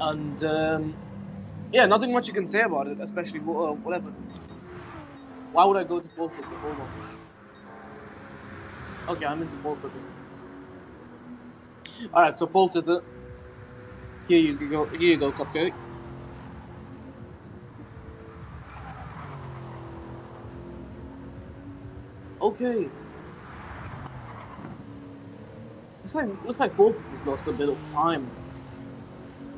And yeah, nothing much you can say about it, especially whatever. Why would I go to pole sitting? Hold on. Okay, I'm into pole sitting. All right, so pole sitter. Here you go. Here you go, cupcake. Okay. Looks like both of us lost a bit of time.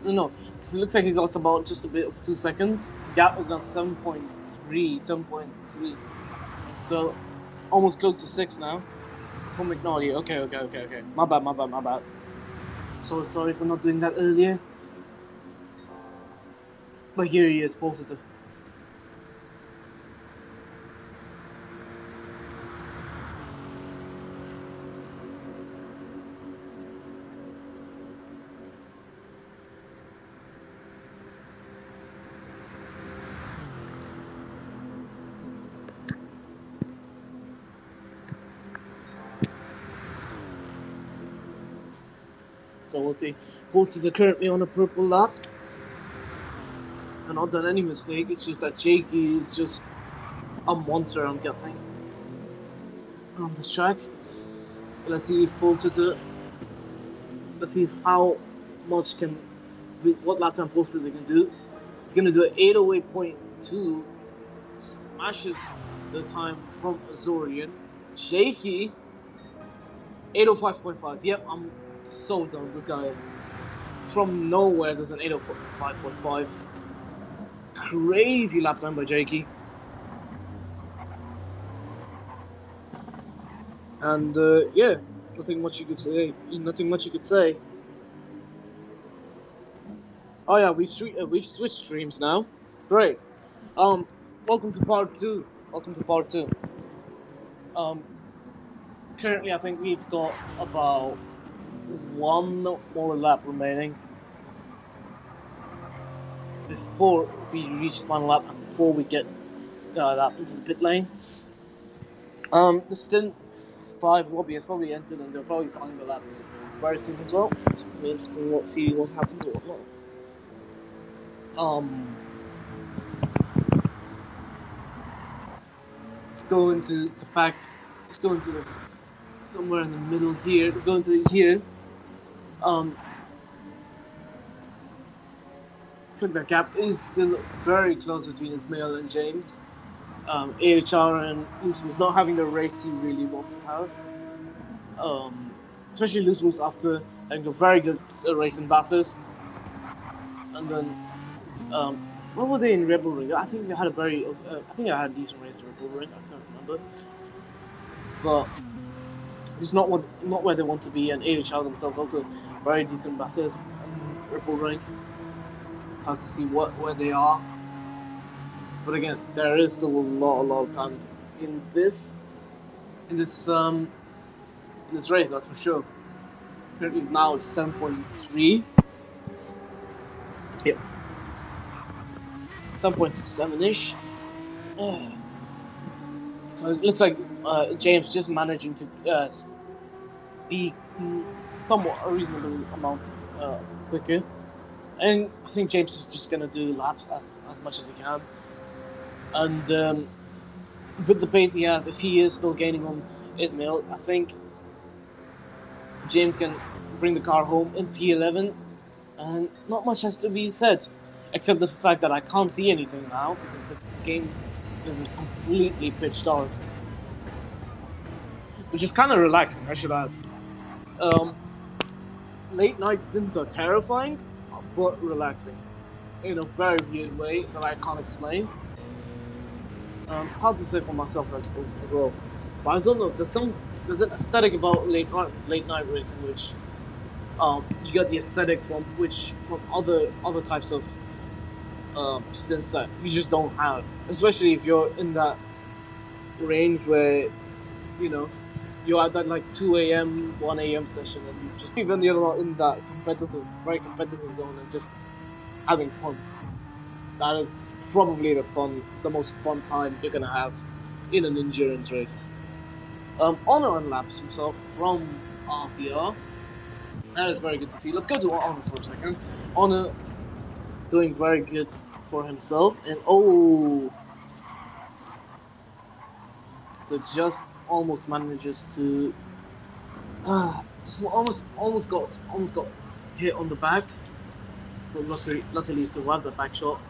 No, it looks like he's lost about just a bit of 2 seconds. Gap is now 7.3, 7.3. So almost close to 6 now. It's for McNally. Okay. My bad. So sorry for not doing that earlier. But here he is, positive. So we'll see. Posters are currently on a purple lap. And not done any mistake, it's just that Jakey is just a monster, I'm guessing, on this track. Let's see if Polster, let's see how much can, what lap time Polster can do. He's gonna do an 808.2, smashes the time from Azorian. Jakey, 805.5. Yep, I'm so done with this guy. From nowhere, there's an 805.5. Crazy lap time by Jakey. And yeah, nothing much you could say. Oh yeah, we switched streams now. Great. Welcome to part two. Currently I think we've got about one more lap remaining before we reach the final lap and before we get that into the pit lane. The stint 5 lobby has probably entered and they're probably starting the laps very soon as well. It's going to be interesting to see what happens or whatnot. Let's go into the somewhere in the middle here. Let's go into here. I think the gap is still very close between Ismail and James. AHR and Loose not having the race he really wants to have. Especially Loose after having a very good race in Bathurst. And then, what were they in Rebel Ring? I think they had a decent race in Rebel Ring. I can't remember. But it's not where they want to be. And AHR themselves also very decent Bathurst and Rebel Ring. Hard to see where they are. But again, there is still a lot of time in this race, that's for sure. Currently now it's 7.3. Yep. 7.7-ish. So it looks like James just managing to be somewhat a reasonable amount quicker. And I think James is just going to do laps as much as he can. And with the pace he has, if he is still gaining on Ismail, I think James can bring the car home in P11. And not much has to be said, except the fact that I can't see anything now because the game is completely pitch dark. Which is kind of relaxing, I should add. Late night stints are terrifying, but relaxing in a very weird way that I can't explain. It's hard to say for myself as well, but I don't know. There's an aesthetic about late night racing which you get the aesthetic from other types of stints that you just don't have, especially if you're in that range where you're at that like 2 a.m., 1 a.m. session, and you just even you're not in that very competitive zone and just having fun. That is probably the most fun time you're gonna have in an endurance race. Honor unlaps himself from RTR. That is very good to see. Let's go to Honor for a second. Honor doing very good for himself, and oh, so just almost manages to just almost got hit on the back, but luckily survived the back shot,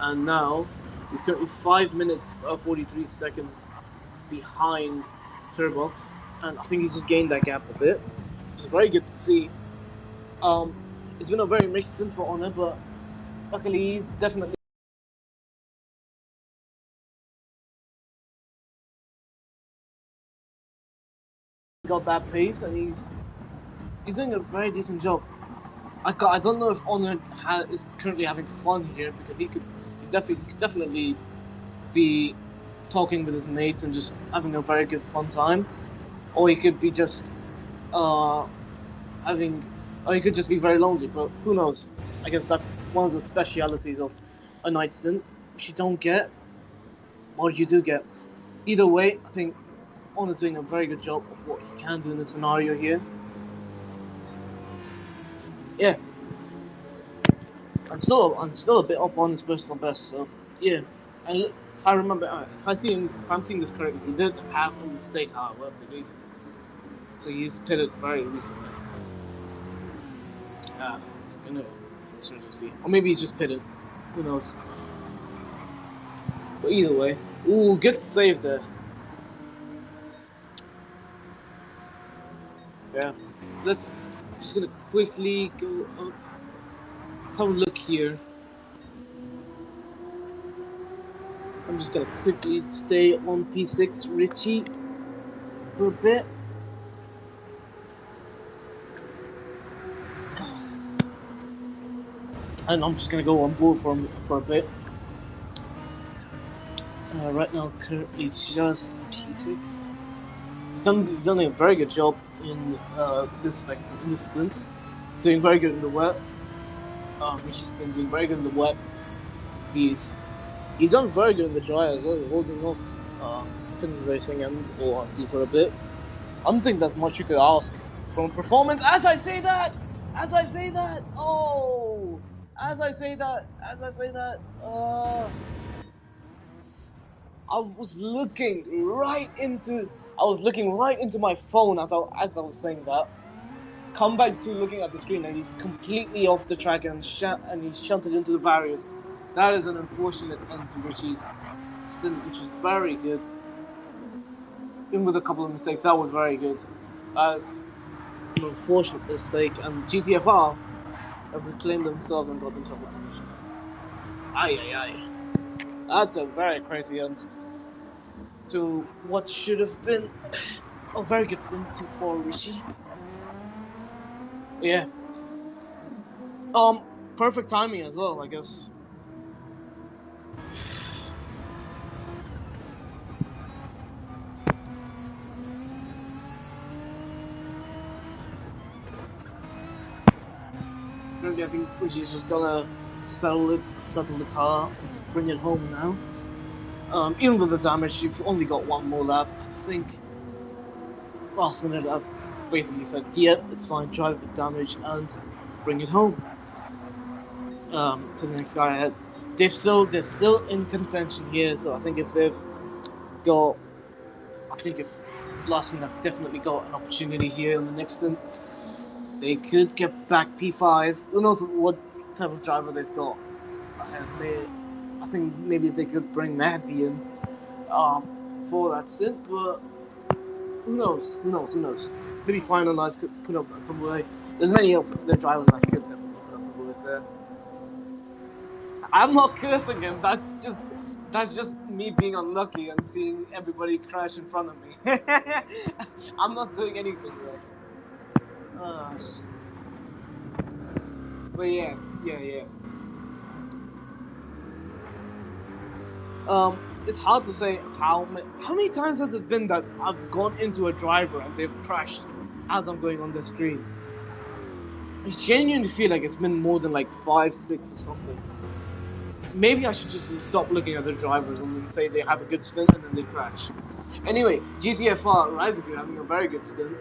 and now he's currently 5 minutes 43 seconds behind Turbox, and I think he just gained that gap a bit, which is very good to see. It's been a very mixed stint for Honor, but luckily he's definitely got that pace, and he's doing a very decent job. I don't know if Honor is currently having fun here, because he could definitely be talking with his mates and just having a very good fun time, or he could be just having, or he could just be very lonely. But who knows? I guess that's one of the specialities of a night stint, which you don't get, or you do get. Either way, I think Honor's doing a very good job of what he can do in this scenario here. Yeah, I'm still a bit up on his personal best. So yeah, and if I remember, if I'm seeing this correctly, he did have a mistake, however, I believe. So he's pitted very recently. It's gonna certainly see, or maybe he just pitted. Who knows? But either way, ooh, good save there. Yeah, I'm just gonna quickly go up. Let's have a look here. I'm just gonna quickly stay on P6 Richie for a bit. And I'm just gonna go on board for a bit. Right now, currently just P6. He's done a very good job in this stint. Doing very good in the wet. Richie's been doing very good in the wet. He's done very good in the dry as well, holding off Finland Racing and ORT for a bit. I don't think that's much you could ask from a performance. As I say that, oh, as I say that, I was looking right into my phone as I was saying that. Come back to looking at the screen, and he's completely off the track and he's shunted into the barriers. That is an unfortunate end to Richie's stint, which is very good. Even with a couple of mistakes, that was very good. That's an unfortunate mistake, and GTFR have reclaimed themselves and got themselves a position. Aye. That's a very crazy end to what should have been a very good stint for Richie. Yeah. Perfect timing as well, I guess. Currently, I think Richie's just gonna settle the car, and just bring it home now. Even with the damage, you've only got one more lap. I think last minute I've basically said, yeah, it's fine, drive the damage and bring it home. To the next guy ahead. They're still in contention here, so I think if last minute have definitely got an opportunity here in the next stint. They could get back P5. Who knows what type of driver they've got ahead. I think maybe they could bring Mahdi in for that stint, but who knows? Maybe Finalize could put up some way. There's many of the drivers that could definitely put up some way there. I'm not cursing him. That's just me being unlucky and seeing everybody crash in front of me. I'm not doing anything there. But yeah. It's hard to say how many times has it been that I've gone into a driver and they've crashed as I'm going on the screen. I genuinely feel like it's been more than like 5, 6 or something. Maybe I should just stop looking at the drivers and then say they have a good stint and then they crash. Anyway, GTFR Reisaku having a very good stint.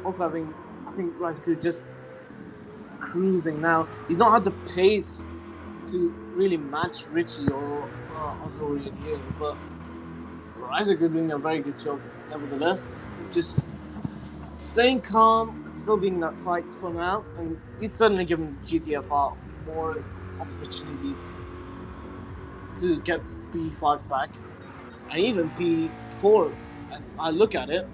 Also I think Reisaku just cruising now. He's not had the pace to really match Richie or Azorian here, but Isaac is doing a very good job nevertheless. Just staying calm and still being that fight for now, and he's certainly given GTFR more opportunities to get P5 back, and even P4. And I look at it.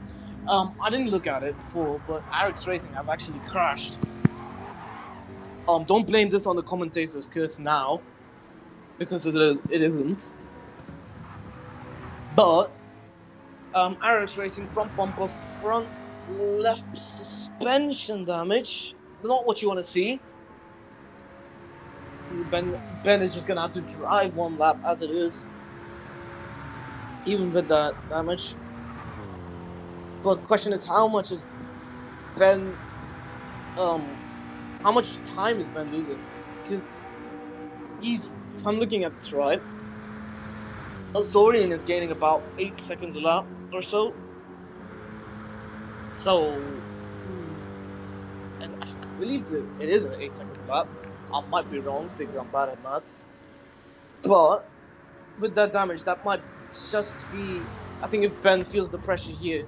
I didn't look at it before, but Eric's Racing have actually crashed. Don't blame this on the commentator's curse now, because it isn't. But Eric's Racing front bumper, front left suspension damage. Not what you want to see. Ben is just gonna have to drive one lap as it is, even with that damage. But the question is, how much is Ben? How much time is Ben losing? Because if I'm looking at this right, Azorian is gaining about 8 seconds a lap or so. So, and I believe it is an 8-second lap. I might be wrong because I'm bad at maths. But with that damage, that might just be. I think if Ben feels the pressure here,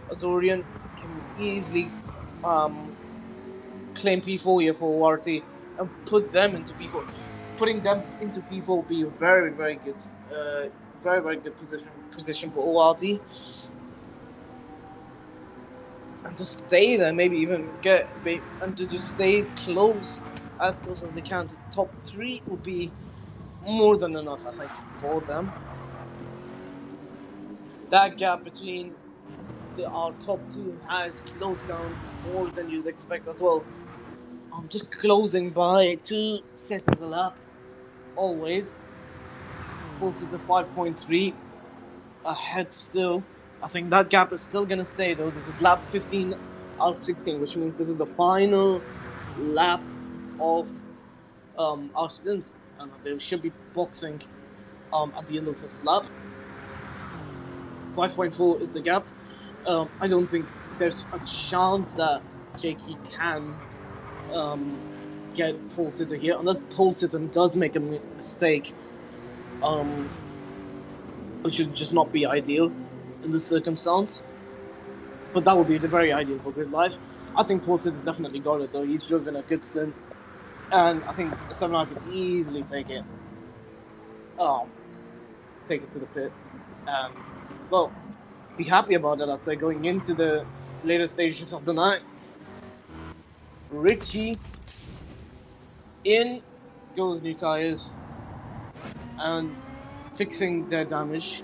Azorian can easily claim P4 here for ORT and put them into P4. Putting them into P4 will be a very, very good, very good position for ORT. And to stay there, maybe even and to just stay as close as they can to top 3 would be more than enough, I think, for them. That gap between our top 2 has closed down more than you'd expect as well. Just closing by 2 seconds a lap, always. Closer to 5.3 ahead still. I think that gap is still gonna stay though. This is lap 15 out of 16, which means this is the final lap of our stint, and they should be boxing at the end of this lap. 5.4 is the gap. I don't think there's a chance that Jakey can get pole sitter here, unless pole sitter does make a mistake, which would just not be ideal in this circumstance. But that would be very ideal for grid life. I think pole sitter's definitely got it though. He's driven a good stint, and I think the 7R could easily take it to the pit, and well, be happy about that. I'd say going into the later stages of the night. Richie, in goes new tires and fixing their damage,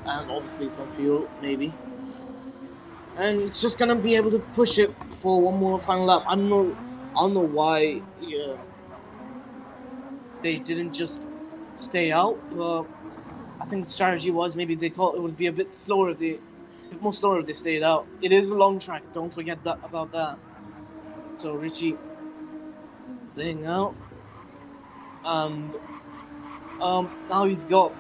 and obviously some fuel maybe, and it's just gonna be able to push it for one more final lap. I don't know why they didn't just stay out, but I think the strategy was maybe they thought it would be a bit more slower if they stayed out. It is a long track, don't forget about that. So Richie staying out, and now he's got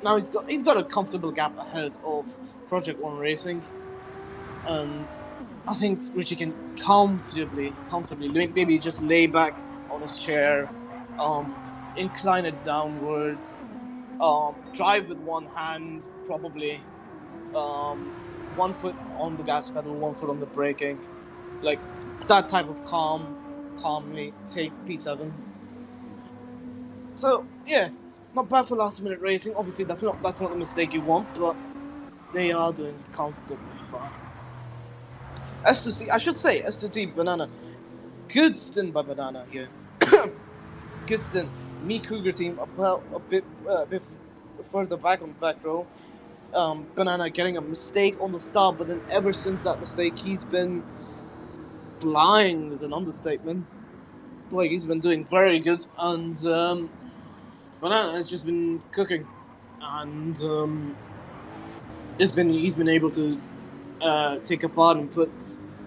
a comfortable gap ahead of Project One Racing, and I think Richie can comfortably maybe just lay back on his chair, incline it downwards, drive with one hand probably, 1 foot on the gas pedal, 1 foot on the braking, like that type of calmly take P7. So yeah, not bad for last minute racing. Obviously that's not the mistake you want, but they are doing comfortably fine. S2C, I should say S2T Banana, good stint by Banana here. Good stint. Me Cougar team about a bit further back on the back row. Banana getting a mistake on the start, but then ever since that mistake, he's been flying, is an understatement. Like, he's been doing very good, and Banana has just been cooking, and he's been able to take apart and put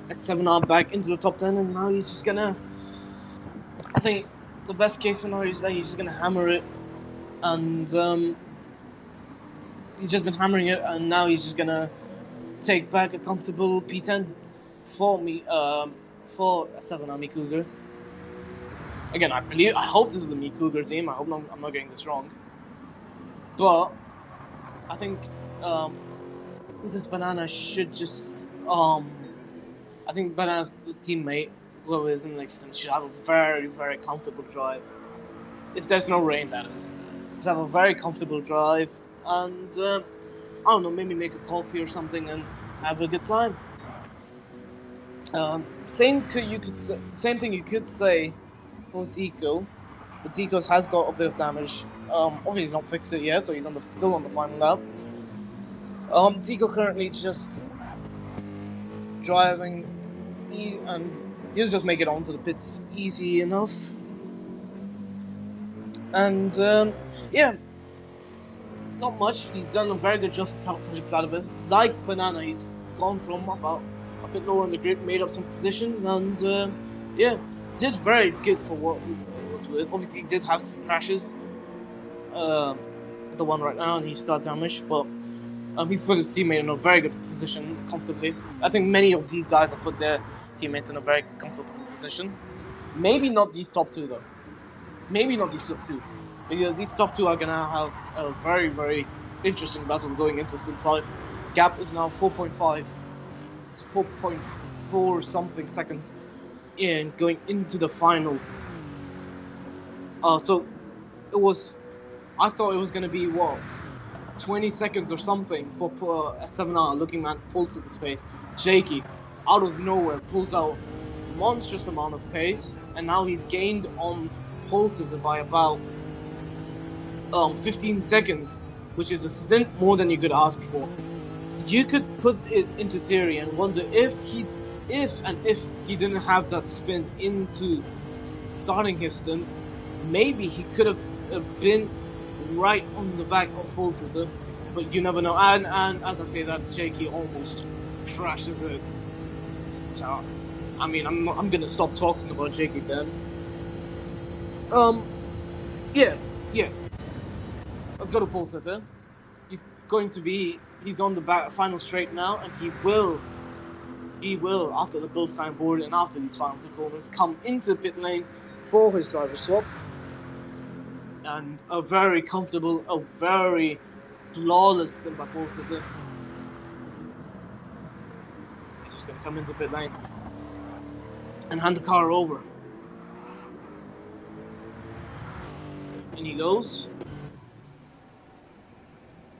a 7R back into the top 10, and now he's just gonna. I think the best case scenario is that he's just gonna hammer it, and he's just been hammering it, and now he's just gonna take back a comfortable P10 for me, for a 7R Mi Cougar. Again, I hope this is the Mi Cougar team. I hope I'm not getting this wrong. But I think this Banana should just I think Banana's teammate, whoever is in the next team, should have a very, very comfortable drive. If there's no rain, that is. Just have a very comfortable drive and I don't know, maybe make a coffee or something and have a good time. Same thing you could say for Zico, but Zico's has got a bit of damage. Obviously not fixed it yet, so he's still on the final lap. Zico currently just driving, and he'll just make it onto the pits easy enough. And yeah, not much. He's done a very good job for Platypus. Like Banana, he's gone from about a bit lower in the grid, made up some positions, and yeah, did very good for what he was with. Obviously, he did have some crashes. The one right now, and he's got damage, but he's put his teammate in a very good position, comfortably. I think many of these guys have put their teammates in a very comfortable position. Maybe not these top two, though. Maybe not these top two, because these top two are gonna have a very, very interesting battle going into Stint 5. Gap is now 4.4 something seconds in going into the final. So it was. I thought it was gonna be what, 20 seconds or something for a 7R looking at pulls into space. Jakey, out of nowhere, pulls out a monstrous amount of pace, and now he's gained on pulses by about 15 seconds, which is a stint more than you could ask for. You could put it into theory and wonder if he didn't have that spin into starting his stint, maybe he could have been right on the back of pulses, but you never know. And as I say that, Jakey almost crashes it. So, I mean, I'm gonna stop talking about Jakey then. Yeah. Let's go to pole sitter. He's on the final straight now, and he will, after the build sign board and after these final two corners, come into pit lane for his driver swap. And a very comfortable, a very flawless stint by pole sitter. He's just going to come into pit lane and hand the car over. And he goes.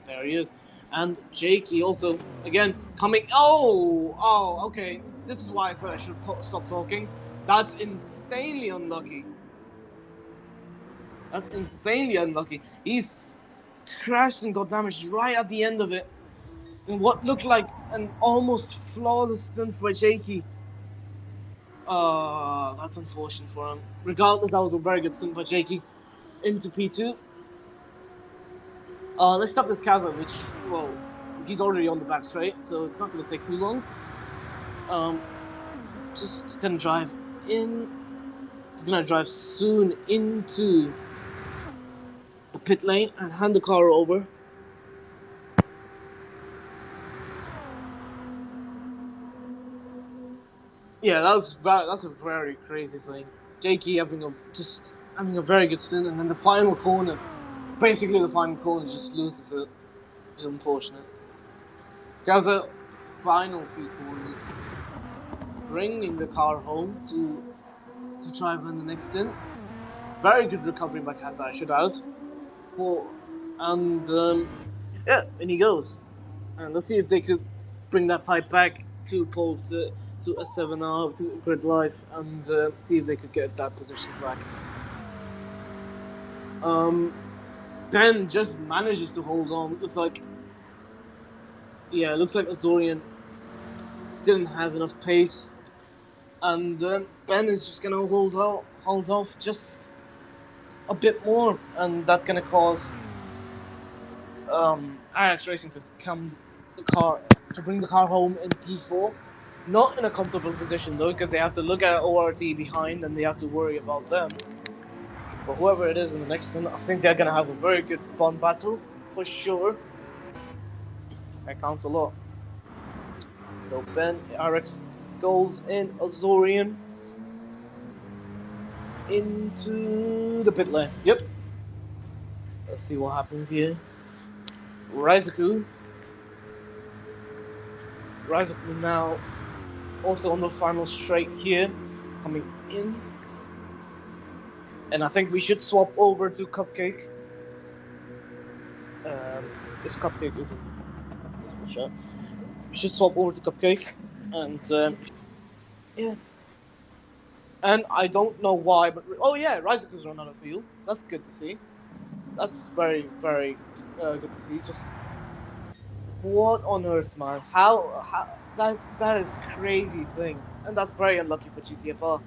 There he is. And Jakey also, again, coming. Oh, okay. This is why I said I should stop talking. That's insanely unlucky. That's insanely unlucky. He's crashed and got damaged right at the end of it. In what looked like an almost flawless stint for Jakey. That's unfortunate for him. Regardless, that was a very good stint for Jakey into P2. Let's stop this Kaza, which, well, he's already on the back straight, so it's not going to take too long. Just gonna drive in. He's gonna drive soon into the pit lane and hand the car over. Yeah, that's a very crazy thing. Jakey having a very good stint, and then the final corner, basically the final corner, just loses it. It's unfortunate. Because the final few corners, bringing the car home to try and win the next stint. Very good recovery by Kaza, I should add. Yeah, and he goes. And let's see if they could bring that fight back to poles, to a 7R, to grid life, and see if they could get that position back. Ben just manages to hold on. Looks like Azorian didn't have enough pace, and Ben is just gonna hold off just a bit more, and that's gonna cause RX Racing to bring the car home in P4. Not in a comfortable position though, because they have to look at ORT behind and they have to worry about them. But whoever it is in the next one, I think they're gonna have a very good fun battle for sure. That counts a lot. So Ben, RX goes in Azorian into the pit lane. Yep. Let's see what happens here. Raizuku now also on the final straight here, coming in. And I think we should swap over to Cupcake. If Cupcake isn't this shot, we should swap over to Cupcake. And yeah. And I don't know why, but oh yeah, Raizuku's run out of fuel. That's good to see. That's very, very good to see. Just what on earth, man? How that is crazy thing, and that's very unlucky for GTFR.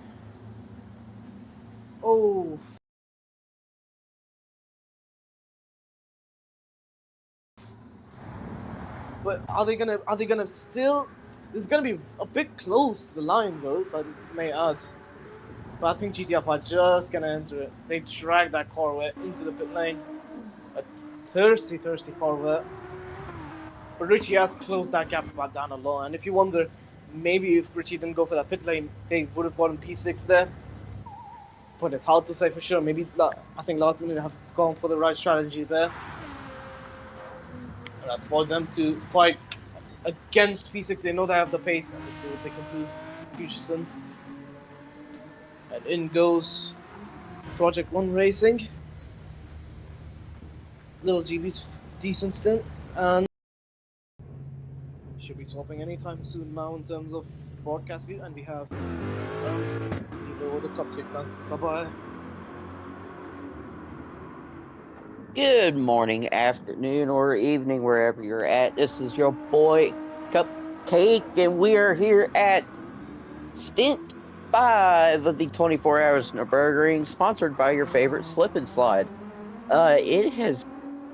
Oh. But are they gonna still? This is gonna be a bit close to the line though, if I may add. But I think GTFR are just gonna enter it. They drag that Corvette into the pit lane. A thirsty Corvette. But Richie has closed that gap about down a lot. And if you wonder, maybe if Richie didn't go for that pit lane, they would have gotten P6 there. But it's hard to say for sure. Maybe I think last minute have gone for the right strategy there. And that's for them to fight against P6. They know they have the pace, and let's see what they can do. Future Sons. And in goes Project 1 Racing. Little GB's decent stint, and should be swapping anytime soon now in terms of broadcast view. And we have the Cupcake man. Bye-bye. Good morning, afternoon, or evening, wherever you're at. This is your boy, Cupcake, and we are here at Stint 5 of the 24 Hours Nürburgring, sponsored by your favorite Slip and Slide. It has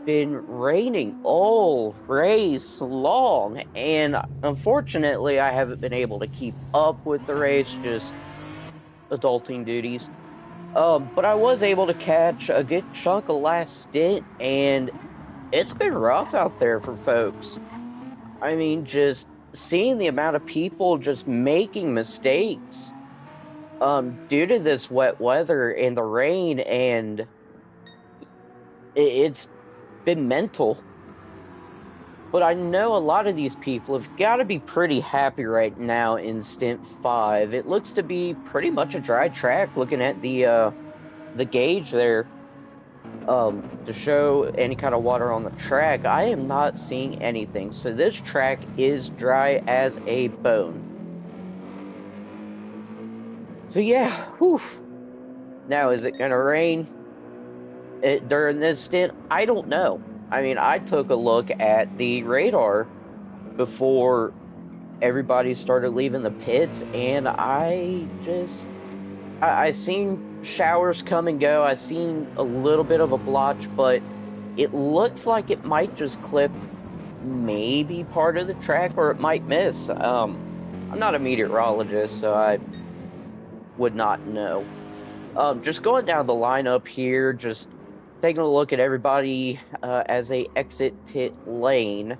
been raining all race long, and unfortunately, I haven't been able to keep up with the race, just adulting duties. But I was able to catch a good chunk of last stint, and it's been rough out there for folks. I mean, just seeing the amount of people just making mistakes due to this wet weather and the rain, and it's been mental. But I know a lot of these people have got to be pretty happy right now in Stint 5. It looks to be pretty much a dry track, looking at the gauge there to show any kind of water on the track. I am not seeing anything, so this track is dry as a bone. So yeah, whew. Now, is it gonna rain during this stint? I don't know. I mean, I took a look at the radar before everybody started leaving the pits, and I seen showers come and go. I seen a little bit of a blotch, but it looks like it might just clip maybe part of the track, or it might miss. I'm not a meteorologist, so I would not know. Just going down the lineup here, just taking a look at everybody as they exit pit lane,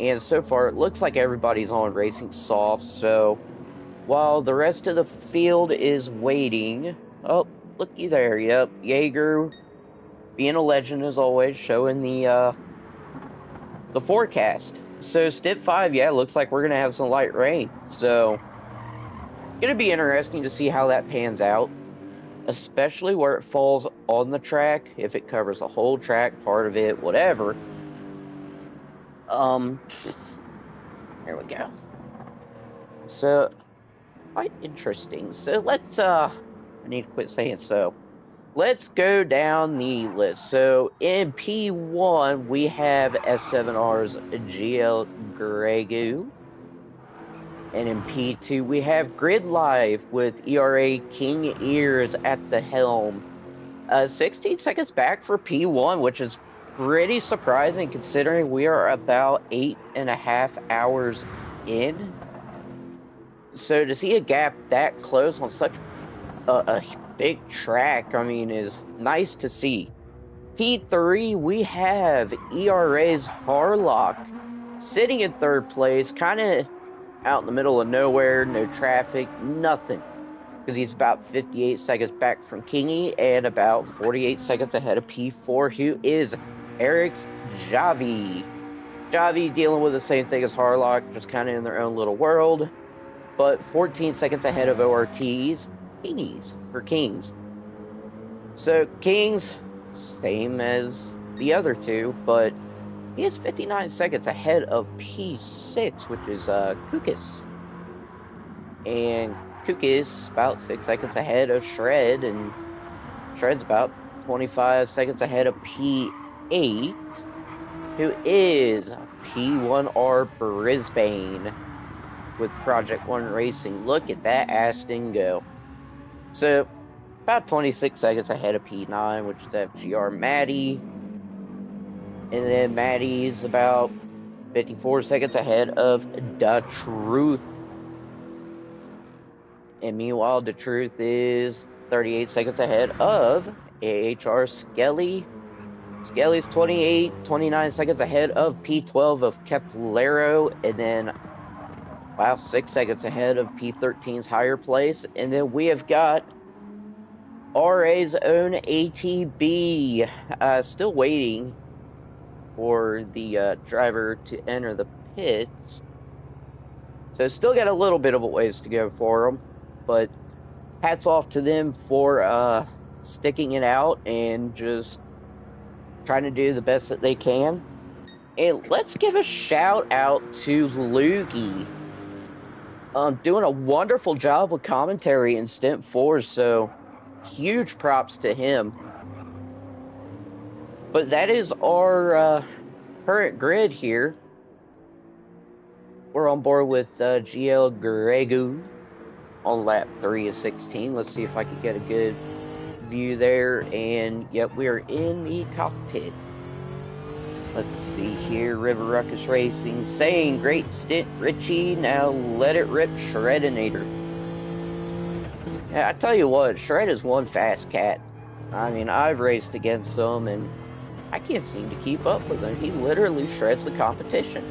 and so far it looks like everybody's on racing soft. So while the rest of the field is waiting, oh, looky there, yep, Jaeger being a legend as always, showing the forecast. So Stint 5, yeah, looks like we're gonna have some light rain. So gonna be interesting to see how that pans out, especially where it falls on the track, if it covers the whole track, part of it, whatever. There we go. So, quite interesting. So let's, I need to quit saying so. Let's go down the list. So in P1, we have S7R's GL Gregu. And in P2, we have Grid Live with ERA King Ears at the helm. 16 seconds back for P1, which is pretty surprising considering we are about 8.5 hours in. So to see a gap that close on such a big track, I mean, is nice to see. P3, we have ERA's Harlock sitting in third place, kind of out in the middle of nowhere, no traffic, nothing. Because he's about 58 seconds back from Kingy and about 48 seconds ahead of P4, who is Eric's Javi. Javi dealing with the same thing as Harlock, just kind of in their own little world, but 14 seconds ahead of ORT's Kingies, or Kings. So Kings, same as the other two, but he is 59 seconds ahead of P6, which is Kukis. And Kukis about 6 seconds ahead of Shred, and Shred's about 25 seconds ahead of P8, who is P1R Brisbane with Project 1 Racing. Look at that Aston go. So, about 26 seconds ahead of P9, which is FGR Maddie. And then Maddie's about 54 seconds ahead of Da Truth. And meanwhile, Da Truth is 38 seconds ahead of AHR Skelly. Skelly's 29 seconds ahead of P12 of Keplero. And then, wow, 6 seconds ahead of P13's Higher Place. And then we have got RA's own ATB. Still waiting for the driver to enter the pits. So still got a little bit of a ways to go for them. But hats off to them for sticking it out and just trying to do the best that they can. And let's give a shout out to Loogie. Doing a wonderful job with commentary in Stint 4, so huge props to him. But that is our current grid here. We're on board with GL Gregu on lap 3 of 16. Let's see if I can get a good view there. And yep, we are in the cockpit. Let's see here. River Ruckus Racing saying, great stint, Richie. Now let it rip, Shredinator. Yeah, I tell you what, Shred is one fast cat. I mean, I've raced against him, and I can't seem to keep up with him. He literally shreds the competition.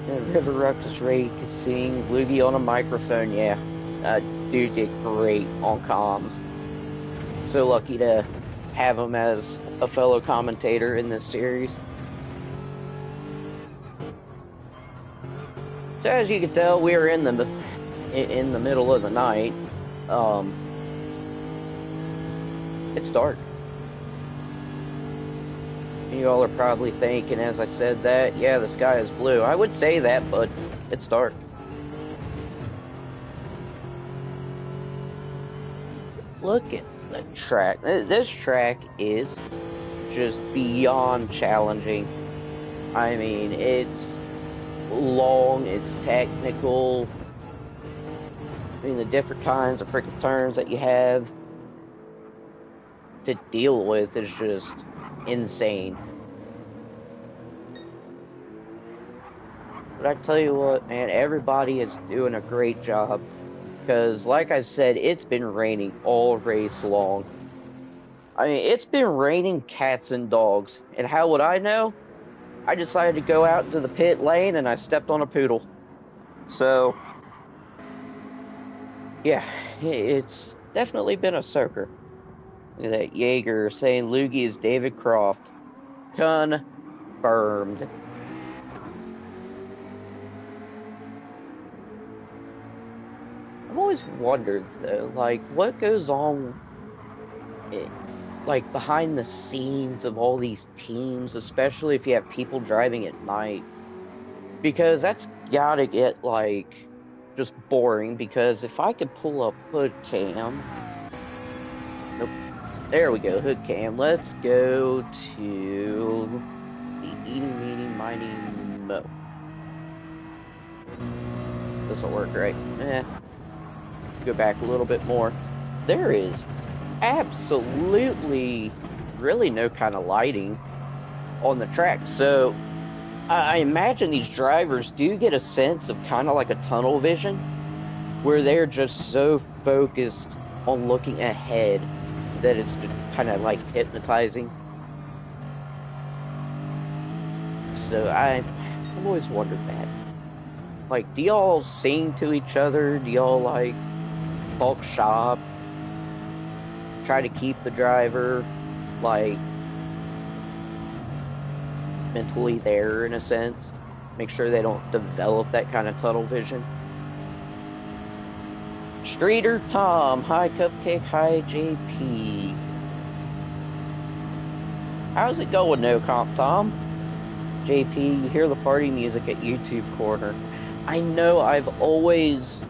And River Ruckus Racing, Loogie on a microphone, yeah. Dude did great on comms. So lucky to have him as a fellow commentator in this series. So as you can tell, we are in the middle of the night. It's dark. You all are probably thinking, as I said that, yeah, the sky is blue. I would say that, but it's dark. Look at the track. This track is just beyond challenging. I mean, it's long, it's technical. I mean, the different kinds of freaking turns that you have to deal with is just insane. But I tell you what, man, everybody is doing a great job. Because, like I said, it's been raining all race long. I mean, it's been raining cats and dogs. And how would I know? I decided to go out into the pit lane and I stepped on a poodle. So, yeah, it's definitely been a soaker. Look at that Jaeger saying Loogie is David Croft. Confirmed. I've always wondered, though, like, what goes on, like, behind the scenes of all these teams, especially if you have people driving at night. Because that's gotta get, like, just boring, because if I could pull up hood cam... Nope. There we go, hood cam. Let's go to the eeny, meeny, miny, mo. This'll work, right? Go back a little bit more. There is absolutely really no kind of lighting on the track. So I imagine these drivers do get a sense of kind of like a tunnel vision where they're just so focused on looking ahead that it's just kind of like hypnotizing. So I've always wondered that. Like, do y'all sing to each other? Do y'all, like, talk shop? Try to keep the driver, like, mentally there, in a sense? Make sure they don't develop that kind of tunnel vision? Streeter Tom, hi Cupcake, hi JP. How's it going, No Comp Tom? JP, you hear the party music at YouTube Corner. I know I've always,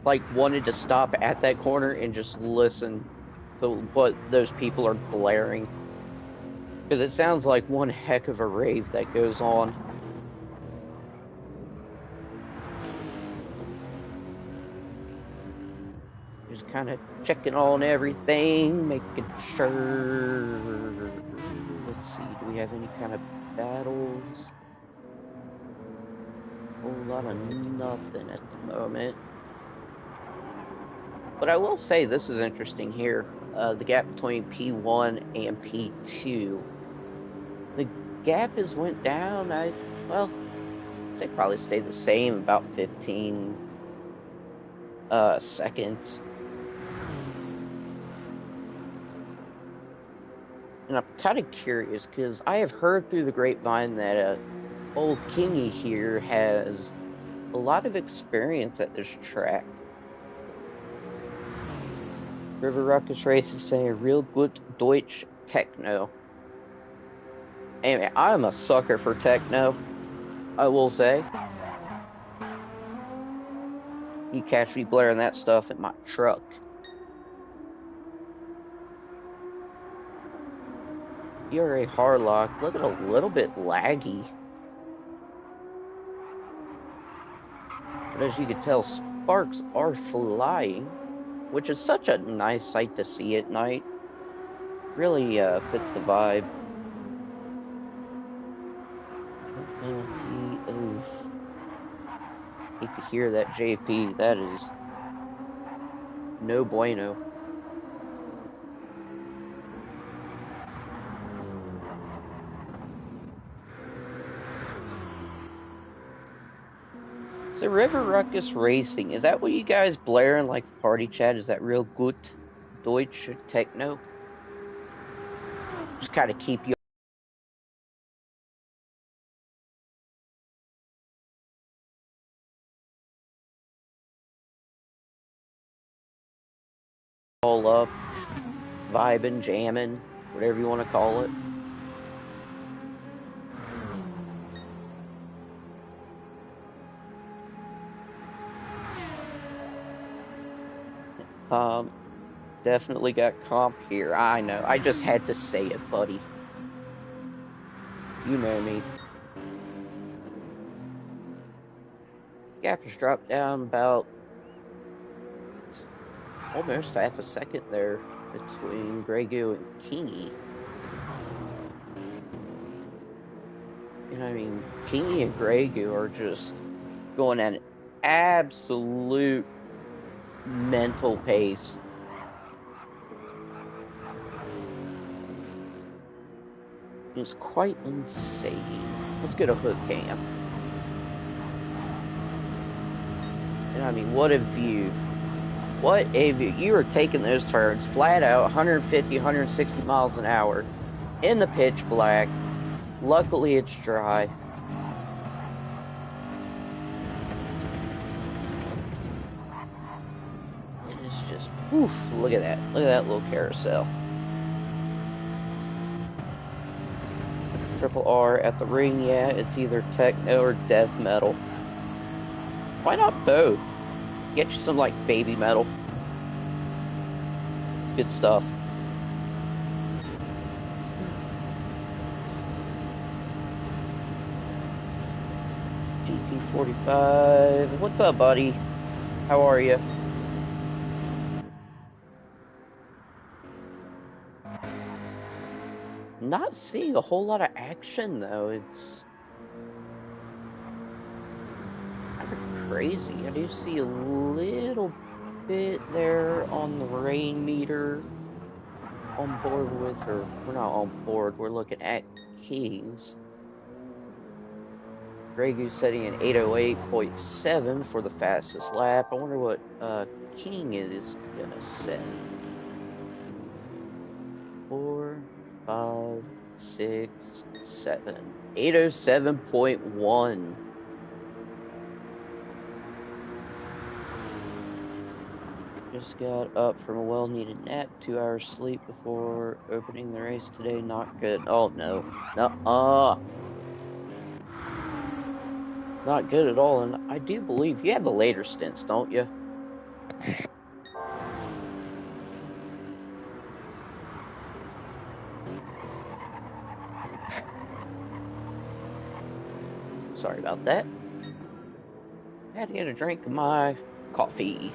like, wanted to stop at that corner and just listen to what those people are blaring. Because it sounds like one heck of a rave that goes on. Just kind of checking on everything, making sure. Let's see, do we have any kind of battles? A whole lot of nothing at the moment. But I will say this is interesting here. The gap between P1 and P2. The gap has went down. Well, they probably stayed the same, about 15 seconds. And I'm kind of curious because I have heard through the grapevine that old Kingy here has a lot of experience at this track. River Ruckus Racing saying real good Deutsch techno. Anyway, I'm a sucker for techno, I will say. You catch me blaring that stuff in my truck. You're a hardlock. Looking a little bit laggy. But as you can tell, sparks are flying, which is such a nice sight to see at night. Really fits the vibe. Penalty. Oof. Hate to hear that, JP. That is no bueno. So River Ruckus Racing, is that what you guys blaring like the party chat? Is that real good Deutsch techno? Just kind of keep you all up, vibing, jamming, whatever you want to call it. Definitely got comp here. I know. I just had to say it, buddy. You know me. Gap has dropped down about almost half a second there between Grego and Kingy. And I mean, Kingy and Grego are just going at an absolute mental pace. It's quite insane. Let's get a hood cam. And I mean, what a view. What a view. You are taking those turns flat out, 150, 160 miles an hour, in the pitch black. Luckily, it's dry. It is just, oof, look at that. Look at that little carousel. Triple R at the ring, yeah, it's either techno or death metal. Why not both? Get you some, like, baby metal. Good stuff. GT45. What's up, buddy? How are you? Not seeing a whole lot of action, though. It's kind of crazy. I do see a little bit there on the rain meter. On board with, or we're not on board, we're looking at Kings. Grey Goose setting in 808.7 for the fastest lap. I wonder what King is gonna set. 4, 5, 6, 7. 807.1. Just got up from a well-needed nap. 2 hours sleep before opening the race today. Not good. Oh no. Not good at all. And I do believe you have the later stints, don't you? Sorry about that. I had to get a drink of my coffee.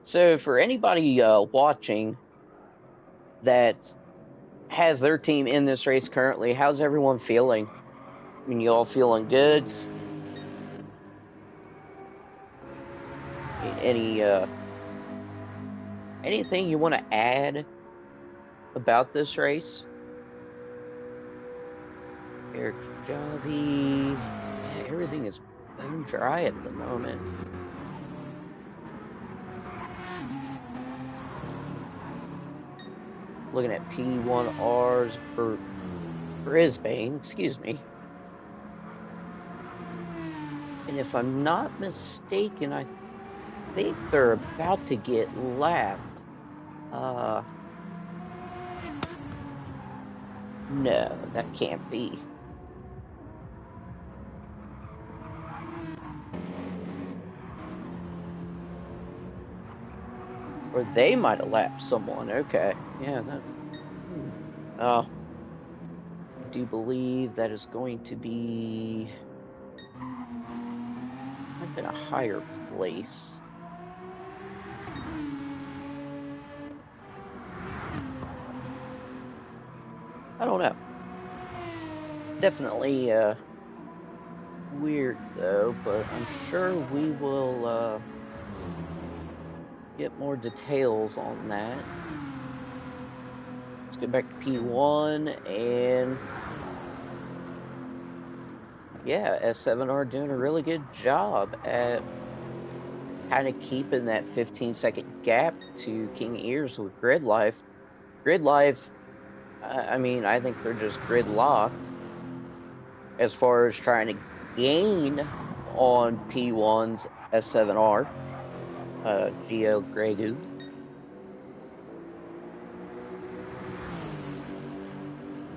So for anybody watching that has their team in this race currently, how's everyone feeling? I mean, you all feeling good? Any anything you want to add about this race? Eric Javi, yeah, everything is bone dry at the moment. Looking at P1Rs for Brisbane, excuse me. And if I'm not mistaken, I think they're about to get lapped. No, that can't be. Or they might have lapped someone. Okay. Yeah, that. I do believe that is going to be. Might have been a higher place. I don't know. Definitely weird though, but I'm sure we will get more details on that. Let's get back to P1 and yeah, S7R doing a really good job at kind of keeping that 15-second gap to King Ears with Grid Life. Grid Life, I mean, I think they're just gridlocked as far as trying to gain on P1's S7R, GL Grey Goose.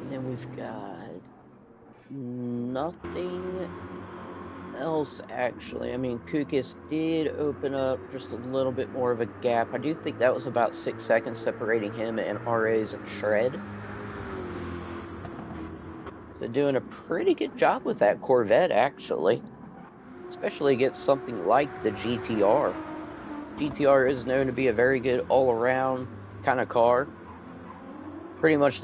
And then we've got nothing else, actually. I mean, Kukis did open up just a little bit more of a gap. I do think that was about 6 seconds separating him and RA's Shred. So doing a pretty good job with that Corvette, actually. Especially against something like the GTR. GTR is known to be a very good all-around kind of car. Pretty much,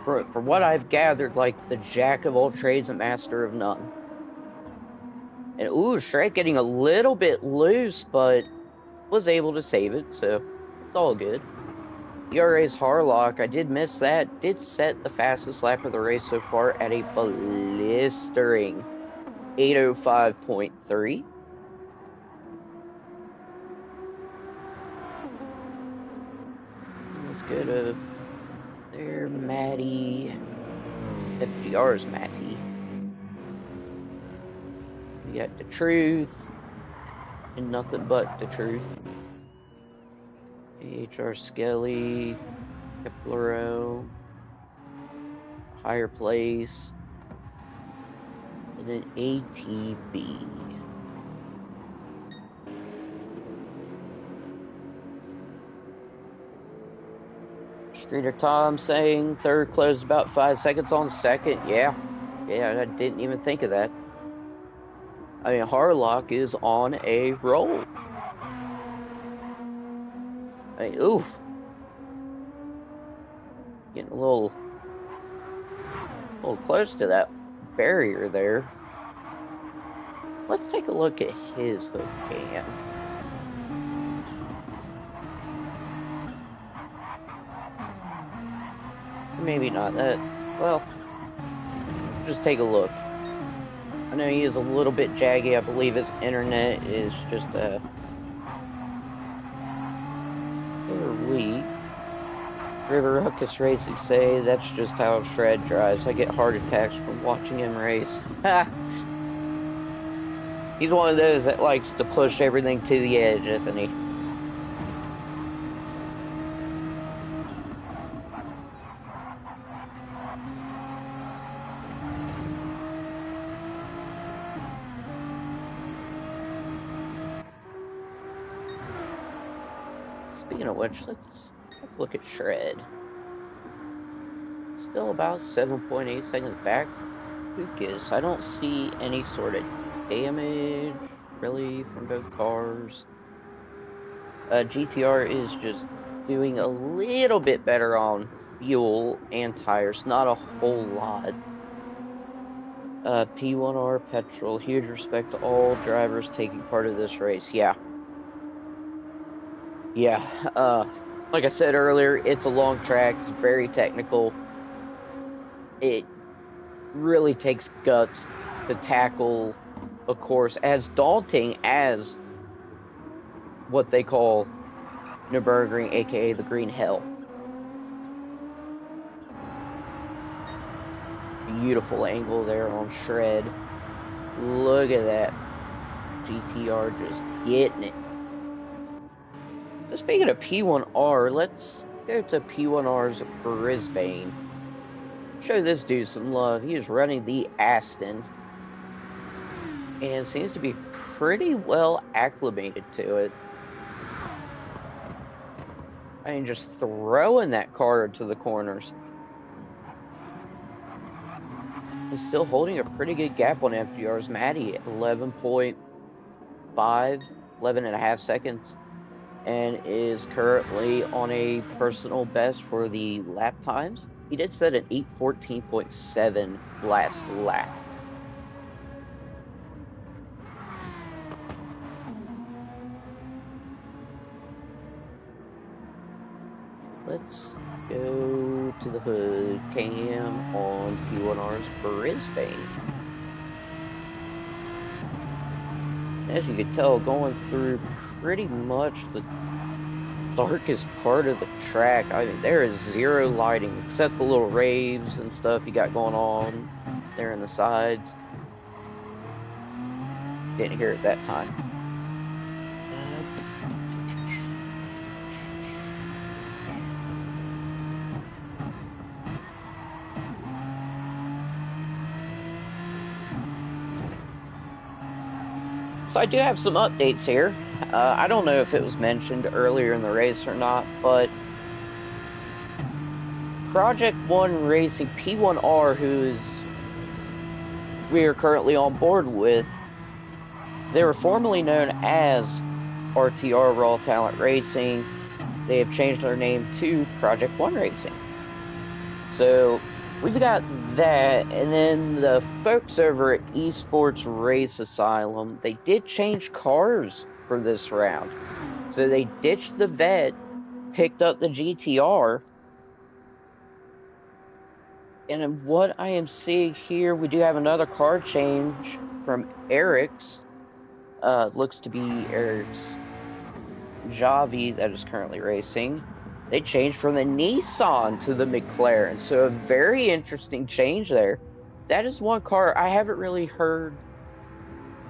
from what I've gathered, like the jack of all trades and master of none. And ooh, Shred getting a little bit loose, but was able to save it, so it's all good. ERA's Harlock, I did miss that, did set the fastest lap of the race so far at a blistering 805.3. Let's go to there, Matty. FDR's Matty. We got the truth and nothing but the truth. HR Skelly, Keplero, higher place, and then ATB. Streeter Tom saying third closed about 5 seconds on second. Yeah, I didn't even think of that. I mean, Harlock is on a roll. I mean, oof. Getting a little close to that barrier there. Let's take a look at his hook cam. maybe not. Well, just take a look. I know he is a little bit jaggy. I believe his internet is just a little weak. River Ruckus Racing say that's just how Shred drives. I get heart attacks from watching him race. Ha! He's one of those that likes to push everything to the edge, isn't he? Speaking of which, let's look at Shred. Still about 7.8 seconds back. Lucas, I don't see any sort of damage really from both cars. GTR is just doing a little bit better on fuel and tires, not a whole lot. P1R petrol, huge respect to all drivers taking part of this race. Yeah. Like I said earlier, it's a long track, it's very technical. It really takes guts to tackle a course as daunting as what they call Nürburgring, aka the Green Hell. Beautiful angle there on Shred. Look at that. GTR just getting it. So speaking of P1R, let's go to P1R's Brisbane. Show this dude some love. He is running the Aston and seems to be pretty well acclimated to it. I mean, just throwing that car into the corners. He's still holding a pretty good gap on FGR's Matty at 11.5, 11.5 seconds, and is currently on a personal best for the lap times. He did set an 8:14.7 last lap. Let's go to the hood cam on P1R's Brisbane. As you can tell, going through pretty much the darkest part of the track. I mean, there is zero lighting except the little raves and stuff you got going on there in the sides. Didn't hear it that time. So I do have some updates here. I don't know if it was mentioned earlier in the race or not, but Project 1 Racing P1R, we are currently on board with, they were formerly known as RTR Raw Talent Racing. They have changed their name to Project 1 Racing. So we've got that, and then the folks over at Esports Race Asylum, they did change cars for this round. So they ditched the Vet, picked up the GTR, and what I am seeing here, we do have another car change from Eric's. Looks to be Eric's Javi that is currently racing. They changed from the Nissan to the McLaren, so a very interesting change there. That is one car I haven't really heard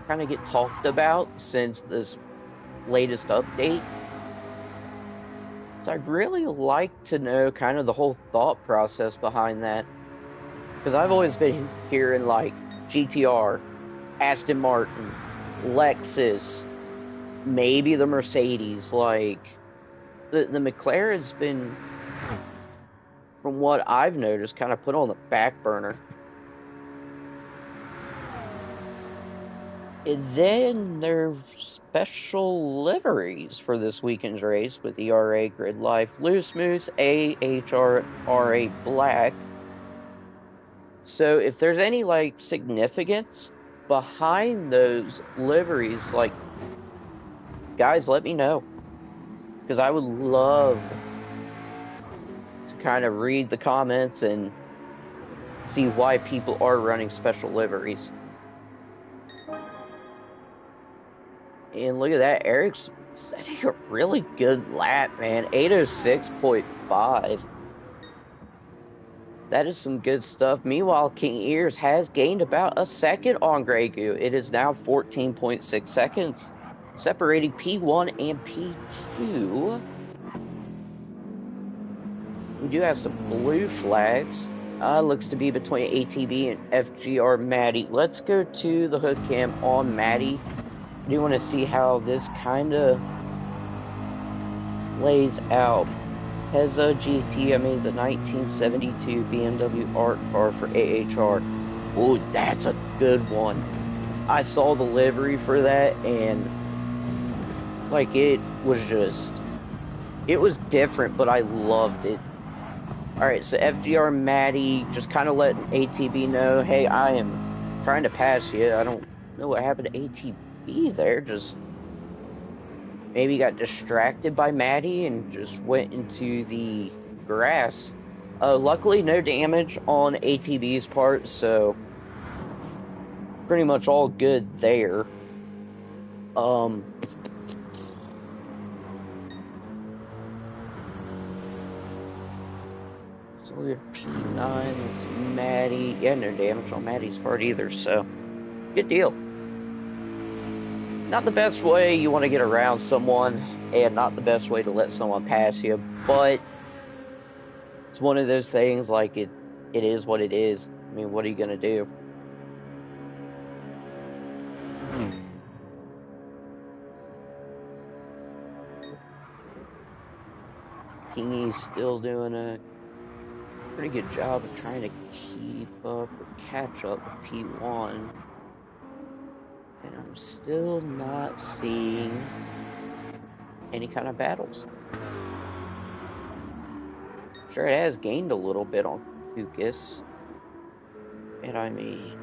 kind of get talked about since this latest update. So I'd really like to know kind of the whole thought process behind that, because I've always been hearing like GTR, Aston Martin, Lexus, maybe the Mercedes. Like the McLaren's been, from what I've noticed, kind of put on the back burner. And then there's special liveries for this weekend's race with ERA Grid Life Loose Moose, AHRA Black. So if there's any like significance behind those liveries, like, guys, let me know, because I would love to kind of read the comments and see why people are running special liveries. And look at that, Eric's setting a really good lap, man. 806.5. That is some good stuff. Meanwhile, King Ears has gained about a second on Grey Goo. It is now 14.6 seconds, separating P1 and P2. We do have some blue flags. Looks to be between ATV and FGR Maddie. Let's go to the hood cam on Maddie. I do want to see how this kind of lays out. Has a GT, I mean the 1972 BMW art car for AHR. Oh, that's a good one. I saw the livery for that, and like it was different, but I loved it. Alright, so FGR Maddie just kind of letting ATV know, hey, I am trying to pass you. I don't know what happened to ATV there. Just maybe got distracted by Maddie and just went into the grass. Luckily, no damage on ATV's part, so pretty much all good there. So we're P9, that's Maddie. Yeah, no damage on Maddie's part either, so good deal. Not the best way you want to get around someone, and not the best way to let someone pass you, but it's one of those things, like, it is what it is. I mean, what are you going to do? Kingy's still doing a pretty good job of trying to keep up or catch up with P1. And I'm still not seeing any kind of battles. Sure, it has gained a little bit on Lucas. And I mean,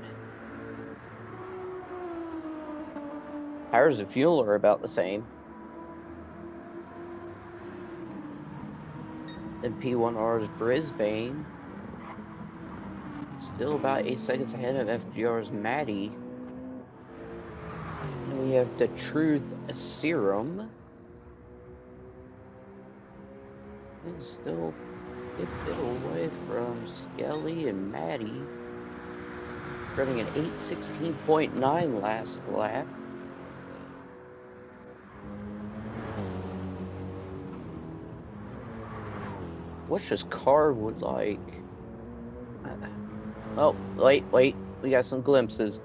powers of fuel are about the same. Then P1R's Brisbane. Still about 8 seconds ahead of FGR's Maddie. And we have the Truth Serum. And still a bit away from Skelly and Maddie. Running an 8:16.9 last lap. What's this car would like? Oh, wait, we got some glimpses.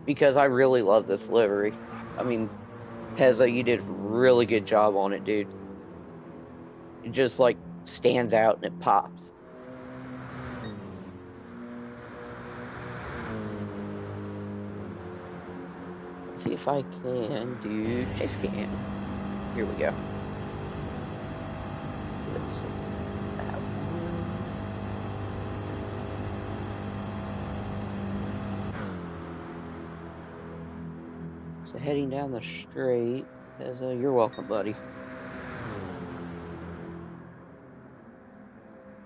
Because I really love this livery. I mean, Pezza, you did a really good job on it, dude. It just, like, stands out and it pops. Let's see if I can do chase cam. Here we go. Let's see. That one. So heading down the straight, you're welcome, buddy.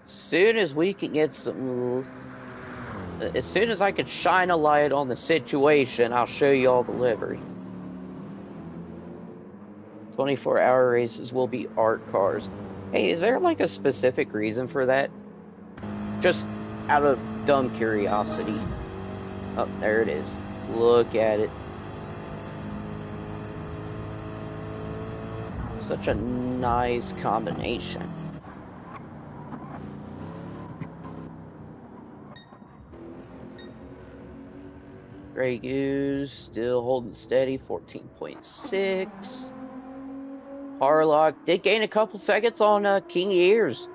As soon as we can get some, as soon as I can shine a light on the situation, I'll show you all the livery. 24-hour races will be art cars. Hey, is there like a specific reason for that? Just out of dumb curiosity. Oh, there it is. Look at it. Such a nice combination. Grey Goose still holding steady, 14.6. Harlock did gain a couple seconds on King Ears.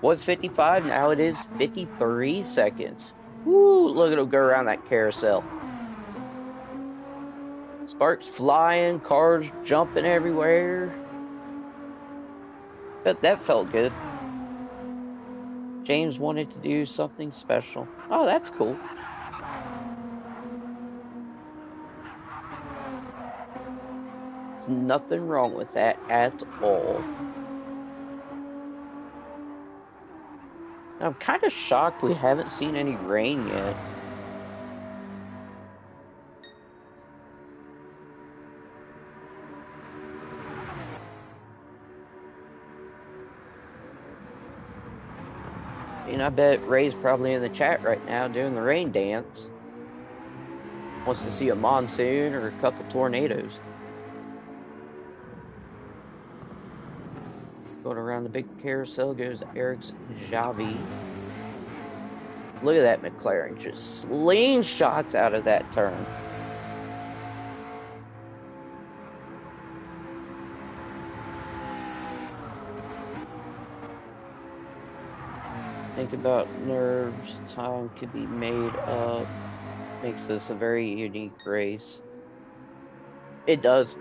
Was 55, now it is 53 seconds. Woo, look at him go around that carousel. Sparks flying, cars jumping everywhere. But that felt good. James wanted to do something special. Oh, that's cool. There's nothing wrong with that at all. I'm kind of shocked we haven't seen any rain yet. And I bet Ray's probably in the chat right now doing the rain dance. Wants to see a monsoon or a couple tornadoes. Going around the big carousel goes Eric's Javi. Look at that McLaren, just slingshots out of that turn. Think about nerves, time could be made up. Makes this a very unique race. It does.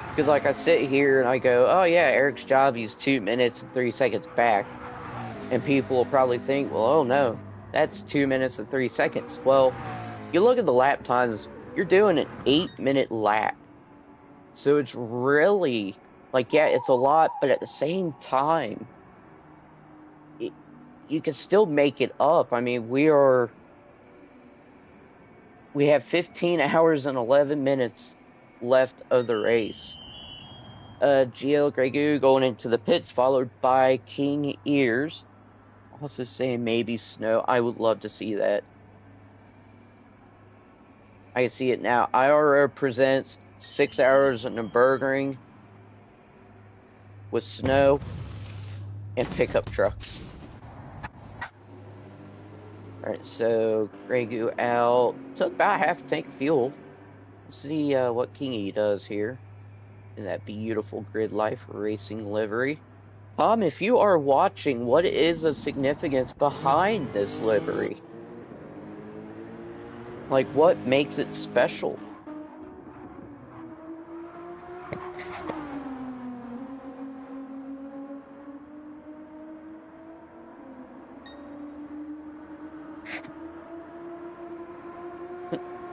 Because like I sit here and I go, oh yeah, Eric's Javi's 2 minutes and 3 seconds back. And people will probably think, well, oh no, that's 2 minutes and 3 seconds. Well, you look at the lap times, you're doing an 8-minute lap. So it's really, like, yeah, it's a lot, but at the same time, you can still make it up. I mean, we have 15 hours and 11 minutes left of the race. GL Gregu going into the pits, followed by King Ears. Also saying maybe snow. I would love to see that. I can see it now. IRO presents 6 hours in Nürburgring with snow and pickup trucks. Alright, so Gregu out. Took about half a tank of fuel. Let's see what Kingy does here in that beautiful Grid Life Racing livery. Tom, if you are watching, what is the significance behind this livery? Like, what makes it special?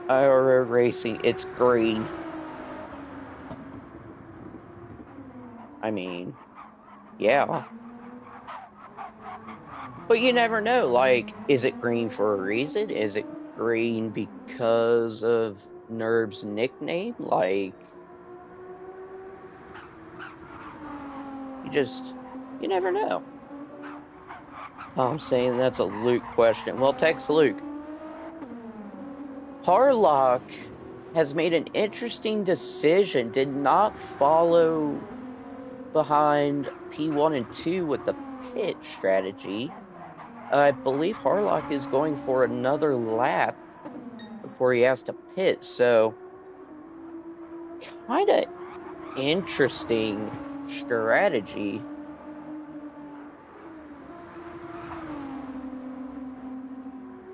IRO Racing, it's green. I mean, yeah. But you never know, like, is it green for a reason? Is it green because of Nerb's nickname? Like, you never know. I'm saying that's a Luke question. Well, text Luke. Harlock has made an interesting decision, did not follow behind P1 and 2 with the pit strategy. I believe Harlock is going for another lap before he has to pit, so kind of interesting strategy.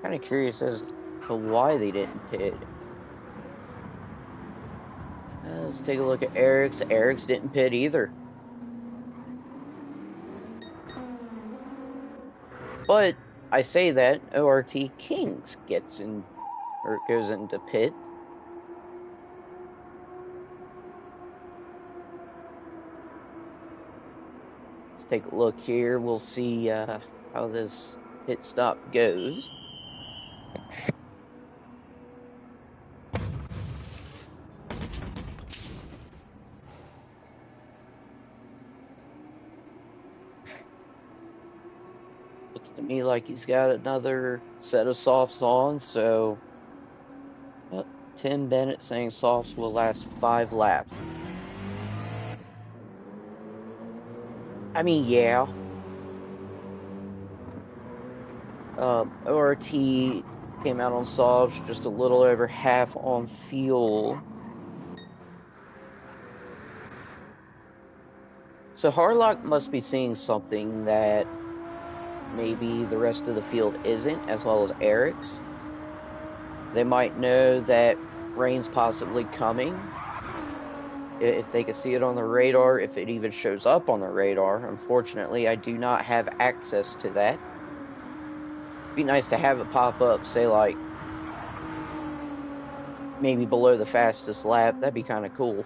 Kind of curious as to why they didn't pit. Let's take a look at Eric's. Eric's didn't pit either. But I say that ORT Kings gets in or goes into pit. Let's take a look here. We'll see how this pit stop goes. Looks to me like he's got another set of softs on, so Tim Bennett saying softs will last 5 laps. I mean, yeah. ORT came out on softs, just a little over half on fuel. So Harlock must be seeing something that maybe the rest of the field isn't, as well as Eric's. They might know that rain's possibly coming. If they can see it on the radar, if it even shows up on the radar. Unfortunately, I do not have access to that. It'd be nice to have it pop up, say like, maybe below the fastest lap. That'd be kind of cool.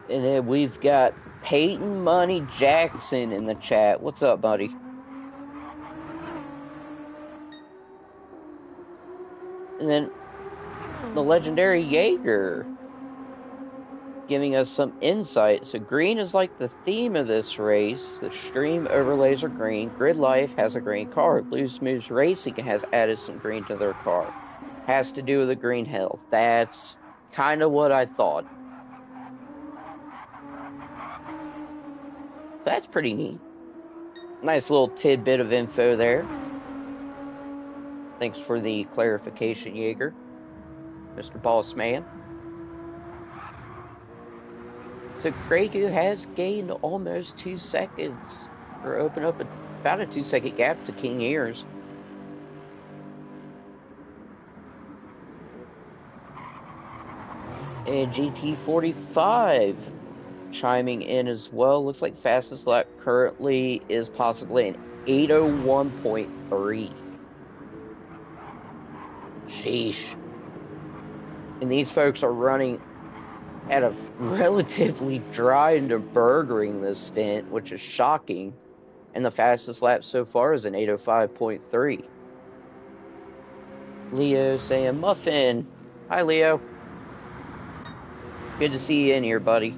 And then we've got Peyton Money Jackson in the chat. What's up, buddy? And then the legendary Jaeger giving us some insight. So green is like the theme of this race. The stream overlays are green. Grid Life has a green car. Loose Moves Racing has added some green to their car. Has to do with the green health. That's kind of what I thought. So that's pretty neat. Nice little tidbit of info there. Thanks for the clarification, Jaeger. Mr. Boss Man. So Gregu has gained almost 2 seconds, or open up about a 2-second gap to King Ears. And GT45 chiming in as well. Looks like fastest lap currently is possibly an 8:01.3. Sheesh. And these folks are running at a relatively dry Nürburgring this stint, which is shocking. And the fastest lap so far is an 8:05.3. Leo saying Muffin. Hi, Leo. Good to see you in here, buddy.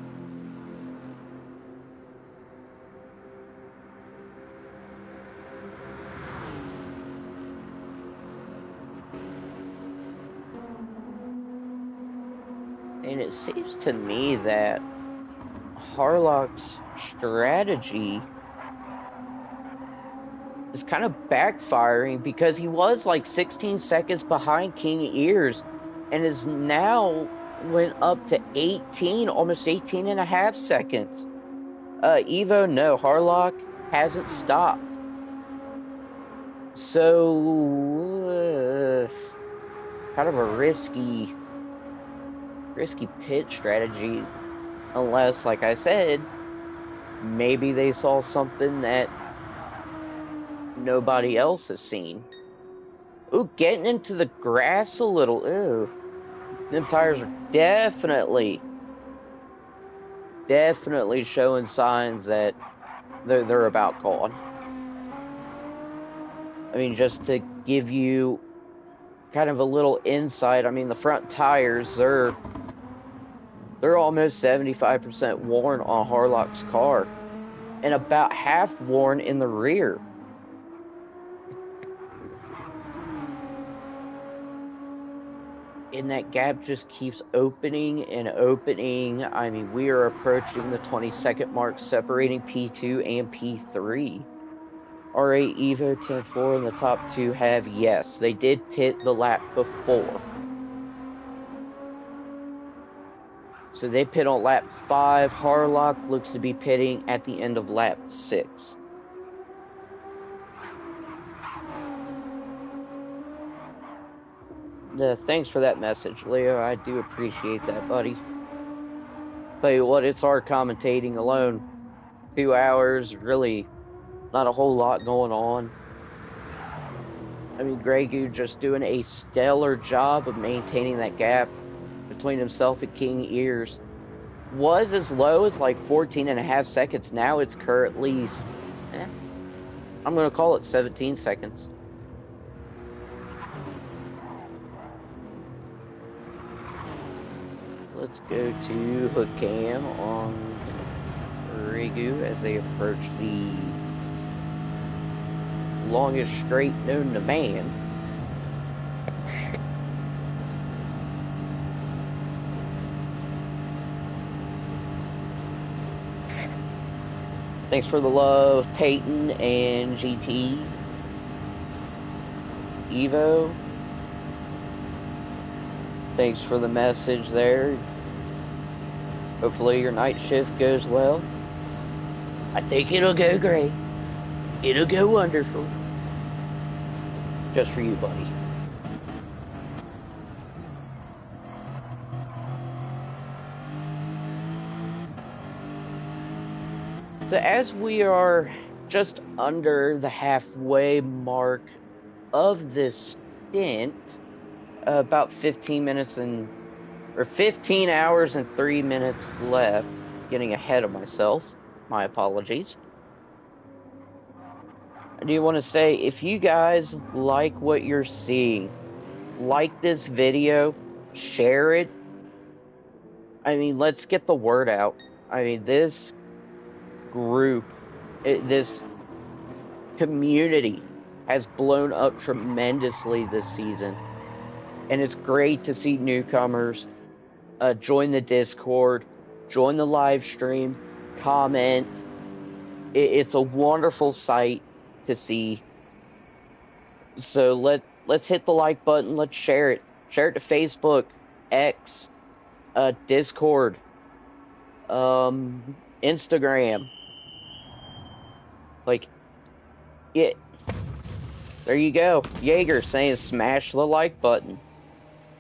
And it seems to me that Harlock's strategy is kind of backfiring because he was like 16 seconds behind King Ears and is now went up to 18, almost 18 and a half seconds. Evo, no, Harlock hasn't stopped. So, kind of a risky pit strategy, unless, like I said, maybe they saw something that nobody else has seen. Ooh, getting into the grass a little. Ooh, them tires are definitely showing signs that they're about gone. I mean, just to give you kind of a little insight, I mean, the front tires, they're almost 75% worn on Harlock's car and about half worn in the rear. And that gap just keeps opening and opening. I mean, we are approaching the 20-second mark separating P2 and P3. R8 Evo 10-4 in the top two have, yes, they did pit the lap before. So they pit on lap 5. Harlock looks to be pitting at the end of lap 6. Thanks for that message, Leo. I do appreciate that, buddy. Tell you what, it's our commentating alone. 2 hours, really not a whole lot going on. I mean, Gregu just doing a stellar job of maintaining that gap between himself and King Ears. Was as low as like 14 and a half seconds. Now it's currently, I'm going to call it 17 seconds. Let's go to hook cam on Gregu as they approach the longest straight known to man. Thanks for the love, Peyton and GT. Evo. Thanks for the message there. Hopefully your night shift goes well. I think it'll go great. It'll go wonderful. Just for you, buddy. So as we are just under the halfway mark of this stint, about 15 hours and 3 minutes left. getting ahead of myself. My apologies. I do want to say, if you guys like what you're seeing, like this video, share it. I mean, let's get the word out. I mean, this group, this community has blown up tremendously this season. And it's great to see newcomers join the Discord, join the live stream, comment. It's a wonderful sight to see. So let's hit the like button. Let's share it. Share it to Facebook, X, Discord, Instagram. Like, yeah. There you go. Jaeger saying smash the like button.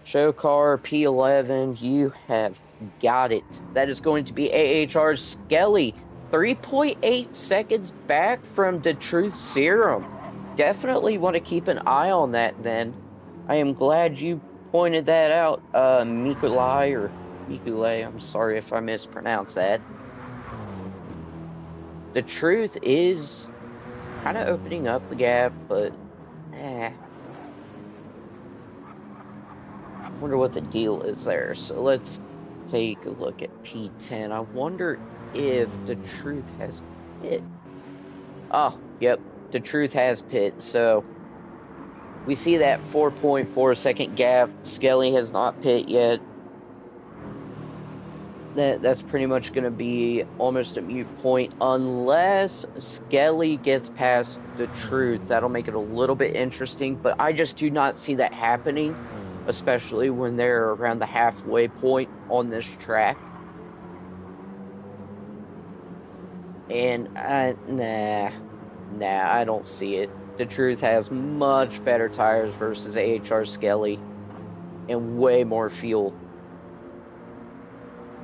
Showcar P11, you have got it. That is going to be AHR Skelly. 3.8 seconds back from the Truth Serum. Definitely want to keep an eye on that then. I am glad you pointed that out, Mikulai, I'm sorry if I mispronounced that. The Truth is kind of opening up the gap, but I wonder what the deal is there. So let's take a look at P10. I wonder if the Truth has pit. Oh, yep, the Truth has pit. So we see that 4.4 second gap. Skelly has not pit yet. That's pretty much going to be almost a mute point unless Skelly gets past the Truth. That'll make it a little bit interesting, but I just do not see that happening, especially when they're around the halfway point on this track. And nah, I don't see it. The Truth has much better tires versus AHR Skelly and way more fuel.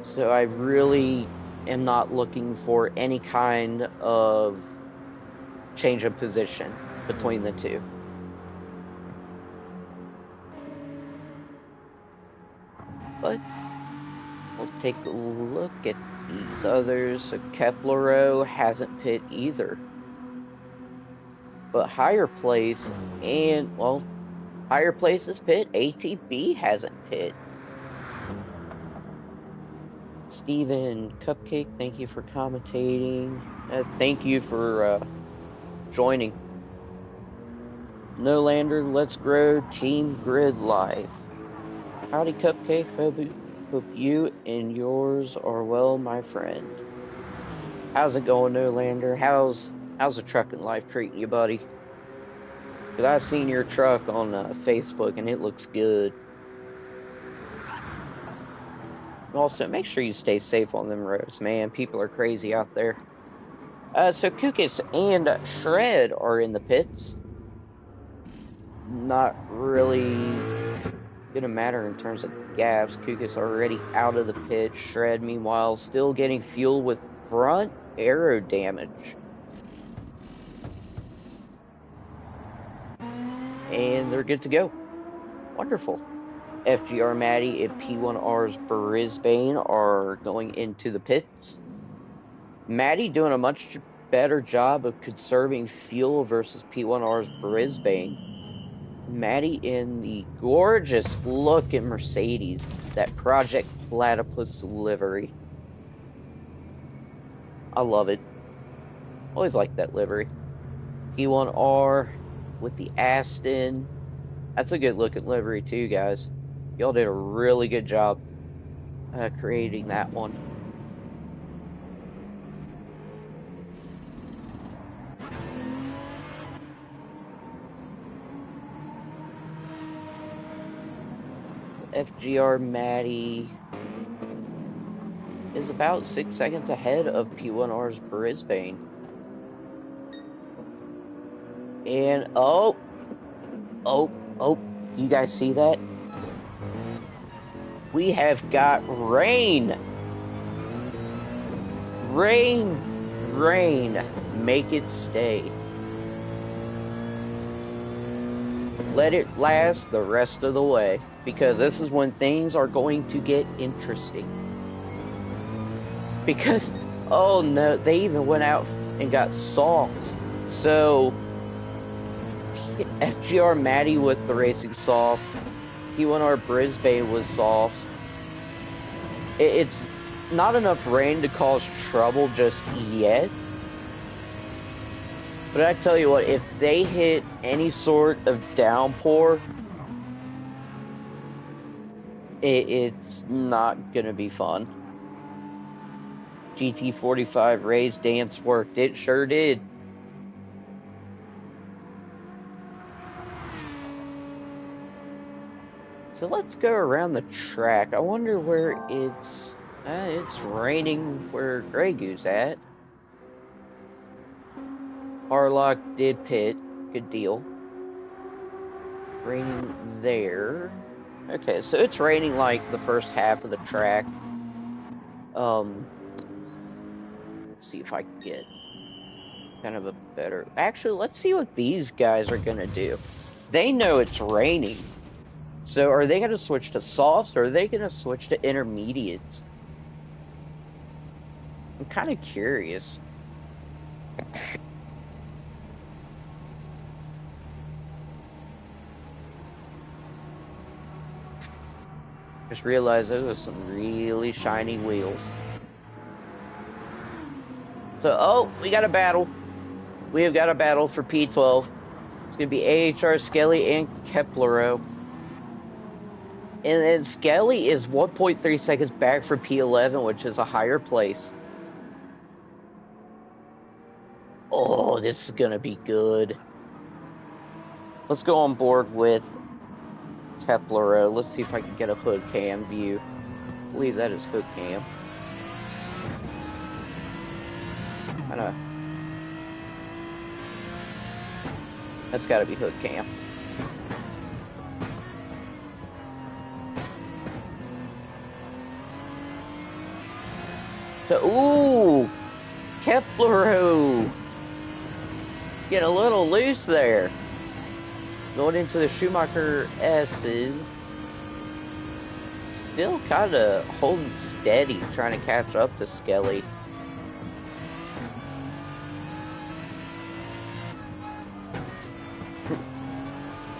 So I really am not looking for any kind of change of position between the two. But we'll take a look at these others. So Keplero hasn't pit either. But Higher Place and, well, Higher Place's pit. ATB hasn't pit. Steven Cupcake, thank you for commentating. Thank you for joining. No Lander, let's grow Team Grid Life. Howdy Cupcake, hope you and yours are well, my friend. How's it going, No Lander? How's the trucking life treating you, buddy? Because I've seen your truck on Facebook and it looks good. Also, make sure you stay safe on them roads, man. People are crazy out there. So Kukas and Shred are in the pits. Not really gonna matter in terms of gaps. Kukas already out of the pit. Shred, meanwhile, still getting fuel with front aero damage. And they're good to go. Wonderful. FGR Maddie and P1R's Brisbane are going into the pits. Maddie doing a much better job of conserving fuel versus P1R's Brisbane. Maddie in the gorgeous looking Mercedes, that Project Platypus livery. I love it. Always liked that livery. P1R with the Aston. That's a good looking livery too, guys. Y'all did a really good job creating that one. FGR Maddie is about 6 seconds ahead of P1R's Brisbane. And oh, you guys see that? We have got rain. Rain, make it stay. Let it last the rest of the way, because this is when things are going to get interesting. Because, oh no, they even went out and got softs. So, FGR Matty with the racing soft, P1R Brisbane was softs. It's not enough rain to cause trouble just yet. But I tell you what, if they hit any sort of downpour, it's not gonna be fun. GT45 Ray's dance worked. It sure did. So let's go around the track. I wonder where it's raining where Grey Goose at. Harlock did pit. Good deal. Raining there. Okay, so it's raining like the first half of the track. Let's see if I can get kind of a better... Actually, let's see what these guys are gonna do. They know it's raining. So are they gonna switch to softs or are they gonna switch to intermediates? I'm kind of curious. Just realized those are some really shiny wheels. So, oh, we got a battle. We have got a battle for P12. It's going to be AHR Skelly and Keplero. And then Skelly is 1.3 seconds back for P11, which is a higher place. Oh, this is going to be good. Let's go on board with Keplero. Let's see if I can get a hood cam view. I believe that is hood cam. That's gotta be hood cam. So, ooh! Keplero! Get a little loose there. Going into the Schumacher S's. Still kind of holding steady, trying to catch up to Skelly.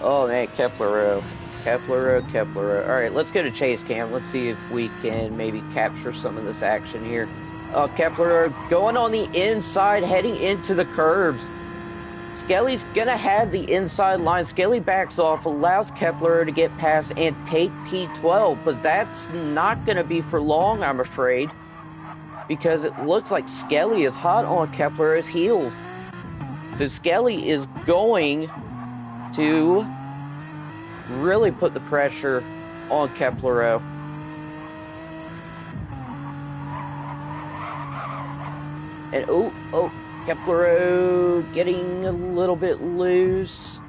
Oh man, Keplero. Alright, let's go to chase cam. Let's see if we can maybe capture some of this action here. Keplero going on the inside, heading into the curbs. Skelly's gonna have the inside line. Skelly backs off, allows Keplero to get past and take P12, but that's not gonna be for long, I'm afraid, because it looks like Skelly is hot on Keplero's heels. So Skelly is going to really put the pressure on Keplero. And oh, Keplero getting a little bit loose.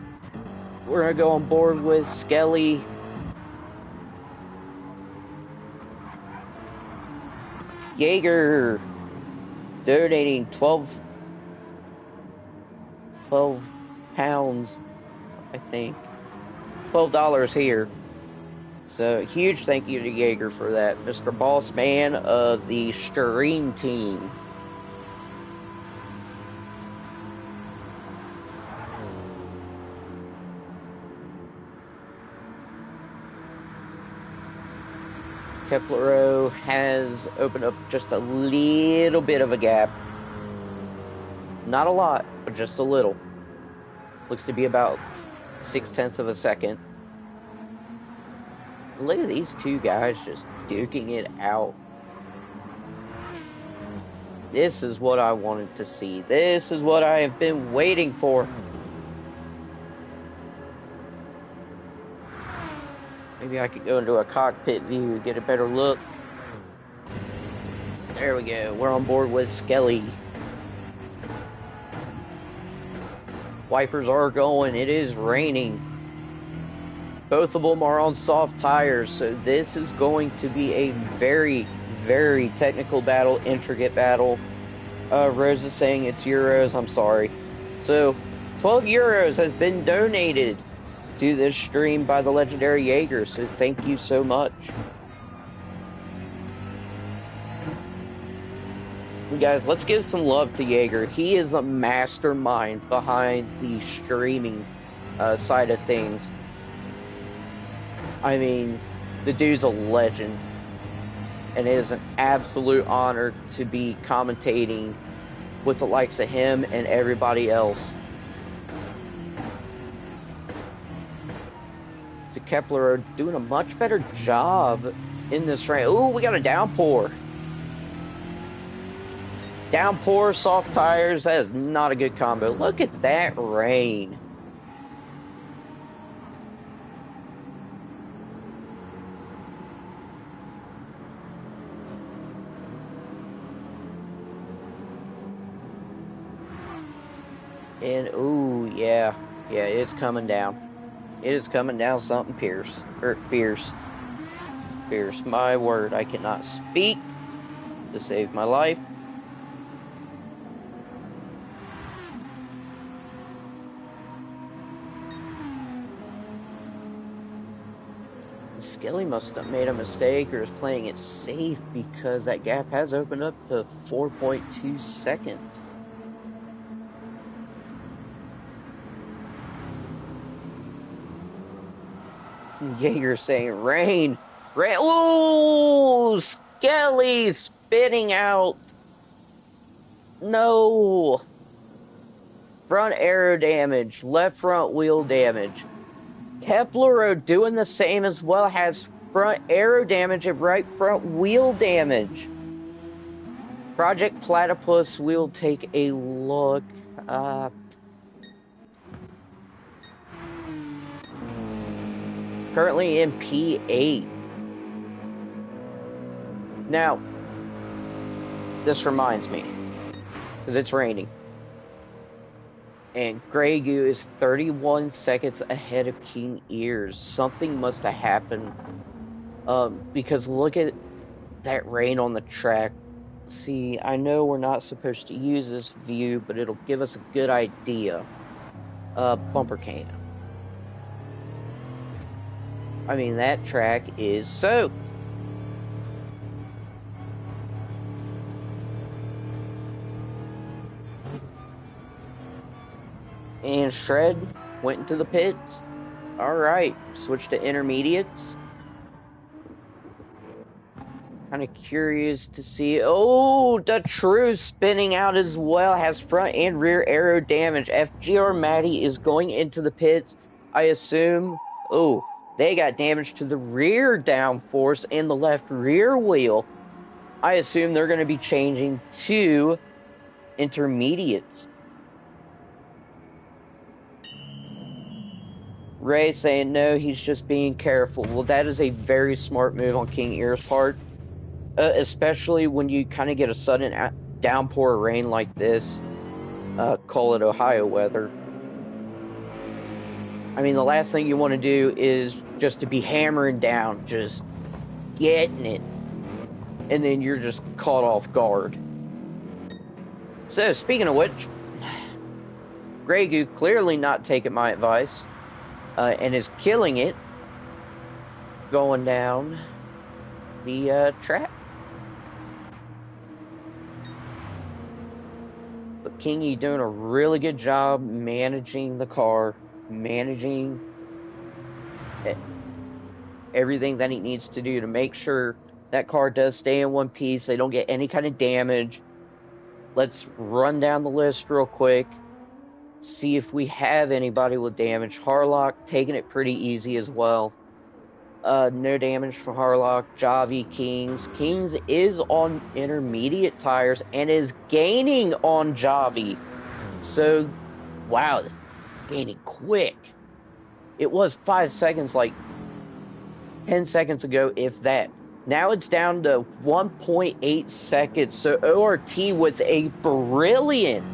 We're gonna go on board with Skelly. Jaeger donating 12 pounds, I think. $12 here. So huge thank you to Jaeger for that. Mr. Boss Man of the Stream Team. Keplero has opened up just a little bit of a gap. Not a lot, but just a little. Looks to be about 0.6 of a second. Look at these two guys just duking it out. This is what I wanted to see. This is what I have been waiting for. Maybe I could go into a cockpit view, get a better look. There we go. We're on board with Skelly. Wipers are going. It is raining. Both of them are on soft tires, so this is going to be a very, very technical battle, intricate battle. Rose is saying it's euros. I'm sorry. So, 12 euros has been donated to this stream by the legendary Jaeger, so thank you so much. Guys, let's give some love to Jaeger. He is the mastermind behind the streaming side of things. I mean, the dude's a legend. And it is an absolute honor to be commentating with the likes of him and everybody else. So Kepler are doing a much better job in this rain. Ooh, we got a downpour. Downpour, soft tires, that is not a good combo. Look at that rain. And, ooh, yeah, it's coming down. It is coming down something fierce. Fierce. My word, I cannot speak to save my life. Skelly must have made a mistake or is playing it safe because that gap has opened up to 4.2 seconds. Jaeger saying rain. Ooh, Skelly spitting out. No. Front aero damage, left front wheel damage. Kepler doing the same as well, has front aero damage and right front wheel damage. Project Platypus, we'll take a look. Currently in P8. Now, this reminds me, because it's raining. And Grey Goo is 31 seconds ahead of King Ears. Something must have happened. Because look at that rain on the track. See, I know we're not supposed to use this view, but it'll give us a good idea. Bumper cane. I mean, that track is soaked. And Shred went into the pits. Alright, switch to intermediates. Kind of curious to see. Oh, the True spinning out as well. Has front and rear aero damage. FGR Matty is going into the pits. I assume. Oh, they got damage to the rear downforce and the left rear wheel. I assume they're going to be changing to intermediates. Ray saying no, he's just being careful. Well, that is a very smart move on King Ear's part. Especially when you kind of get a sudden downpour of rain like this. Call it Ohio weather. I mean, the last thing you want to do is just to be hammering down, just getting it. And then you're just caught off guard. So, speaking of which, Grey Goo clearly not taking my advice. And is killing it. Going down the track. But Kingy doing a really good job managing the car, managing everything that he needs to do to make sure that car does stay in one piece. They don't get any kind of damage. Let's run down the list real quick. See if we have anybody with damage. Harlock taking it pretty easy as well. No damage for Harlock. Javi, Kings. Kings is on intermediate tires and is gaining on Javi. So, wow, gaining quick. It was 5 seconds, like 10 seconds ago, if that. Now it's down to 1.8 seconds. So ORT with a brilliant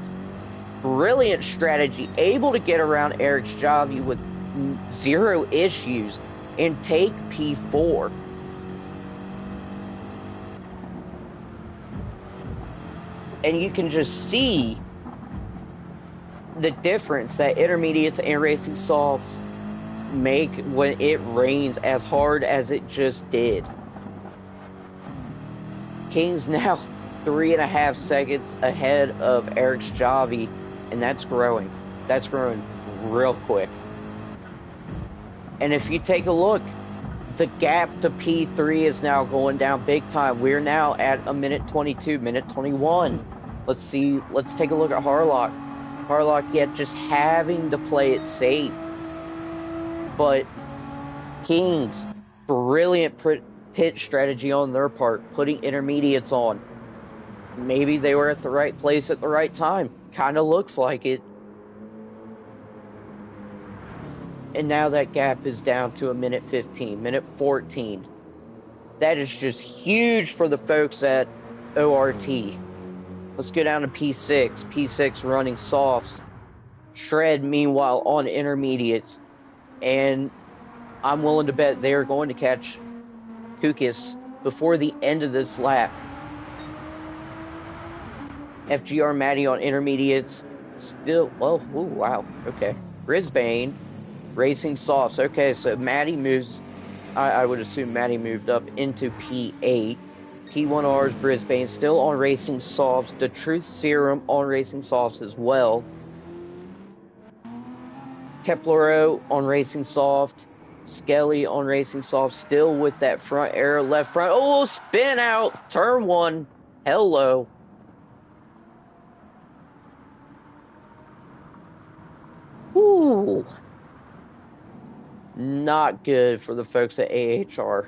strategy, able to get around Eric's Javi with zero issues and take P4. And you can just see the difference that intermediates and racing softs make when it rains as hard as it just did. Kings now 3.5 seconds ahead of Eric's Javi, and that's growing. That's growing real quick. And if you take a look, the gap to P3 is now going down big time. We're now at a minute 22, minute 21. Let's take a look at Harlock. Harlock yet just having to play it safe. But Kings, brilliant pit strategy on their part, putting intermediates on. Maybe they were at the right place at the right time. Kind of looks like it. And now that gap is down to a minute 15, minute 14. That is just huge for the folks at ORT. Let's go down to P6. P6 running softs. Shred, meanwhile, on intermediates. And I'm willing to bet they are going to catch Kukis before the end of this lap. FGR Maddie on intermediates. Still, well, ooh, wow, okay. Brisbane racing softs. Okay, so Maddie moves, I would assume Maddie moved up into P8. P1R's Brisbane still on racing softs. The Truth Serum on racing softs as well. Keplero on racing soft. Skelly on racing soft. Still with that front air, left front. Oh, spin out. Turn one. Hello. Ooh. Not good for the folks at AHR.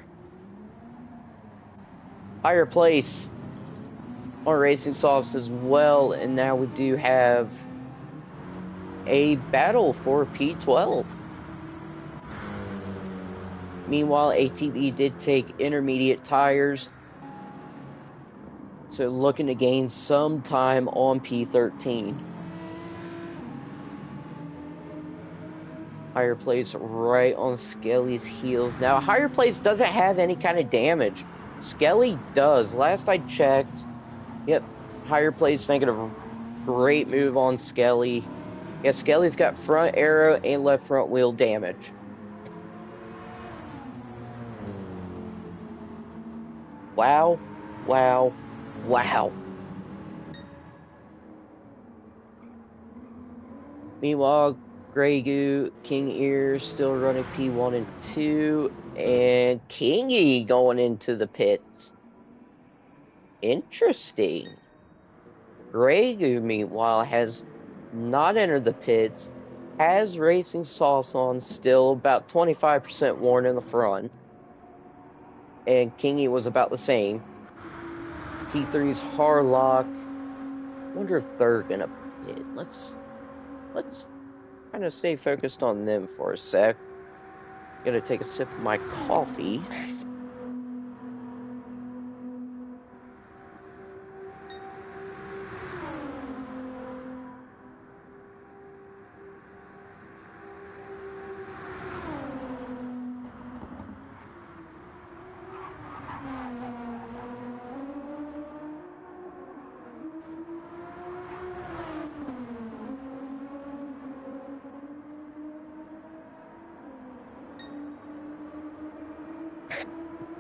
Higher place on racing softs as well. And now we do have a battle for P12. Meanwhile, ATV did take intermediate tires. So looking to gain some time on P13. Higher place right on Skelly's heels. Now, Higher place doesn't have any kind of damage. Skelly does. Last I checked, yep, Higher place making a great move on Skelly. Yeah, Skelly's got front aero and left front wheel damage. Wow, wow, wow. Meanwhile, Grey Goo, King Ears still running P1 and 2, and Kingy going into the pits. Interesting. Grey Goo, meanwhile, has not entered the pits, has racing softs on still, about 25% worn in the front, and Kingy was about the same. P3's Harlock. Wonder if they're gonna pit. Let's kind of stay focused on them for a sec. Gonna take a sip of my coffee.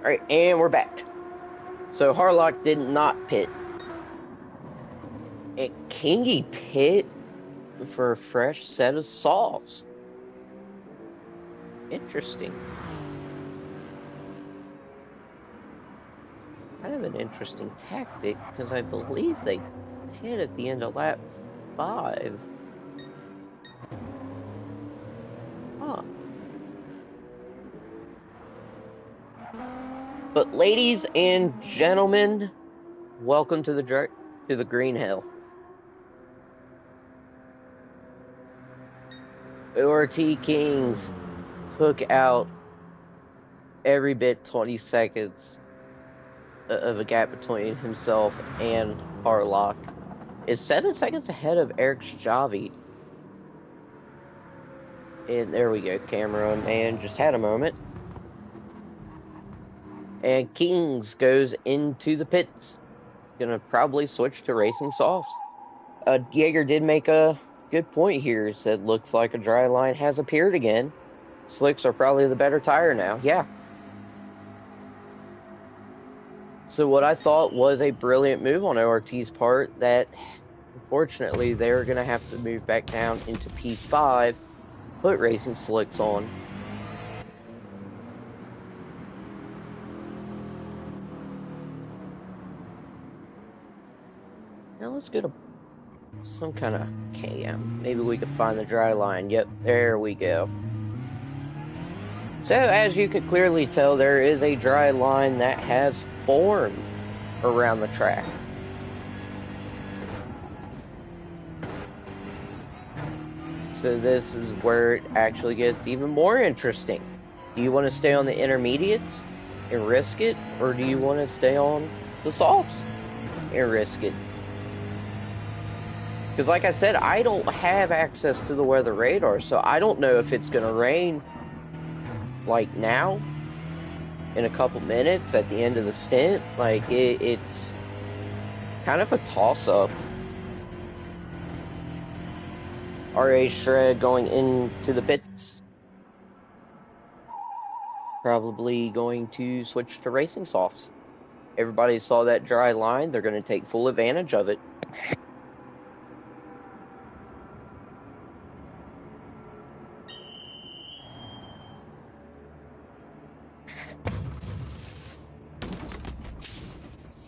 Alright, and we're back. So Harlock did not pit. And Kingy pit for a fresh set of softs. Interesting. Kind of an interesting tactic, because I believe they pit at the end of lap 5. Huh. But ladies and gentlemen, welcome to the Green Hill. ORT Kings took out every bit 20 seconds of a gap between himself and Harlock. Is 7 seconds ahead of Eric's Javi. And there we go, camera man just had a moment. And Kings goes into the pits. Gonna probably switch to racing softs. Jaeger did make a good point here. He said, looks like a dry line has appeared again. Slicks are probably the better tire now. Yeah. So what I thought was a brilliant move on ORT's part, that unfortunately they're going to have to move back down into P5, put racing slicks on. Now let's go to some kind of cam. Maybe we could find the dry line. Yep, there we go. So as you can clearly tell, there is a dry line that has formed around the track. So this is where it actually gets even more interesting. Do you want to stay on the intermediates and risk it, or do you want to stay on the softs and risk it? Because like I said, I don't have access to the weather radar, so I don't know if it's going to rain like now, in a couple minutes at the end of the stint. Like, it's kind of a toss-up. RA Shred going into the pits. Probably going to switch to racing softs. Everybody saw that dry line. They're going to take full advantage of it.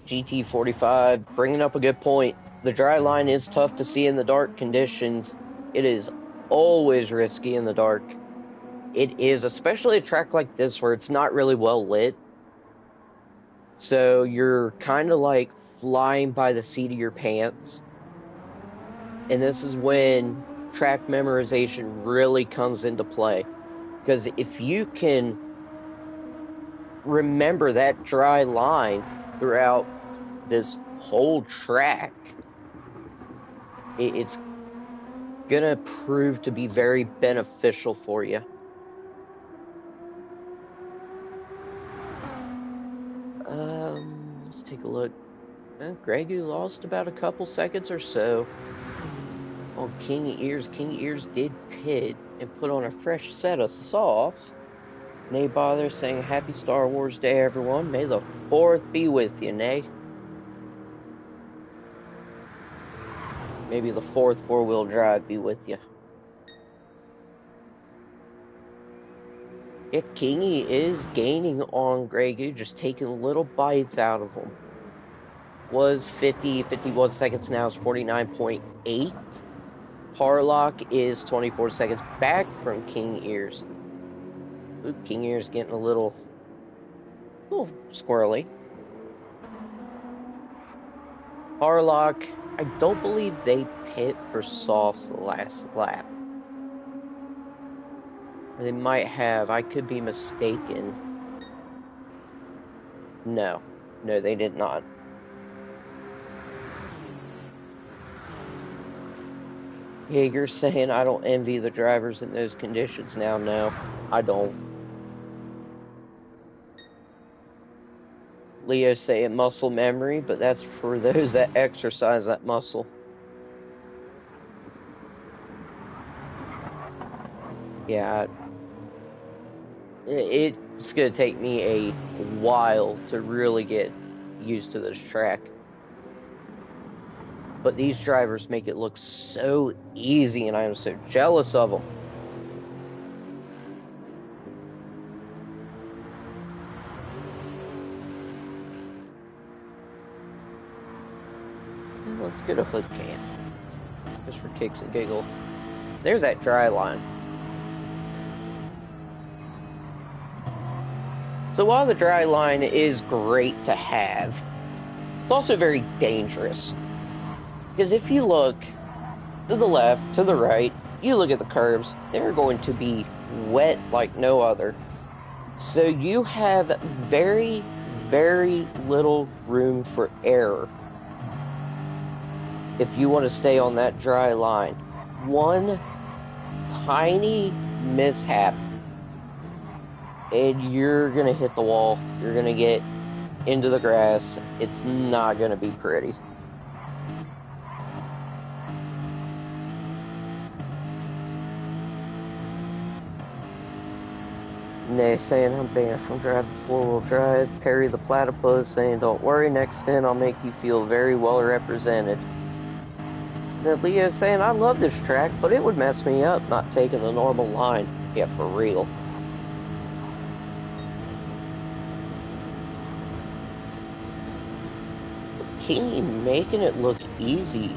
GT45 bringing up a good point. The dry line is tough to see in the dark conditions. It is always risky in the dark. It is, especially a track like this where it's not really well lit. So you're kind of like flying by the seat of your pants. And this is when track memorization really comes into play. Because if you can remember that dry line throughout this whole track, it's gonna prove to be very beneficial for you. Let's take a look. Gregu lost about a couple seconds or so on King Ears. King Ears did pit and put on a fresh set of softs. Nay Bother saying happy Star Wars Day, everyone. May the 4th be with you, Nay. Maybe the 4th four-wheel drive be with you. Yeah, Kingy is gaining on Gregu, just taking little bites out of him. Was 51 seconds, now is 49.8. Harlock is 24 seconds back from King Ears. Ooh, King Ears getting a little squirrely. Harlock, I don't believe they pit for softs the last lap. They might have. I could be mistaken. No, they did not. Yeah, you're saying I don't envy the drivers in those conditions now. No, I don't. Leo saying muscle memory, but that's for those that exercise that muscle. Yeah, it's going to take me a while to really get used to this track. But these drivers make it look so easy, and I am so jealous of them. And let's get a hood cam, just for kicks and giggles. There's that dry line. So while the dry line is great to have, it's also very dangerous. Because if you look to the left, to the right, you look at the curves, they're going to be wet like no other. So you have very, very little room for error if you want to stay on that dry line. One tiny mishap and you're going to hit the wall. You're going to get into the grass. It's not going to be pretty. Nay saying I'm banned from driving four-wheel drive. Perry the Platypus saying don't worry, next stint I'll make you feel very well represented. Then Leo saying I love this track, but it would mess me up not taking the normal line. Yeah, for real. Kingy making it look easy.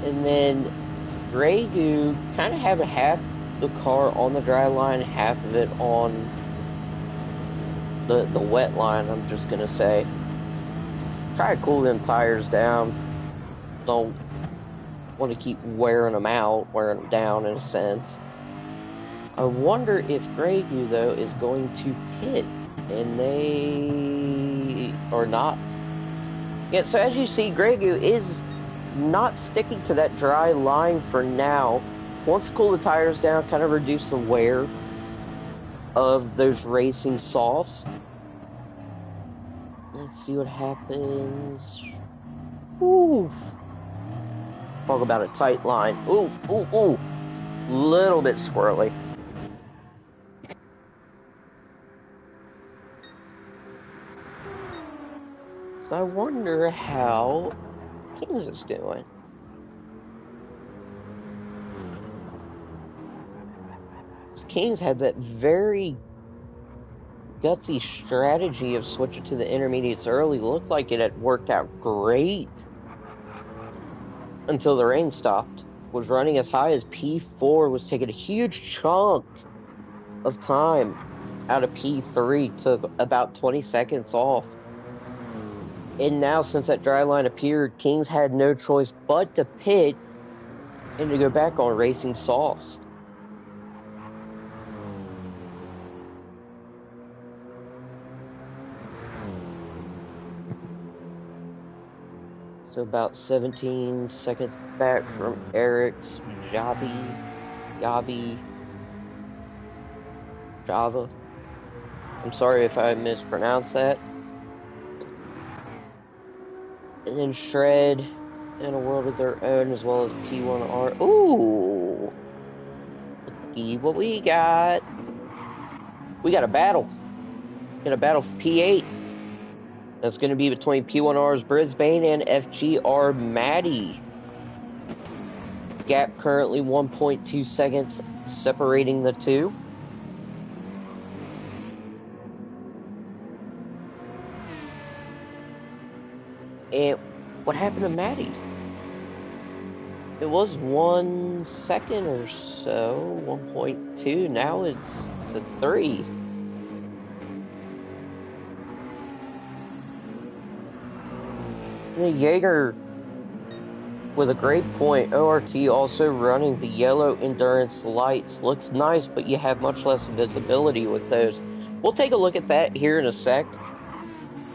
And then Grey Goo kind of having half the car on the dry line, half of it on the wet line, I'm just gonna say. Try to cool them tires down. Don't want to keep wearing them down in a sense. I wonder if Grey Goo, though, is going to pit, and they are not. Yeah, so as you see, Grey Goo is not sticking to that dry line for now. Wants to cool the tires down, kind of reduce the wear of those racing softs. Let's see what happens. Ooh. Talk about a tight line. Ooh, ooh, ooh. Little bit squirrely. So I wonder how Kings is doing. Kings had that very gutsy strategy of switching to the intermediates early. Looked like it had worked out great until the rain stopped. Was running as high as P4, was taking a huge chunk of time out of P3, took about 20 seconds off. And now, since that dry line appeared, Kings had no choice but to pit and to go back on racing softs. So about 17 seconds back from Eric's Java. I'm sorry if I mispronounced that. And then Shred in a world of their own, as well as P1R. Ooh! Let's see what we got. We got a battle. Got a battle for P8. That's going to be between P1R's Brisbane and FGR Maddie. Gap currently 1.2 seconds separating the two. And what happened to Maddie? It was 1 second or so, 1.2. Now it's the 3. The Jaeger with a great point. ORT also running the yellow endurance lights. Looks nice, but you have much less visibility with those. We'll take a look at that here in a sec.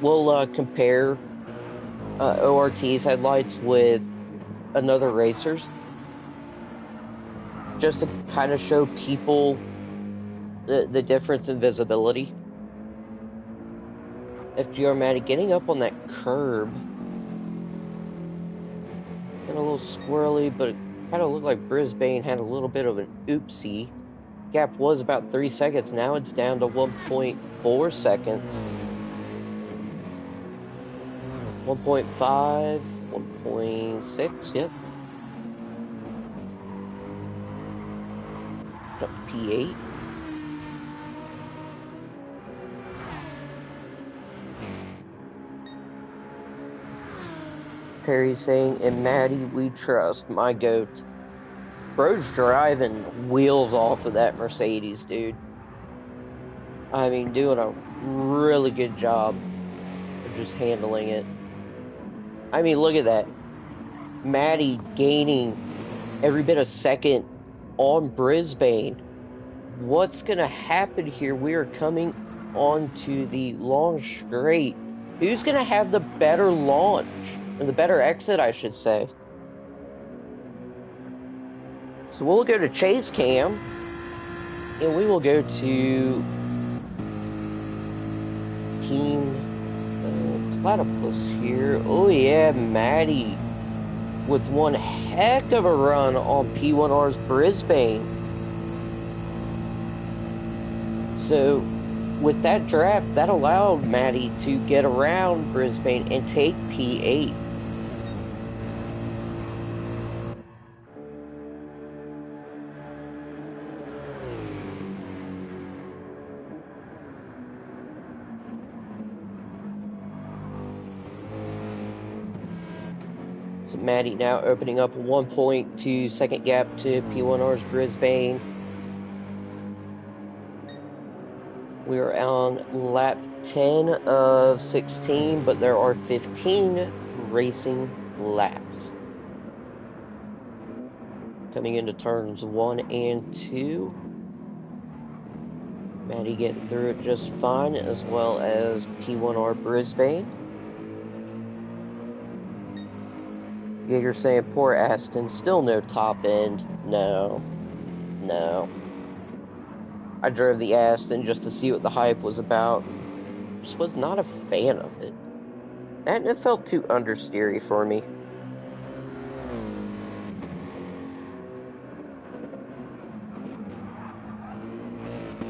We'll compare ORT's headlights with another racer's, just to kind of show people the difference in visibility. FGR Maddie getting up on that curb. A little squirrely, but it kind of looked like Brisbane had a little bit of an oopsie. Gap was about 3 seconds. Now it's down to 1.4 seconds. 1.5, 1.6, yep. Up to P8. Perry saying, and Maddie, we trust, my goat. Bro's driving wheels off of that Mercedes, dude. I mean, doing a really good job of just handling it. I mean, look at that. Maddie gaining every bit a second on Brisbane. What's going to happen here? We are coming onto the long straight. Who's going to have the better launch? Or the better exit, I should say. So we'll go to Chase Cam. And we will go to Team Platypus here. Oh yeah, Maddie with one heck of a run on P1R's Brisbane. So, with that draft, that allowed Maddie to get around Brisbane and take P8. So Maddie now opening up a 1.2 second gap to P1R's Brisbane. We're on lap 10 of 16, but there are 15 racing laps. Coming into turns 1 and 2. Maddie getting through it just fine, as well as P1R Brisbane. Yeah, you're saying poor Aston, still no top end. No. I drove the Aston just to see what the hype was about. Just was not a fan of it. And it felt too understeery for me.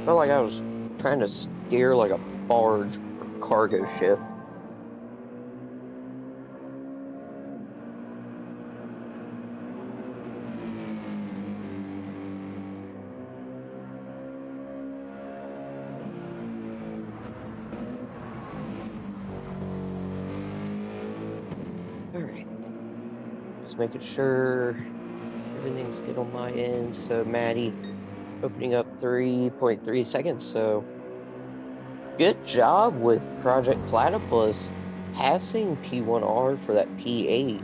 Felt like I was trying to steer like a barge or cargo ship. Alright. Just making sure everything's good on my end. So Maddie opening up 3.3 seconds. So good job with Project Platypus passing P1R for that P8.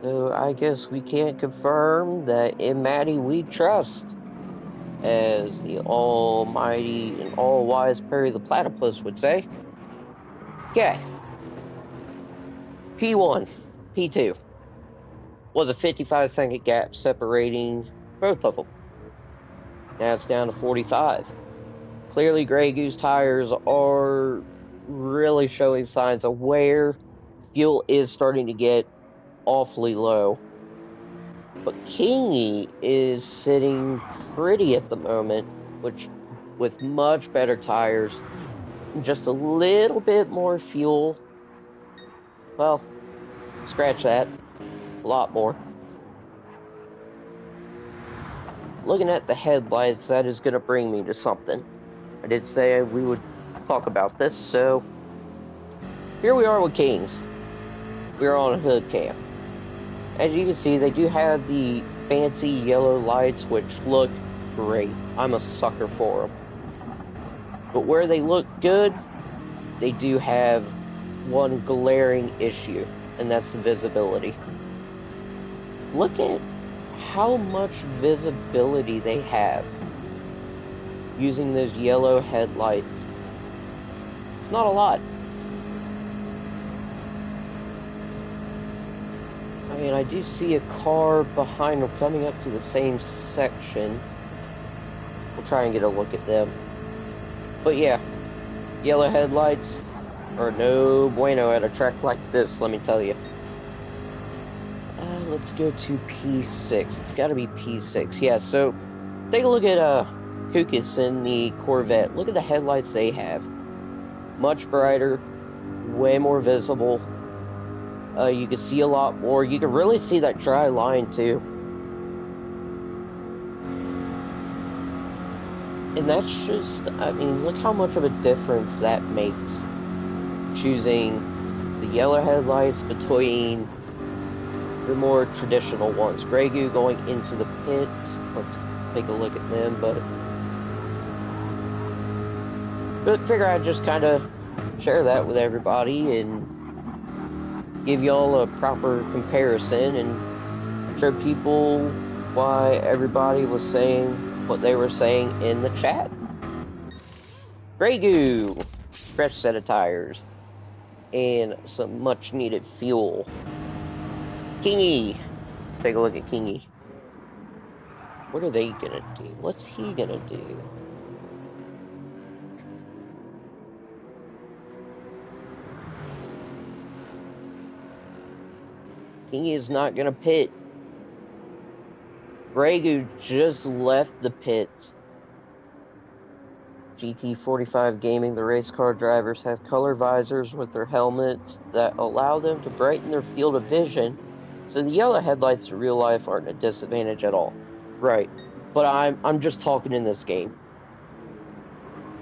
So I guess we can confirm that in Maddie we trust, as the almighty and all-wise Perry the Platypus would say. Okay. P1, P2 was a 55-second gap separating both of them. Now it's down to 45. Clearly, Grey Goose tires are really showing signs of wear. Fuel is starting to get awfully low. But Kingy is sitting pretty at the moment, which with much better tires, just a little bit more fuel. Well, scratch that. A lot more. Looking at the headlights, that is going to bring me to something. I did say we would talk about this, so here we are with Kings. We're on a hood cam. As you can see, they do have the fancy yellow lights, which look great. I'm a sucker for them. But where they look good, they do have one glaring issue, and that's the visibility. Look at how much visibility they have using those yellow headlights. It's not a lot. I mean, I do see a car behind them coming up to the same section. We'll try and get a look at them. But yeah, yellow headlights are no bueno at a track like this, let me tell you. Let's go to P6. It's got to be P6. Yeah, so take a look at Kukas in the Corvette. Look at the headlights they have. Much brighter, way more visible. You can see a lot more. You can really see that dry line too. And that's just, I mean, look how much of a difference that makes. Choosing the yellow headlights between the more traditional ones. Grey Goo going into the pit. Let's take a look at them, but figure I'd just kind of share that with everybody and give y'all a proper comparison and show people why everybody was saying what they were saying in the chat. Grey Goo, fresh set of tires, and some much needed fuel. Kingy, let's take a look at Kingy. What are they gonna do? What's he gonna do? Kingy is not gonna pit. Gregu just left the pits. GT45 Gaming, the race car drivers have color visors with their helmets that allow them to brighten their field of vision, so the yellow headlights in real life aren't a disadvantage at all. Right. But I'm just talking in this game.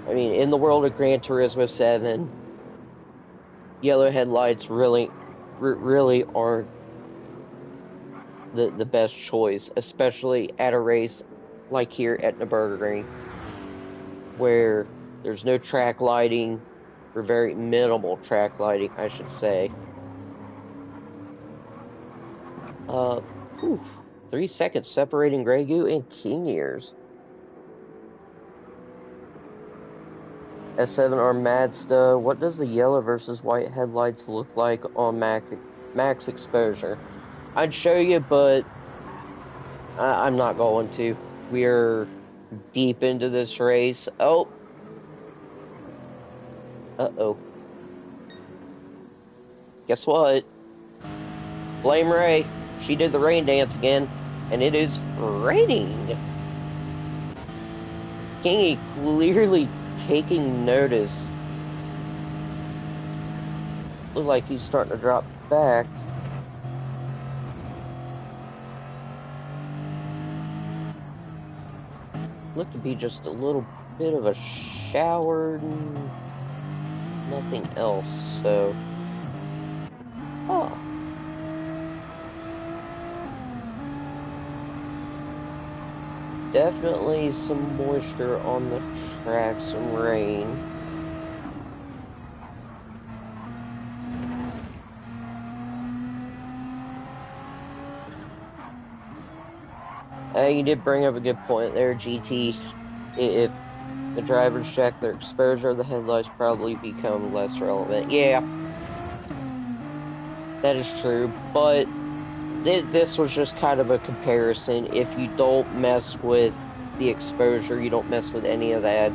I mean, in the world of Gran Turismo 7, yellow headlights really aren't the best choice, especially at a race like here at Nürburgring, where there's no track lighting, or very minimal track lighting, I should say. Whew, 3 seconds separating Gregu and King Ears. S7R Mazda, what does the yellow versus white headlights look like on max exposure? I'd show you, but I'm not going to. We're deep into this race. Oh. Uh-oh. Guess what? Blame Ray. She did the rain dance again, and it is raining. Kingy clearly taking notice. Look like he's starting to drop back. Looked to be just a little bit of a shower, nothing else, so... Oh. Definitely some moisture on the track, some rain. You did bring up a good point there, GT. If the drivers check their exposure, the headlights probably become less relevant. Yeah, that is true, but this was just kind of a comparison. If you don't mess with the exposure, you don't mess with any of that.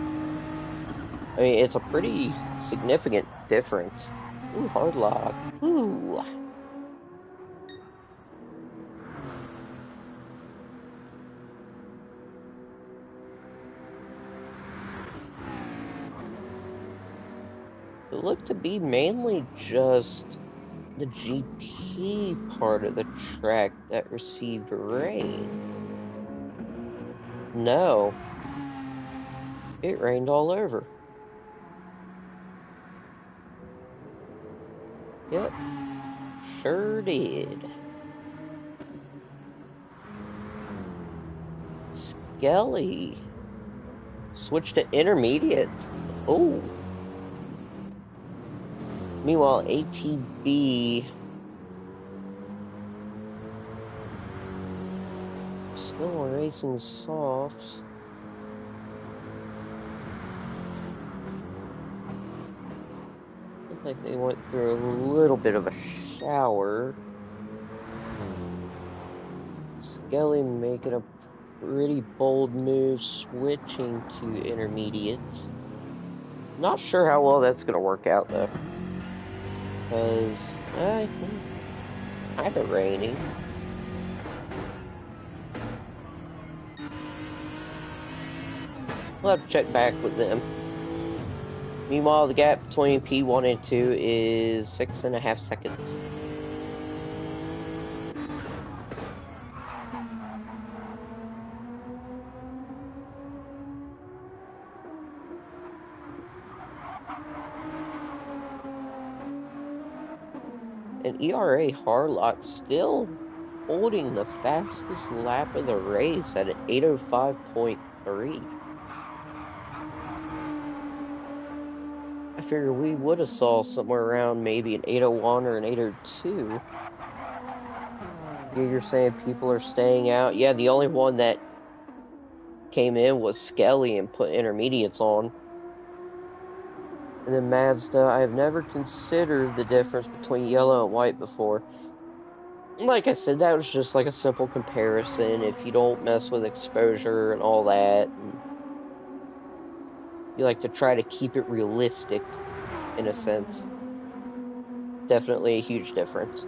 I mean, it's a pretty significant difference. Ooh, hard lock. Ooh. It looked to be mainly just the GP part of the track that received rain. No. It rained all over. Yep. Sure did. Skelly. Switched to intermediates. Oh. Meanwhile, ATB still racing softs. Looked like they went through a little bit of a shower. Skelly making a pretty bold move, switching to intermediates. Not sure how well that's going to work out, though. Because, kind of raining. We'll have to check back with them. Meanwhile, the gap between P1 and 2 is 6.5 seconds. And ERA Harlock still holding the fastest lap of the race at an 8:05.3. I figure we would have saw somewhere around maybe an 8:01 or an 8:02. You're saying people are staying out? Yeah, the only one that came in was Skelly and put intermediates on. And then Mazda, I've never considered the difference between yellow and white before. Like I said, that was just like a simple comparison. If you don't mess with exposure and all that, and you like to try to keep it realistic, in a sense. Definitely a huge difference.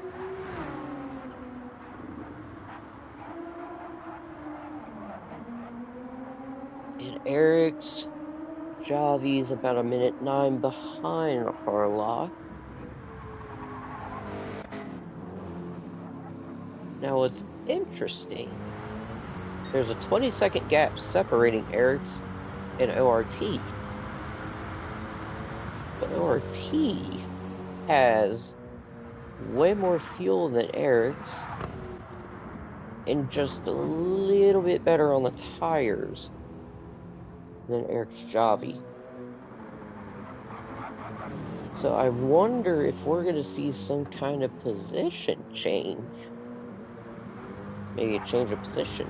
Eric's Javi's about a minute 9 behind Harlock. Now what's interesting, there's a 20-second gap separating Eric's and ORT. But ORT has way more fuel than Eric's and just a little bit better on the tires than Eric's Javi. So I wonder if we're going to see some kind of position change. Maybe a change of position.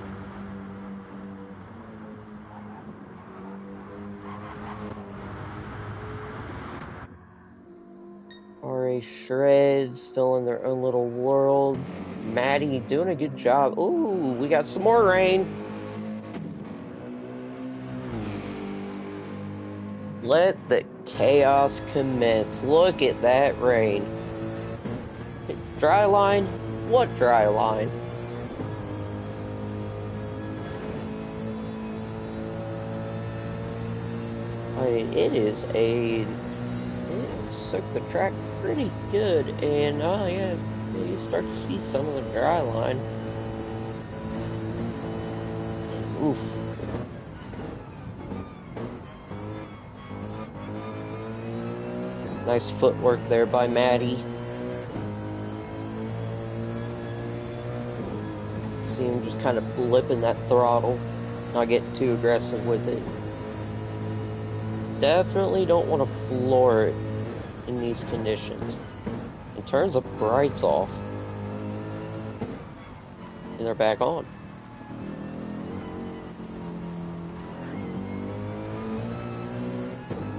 RA Shred still in their own little world. Maddie doing a good job. Ooh, we got some more rain. Let the chaos commence. Look at that rain. Dry line? What dry line? I mean, it soaked the track pretty good, and yeah, you start to see some of the dry line. Oof. Nice footwork there by Maddie. See him just kind of flipping that throttle, not getting too aggressive with it. Definitely don't want to floor it in these conditions. And turns the brights off. And they're back on.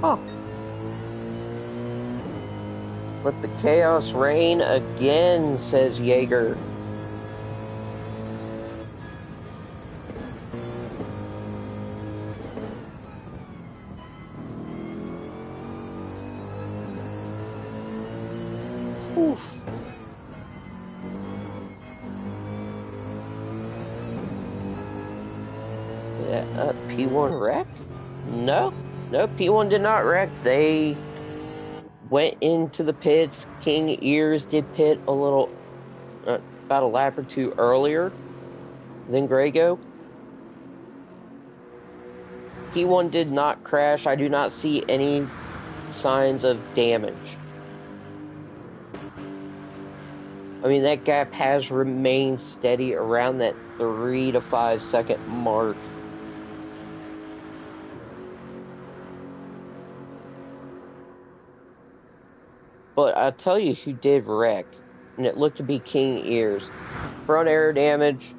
Huh. Let the chaos reign again, says Jaeger. Oof. Yeah, P1 wreck? No, P1 did not wreck. They went into the pits. King Ears did pit a little, about a lap or two earlier than Grego. P1 did not crash. I do not see any signs of damage. I mean, that gap has remained steady around that 3 to 5 second mark. But I'll tell you who did wreck, and it looked to be King Ears. Front air damage,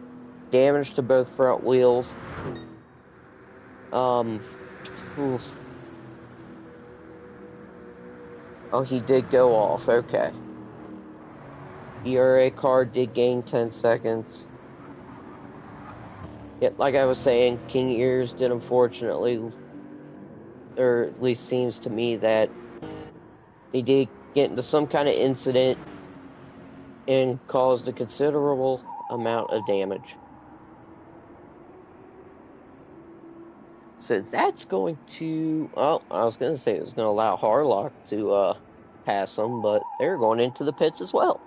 damage to both front wheels. Oof. Oh, he did go off, okay. ERA card did gain 10 seconds. Yet, like I was saying, King Ears did unfortunately, or at least seems to me that they did get into some kind of incident and caused a considerable amount of damage. So that's going to, well, I was going to say it was going to allow Harlock to pass them, but they're going into the pits as well.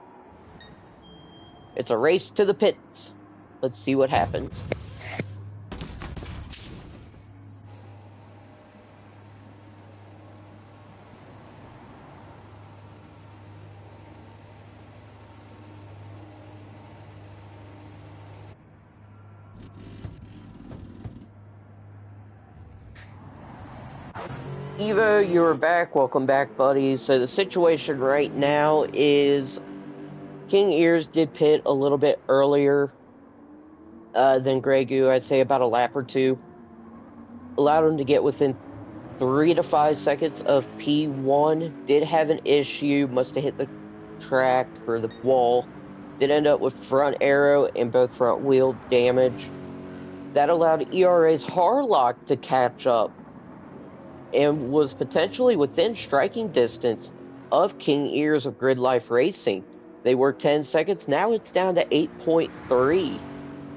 It's a race to the pits. Let's see what happens. Evo, you're back. Welcome back, buddies. So the situation right now is King Ears did pit a little bit earlier than Grey Goo. I'd say about a lap or two. Allowed him to get within 3 to 5 seconds of P1. Did have an issue. Must have hit the track or the wall. Did end up with front aero and both front wheel damage. That allowed ERA's Harlock to catch up and was potentially within striking distance of King Ears of Grid Life Racing. They were 10 seconds. Now it's down to 8.3.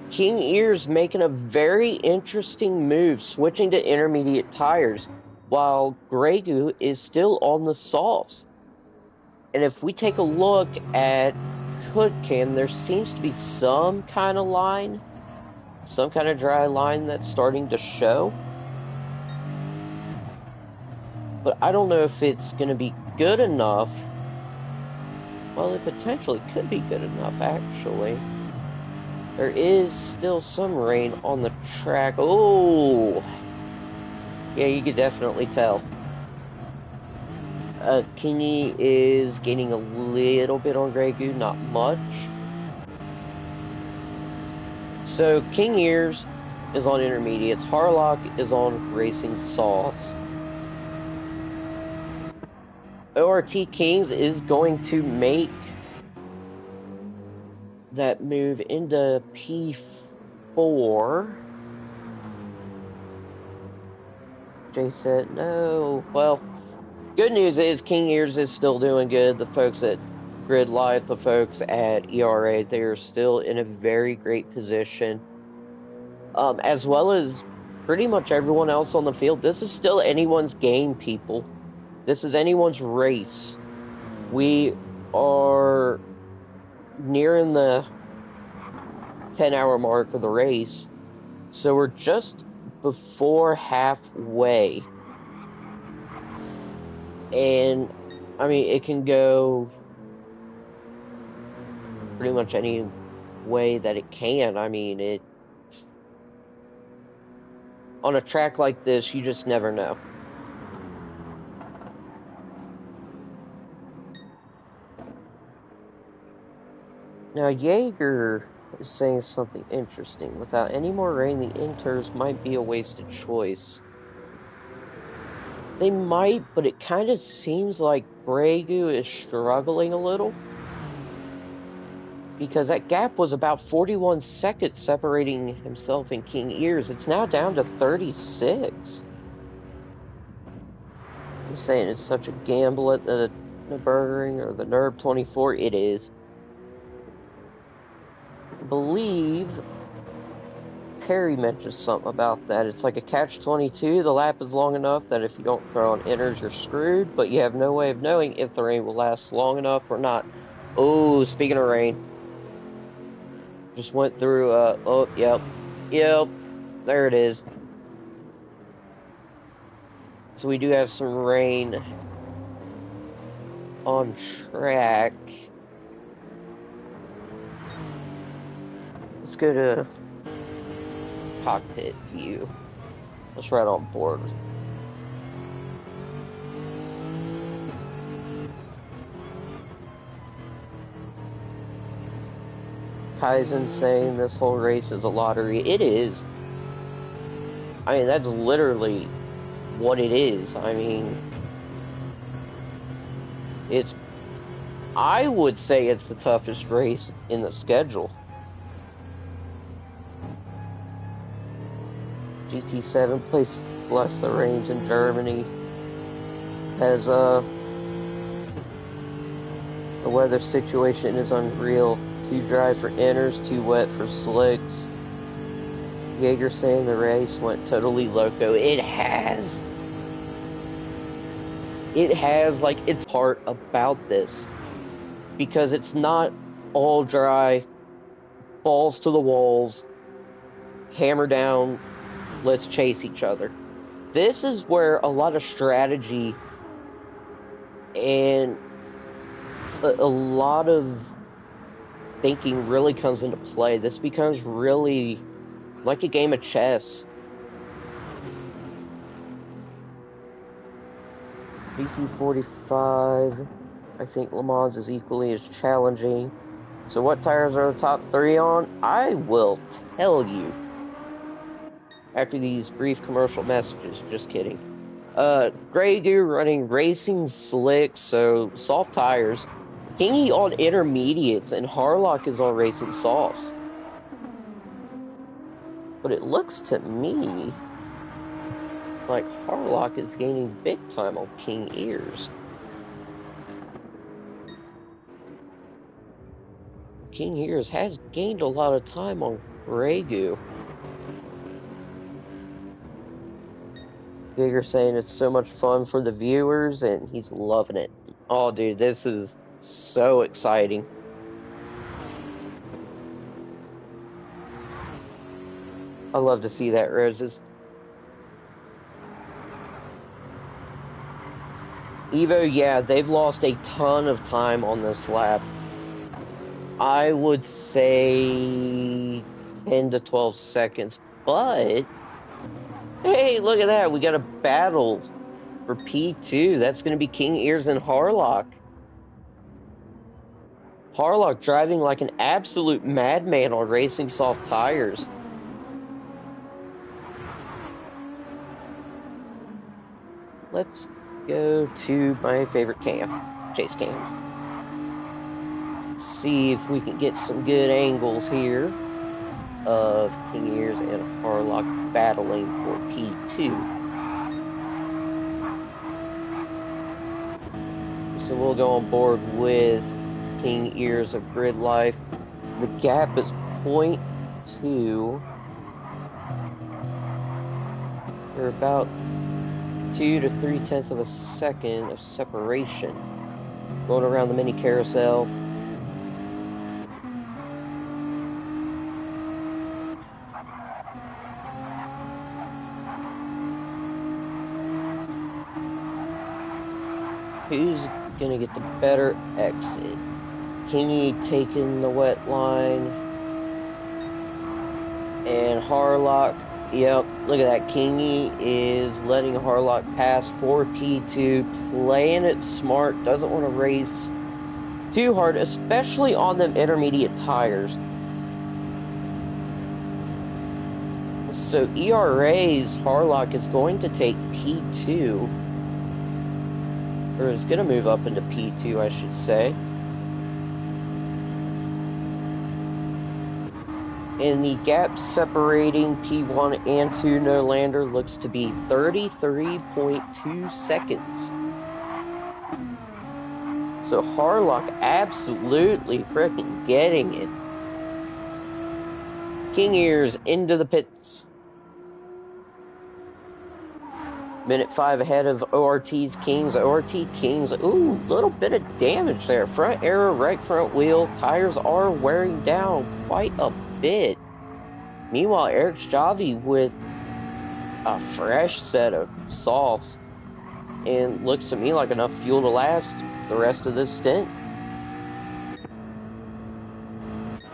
King Ear's making a very interesting move, switching to intermediate tires, while Grey Goo is still on the softs. And if we take a look at Kutkin, there seems to be some kind of line, some kind of dry line that's starting to show. But I don't know if it's going to be good enough. Well, it potentially could be good enough, actually. There is still some rain on the track. Oh! Yeah, you could definitely tell. Kingy is gaining a little bit on Grey Goo, not much. So, King Ears is on intermediates. Harlock is on racing softs. ORT Kings is going to make that move into P4. Jay said no. Well, good news is King Ears is still doing good. The folks at Grid Life, the folks at ERA, they are still in a very great position. As well as pretty much everyone else on the field. This is still anyone's game, people. This is anyone's race. We are nearing the 10-hour mark of the race, so we're just before halfway. And, I mean, it can go pretty much any way that it can. I mean, on a track like this, you just never know. Now, Jaeger is saying something interesting. Without any more rain, the inters might be a wasted choice. They might, but it kind of seems like Grey Goo is struggling a little. Because that gap was about 41 seconds separating himself and King Ears. It's now down to 36. I'm saying it's such a gamble at the Nürburgring or the Nürb 24. It is. I believe Perry mentioned something about that. It's like a catch-22. The lap is long enough that if you don't throw on inners, you're screwed, but you have no way of knowing if the rain will last long enough or not. Oh, speaking of rain, just went through, oh, yep, there it is. So we do have some rain on track. Let's go to cockpit view. Let's ride on board. Kaizen saying this whole race is a lottery. It is. I mean, that's literally what it is. I mean, I would say it's the toughest race in the schedule. GT7 plays bless the rains in Germany. As the weather situation is unreal. Too dry for inners, too wet for slicks. Jaeger saying the race went totally loco. It has. It has, like, its part about this. Because it's not all dry, balls to the walls, hammer down, let's chase each other. This is where a lot of strategy and a lot of thinking really comes into play. This becomes really like a game of chess. BT45, I think Le Mans is equally as challenging. So what tires are the top 3 on? I will tell you after these brief commercial messages. Just kidding. Grey Goo running racing slicks, so soft tires. Kingy on intermediates, and Harlock is on racing softs. But it looks to me like Harlock is gaining big time on King Ears. King Ears has gained a lot of time on Regu. Digger saying it's so much fun for the viewers and he's loving it. Oh, dude, this is so exciting. I love to see that, Roses. Evo, yeah, they've lost a ton of time on this lap. I would say 10 to 12 seconds, but hey, look at that. We got a battle for P2. That's going to be King Ears and Harlock. Harlock driving like an absolute madman on racing soft tires. Let's go to my favorite cam, chase cam. See if we can get some good angles here of King Ears and Harlock battling for P2. So we'll go on board with King Ears of Grid Life. The gap is 0.2. We're about 2 to 3/10 of a second of separation. Going around the mini carousel. Who's gonna get the better exit? Kingy taking the wet line. And Harlock, yep, look at that. Kingy is letting Harlock pass for P2, playing it smart, doesn't want to race too hard, especially on them intermediate tires. So ERA's Harlock is going to take P2, or is going to move up into P2, I should say. And the gap separating P1 and 2 no lander looks to be 33.2 seconds. So Harlock absolutely freaking getting it. King Ears into the pits. Minute 5 ahead of ORT's Kings. ORT Kings, ooh, little bit of damage there. Front arrow, right front wheel. Tires are wearing down quite a bit. Meanwhile, Eric Javi with a fresh set of softs. And looks to me like enough fuel to last the rest of this stint.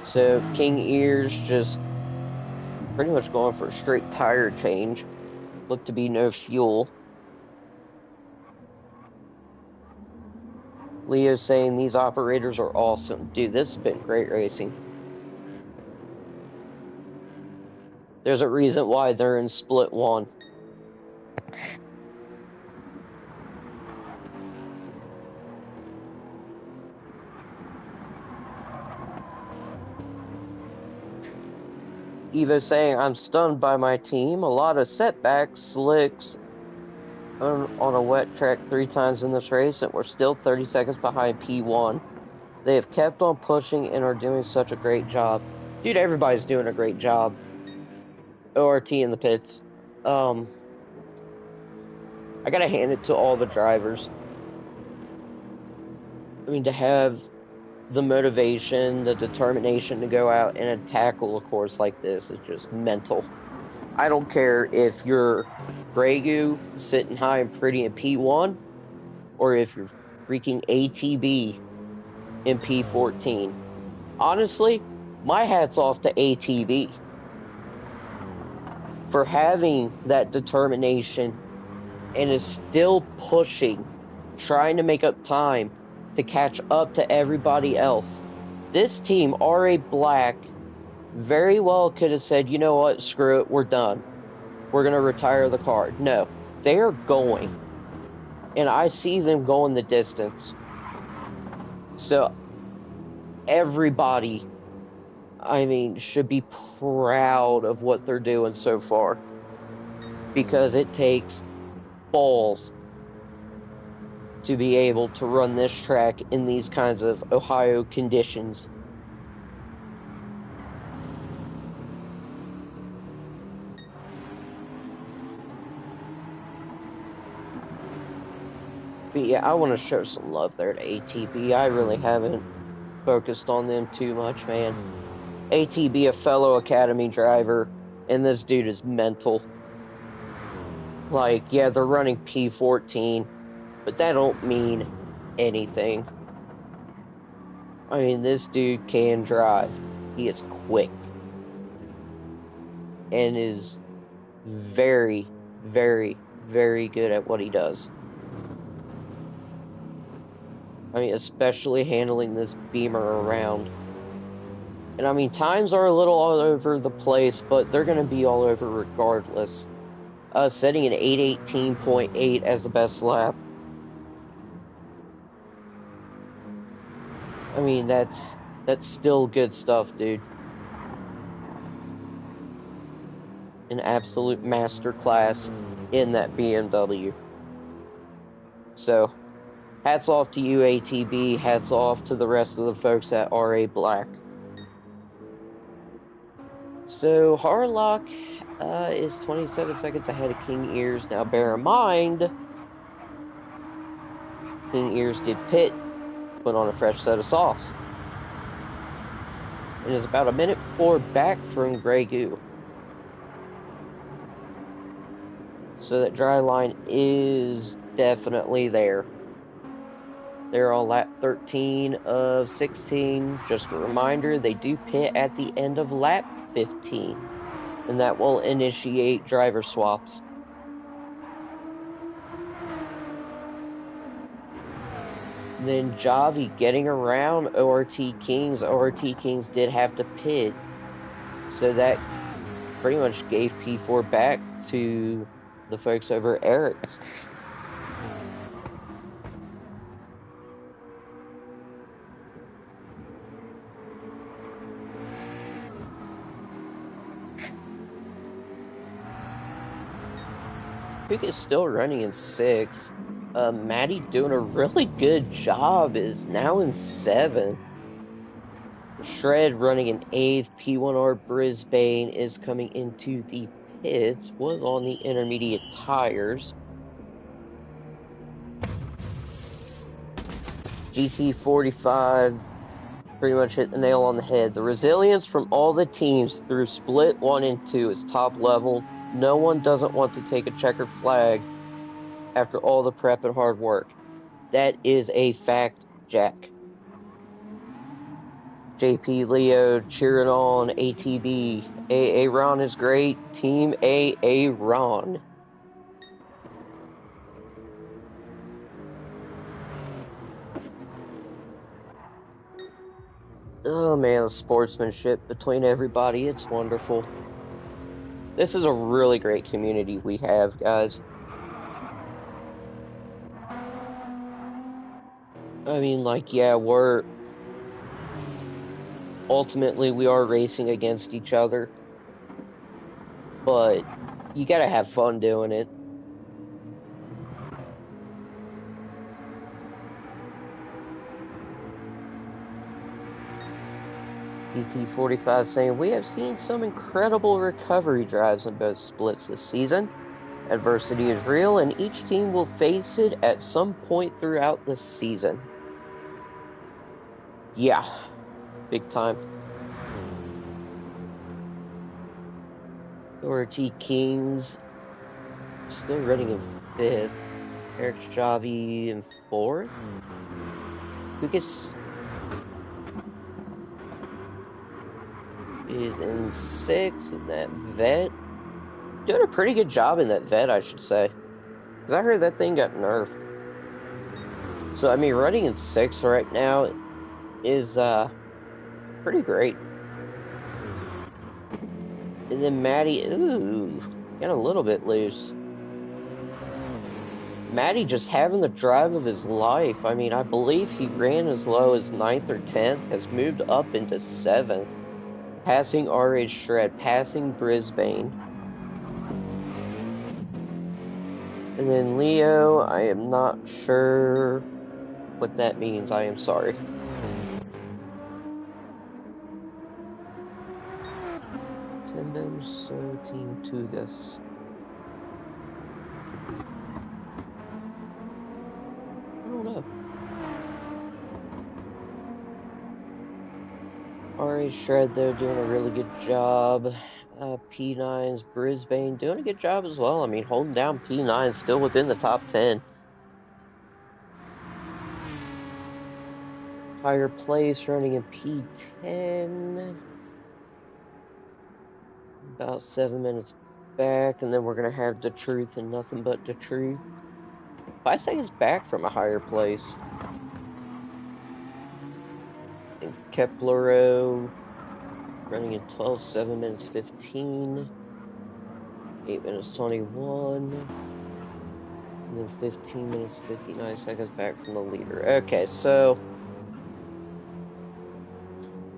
So King Ears just pretty much going for a straight tire change. Looked to be no fuel. Leo's saying these operators are awesome. Dude, this has been great racing. There's a reason why they're in split 1. Eva saying, I'm stunned by my team. A lot of setbacks, slicks on a wet track 3 times in this race, and we're still 30 seconds behind P1. They have kept on pushing and are doing such a great job. Dude, everybody's doing a great job. ORT in the pits. I gotta hand it to all the drivers. I mean, to have the motivation, the determination to go out and tackle a course like this is just mental. I don't care if you're Gregu sitting high and pretty in P1 or if you're freaking ATB in P14. Honestly, my hat's off to ATB for having that determination and is still pushing, trying to make up time to catch up to everybody else. This team, RA Black, very well could have said, you know what, screw it, we're done. We're going to retire the car. No, they're going. And I see them going the distance. So, everybody, I mean, should be proud of what they're doing so far. Because it takes balls to be able to run this track in these kinds of Ohio conditions. But yeah, I want to show some love there to ATB. I really haven't focused on them too much, man. ATB, a fellow Academy driver, and this dude is mental. Like, yeah, they're running P14, but that don't mean anything. I mean, this dude can drive. He is quick. And is very, very, very good at what he does. I mean, especially handling this Beamer around. And I mean, times are a little all over the place, but they're going to be all over regardless. Setting an 8:18.8 as the best lap. I mean, that's still good stuff, dude. An absolute masterclass in that BMW. So, hats off to you, ATB. Hats off to the rest of the folks at RA Black. So, Harlock is 27 seconds ahead of King Ears. Now, bear in mind, King Ears did pit, put on a fresh set of softs, and is about a minute 4 back from Grey Goo. So that dry line is definitely there. They're on lap 13 of 16. Just a reminder, they do pit at the end of lap 15, and that will initiate driver swaps. And then Javi getting around ORT Kings. ORT Kings did have to pit, so that pretty much gave P4 back to the folks over at Eric's. Pick is still running in 6th. Maddie doing a really good job is now in 7th. Shred running in 8th. P1R Brisbane is coming into the pits. Was on the intermediate tires. GT45 pretty much hit the nail on the head. The resilience from all the teams through split 1 and 2 is top level. No one doesn't want to take a checkered flag after all the prep and hard work. That is a fact, Jack. JP Leo cheering on ATB. AA Ron is great. Team AA Ron. Oh man, the sportsmanship between everybody, it's wonderful. This is a really great community we have, guys. I mean, like, yeah, ultimately we are racing against each other, but you gotta have fun doing it. GT45 saying, we have seen some incredible recovery drives in both splits this season. Adversity is real, and each team will face it at some point throughout the season. Yeah, big time. ORT Kings still running in 5th. Eric Javi in 4th. Lucas is in 6th, and that vet doing a pretty good job in that vet, I should say, because I heard that thing got nerfed. So I mean, running in 6th right now is pretty great. And then Maddie, ooh, got a little bit loose. Maddie just having the drive of his life. I mean, I believe he ran as low as 9th or 10th, has moved up into 7th. Passing RH Shred, passing Brisbane. And then Leo, I am not sure what that means. I am sorry. Tandem so Team Tugas. RA Shred, though, doing a really good job. P9's Brisbane doing a good job as well. I mean, holding down P9 still within the top 10. Higher place running in P10. About 7 minutes back, and then we're going to have the Truth and nothing but the Truth. 5 seconds back from a higher place. And Keplero running in 12, 7 minutes 15. 8 minutes 21. And then 15 minutes 59 seconds back from the leader. Okay, so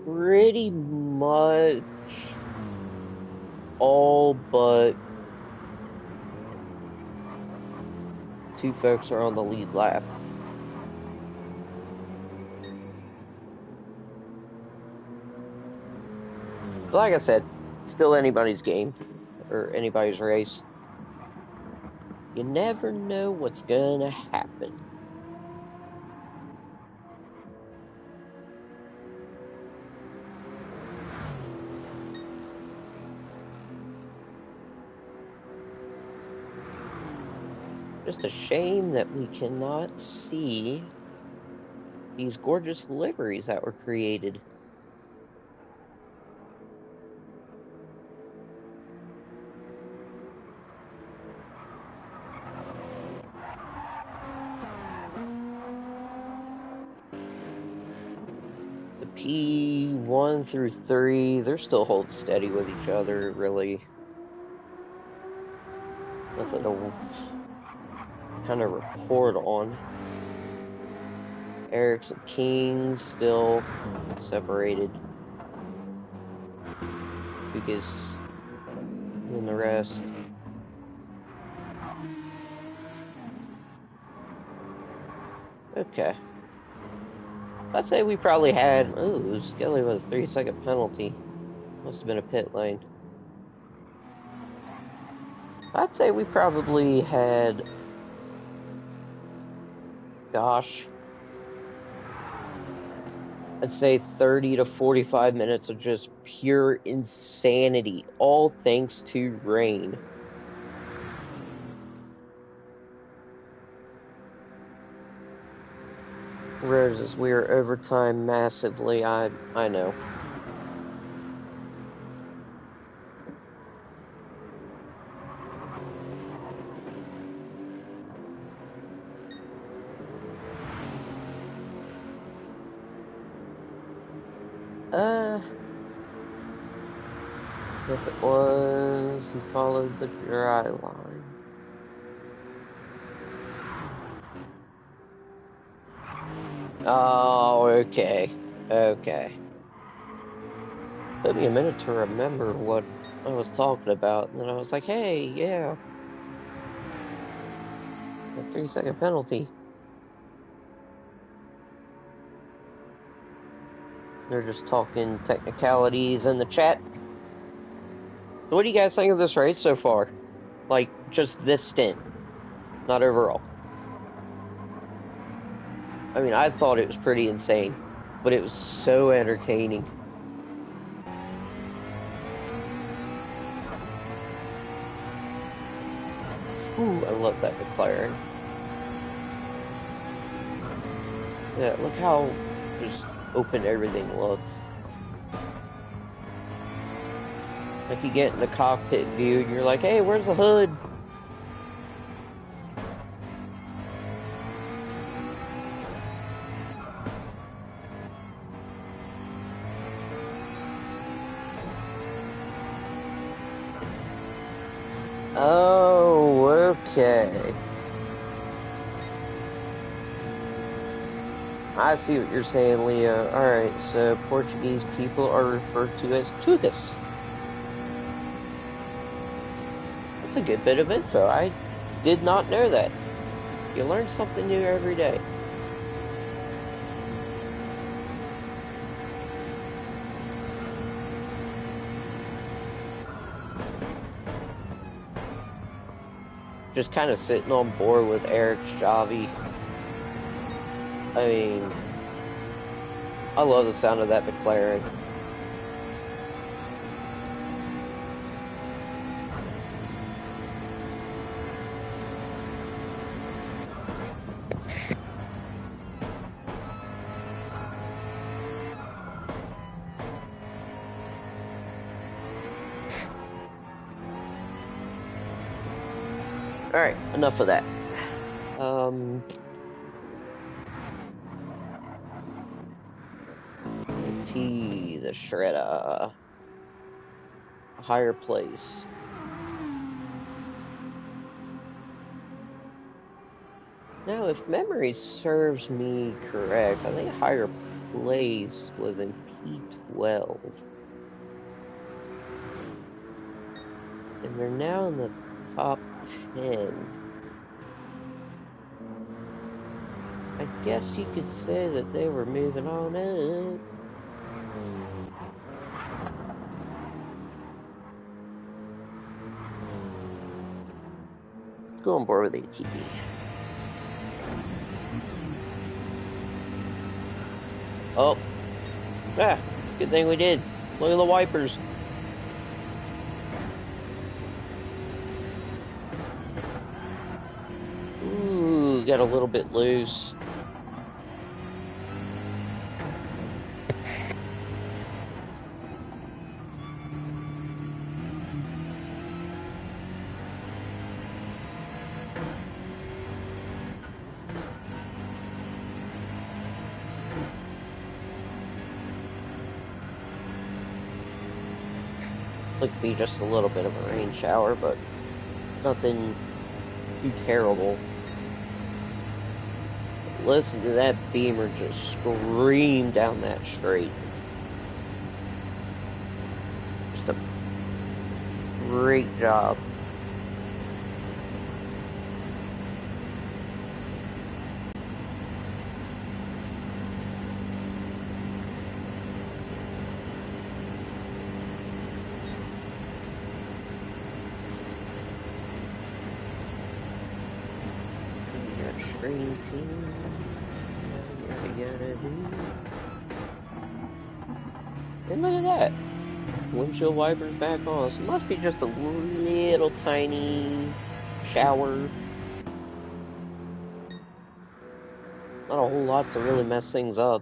pretty much all but 2 folks are on the lead lap. But like I said, still anybody's game, or anybody's race. You never know what's gonna happen. Just a shame that we cannot see these gorgeous liveries that were created. The P1 through 3, they're still holding steady with each other, really. Nothing to kind of report on. Eric's and Kings still separated. Because and the rest. Okay. I'd say we probably had. Ooh, Skelly with a 3-second penalty. Must have been a pit lane. I'd say we probably had. Gosh. I'd say 30 to 45 minutes of just pure insanity. All thanks to rain. Roses, we are overtime massively. I know. If it was, he followed the dry line. Oh, okay. Okay. Took me a minute to remember what I was talking about, and then I was like, hey, yeah. A 3-second penalty. They're just talking technicalities in the chat. So what do you guys think of this race so far? Like, just this stint, not overall. I mean, I thought it was pretty insane, but it was so entertaining. Ooh, I love that McLaren. Yeah, look how just open everything looks. Like you get in the cockpit view and you're like, hey, where's the hood? Oh, okay. I see what you're saying, Leo. Alright, so Portuguese people are referred to as Tugas. That's a good bit of info. I did not know that. You learn something new every day. Just kind of sitting on board with Eric's Javi. I mean, I love the sound of that McLaren. Alright, enough of that. T the shredder. A higher place. Now, if memory serves me correct, I think higher place was in P12. And they're now in the top 10. I guess you could say that they were moving on up. Let's go on board with ATV. Oh. Ah, good thing we did. Look at the wipers. Ooh, got a little bit loose. Could be just a little bit of a rain shower, but nothing too terrible. Listen to that beamer just scream down that straight. Just a great job. Green team. And look at that. Windshield wipers back on. So it must be just a little tiny shower. Not a whole lot to really mess things up.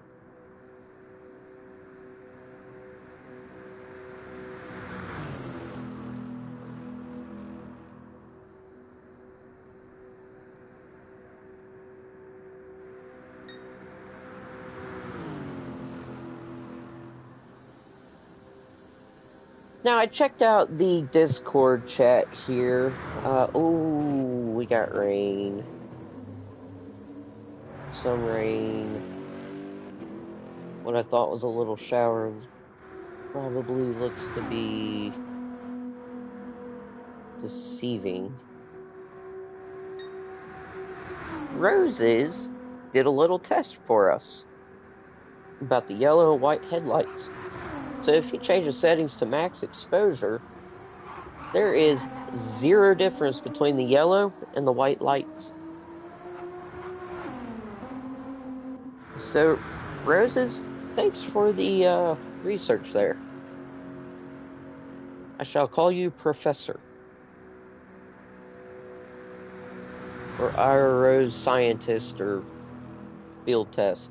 Now, I checked out the Discord chat here. Oh, we got rain. Some rain. What I thought was a little shower probably looks to be deceiving. Roses did a little test for us about the yellow and white headlights. So if you change the settings to max exposure, there is zero difference between the yellow and the white lights. So, Roses, thanks for the research there. I shall call you Professor. Or IRO's scientist or field test.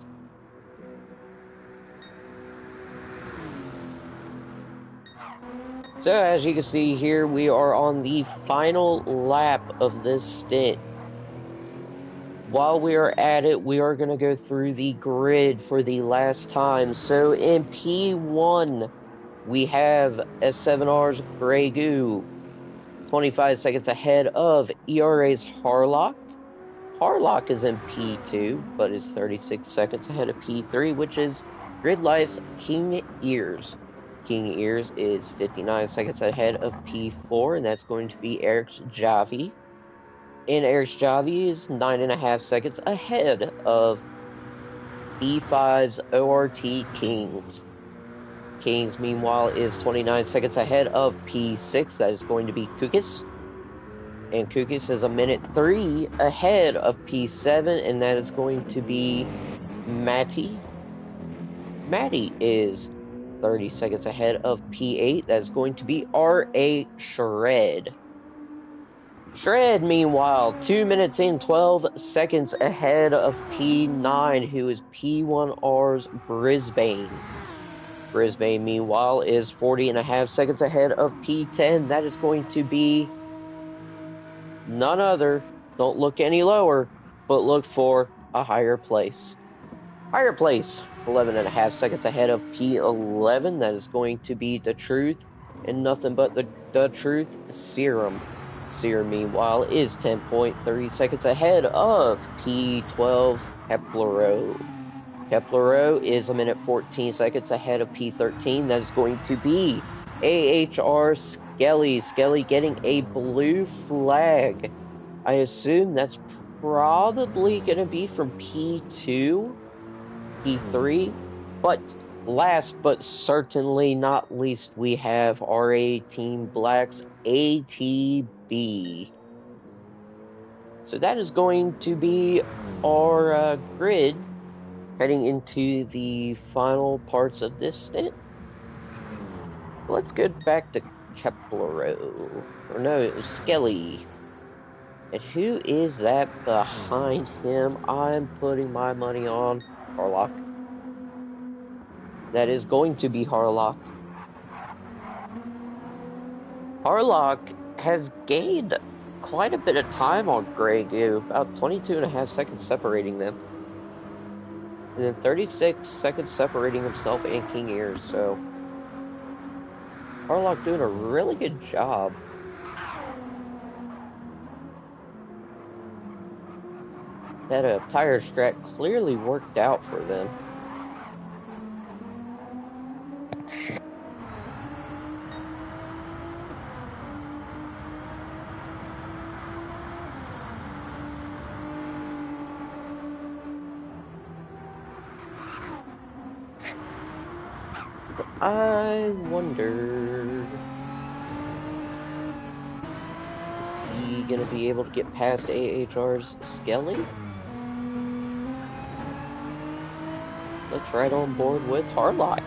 So, as you can see here, we are on the final lap of this stint. While we are at it, we are going to go through the grid for the last time. So, in P1, we have S7R's Grey Goo, 25 seconds ahead of ERA's Harlock. Harlock is in P2, but is 36 seconds ahead of P3, which is Grid Life's King Ears. King Ears is 59 seconds ahead of P4, and that's going to be Eric's Javi. And Eric's Javi is 9.5 seconds ahead of P5's ORT Kings. Kings, meanwhile, is 29 seconds ahead of P6. That is going to be Kukis. And Kukis is 1:03 ahead of P7, and that is going to be Matty. Matty is 30 seconds ahead of P8. That is going to be R.A. Shred. Shred, meanwhile, 2 minutes and 12 seconds ahead of P9, who is P1R's Brisbane. Brisbane, meanwhile, is 40.5 seconds ahead of P10. That is going to be none other. Don't look any lower, but look for a higher place. Higher place, 11.5 seconds ahead of P11. That is going to be the truth, and nothing but the truth serum. Serum, meanwhile, is 10.3 seconds ahead of P12's Keplero. Keplero is a minute 14 seconds ahead of P13. That is going to be AHR Skelly. Skelly getting a blue flag. I assume that's probably going to be from P2, P3. But last but certainly not least, we have RA Team Black's ATB. So that is going to be our grid heading into the final parts of this stint. So let's go back to Keplero. Or no, it was Skelly. And who is that behind him? I'm putting my money on Harlock. That is going to be Harlock. Harlock has gained quite a bit of time on Grey Goo, about 22.5 seconds separating them. And then 36 seconds separating himself and King Ears, so Harlock doing a really good job. That tire strat clearly worked out for them. I wonder, is he gonna be able to get past AHR's Skelly? Let's ride on board with Harlock.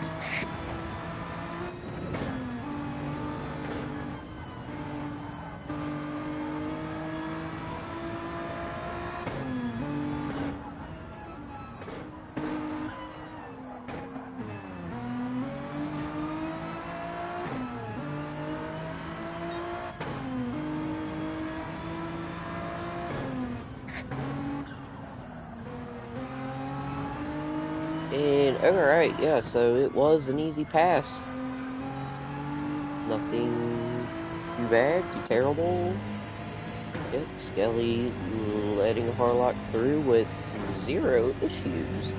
And alright, yeah, so it was an easy pass. Nothing too bad, too terrible. Yep, Skelly letting Harlock through with 0 issues.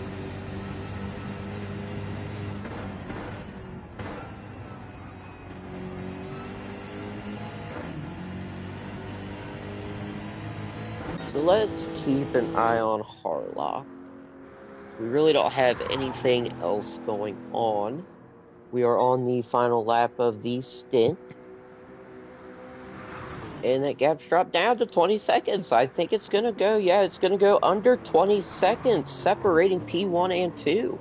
So let's keep an eye on Harlock. We really don't have anything else going on. We are on the final lap of the stint. And that gap's dropped down to 20 seconds. I think it's going to go, yeah, it's going to go under 20 seconds, separating P1 and 2.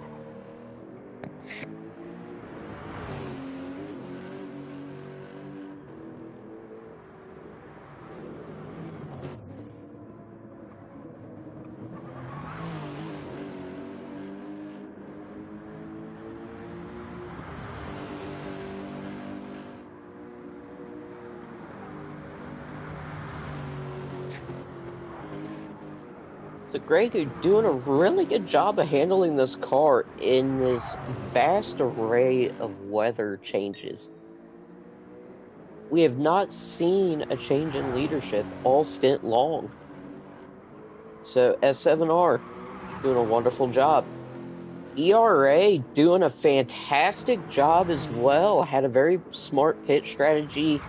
So Greg is doing a really good job of handling this car in this vast array of weather changes. We have not seen a change in leadership all stint long. So S7R doing a wonderful job. ERA doing a fantastic job as well. Had a very smart pit strategy,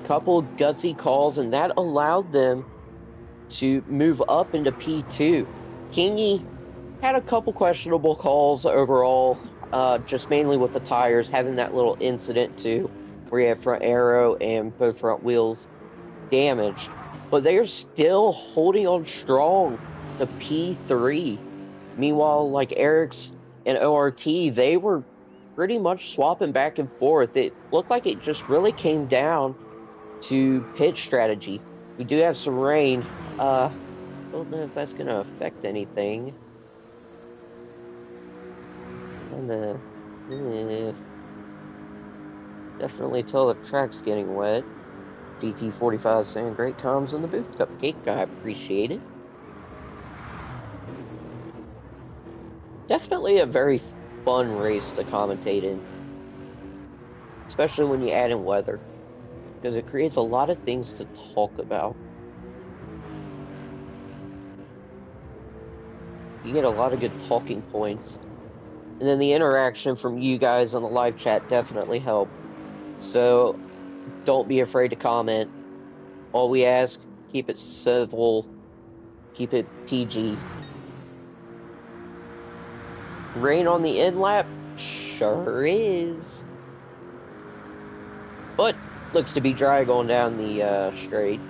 couple gutsy calls, and that allowed them to move up into P2. Kingy had a couple questionable calls overall, just mainly with the tires, having that little incident too, where you have front aero and both front wheels damaged. But they are still holding on strong to P3. Meanwhile, like Eric's and ORT, they were pretty much swapping back and forth. It looked like it just really came down to pit strategy. We do have some rain. Don't know if that's gonna affect anything. Kinda, definitely till the track's getting wet. GT45 saying great comms in the booth, Cupcake. I appreciate it. Definitely a very fun race to commentate in. Especially when you add in weather. Because it creates a lot of things to talk about. You get a lot of good talking points. And then the interaction from you guys on the live chat definitely help. So don't be afraid to comment. All we ask, keep it civil, keep it PG. Rain on the end lap? Sure is. But looks to be dry going down the straight.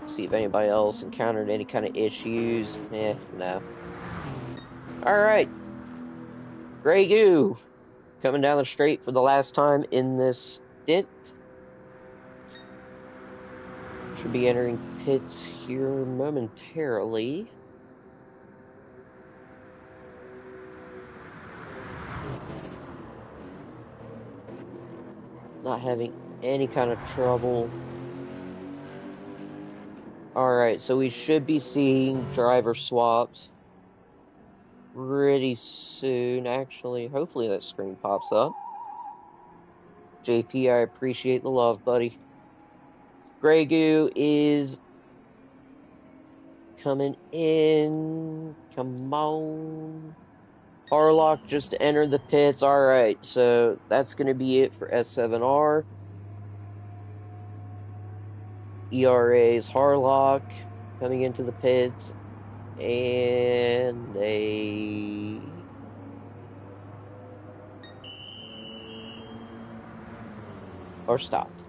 See if anybody else encountered any kind of issues. No. Alright. Grey Goo coming down the straight for the last time in this stint. Should be entering pits here momentarily. Not having any kind of trouble. Alright, so we should be seeing driver swaps pretty soon, actually. Hopefully that screen pops up. JP, I appreciate the love, buddy. Grey Goo is coming in. Come on. Harlock just entered the pits. Alright, so that's going to be it for S7R. ERA's Harlock coming into the pits. And they are stopped.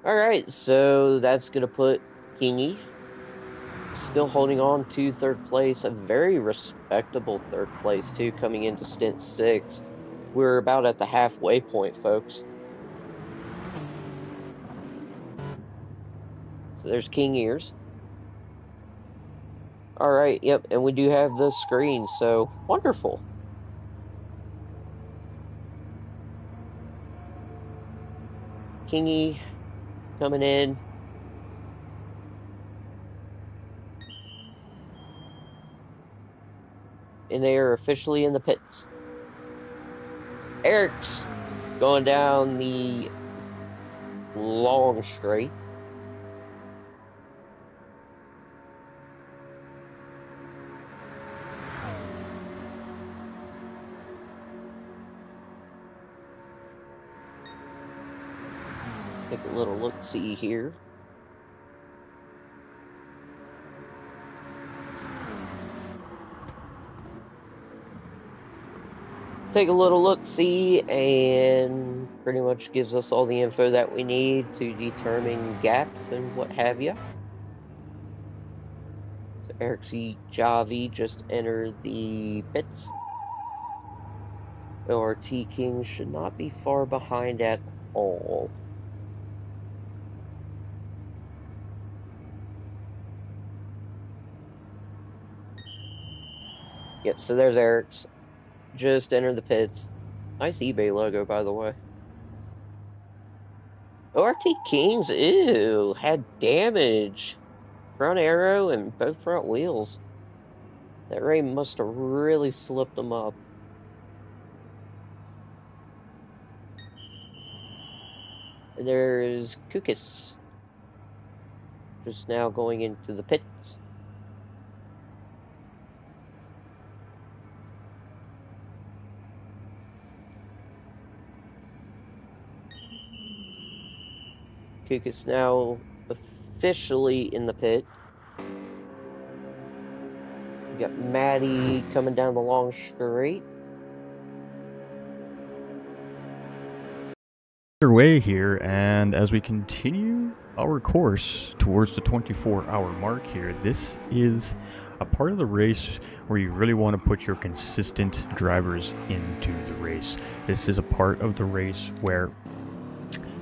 Alright, so that's going to put Kingy still holding on to third place. A very respectable third place, too, coming into stint 6. We're about at the halfway point, folks. So there's King Ears. Alright, yep, and we do have the screen, so wonderful. Kingy coming in. And they are officially in the pits. Eric's going down the long straight. Take a little look-see here. Take a little look-see and pretty much gives us all the info that we need to determine gaps and what have you. So Eric C. Javi just entered the pits. ORT King should not be far behind at all. Yep, so there's Eric's. Just entered the pits. Nice eBay logo, by the way. ORT Kings, ew, had damage. Front arrow and both front wheels. That rain must have really slipped them up. And there's Kukis. Just now going into the pits. Kukis now officially in the pit. We got Maddie coming down the long straight. Underway here, and as we continue our course towards the 24-hour mark here, this is a part of the race where you really want to put your consistent drivers into the race. This is a part of the race where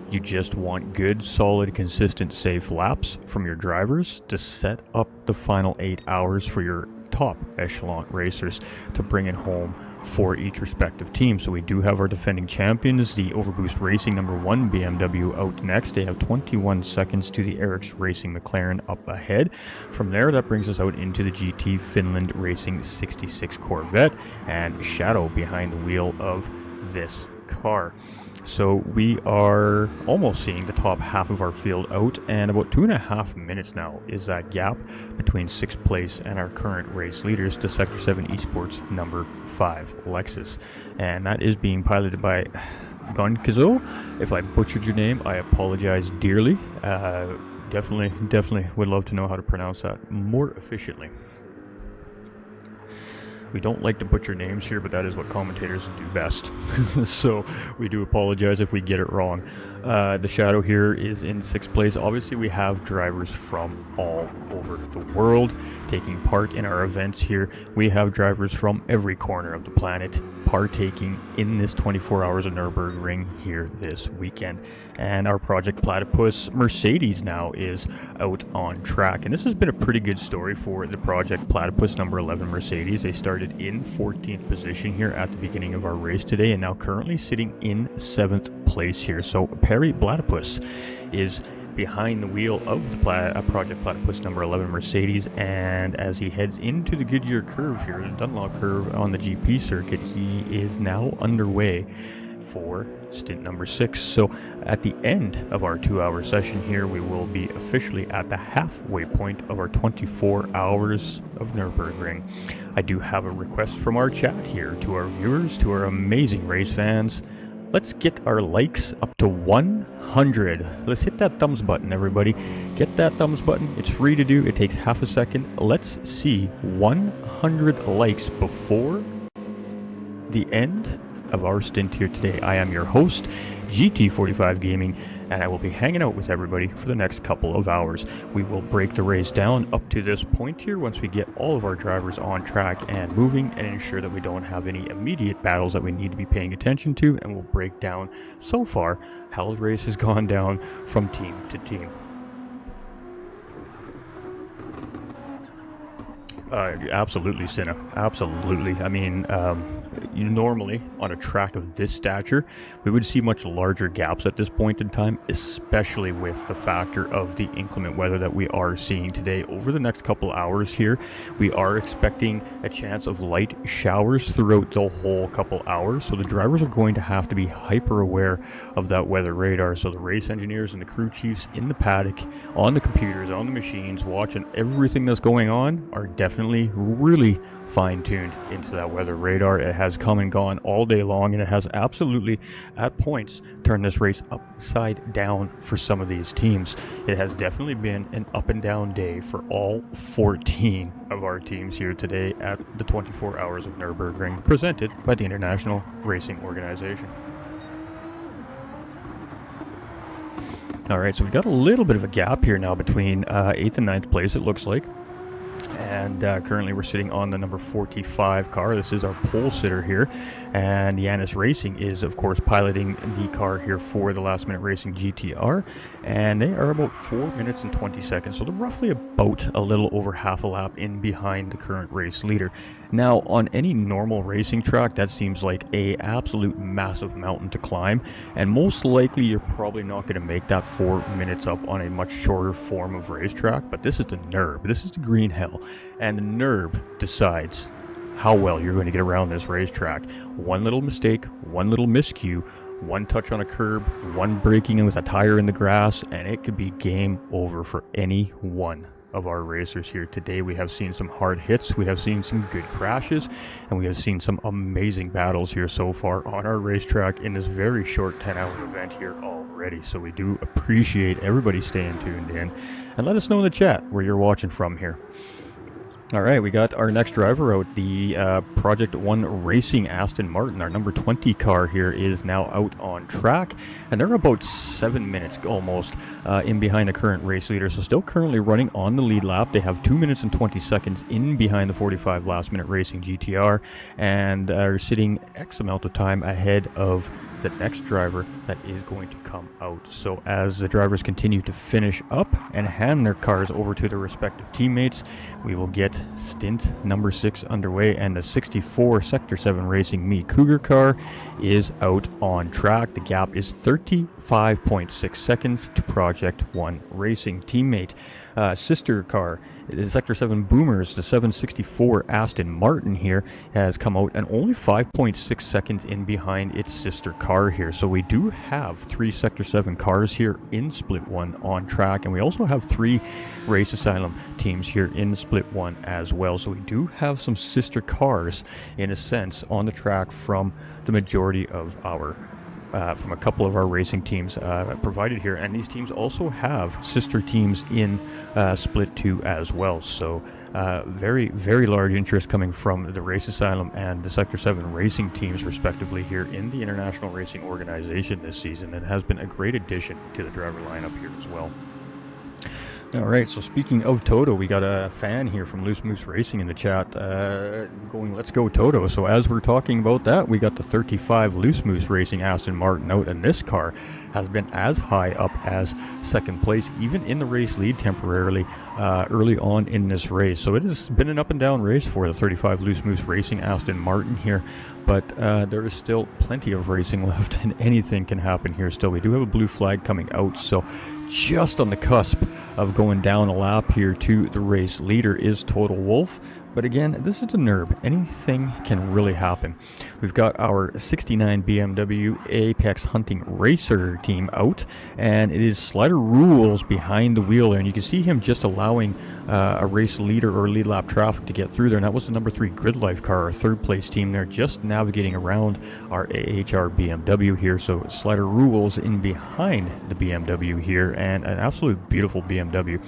you just want good, solid, consistent, safe laps from your drivers to set up the final 8 hours for your top echelon racers to bring it home for each respective team. So we do have our defending champions, the Overboost Racing number 1 BMW out next. They have 21 seconds to the Erics Racing McLaren up ahead. From there, that brings us out into the GT Finland Racing 66 Corvette and Shadow behind the wheel of this car. So we are almost seeing the top half of our field out, and about 2.5 minutes now is that gap between 6th place and our current race leaders, to Sector 7 Esports number 5 Lexus. And that is being piloted by Gonkazo. If I butchered your name, I apologize dearly. Definitely would love to know how to pronounce that more efficiently. We don't like to butcher names here, but that is what commentators do best. So we do apologize if we get it wrong. The Shadow here is in 6th place. Obviously, we have drivers from all over the world taking part in our events here. We have drivers from every corner of the planet partaking in this 24 hours of Nürburgring here this weekend. And our Project Platypus Mercedes now is out on track. And this has been a pretty good story for the Project Platypus number 11 Mercedes. They started in 14th position here at the beginning of our race today, and now currently sitting in 7th place here. So Perry Platypus is behind the wheel of the Project Platypus number 11 Mercedes, and as he heads into the Goodyear curve here, the Dunlop curve on the GP circuit, he is now underway for stint number 6. So at the end of our 2-hour session here, we will be officially at the halfway point of our 24 hours of Nürburgring. I do have a request from our chat here to our viewers, to our amazing race fans. Let's get our likes up to 100. Let's hit that thumbs button, everybody. Get that thumbs button. It's free to do. It takes half a second. Let's see 100 likes before the end of our stint here today. I am your host, GT45 Gaming, and I will be hanging out with everybody for the next couple of hours. We will break the race down up to this point here once we get all of our drivers on track and moving, and ensure that we don't have any immediate battles that we need to be paying attention to, and we'll break down so far how the race has gone down from team to team. Absolutely, Cinna. Absolutely. I mean, normally on a track of this stature, we would see much larger gaps at this point in time, especially with the factor of the inclement weather that we are seeing today. Over the next couple hours here, we are expecting a chance of light showers throughout the whole couple hours. So the drivers are going to have to be hyper aware of that weather radar. So the race engineers and the crew chiefs in the paddock, on the computers, on the machines, watching everything that's going on, are definitely really fine-tuned into that weather radar. It has come and gone all day long, and it has absolutely at points turned this race upside down for some of these teams. It has definitely been an up and down day for all 14 of our teams here today at the 24 hours of Nürburgring, presented by the International Racing Organization. All right, so we've got a little bit of a gap here now between 8th and 9th place, it looks like. And currently we're sitting on the number 45 car. This is our pole sitter here, and Yanis Racing is of course piloting the car here for the Last Minute Racing GTR, and they are about 4 minutes and 20 seconds, so they're roughly about a little over half a lap in behind the current race leader. Now, on any normal racing track, that seems like a absolute massive mountain to climb, and most likely you're probably not going to make that 4 minutes up on a much shorter form of racetrack. But this is the NURB, this is the green hell, and the NURB decides how well you're going to get around this racetrack. One little mistake, one little miscue, one touch on a curb, one braking with a tire in the grass, and it could be game over for any one of our racers here today. We have seen some hard hits, we have seen some good crashes, and we have seen some amazing battles here so far on our racetrack in this very short 10-hour event here already. So we do appreciate everybody staying tuned in, and let us know in the chat where you're watching from here. All right, we got our next driver out. The Project 1 Racing Aston Martin, our number 20 car here, is now out on track, and they're about 7 minutes almost in behind the current race leader, so still currently running on the lead lap. They have 2 minutes and 20 seconds in behind the 45 Last Minute Racing GTR, and are sitting X amount of time ahead of the next driver that is going to come out. So as the drivers continue to finish up and hand their cars over to their respective teammates, we will get get stint number 6 underway, and the 64 Sector 7 Racing Me Cougar car is out on track. The gap is 35.6 seconds to Project 1 Racing teammate. Sister car, the Sector 7 Boomers, the 764 Aston Martin here, has come out and only 5.6 seconds in behind its sister car here. So we do have 3 Sector 7 cars here in Split 1 on track, and we also have 3 Race Asylum teams here in Split 1 as well. So we do have some sister cars, in a sense, on the track from the majority of our from a couple of our racing teams provided here, and these teams also have sister teams in Split 2 as well. So very, very large interest coming from the Race Asylum and the Sector 7 racing teams respectively here in the International Racing Organization this season. It has been a great addition to the driver lineup here as well. Alright, so speaking of Toto, we got a fan here from Loose Moose Racing in the chat going, let's go Toto. So as we're talking about that, we got the 35 Loose Moose Racing Aston Martin out, and this car has been as high up as second place, even in the race lead temporarily early on in this race. So it has been an up and down race for the 35 Loose Moose Racing Aston Martin here, but there is still plenty of racing left, and anything can happen here still. We do have a blue flag coming out, so just on the cusp of going down a lap here to the race leader is Total Wolf. But again, this is a NURB. Anything can really happen. We've got our 69 BMW Apex Hunting Racer team out, and it is Slider Rules behind the wheel there. And you can see him just allowing a race leader or lead lap traffic to get through there. And that was the number 3 Grid Life car, our third place team there, just navigating around our AHR BMW here. So Slider Rules in behind the BMW here, and an absolute beautiful BMW.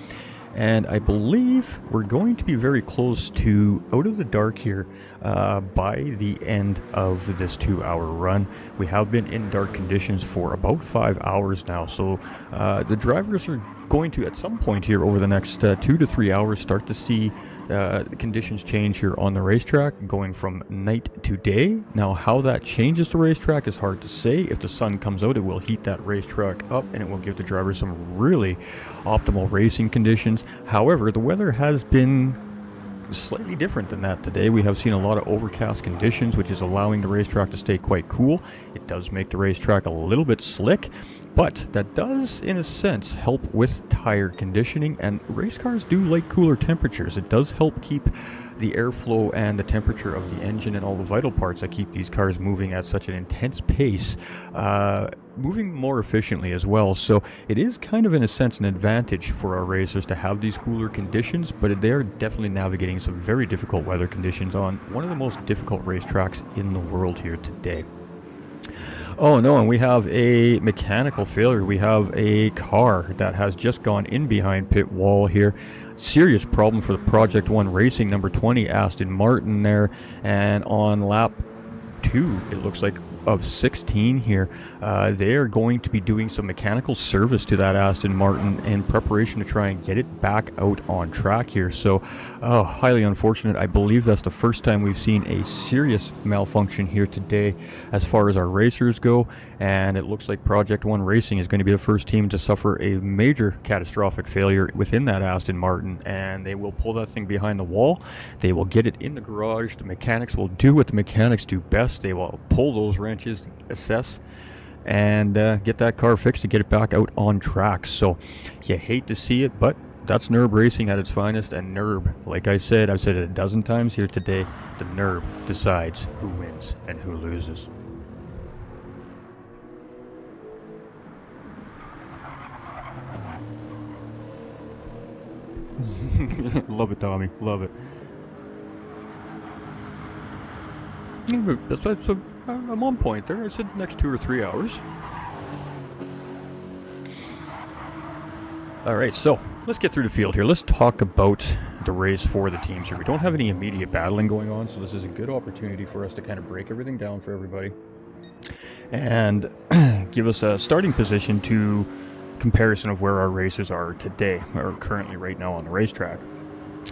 And I believe we're going to be very close to out of the dark here by the end of this 2-hour run. We have been in dark conditions for about 5 hours now, so the drivers are going to, at some point here over the next 2 to 3 hours, start to see the conditions change here on the racetrack, going from night to day. Now, how that changes the racetrack is hard to say. If the sun comes out, it will heat that racetrack up, and it will give the drivers some really optimal racing conditions. However, the weather has been slightly different than that today. We have seen a lot of overcast conditions, which is allowing the racetrack to stay quite cool. It does make the racetrack a little bit slick, but that does, in a sense, help with tire conditioning, and race cars do like cooler temperatures. It does help keep the airflow and the temperature of the engine and all the vital parts that keep these cars moving at such an intense pace, moving more efficiently as well. So it is kind of, in a sense, an advantage for our racers to have these cooler conditions, but they're definitely navigating some very difficult weather conditions on one of the most difficult racetracks in the world here today. Oh no, and we have a mechanical failure. We have a car that has just gone in behind pit wall here. Serious problem for the Project 1 Racing number 20 Aston Martin there, and on lap 2, it looks like, of 16 here, they are going to be doing some mechanical service to that Aston Martin in preparation to try and get it back out on track here. So highly unfortunate. I believe that's the first time we've seen a serious malfunction here today as far as our racers go, and it looks like Project 1 Racing is going to be the first team to suffer a major catastrophic failure within that Aston Martin, and they will pull that thing behind the wall. They will get it in the garage. The mechanics will do what the mechanics do best. They will pull those wrenches, assess, and get that car fixed to get it back out on track. So you hate to see it, but that's NURB racing at its finest. And NURB, like I've said it a dozen times here today, the NURB decides who wins and who loses. Love it, Tommy, love it. That's right. So I'm on point there. I said next 2 or 3 hours. Alright, so let's get through the field here. Let's talk about the race for the teams here. We don't have any immediate battling going on, so this is a good opportunity for us to kind of break everything down for everybody and give us a starting position to comparison of where our racers are today, or currently right now on the racetrack.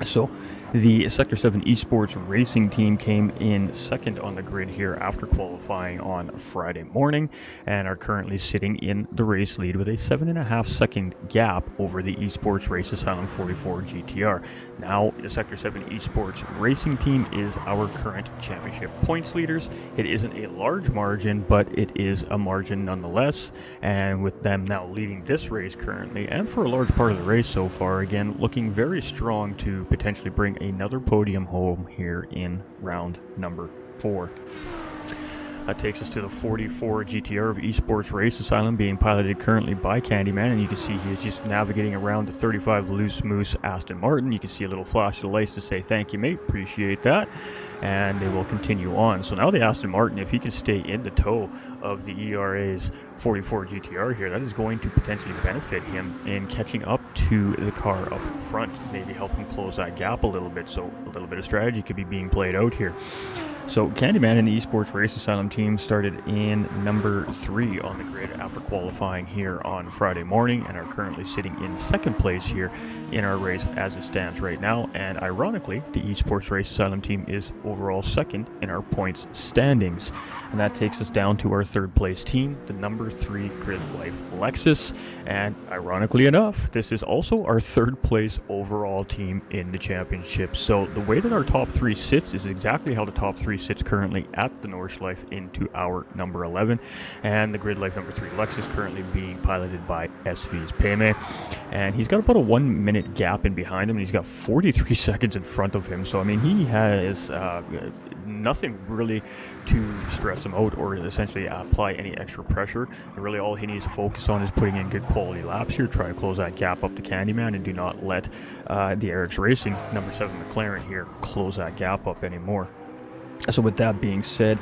So the Sector 7 Esports Racing team came in second on the grid here after qualifying on Friday morning and are currently sitting in the race lead with a 7.5 second gap over the Esports Race Asylum 44 GTR. Now, the Sector 7 Esports Racing team is our current championship points leaders. It isn't a large margin, but it is a margin nonetheless, and with them now leading this race currently, and for a large part of the race so far, again, looking very strong to potentially bring another podium home here in round number 4. That takes us to the 44 GTR of Esports Race Asylum, being piloted currently by Candyman, and you can see he is just navigating around the 35 Loose Moose Aston Martin. You can see a little flash of the lights to say thank you, mate, appreciate that, and they will continue on. So now the Aston Martin, if he can stay in the tow of the ERA's 44 GTR here, that is going to potentially benefit him in catching up to the car up in front, maybe help him close that gap a little bit, so a little bit of strategy could be being played out here. So Candyman and the Esports Race Asylum team started in number 3 on the grid after qualifying here on Friday morning and are currently sitting in second place here in our race as it stands right now. And ironically, the Esports Race Asylum team is overall second in our points standings. And that takes us down to our third place team, the number 3 Grid Life Lexus. And ironically enough, this is also our third place overall team in the championship. So the way that our top 3 sits is exactly how the top 3 sits currently at the Nordschleife into our number 11, and the Grid Life number 3 Lexus currently being piloted by SV's Payme, and he's got about a 1 minute gap in behind him, and he's got 43 seconds in front of him. So I mean, he has nothing really to stress him out or essentially apply any extra pressure. And really all he needs to focus on is putting in good quality laps here, try to close that gap up to Candyman, and do not let the Eric's Racing number 7 McLaren here close that gap up anymore. So with that being said,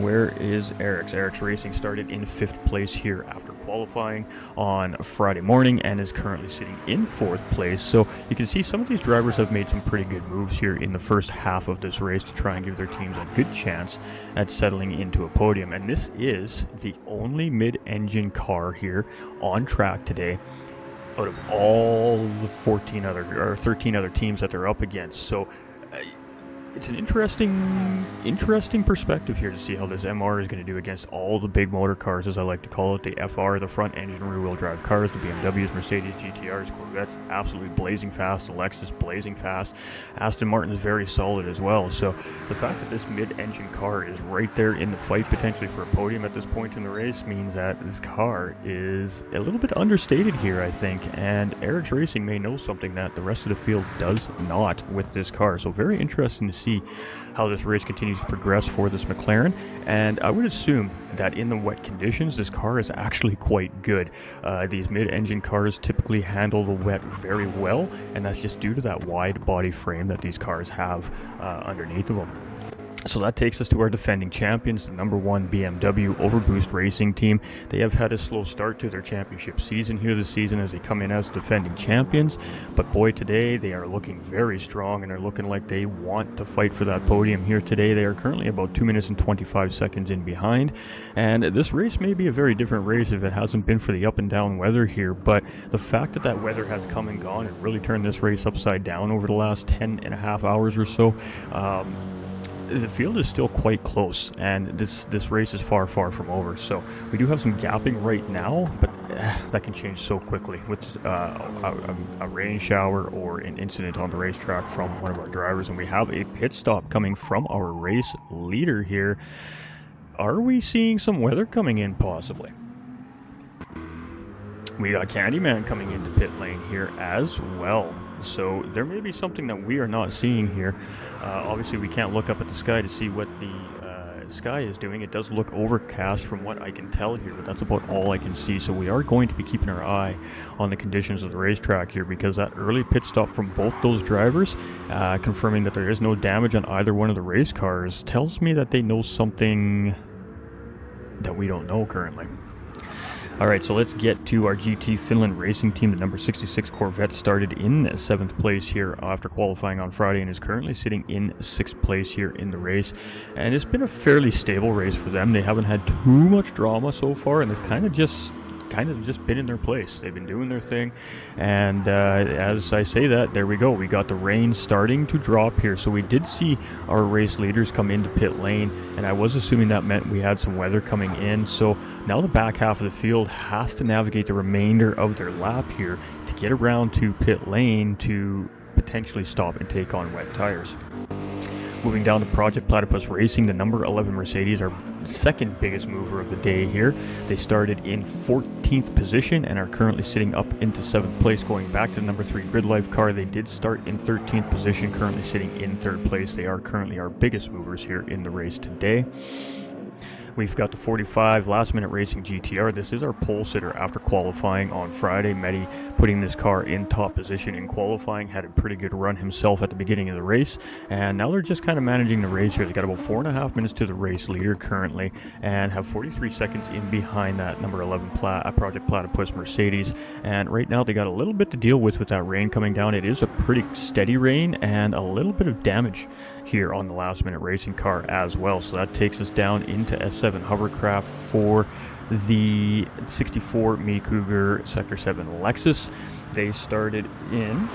where is Eric's? Eric's Racing started in 5th place here after qualifying on Friday morning and is currently sitting in 4th place. So you can see some of these drivers have made some pretty good moves here in the first half of this race to try and give their teams a good chance at settling into a podium. And this is the only mid-engine car here on track today out of all the 13 other teams that they're up against. So it's an interesting perspective here to see how this MR is going to do against all the big motor cars, as I like to call it, the FR, the front engine rear-wheel drive cars, the BMWs, Mercedes, GTRs, Corvettes, absolutely blazing fast, the Lexus blazing fast, Aston Martin is very solid as well. So the fact that this mid-engine car is right there in the fight potentially for a podium at this point in the race means that this car is a little bit understated here, I think, and Eric's Racing may know something that the rest of the field does not with this car. So very interesting to see how this race continues to progress for this McLaren, and I would assume that in the wet conditions this car is actually quite good. These mid-engine cars typically handle the wet very well, and that's just due to that wide body frame that these cars have underneath of them. So that takes us to our defending champions, the number 1 BMW Overboost Racing team. They have had a slow start to their championship season here this season as they come in as defending champions. But boy, today they are looking very strong and are looking like they want to fight for that podium here today. They are currently about 2 minutes and 25 seconds in behind. And this race may be a very different race if it hasn't been for the up and down weather here. But the fact that that weather has come and gone and really turned this race upside down over the last 10.5 hours or so, the field is still quite close, and this race is far from over. So we do have some gapping right now, but that can change so quickly with a rain shower or an incident on the racetrack from one of our drivers. And we have a pit stop coming from our race leader here. Are we seeing some weather coming in possibly? We got Candyman coming into pit lane here as well. So there may be something that we are not seeing here. Obviously, we can't look up at the sky to see what the sky is doing. It does look overcast from what I can tell here, but that's about all I can see. So we are going to be keeping our eye on the conditions of the racetrack here, because that early pit stop from both those drivers, confirming that there is no damage on either one of the race cars, tells me that they know something that we don't know currently. Alright, so let's get to our GT Finland racing team. The number 66 Corvette started in 7th place here after qualifying on Friday and is currently sitting in 6th place here in the race. And it's been a fairly stable race for them. They haven't had too much drama so far, and they've kind kind of just been in their place. They've been doing their thing, and as I say that, there we go. We got the rain starting to drop here, so we did see our race leaders come into pit lane, and I was assuming that meant we had some weather coming in. So now the back half of the field has to navigate the remainder of their lap here to get around to pit lane to potentially stop and take on wet tires. Moving down to Project Platypus Racing, the number 11 Mercedes, our second biggest mover of the day here. They started in 14th position and are currently sitting up into 7th place. Going back to the number 3 Grid Life car, they did start in 13th position, currently sitting in 3rd place. They are currently our biggest movers here in the race today. We've got the 45 Last Minute Racing GTR. This is our pole sitter after qualifying on Friday. Mehdi putting this car in top position in qualifying, had a pretty good run himself at the beginning of the race, and now they're just kind of managing the race here. They got about 4.5 minutes to the race leader currently, and have 43 seconds in behind that number 11 Project Platypus Mercedes. And right now they got a little bit to deal with that rain coming down. It is a pretty steady rain and a little bit of damage here on the Last Minute Racing car as well. So that takes us down into S7 hovercraft for the 64 Mini Cougar Sector 7 Lexus. They started in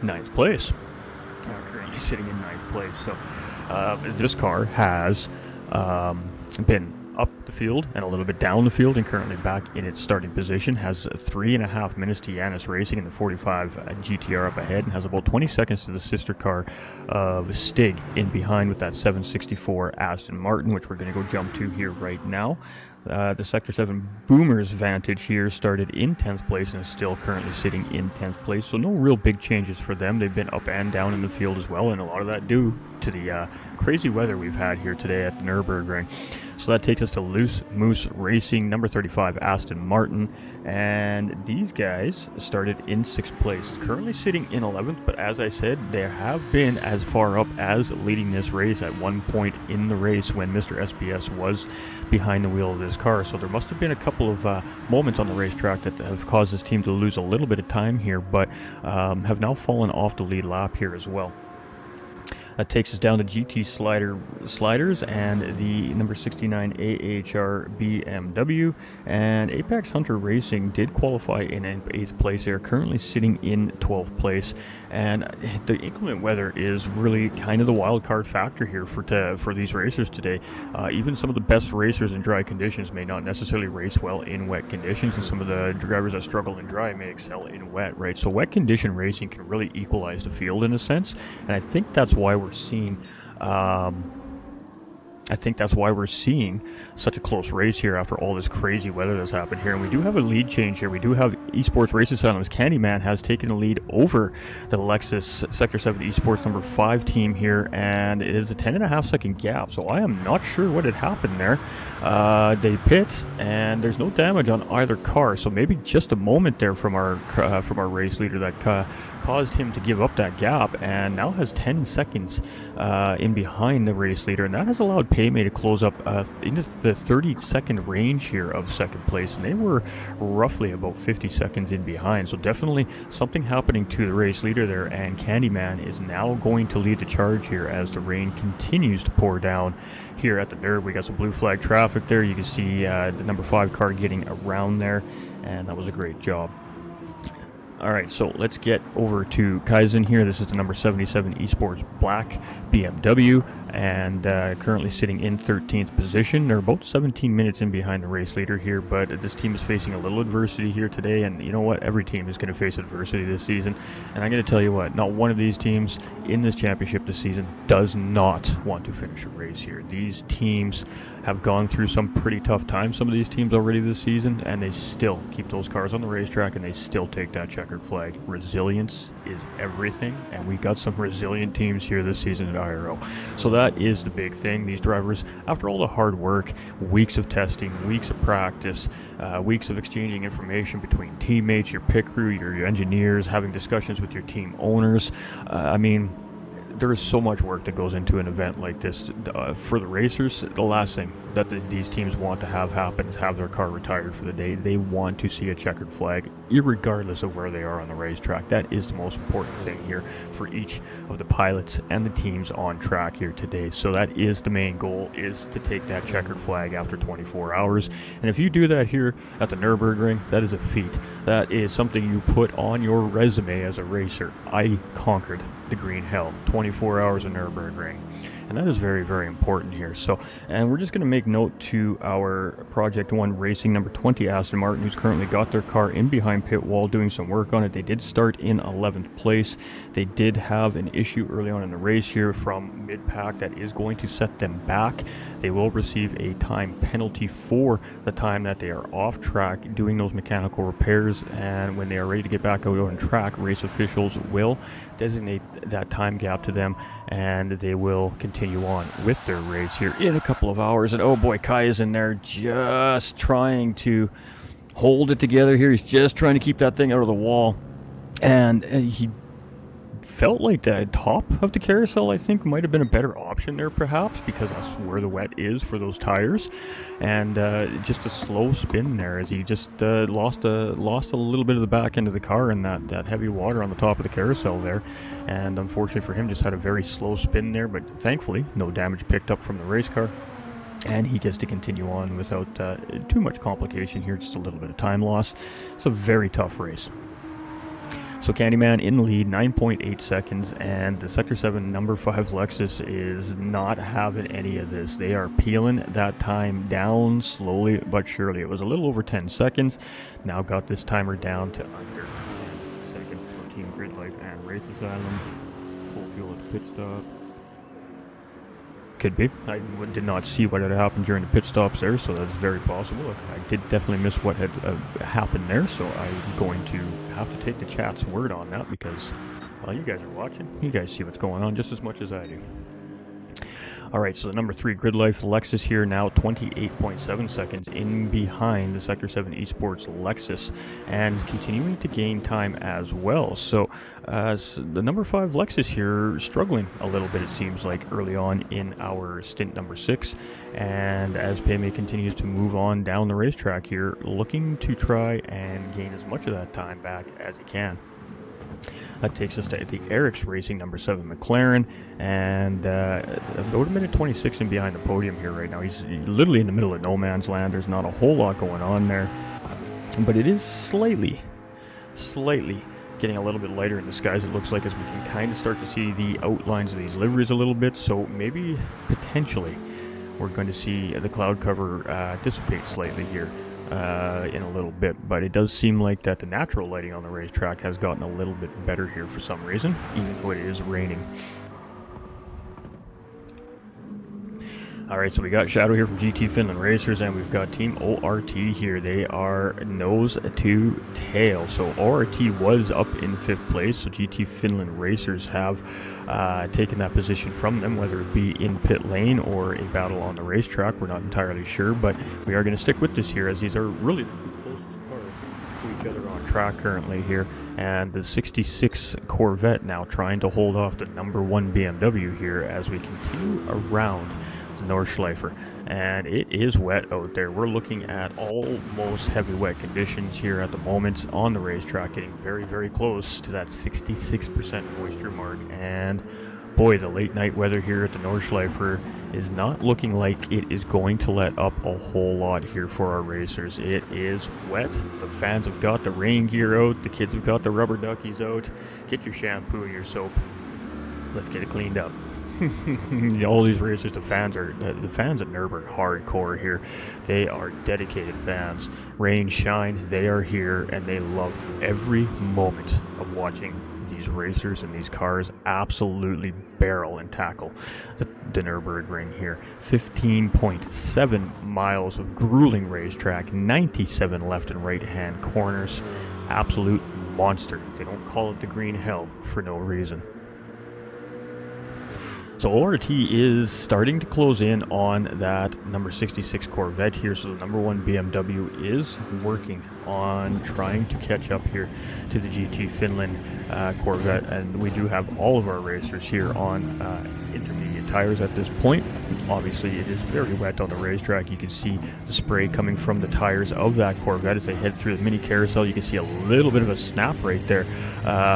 ninth place. Currently sitting in ninth place. So this car has been up the field and a little bit down the field, and currently back in its starting position. Has 3.5 minutes to Yanis Racing in the 45 GTR up ahead, and has about 20 seconds to the sister car of Stig in behind with that 764 Aston Martin, which we're going to go jump to here right now. The Sector 7 Boomers Vantage here started in 10th place and is still currently sitting in 10th place, so no real big changes for them. They've been up and down in the field as well, and a lot of that due to the crazy weather we've had here today at the Nürburgring. So that takes us to Loose Moose Racing, number 35 Aston Martin, and these guys started in 6th place, currently sitting in 11th, but as I said, they have been as far up as leading this race at one point in the race when Mr. SBS was behind the wheel of this car. So there must have been a couple of moments on the racetrack that have caused this team to lose a little bit of time here, but have now fallen off the lead lap here as well. That takes us down to GT Sliders and the number 69 AHR BMW, and Apex Hunter Racing did qualify in 8th place. They are currently sitting in 12th place, and the inclement weather is really kind of the wild card factor here for these racers today. Even some of the best racers in dry conditions may not necessarily race well in wet conditions, and some of the drivers that struggle in dry may excel in wet, right? So wet condition racing can really equalize the field in a sense, and I think that's why we're seeing such a close race here after all this crazy weather that's happened here. And we do have a lead change here. We do have Esports Race Asylum's Candyman has taken the lead over the Lexus Sector 7 Esports number 5 team here, and it is a 10.5 second gap. So I am not sure what had happened there. They pit, and there's no damage on either car. So maybe just a moment there from our race leader that caused him to give up that gap, and now has 10 seconds in behind the race leader, and that has allowed Paymay to close up into the 30-second range here of second place, and they were roughly about 50 seconds in behind. So definitely something happening to the race leader there, and Candyman is now going to lead the charge here as the rain continues to pour down here at the Nürb. We got some blue flag traffic there. You can see the number 5 car getting around there, and that was a great job. Alright, so let's get over to Kaizen here. This is the number 77 Esports Black BMW, and currently sitting in 13th position. They're about 17 minutes in behind the race leader here, but this team is facing a little adversity here today, and you know what? Every team is going to face adversity this season, and I'm going to tell you what, not one of these teams in this championship this season does not want to finish a race here. These teams have gone through some pretty tough times, some of these teams already this season, and they still keep those cars on the racetrack, and they still take that checkered flag. Resilience is everything, and we got some resilient teams here this season at IRO. So that is the big thing. These drivers, after all the hard work, weeks of testing, weeks of practice, weeks of exchanging information between teammates, your pit crew, your engineers, having discussions with your team owners, there is so much work that goes into an event like this. For the racers, the last thing that these teams want to have happen is have their car retired for the day. They want to see a checkered flag, irregardless of where they are on the racetrack. That is the most important thing here for each of the pilots and the teams on track here today. So that is the main goal, is to take that checkered flag after 24 hours. And if you do that here at the Nürburgring, that is a feat. That is something you put on your resume as a racer. I conquered the green hell, 24 hours of Nürburgring, and that is very, very important here. So, and we're just going to make note to our Project 1 Racing number 20 Aston Martin, who's currently got their car in behind pit wall doing some work on it. They did start in 11th place. They did have an issue early on in the race here from mid-pack that is going to set them back. They will receive a time penalty for the time that they are off track doing those mechanical repairs, and when they are ready to get back out on track, race officials will designate that time gap to them, and they will continue on with their race here in a couple of hours. And oh boy, Kai is in there just trying to hold it together here. He's just trying to keep that thing out of the wall, and he felt like the top of the carousel, I think, might have been a better option there perhaps, because that's where the wet is for those tires. And just a slow spin there as he just lost a little bit of the back end of the car in that heavy water on the top of the carousel there. And unfortunately for him, just had a very slow spin there, but thankfully no damage picked up from the race car, and he gets to continue on without too much complication here, just a little bit of time loss. It's a very tough race. So Candyman in the lead, 9.8 seconds, and the Sector 7 number 5 Lexus is not having any of this. They are peeling that time down slowly but surely. It was a little over 10 seconds. Now got this timer down to under 10 seconds for Team Grid Life and Race Asylum. Full fuel at the pit stop. Could be. I did not see what had happened during the pit stops there, so that's very possible. I did definitely miss what had happened there, so I'm going to have to take the chat's word on that, because, well, you guys are watching. You guys see what's going on just as much as I do. Alright, so the number 3 Grid Life Lexus here now 28.7 seconds in behind the Sector 7 Esports Lexus, and continuing to gain time as well. So the number 5 Lexus here struggling a little bit, it seems like, early on in our stint number 6, and as Payme continues to move on down the racetrack here, looking to try and gain as much of that time back as he can. That takes us to the Eric's Racing number 7 McLaren, and about a minute 26 in behind the podium here right now. He's literally in the middle of no man's land. There's not a whole lot going on there, but it is slightly getting a little bit lighter in the skies, it looks like, as we can kind of start to see the outlines of these liveries a little bit. So maybe potentially we're going to see the cloud cover dissipate slightly here in a little bit, but it does seem like that the natural lighting on the racetrack has gotten a little bit better here for some reason, even though it is raining. Alright, so we got Shadow here from GT Finland Racers, and we've got Team ORT here. They are nose to tail. So ORT was up in 5th place, so GT Finland Racers have taken that position from them, whether it be in pit lane or a battle on the racetrack. We're not entirely sure, but we are going to stick with this here, as these are really the two closest cars to each other on track currently here. And the 66 Corvette now trying to hold off the number 1 BMW here as we continue around the Nordschleifer, and it is wet out there. We're looking at almost heavy wet conditions here at the moment on the racetrack, getting very, very close to that 66% moisture mark. And boy, the late night weather here at the Nordschleifer is not looking like it is going to let up a whole lot here for our racers. It is wet. The fans have got the rain gear out. The kids have got the rubber duckies out. Get your shampoo and your soap. Let's get it cleaned up. All these racers, the fans at Nürburgring hardcore here. They are dedicated fans. Rain, shine, they are here, and they love every moment of watching these racers and these cars absolutely barrel and tackle the Nürburgring here. 15.7 miles of grueling racetrack, 97 left and right hand corners. Absolute monster. They don't call it the green hell for no reason. So ORT is starting to close in on that number 66 Corvette here, so the number 1 BMW is working on trying to catch up here to the GT Finland Corvette, and we do have all of our racers here on intermediate tires at this point. Obviously it is very wet on the racetrack. You can see the spray coming from the tires of that Corvette as they head through the mini carousel. You can see a little bit of a snap right there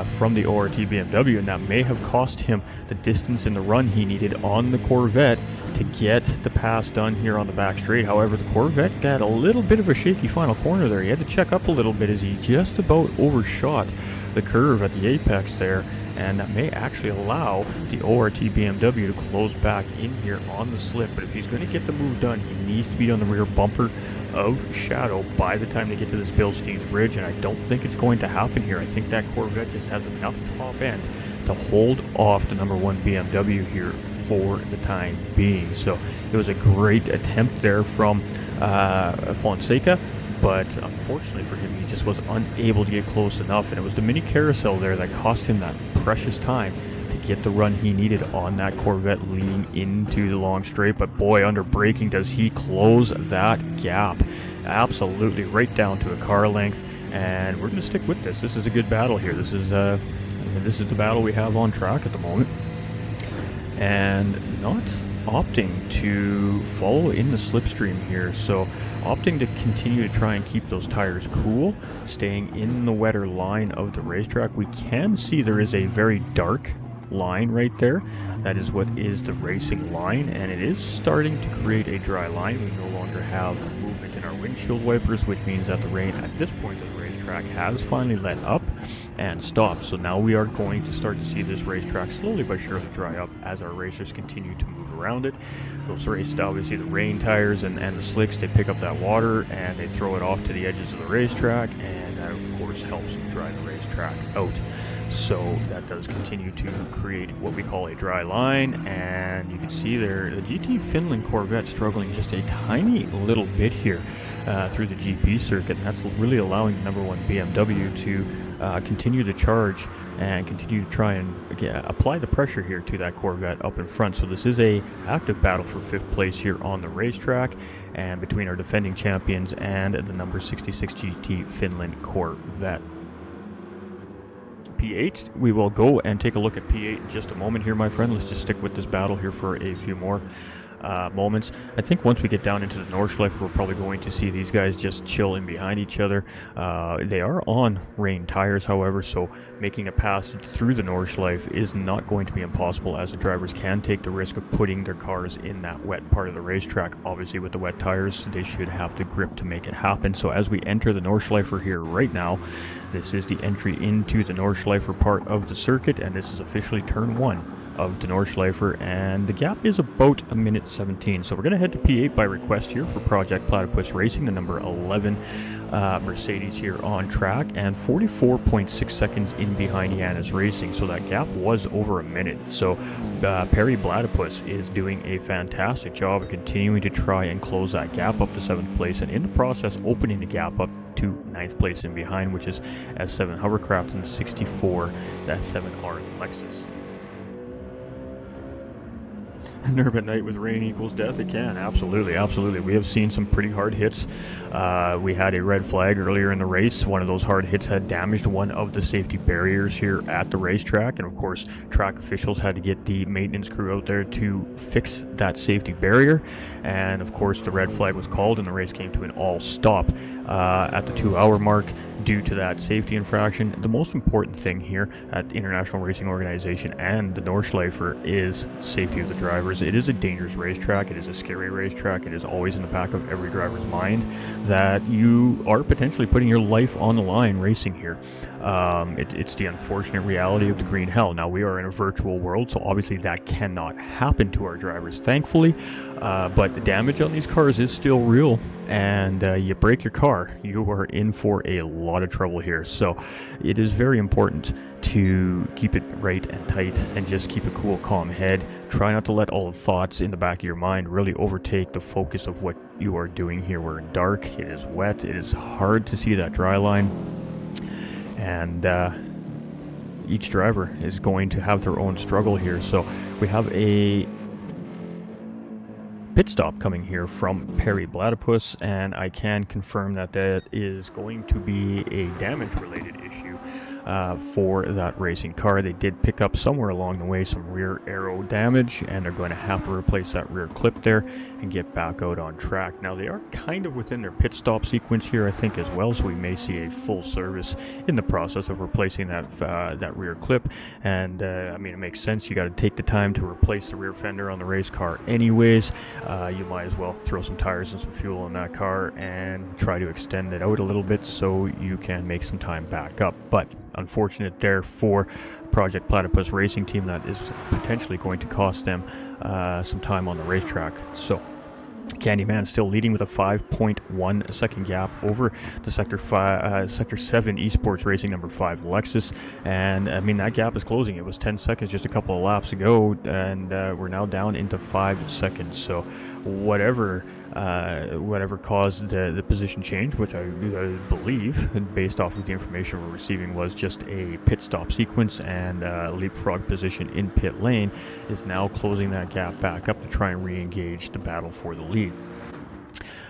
from the ORT BMW, and that may have cost him the distance in the run he needed on the Corvette to get the pass done here on the back straight. However, the Corvette got a little bit of a shaky final corner there. He had to check up a little bit as he just about overshot the curve at the apex there, and that may actually allow the ORT BMW to close back in here on the slip. But if he's going to get the move done, he needs to be on the rear bumper of Shadow by the time they get to this Bilstein Bridge, and I don't think it's going to happen here. I think that Corvette just has enough top end to hold off the number 1 BMW here for the time being. So it was a great attempt there from Fonseca, but unfortunately for him, he just was unable to get close enough, and it was the mini carousel there that cost him that precious time to get the run he needed on that Corvette leading into the long straight. But boy, under braking, does he close that gap. Absolutely right down to a car length, and we're going to stick with this. This is a good battle here. This is the battle we have on track at the moment, and not opting to follow in the slipstream here, so opting to continue to try and keep those tires cool, staying in the wetter line of the racetrack. We can see there is a very dark line right there. That is what is the racing line, and it is starting to create a dry line. We no longer have movement in our windshield wipers, which means that the rain at this point of the racetrack has finally let up and stopped. So now we are going to start to see this racetrack slowly but surely dry up as our racers continue to move around it. Those races, obviously the rain tires and the slicks, they pick up that water and they throw it off to the edges of the racetrack, and that of course helps dry the racetrack out. So that does continue to create what we call a dry line, and you can see there the GT Finland Corvette struggling just a tiny little bit here through the GP circuit, and that's really allowing the number 1 BMW to continue to charge and continue to try and apply the pressure here to that Corvette up in front. So this is a active battle for 5th place here on the racetrack, and between our defending champions and the number 66 GT Finland Corvette. P8, we will go and take a look at P8 in just a moment here, my friend. Let's just stick with this battle here for a few more moments. I think once we get down into the Nordschleife, we're probably going to see these guys just chill in behind each other. They are on rain tires, however, so making a pass through the Nordschleife is not going to be impossible, as the drivers can take the risk of putting their cars in that wet part of the racetrack. Obviously with the wet tires, they should have the grip to make it happen. So as we enter the Nordschleife here right now, this is the entry into the Nordschleife part of the circuit, and this is officially turn 1 of the Nordschleife, and the gap is about a minute 17. So we're going to head to P8 by request here for Project Platypus Racing, the number 11 Mercedes here on track, and 44.6 seconds in behind Yanis Racing. So that gap was over a minute. So Perry Platypus is doing a fantastic job of continuing to try and close that gap up to 7th place, and in the process opening the gap up to 9th place in behind, which is S7 Hovercraft and the 64 S7R Lexus. Nerve at night with rain equals death. It can, absolutely. We have seen some pretty hard hits. We had a red flag earlier in the race. One of those hard hits had damaged one of the safety barriers here at the racetrack, and of course track officials had to get the maintenance crew out there to fix that safety barrier, and of course the red flag was called and the race came to an all stop at the 2-hour mark due to that safety infraction. The most important thing here at the International Racing Organization and the Nordschleife is safety of the drivers. It is a dangerous racetrack. It is a scary racetrack. It is always in the back of every driver's mind that you are potentially putting your life on the line racing here. It's the unfortunate reality of the green hell. Now, we are in a virtual world, so obviously that cannot happen to our drivers, thankfully, but the damage on these cars is still real, and you break your car, you are in for a lot of trouble here. So it is very important to keep it right and tight and just keep a cool, calm head. Try not to let all the thoughts in the back of your mind really overtake the focus of what you are doing here. We're in dark, it is wet, it is hard to see that dry line, and each driver is going to have their own struggle here. So we have a pit stop coming here from Perry Platypus, and I can confirm that that is going to be a damage-related issue for that racing car. They did pick up somewhere along the way some rear aero damage, and they're going to have to replace that rear clip there and get back out on track. Now, they are kind of within their pit stop sequence here, I think, as well, so we may see a full service in the process of replacing that rear clip. And I mean, it makes sense. You got to take the time to replace the rear fender on the race car anyways. You might as well throw some tires and some fuel in that car and try to extend it out a little bit so you can make some time back up. But unfortunate there for Project Platypus Racing Team. That is potentially going to cost them some time on the racetrack. So Candyman still leading with a 5.1 second gap over the Sector 7 Esports Racing number 5 Lexus, and I mean that gap is closing. It was 10 seconds just a couple of laps ago, and we're now down into 5 seconds. So whatever caused the position change, which I believe, based off of the information we're receiving, was just a pit stop sequence and leapfrog position in pit lane, is now closing that gap back up to try and re-engage the battle for the lead.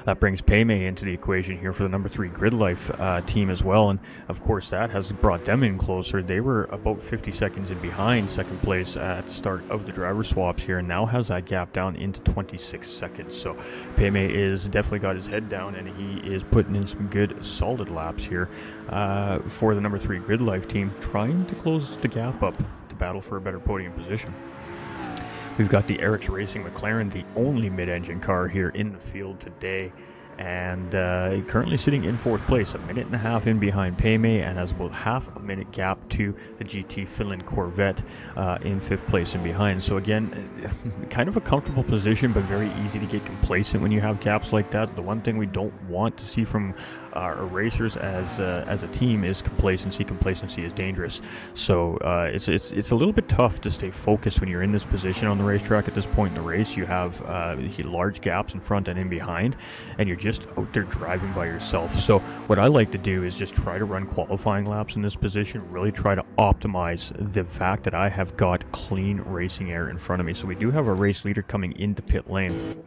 That brings Paymay into the equation here for the number 3 Grid Life team as well, and of course that has brought them in closer. They were about 50 seconds in behind second place at the start of the driver swaps here, and now has that gap down into 26 seconds. So Paymay is definitely got his head down, and he is putting in some good solid laps here for the number 3 Grid Life team, trying to close the gap up to battle for a better podium position. We've got the Eric's Racing McLaren, the only mid-engine car here in the field today, and currently sitting in 4th place, a minute and a half in behind Paymay, and has about half a minute gap to the GT Finland Corvette in 5th place and behind. So again, kind of a comfortable position, but very easy to get complacent when you have gaps like that. The one thing we don't want to see from our racers as a team is complacency. Complacency is dangerous. So it's a little bit tough to stay focused when you're in this position on the racetrack at this point in the race. You have large gaps in front and in behind, and you're just out there driving by yourself. So what I like to do is just try to run qualifying laps in this position, really try to optimize the fact that I have got clean racing air in front of me. So we do have a race leader coming into pit lane,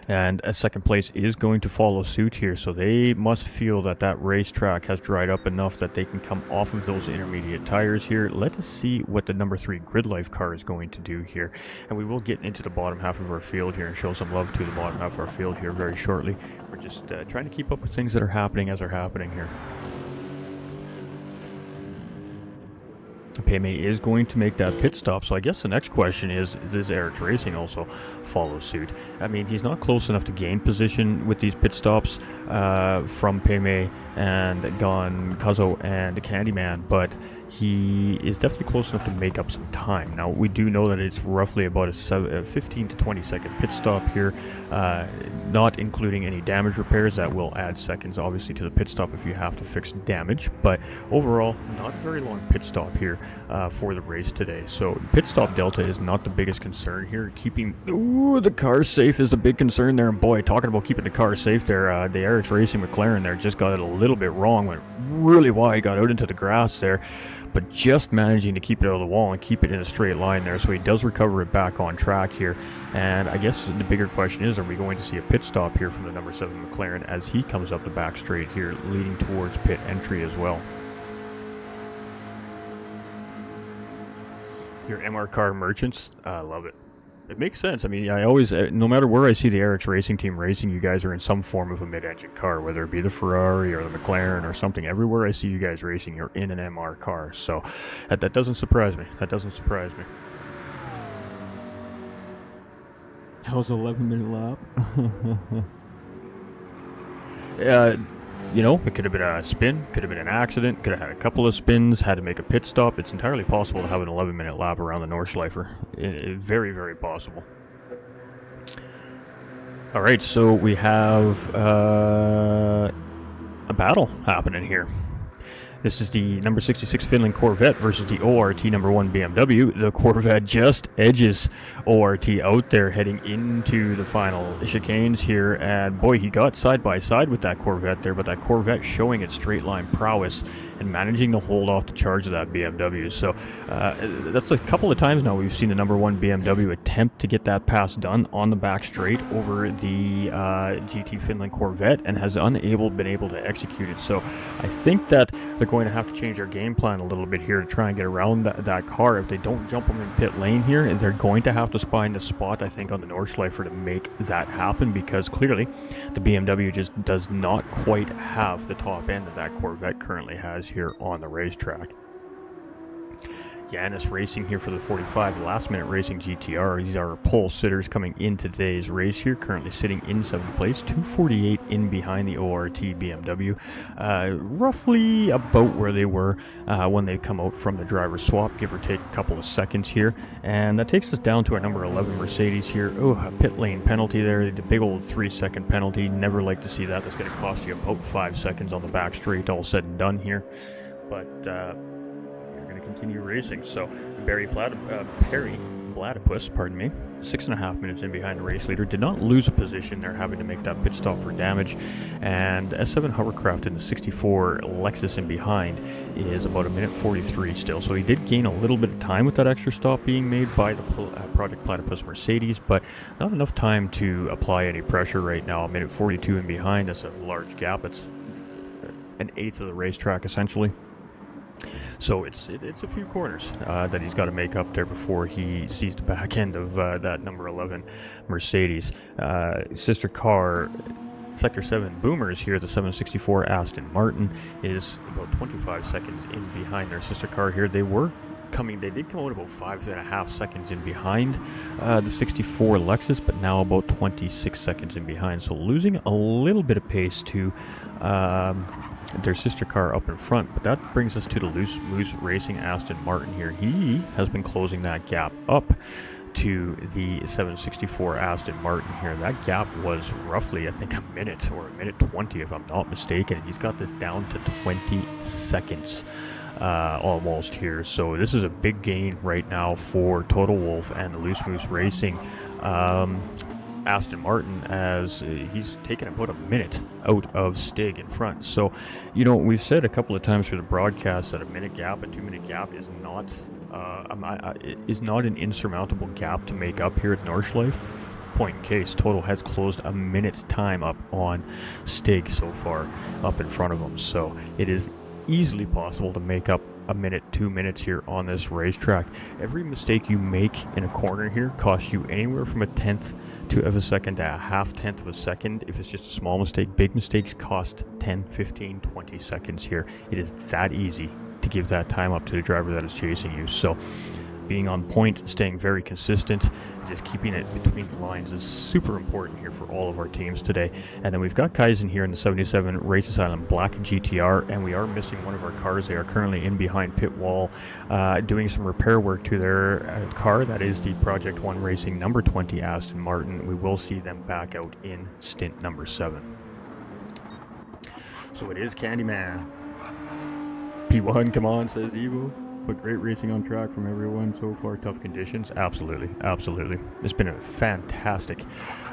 and a second place is going to follow suit here, so they must feel that that racetrack has dried up enough that they can come off of those intermediate tires here. Let us see what the number 3 Grid Life car is going to do here, and we will get into the bottom half of our field here and show some love to the bottom half of our field here very shortly. We're just trying to keep up with things that are happening as they're happening here. Paymay is going to make that pit stop, so I guess the next question is, does Eric's Racing also follow suit? I mean, he's not close enough to gain position with these pit stops from Paymay and Kazo and Candyman, but he is definitely close enough to make up some time. Now, we do know that it's roughly about a 15 to 20 second pit stop here, not including any damage repairs. That will add seconds, obviously, to the pit stop if you have to fix damage, but overall, not a very long pit stop here for the race today. So pit stop delta is not the biggest concern here. Keeping the car safe is the big concern there, and boy, talking about keeping the car safe there, the Eric's Racing McLaren there just got it a little bit wrong, went really wide, got out into the grass there, but just managing to keep it out of the wall and keep it in a straight line there, so he does recover it back on track here. And I guess the bigger question is, are we going to see a pit stop here from the number 7 McLaren as he comes up the back straight here, leading towards pit entry as well? Your MR car merchants, I love it. It makes sense. I mean, I always, no matter where I see the Eric's Racing team racing, you guys are in some form of a mid-engine car, whether it be the Ferrari or the McLaren or something. Everywhere I see you guys racing, you're in an MR car. So that doesn't surprise me. That doesn't surprise me. That was an 11-minute lap. You know, it could have been a spin, could have been an accident, could have had a couple of spins, had to make a pit stop. It's entirely possible to have an 11-minute lap around the Nordschleifer. Very, very possible. All right, so we have a battle happening here. This is the number 66 Finland Corvette versus the ORT number 1 BMW. The Corvette just edges ORT out there heading into the final chicanes here. And boy, he got side by side with that Corvette there, but that Corvette showing its straight line prowess and managing to hold off the charge of that BMW. So that's a couple of times now we've seen the number 1 BMW attempt to get that pass done on the back straight over the GT Finland Corvette and has been able to execute it. So I think that they're going to have to change their game plan a little bit here to try and get around that car. If they don't jump them in pit lane here, they're going to have to find a spot, I think, on the Nordschleifer to make that happen, because clearly the BMW just does not quite have the top end that Corvette currently has here on the racetrack. Yanis Racing here for the 45, Last Minute Racing GTR. These are pole sitters coming into today's race here, currently sitting in 7th place, 248 in behind the ORT BMW, roughly about where they were when they come out from the driver's swap, give or take a couple of seconds here. And that takes us down to our number 11 Mercedes here. Oh, a pit lane penalty there, the big old 3-second penalty. Never like to see that. That's going to cost you about 5 seconds on the back straight, all said and done here. But continue racing. So Perry Platypus, 6.5 minutes in behind the race leader, did not lose a position. They're having to make that pit stop for damage, and S7 Hovercraft in the 64 Lexus in behind is about 1:43 still. So he did gain a little bit of time with that extra stop being made by the Project Platypus Mercedes, but not enough time to apply any pressure right now. 1:42 in behind. That's a large gap. It's an eighth of the racetrack essentially. So it's a few corners that he's got to make up there before he sees the back end of that number 11 Mercedes. Sister car, Sector 7 Boomers here, the 764 Aston Martin is about 25 seconds in behind their sister car here. They did come out about 5.5 seconds in behind the 64 Lexus, but now about 26 seconds in behind. So losing a little bit of pace to their sister car up in front. But that brings us to the Loose Moose Racing Aston Martin here. He has been closing that gap up to the 764 Aston Martin here. That gap was roughly, I think, a minute or 1:20 if I'm not mistaken. He's got this down to 20 seconds almost here. So this is a big gain right now for Total Wolf and the Loose Moose Racing Aston Martin, as he's taken about a minute out of Stig in front. So, we've said a couple of times through the broadcast that a 2-minute gap is not an insurmountable gap to make up here at Nordschleife. Point in case, Total has closed a minute's time up on Stig so far up in front of him. So it is easily possible to make up a minute, 2 minutes here on this racetrack. Every mistake you make in a corner here costs you anywhere from 1/10 of a second to 0.5 of a second. If it's just a small mistake, big mistakes cost 10, 15, 20 seconds here. It is that easy to give that time up to the driver that is chasing you. So being on point, staying very consistent, just keeping it between the lines is super important here for all of our teams today. And then we've got Kaizen here in the 77 Race Asylum Black GTR, and we are missing one of our cars. They are currently in behind pit wall doing some repair work to their car. That is the Project 1 Racing number 20 Aston Martin. We will see them back out in stint number 7. So it is Candyman. P1, come on, says Evo. But great racing on track from everyone so far. Tough conditions, absolutely. It's been a fantastic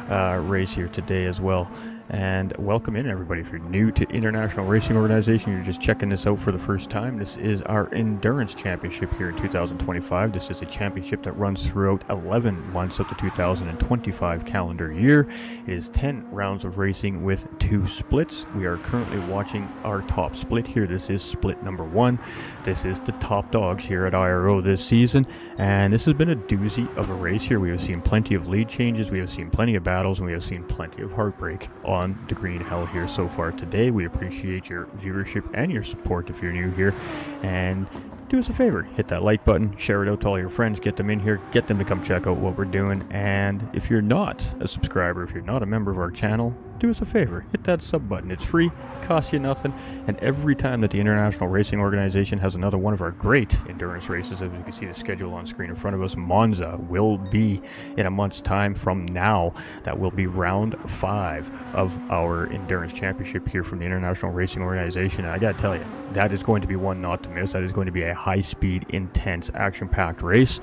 race here today as well. And welcome in, everybody. If you're new to International Racing Organization, you're just checking this out for the first time, this is our Endurance Championship here in 2025. This is a championship that runs throughout 11 months of the 2025 calendar year. It is 10 rounds of racing with 2 splits. We are currently watching our top split here. This is split number 1. This is the top dogs here at IRO this season, and this has been a doozy of a race here. We have seen plenty of lead changes, we have seen plenty of battles, and we have seen plenty of heartbreak on the green hell here so far today. We appreciate your viewership and your support if you're new here, and do us a favor, hit that like button, share it out to all your friends, get them in here, get them to come check out what we're doing. And if you're not a subscriber, if you're not a member of our channel, do us a favor, hit that sub button. It's free, costs you nothing, and every time that the International Racing Organization has another one of our great endurance races, as you can see the schedule on screen in front of us, Monza will be in a month's time from now. That will be round 5 of our endurance championship here from the International Racing Organization. And I gotta tell you, that is going to be one not to miss. That is going to be a high-speed, intense, action-packed race.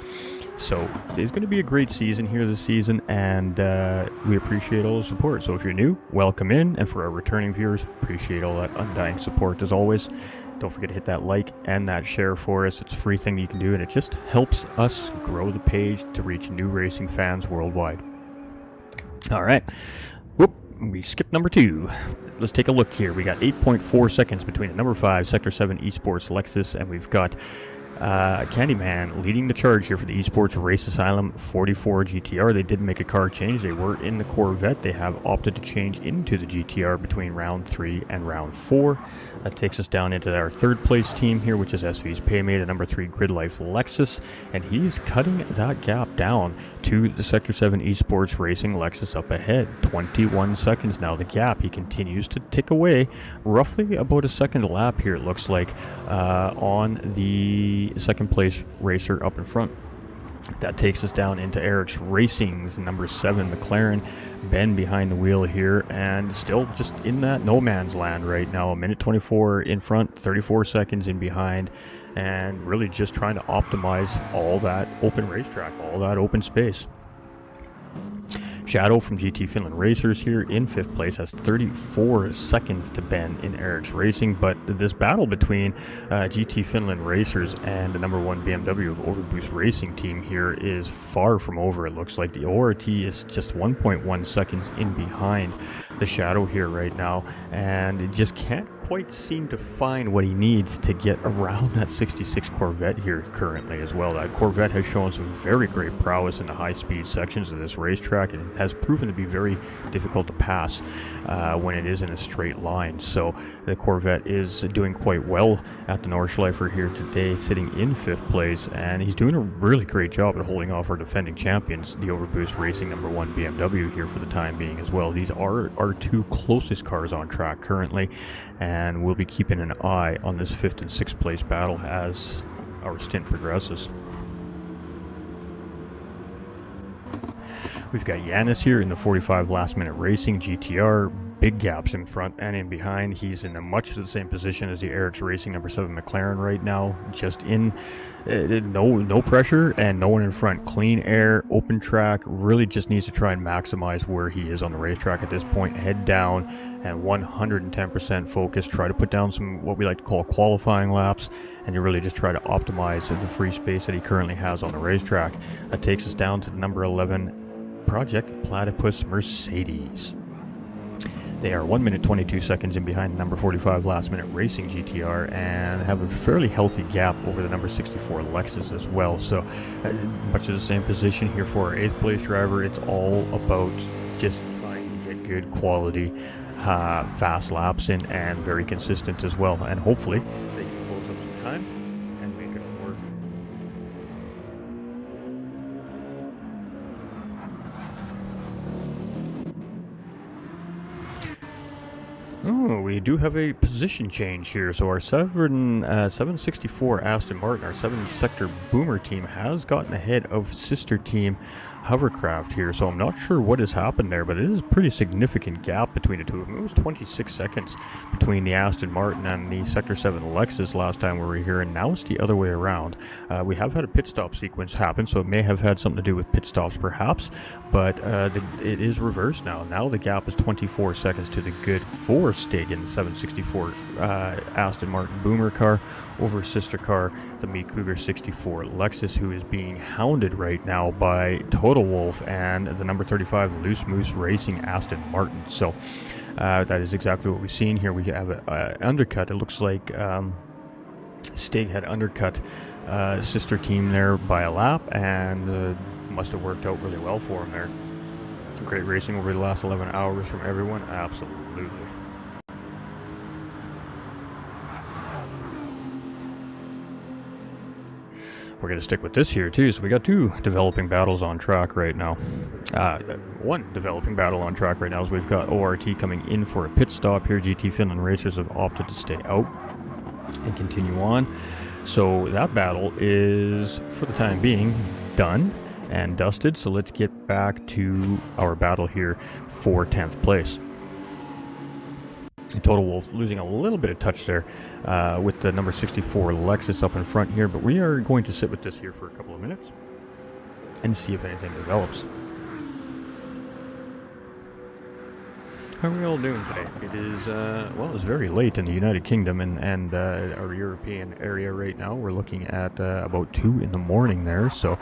So it's going to be a great season here this season, and we appreciate all the support. So if you're new, welcome in, and for our returning viewers, appreciate all that undying support as always. Don't forget to hit that like and that share for us. It's a free thing you can do, and it just helps us grow the page to reach new racing fans worldwide. All right. Whoop, we skipped number 2. Let's take a look here. We got 8.4 seconds between the number 5 Sector 7 Esports Lexus, and we've got Candyman leading the charge here for the Esports Race Asylum 44 GTR. They did make a car change. They were in the Corvette. They have opted to change into the GTR between round 3 and round 4. That takes us down into our 3rd place team here, which is SV's Paymate, the number 3 Grid Life Lexus, and he's cutting that gap down to the Sector 7 Esports Racing Lexus up ahead. 21 seconds now the gap. He continues to tick away, roughly about a second a lap here, it looks like, on the 2nd place racer up in front. That takes us down into Eric's Racing's number 7 McLaren. Ben behind the wheel here, and still just in that no man's land right now. 1:24 in front, 34 seconds in behind, and really just trying to optimize all that open racetrack, all that open space. Shadow from GT Finland Racers here in 5th place has 34 seconds to Ben in Eric's Racing, but this battle between GT Finland Racers and the number 1 BMW of Overboost Racing team here is far from over. It looks like the ORT is just 1.1 seconds in behind the Shadow here right now, and it just can't quite seem to find what he needs to get around that 66 Corvette here currently as well. That Corvette has shown some very great prowess in the high-speed sections of this racetrack, and it has proven to be very difficult to pass when it is in a straight line. So the Corvette is doing quite well at the Nordschleifer here today, sitting in 5th place, and he's doing a really great job at holding off our defending champions, the Overboost Racing number 1 BMW here for the time being as well. These are our 2 closest cars on track currently, and we'll be keeping an eye on this 5th and 6th place battle as our stint progresses. We've got Yanis here in the 45 Last Minute Racing GTR. Big gaps in front and in behind. He's in a much the same position as the Eric's Racing number 7 McLaren right now, just in no pressure and no one in front. Clean air, open track, really just needs to try and maximize where he is on the racetrack at this point. Head down and 110% focus. Try to put down some what we like to call qualifying laps, and you really just try to optimize the free space that he currently has on the racetrack. That takes us down to the number 11 Project Platypus Mercedes. They are 1:22 seconds in behind the number 45 Last Minute Racing GTR, and have a fairly healthy gap over the number 64 Lexus as well. So much of the same position here for our 8th place driver. It's all about just trying to get good quality fast laps in, and very consistent as well, and hopefully they can close up some time and make it all work. Oh, we do have a position change here. So our 764 Aston Martin, our 7 sector Boomer team, has gotten ahead of sister team Hovercraft here. So I'm not sure what has happened there, but it is a pretty significant gap between the two of them. It was 26 seconds between the Aston Martin and the Sector 7 Lexus last time we were here, and now it's the other way around. We have had a pit stop sequence happen, so it may have had something to do with pit stops perhaps, but it is reversed now. Now the gap is 24 seconds to the good for Stegen 764 Aston Martin Boomer car over sister car, the Meat Cougar 64 Lexus, who is being hounded right now by Total Wolf and the number 35 Loose Moose Racing Aston Martin. So that is exactly what we've seen here. We have an undercut. It looks like Stig had undercut sister team there by a lap, and must have worked out really well for him there. Great racing over the last 11 hours from everyone. Absolutely. we're going to stick with this here too. So we got 2 developing battles on track right now. One developing battle on track right now is we've got ORT coming in for a pit stop here. GT Finland racers have opted to stay out and continue on. So that battle is, for the time being, done and dusted. So let's get back to our battle here for 10th place. Total Wolf losing a little bit of touch there with the number 64 Lexus up in front here, but we are going to sit with this here for a couple of minutes and see if anything develops. How are we all doing today? It is, well, it's very late in the United Kingdom and our European area right now. We're looking at about 2 in the morning there. So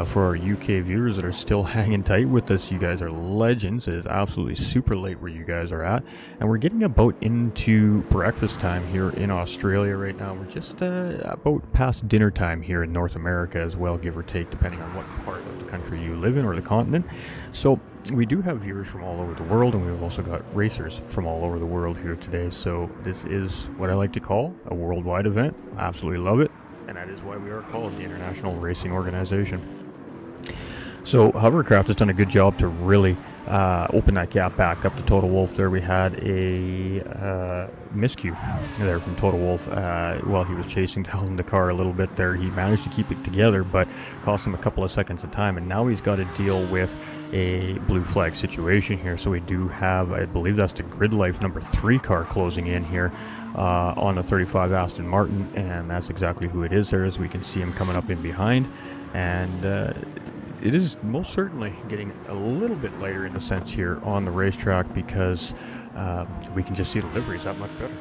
for our UK viewers that are still hanging tight with us, you guys are legends. It is absolutely super late where you guys are at. And we're getting about into breakfast time here in Australia right now. We're just about past dinner time here in North America as well, give or take, depending on what part of the country you live in or the continent. So we do have viewers from all over the world, and we've also got racers from all over the world here today. So this is what I like to call a worldwide event. I absolutely love it, and that is why we are called the International Racing Organization. So Hovercraft has done a good job to really open that gap back up to Total Wolf there. We had a miscue there from Total Wolf while he was chasing down the car a little bit there. He managed to keep it together, but cost him a couple of seconds of time, and now he's got to deal with a blue flag situation here. So we do have, I believe that's the Grid Life number 3 car closing in here on the 35 Aston Martin, and that's exactly who it is there, as we can see him coming up in behind. And it is most certainly getting a little bit lighter in the sense here on the racetrack, because we can just see the liveries that much better.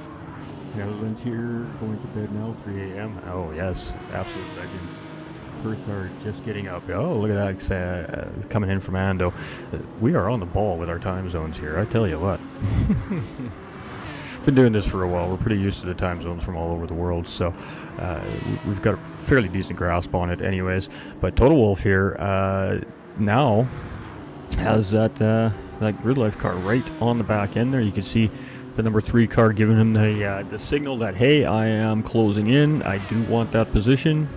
Netherlands here, going to bed now, 3 a.m. Oh yes, absolute legends. Perth are just getting up. Oh, look at that, coming in from Ando. We are on the ball with our time zones here, I tell you what. Been doing this for a while. We're pretty used to the time zones from all over the world, so we've got a fairly decent grasp on it anyways. But Total Wolf here now has that Grid Life car right on the back end there. You can see the number 3 car giving him the signal that, hey, I am closing in, I do want that position.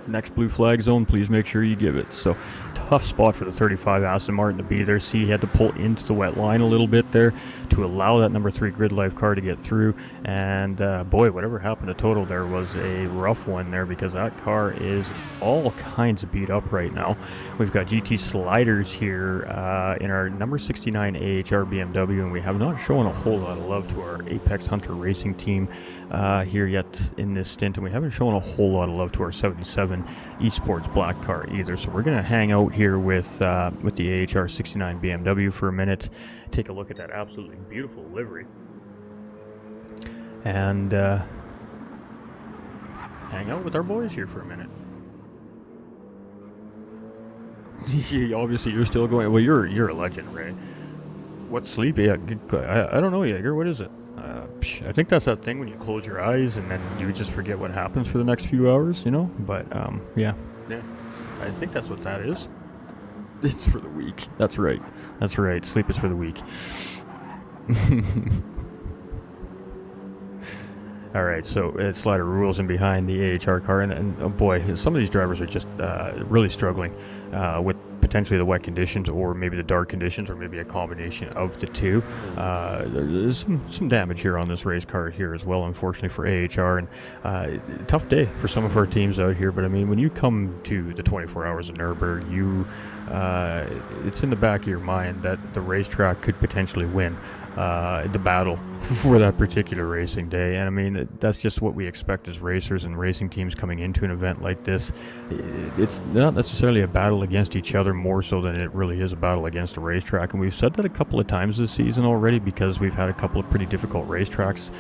Next blue flag zone, please make sure you give it. So tough spot for the 35 Aston Martin to be there. See, he had to pull into the wet line a little bit there to allow that number 3 Grid Life car to get through. And boy, whatever happened to Total there was a rough one there, because that car is all kinds of beat up right now. We've got GT Sliders here in our number 69 AHR BMW, and we have not shown a whole lot of love to our Apex Hunter Racing team here yet in this stint, and we haven't shown a whole lot of love to our 77 Esports black car either. So we're going to hang out here with the AHR 69 BMW for a minute, take a look at that absolutely beautiful livery, and hang out with our boys here for a minute. Obviously you're still going. Well, you're a legend, right? What sleep? Yeah, I don't know, Jaeger. What is it? I think that's that thing when you close your eyes and then you just forget what happens for the next few hours, you know? But, yeah. I think that's what that is. It's for the week. That's right. That's right. Sleep is for the week. All right, so Slider rules in behind the AHR car, and oh boy, some of these drivers are just really struggling with potentially the wet conditions, or maybe the dark conditions, or maybe a combination of the two. There's some damage here on this race car here as well, unfortunately for AHR, and tough day for some of our teams out here. But I mean, when you come to the 24 hours of Nürburgring, it's in the back of your mind that the racetrack could potentially win the battle for that particular racing day. And I mean, that's just what we expect as racers and racing teams coming into an event like this. It's not necessarily a battle against each other, more so than it really is a battle against a racetrack. And we've said that a couple of times this season already, because we've had a couple of pretty difficult racetracks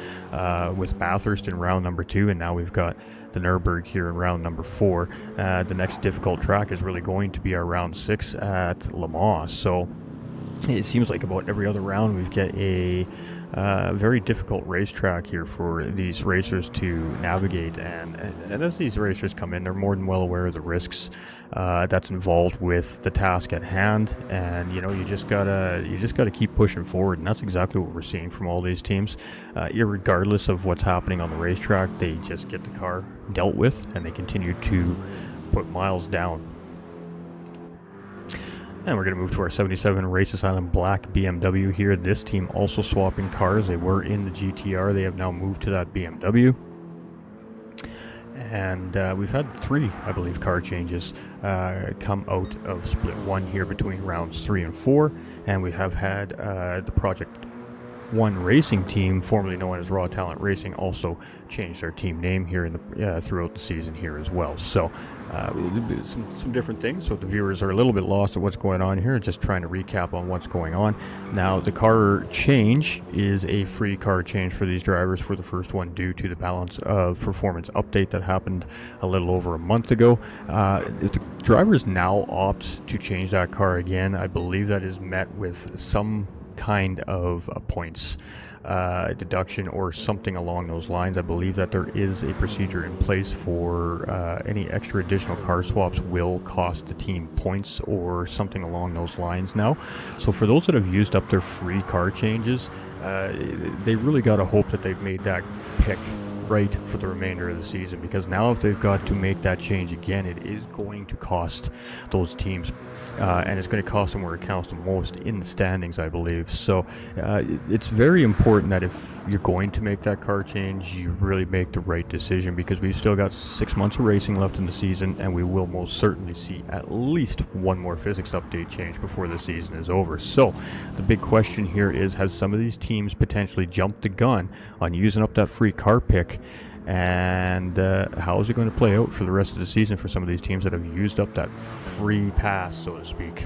with Bathurst in round number 2, and now we've got the Nürburgring here in round number 4. The next difficult track is really going to be our round 6 at Le Mans. So it seems like about every other round we get a very difficult racetrack here for these racers to navigate, and as these racers come in, they're more than well aware of the risks that's involved with the task at hand, and you just gotta keep pushing forward, and that's exactly what we're seeing from all these teams. Irregardless of what's happening on the racetrack, they just get the car dealt with, and they continue to put miles down. And we're going to move to our 77 Races Island Black BMW here. This team also swapping cars. They were in the GTR. They have now moved to that BMW. And we've had 3, I believe, car changes come out of Split 1 here between rounds 3 and 4. And we have had the Project 1 racing team, formerly known as Raw Talent Racing, also changed their team name here in the throughout the season here as well. So some different things, so the viewers are a little bit lost at what's going on here. Just trying to recap on what's going on. Now, the car change is a free car change for these drivers for the first one, due to the balance of performance update that happened a little over a month ago. If the drivers now opt to change that car again, I believe that is met with some kind of points deduction or something along those lines. I believe that there is a procedure in place for any extra additional car swaps will cost the team points or something along those lines now. So for those that have used up their free car changes, they really got to hope that they've made that pick right for the remainder of the season, because now if they've got to make that change again, it is going to cost those teams, and it's going to cost them where it counts the most in the standings, I believe. So it's very important that if you're going to make that car change, you really make the right decision, because we've still got 6 months of racing left in the season, and we will most certainly see at least one more physics update change before the season is over. So the big question here is, has some of these teams potentially jumped the gun on using up that free car pick? And how is it going to play out for the rest of the season for some of these teams that have used up that free pass, so to speak?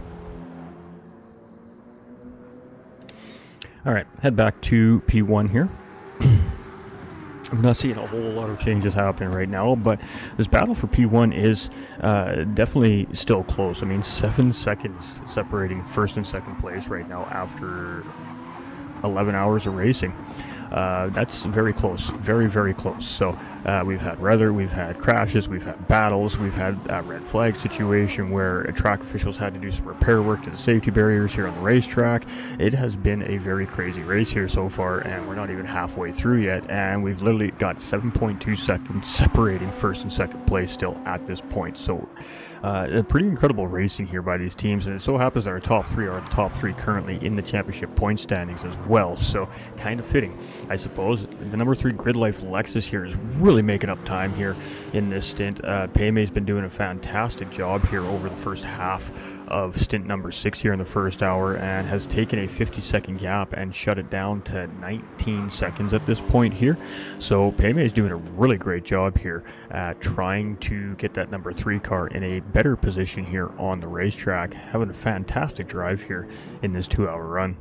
All right, head back to P1 here. I'm not seeing a whole lot of changes happening right now, but this battle for P1 is definitely still close. I mean, 7 seconds separating first and second place right now after 11 hours of racing. That's very close, very, very close. So we've had weather, we've had crashes, we've had battles, we've had a red flag situation where track officials had to do some repair work to the safety barriers here on the racetrack. It has been a very crazy race here so far, and we're not even halfway through yet, and we've literally got 7.2 seconds separating first and second place still at this point. So a pretty incredible racing here by these teams, and it so happens that our top 3 are the top 3 currently in the championship point standings as well, so kind of fitting, I suppose. The number 3 Grid Life Lexus here is really making up time here in this stint. Peimay's been doing a fantastic job here over the first half of stint number 6 here in the first hour, and has taken a 50-second gap and shut it down to 19 seconds at this point here. So Peimay's doing a really great job here trying to get that number 3 car in a better position here on the racetrack, having a fantastic drive here in this 2-hour run.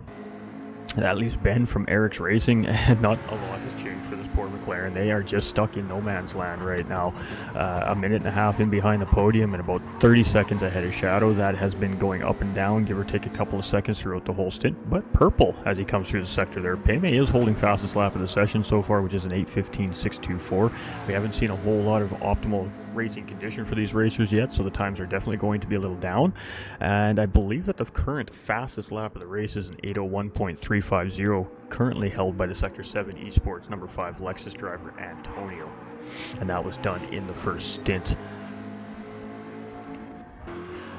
That leaves Ben from Eric's Racing, and not a lot has changed for this poor McLaren. They are just stuck in no man's land right now. A minute and a half in behind the podium and about 30 seconds ahead of Shadow. That has been going up and down, give or take a couple of seconds throughout the whole stint. But Purple, as he comes through the sector there, Peimay is holding fastest lap of the session so far, which is an 8:15.624. We haven't seen a whole lot of optimal racing condition for these racers yet, so the times are definitely going to be a little down, and I believe that the current fastest lap of the race is an 8:01.350, currently held by the Sector 7 Esports number 5 Lexus driver Antonio, and that was done in the first stint.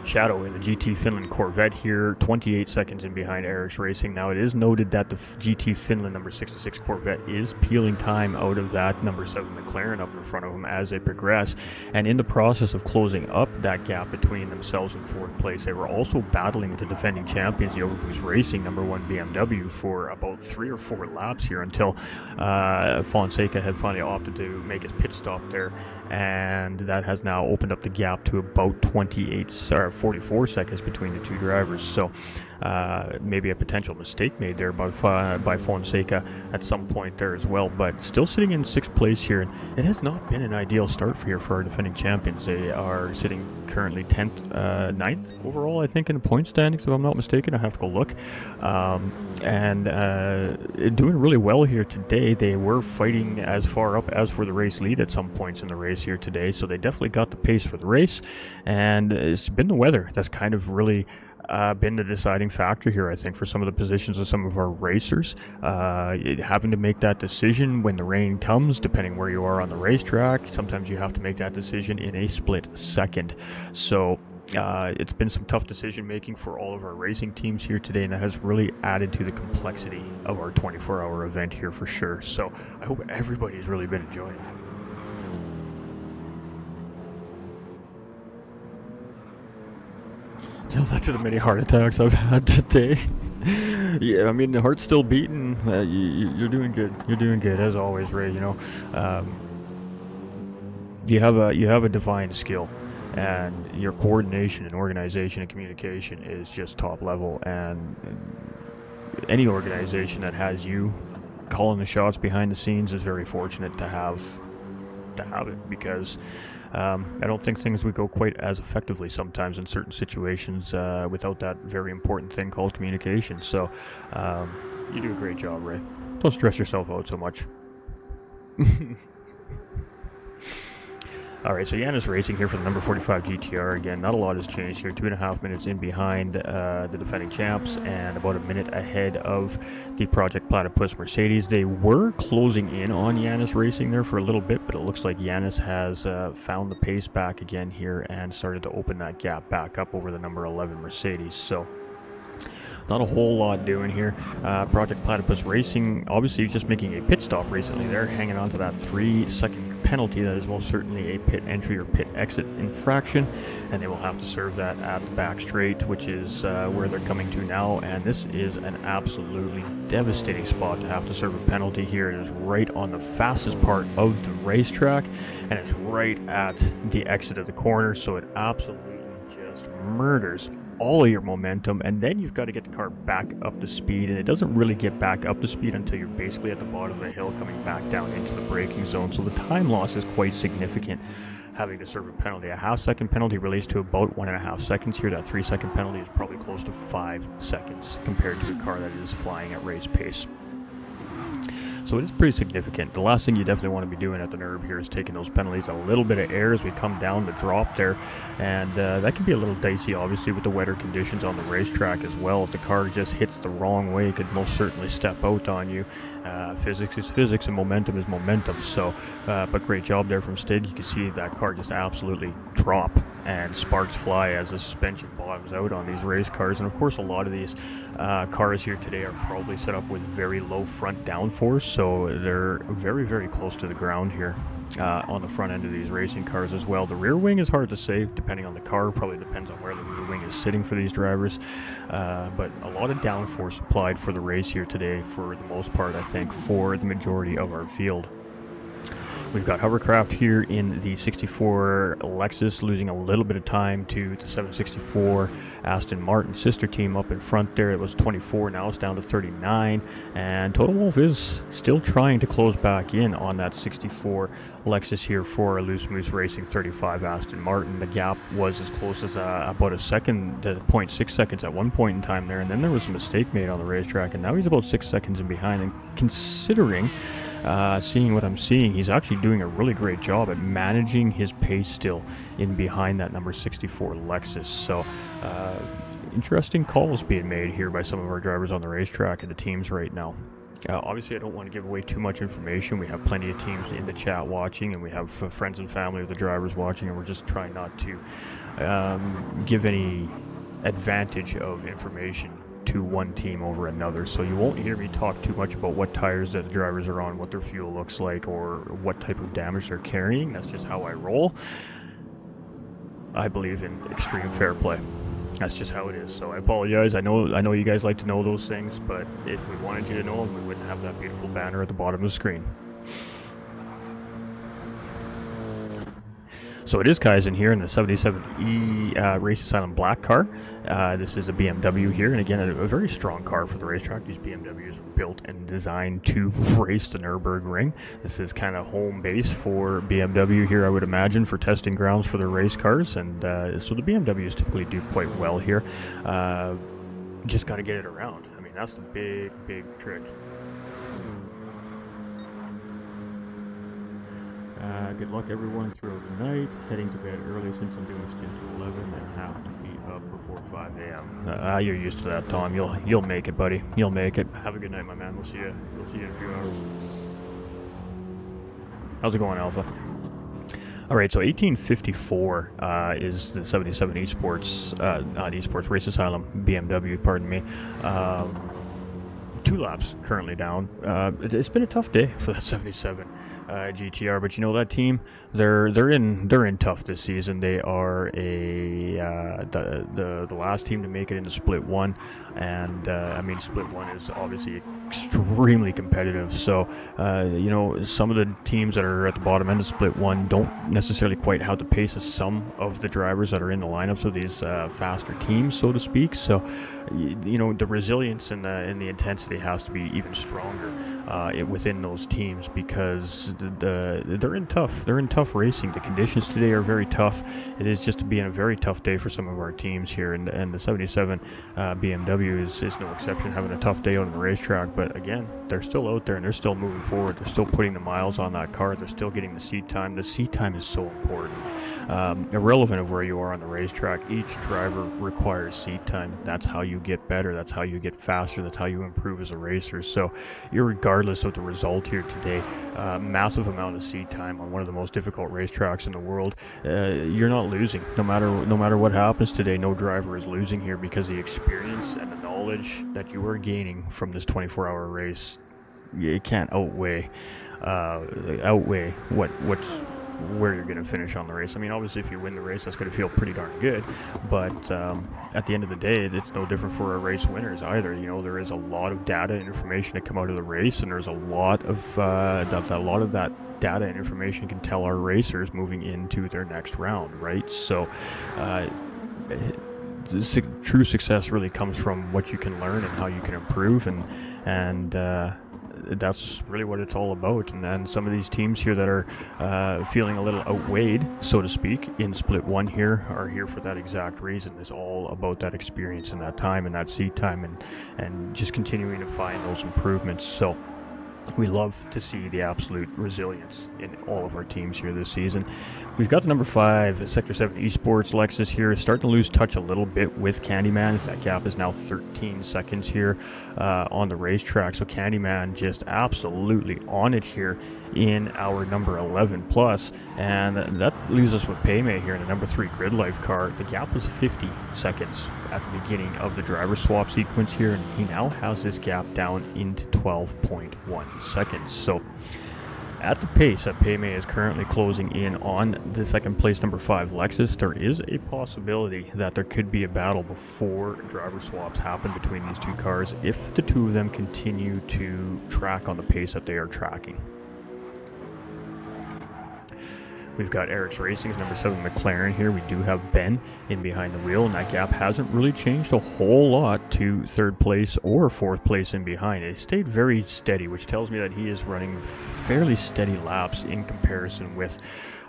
Shadow in the GT Finland Corvette here, 28 seconds in behind Eric's Racing. Now, it is noted that the GT Finland number 66 Corvette is peeling time out of that number 7 McLaren up in front of them as they progress, and in the process of closing up that gap between themselves and fourth place, they were also battling with the defending champions, the Overboost Racing number 1 BMW, for about 3 or 4 laps here until Fonseca had finally opted to make his pit stop there, and that has now opened up the gap to about 44 seconds between the two drivers. So maybe a potential mistake made there by Fonseca at some point there as well, but still sitting in 6th place here. And it has not been an ideal start for our defending champions. They are sitting currently 10th, 9th overall, I think, in the point standings, if I'm not mistaken. I have to go look. And doing really well here today. They were fighting as far up as for the race lead at some points in the race here today, so they definitely got the pace for the race. And it's been the weather that's kind of really been the deciding factor here, I think, for some of the positions of some of our racers. Having to make that decision when the rain comes, depending where you are on the racetrack, sometimes you have to make that decision in a split second. So it's been some tough decision making for all of our racing teams here today, and that has really added to the complexity of our 24-hour event here for sure. So I hope everybody's really been enjoying it. Tell that to the many heart attacks I've had today. Yeah, I mean, the heart's still beating. You're doing good. You're doing good, as always, Ray. You know, you have a divine skill, and your coordination and organization and communication is just top level. And any organization that has you calling the shots behind the scenes is very fortunate to have it, because I don't think things would go quite as effectively sometimes in certain situations without that very important thing called communication. So you do a great job, Ray. Don't stress yourself out so much. Alright, so Yanis Racing here for the number 45 GTR. Again, not a lot has changed here. 2.5 minutes in behind the defending champs, and about a minute ahead of the Project Platypus Mercedes. They were closing in on Yanis Racing there for a little bit, but it looks like Yanis has found the pace back again here and started to open that gap back up over the number 11 Mercedes. So not a whole lot doing here. Project Platypus Racing obviously just making a pit stop recently there, hanging on to that 3-second penalty. That is most certainly a pit entry or pit exit infraction, and they will have to serve that at the back straight, which is where they're coming to now. And this is an absolutely devastating spot to have to serve a penalty here. It is right on the fastest part of the racetrack, and it's right at the exit of the corner, so it absolutely just murders all of your momentum, and then you've got to get the car back up to speed, and it doesn't really get back up to speed until you're basically at the bottom of the hill coming back down into the braking zone. So the time loss is quite significant having to serve a penalty. A half-second penalty relates to about 1.5 seconds here. That 3-second penalty is probably close to 5 seconds compared to a car that is flying at race pace. So it is pretty significant. The last thing you definitely want to be doing at the NURB here is taking those penalties a little bit of air as we come down the drop there. And that can be a little dicey, obviously, with the wetter conditions on the racetrack as well. If the car just hits the wrong way, it could most certainly step out on you. Physics is physics and momentum is momentum. So, but great job there from Stig. You can see that car just absolutely drop and sparks fly as the suspension bottoms out on these race cars. And of course, a lot of these cars here today are probably set up with very low front downforce, so they're very, very close to the ground here on the front end of these racing cars as well. The rear wing is hard to say, depending on the car. Probably depends on where the rear wing is sitting for these drivers. But a lot of downforce applied for the race here today, for the most part, I think, for the majority of our field. We've got Hovercraft here in the 64 Lexus, losing a little bit of time to the 764 Aston Martin sister team up in front there. It was 24, now it's down to 39, and Total Wolf is still trying to close back in on that 64 Lexus here for Loose Moose Racing 35 Aston Martin. The gap was as close as about a second to 0.6 seconds at one point in time there, and then there was a mistake made on the racetrack, and now he's about 6 seconds in behind. And considering seeing what I'm seeing, he's actually doing a really great job at managing his pace still in behind that number 64 Lexus. So interesting calls being made here by some of our drivers on the racetrack and the teams right now. Obviously, I don't want to give away too much information. We have plenty of teams in the chat watching, and we have friends and family of the drivers watching, and we're just trying not to give any advantage of information to one team over another. So you won't hear me talk too much about what tires that the drivers are on, what their fuel looks like, or what type of damage they're carrying. That's just how I roll. I believe in extreme fair play. That's just how it is. So I apologize. I know you guys like to know those things, but if we wanted you to know them, we wouldn't have that beautiful banner at the bottom of the screen. So it is Kaizen here in the 77E Race Asylum black car. This is a BMW here, and again, a very strong car for the racetrack. These BMWs were built and designed to race the Nürburgring. This is kind of home base for BMW here, I would imagine, for testing grounds for their race cars, and so the BMWs typically do quite well here. Just got to get it around. I mean, that's the big trick. Good luck everyone throughout the night. Heading to bed early since I'm doing stint at 11 and have to be up before 5 a.m. You're used to that, Tom. You'll make it, buddy. You'll make it. Have a good night, my man. We'll see you in a few hours. How's it going, Alpha? Alright, so 1854 is the 77 Esports, not Esports, Race Asylum BMW, pardon me. 2 laps currently down. It's been a tough day for that 77 GTR, but you know that team, they're in tough this season. They are the last team to make it into Split 1, and I mean, Split 1 is obviously extremely competitive. So you know, some of the teams that are at the bottom end of Split 1 don't necessarily quite have the pace of some of the drivers that are in the lineups of these faster teams, so to speak. So you know, the resilience and the intensity has to be even stronger within those teams, because they're in tough racing. The conditions today are very tough. It is just being a very tough day for some of our teams here, and the 77 BMW is no exception, having a tough day on the racetrack. But again, they're still out there and they're still moving forward. They're still putting the miles on that car. They're still getting the seat time. The seat time is so important. Irrelevant of where you are on the racetrack, each driver requires seat time. That's how you get better. That's how you get faster. That's how you improve as a racer. So regardless of the result here today, massive amount of seat time on one of the most difficult racetracks in the world. You're not losing. No matter what happens today, no driver is losing here, because the experience and the knowledge that you are gaining from this 24-hour race, it can't outweigh where you're going to finish on the race. I mean, obviously, if you win the race, that's going to feel pretty darn good. But at the end of the day, it's no different for our race winners either. You know, there is a lot of data and information to come out of the race, and there's a lot of that data and information can tell our racers moving into their next round, right? So true success really comes from what you can learn and how you can improve, and that's really what it's all about. And then some of these teams here that are feeling a little outweighed, so to speak, in Split 1 here are here for that exact reason. It's all about that experience and that time and that seat time, and just continuing to find those improvements. So we love to see the absolute resilience in all of our teams here this season. We've got the number 5 Sector 7 Esports Lexus here, starting to lose touch a little bit with Candyman. That gap is now 13 seconds here on the racetrack. So Candyman just absolutely on it here in our number 11 plus, and that leaves us with Paymay here in the number 3 Grid Life car. The gap was 50 seconds at the beginning of the driver swap sequence here, and he now has this gap down into 12.1 seconds. So at the pace that Paymay is currently closing in on the second place number 5 Lexus, there is a possibility that there could be a battle before driver swaps happen between these two cars if the two of them continue to track on the pace that they are tracking. We've got Eric's Racing's number 7 McLaren here. We do have Ben in behind the wheel, and that gap hasn't really changed a whole lot to 3rd place or 4th place in behind. It stayed very steady, which tells me that he is running fairly steady laps in comparison with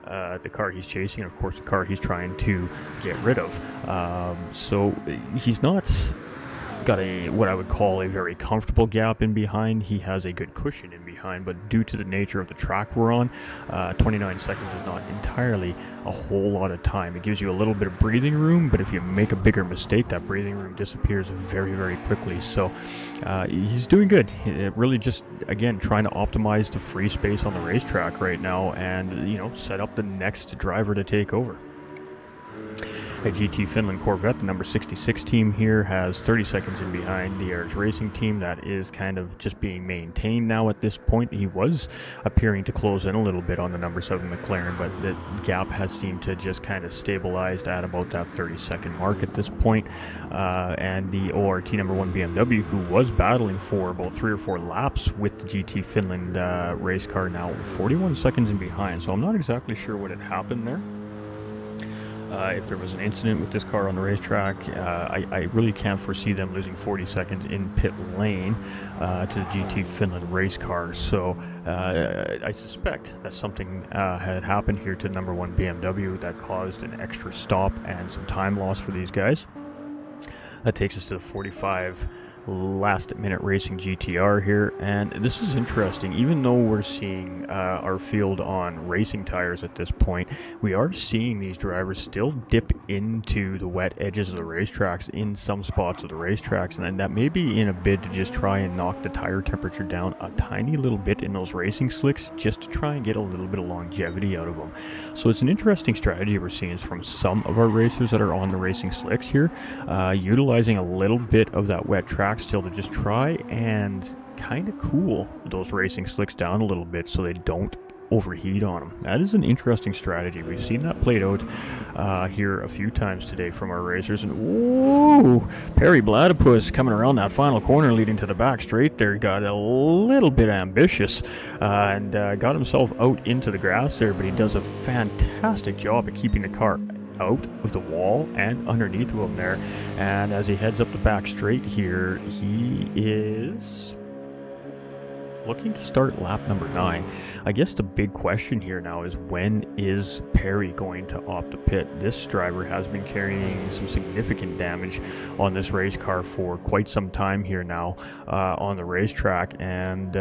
the car he's chasing, and of course the car he's trying to get rid of. So he's not got what I would call a very comfortable gap in behind. He has a good cushion in behind, but due to the nature of the track we're on, 29 seconds is not entirely a whole lot of time. It gives you a little bit of breathing room, but if you make a bigger mistake, that breathing room disappears very, very quickly. So he's doing good. Really just, again, trying to optimize the free space on the racetrack right now, and, you know, set up the next driver to take over. A GT Finland Corvette, the number 66 team here, has 30 seconds in behind the Eric's Racing team. That is kind of just being maintained now at this point. He was appearing to close in a little bit on the number 7 McLaren, but the gap has seemed to just kind of stabilized at about that 30-second mark at this point. And the ORT number 1 BMW, who was battling for about 3 or 4 laps with the GT Finland race car, now 41 seconds in behind. So I'm not exactly sure what had happened there. If there was an incident with this car on the racetrack, I really can't foresee them losing 40 seconds in pit lane to the GT Finland race car. So I suspect that something had happened here to number 1 BMW that caused an extra stop and some time loss for these guys. That takes us to the 45 last minute racing GTR here, and this is interesting. Even though we're seeing our field on racing tires at this point, we are seeing these drivers still dip into the wet edges of the racetracks in some spots of the racetracks, and that may be in a bid to just try and knock the tire temperature down a tiny little bit in those racing slicks, just to try and get a little bit of longevity out of them. So it's an interesting strategy we're seeing from some of our racers that are on the racing slicks here, utilizing a little bit of that wet track still to just try and kind of cool those racing slicks down a little bit so they don't overheat on them. That is an interesting strategy. We've seen that played out here a few times today from our racers. And whoa, Perry Platypus coming around that final corner leading to the back straight there got a little bit ambitious and got himself out into the grass there, but he does a fantastic job at keeping the car out of the wall and underneath of him there. And as he heads up the back straight here, he is looking to start lap number 9. I guess the big question here now is, when is Perry going to opt to pit? This driver has been carrying some significant damage on this race car for quite some time here now on the racetrack, and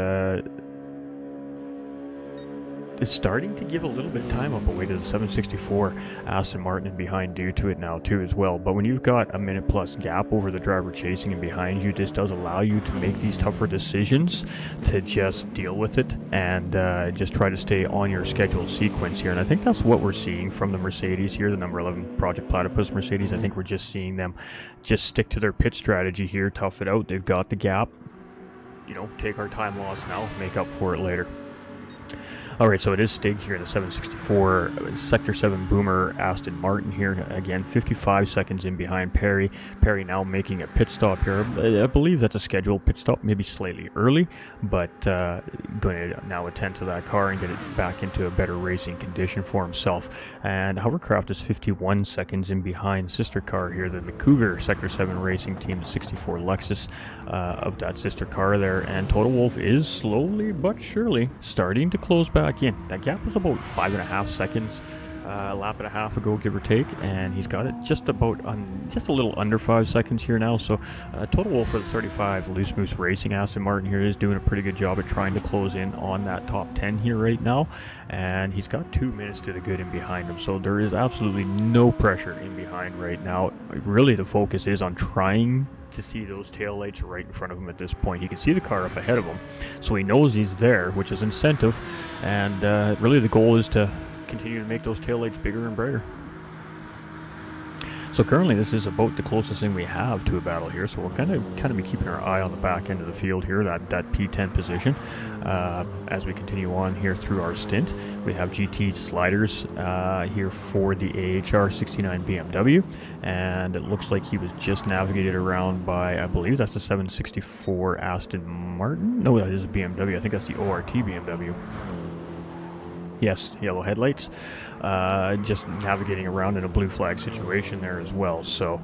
it's starting to give a little bit of time up away to the 764 Aston Martin and behind due to it now too as well. But when you've got a minute plus gap over the driver chasing and behind you, this does allow you to make these tougher decisions, to just deal with it and just try to stay on your scheduled sequence here. And I think that's what we're seeing from the Mercedes here, the number 11 Project Platypus Mercedes. I think we're just seeing them just stick to their pit strategy here, tough it out. They've got the gap, you know, take our time loss now, make up for it later. Alright, so it is Stig here in the 764 Sector 7 Boomer Aston Martin here. Again, 55 seconds in behind Perry. Perry now making a pit stop here. I believe that's a scheduled pit stop, maybe slightly early, but going to now attend to that car and get it back into a better racing condition for himself. And Hovercraft is 51 seconds in behind sister car here, the Cougar Sector 7 Racing Team, the 64 Lexus of that sister car there. And Total Wolf is slowly but surely starting to close back in. That gap was about 5.5 seconds a lap and a half ago, give or take, and he's got it just about just a little under 5 seconds here now. So Total Wolf for the 35 Loose Moose Racing Aston Martin here is doing a pretty good job at trying to close in on that top 10 here right now, and he's got 2 minutes to the good in behind him, so there is absolutely no pressure in behind right now. Really the focus is on trying to see those taillights right in front of him at this point. He can see the car up ahead of him, so he knows he's there, which is incentive, and really the goal is to continue to make those taillights bigger and brighter. So currently this is about the closest thing we have to a battle here, so we'll kind of be keeping our eye on the back end of the field here, that P10 position, as we continue on here through our stint. We have GT sliders here for the AHR 69 BMW, and it looks like he was just navigated around by, I believe that's the 764 Aston Martin. No, that is a BMW. I think that's the ORT BMW. Yes, yellow headlights. Just navigating around in a blue flag situation there as well. So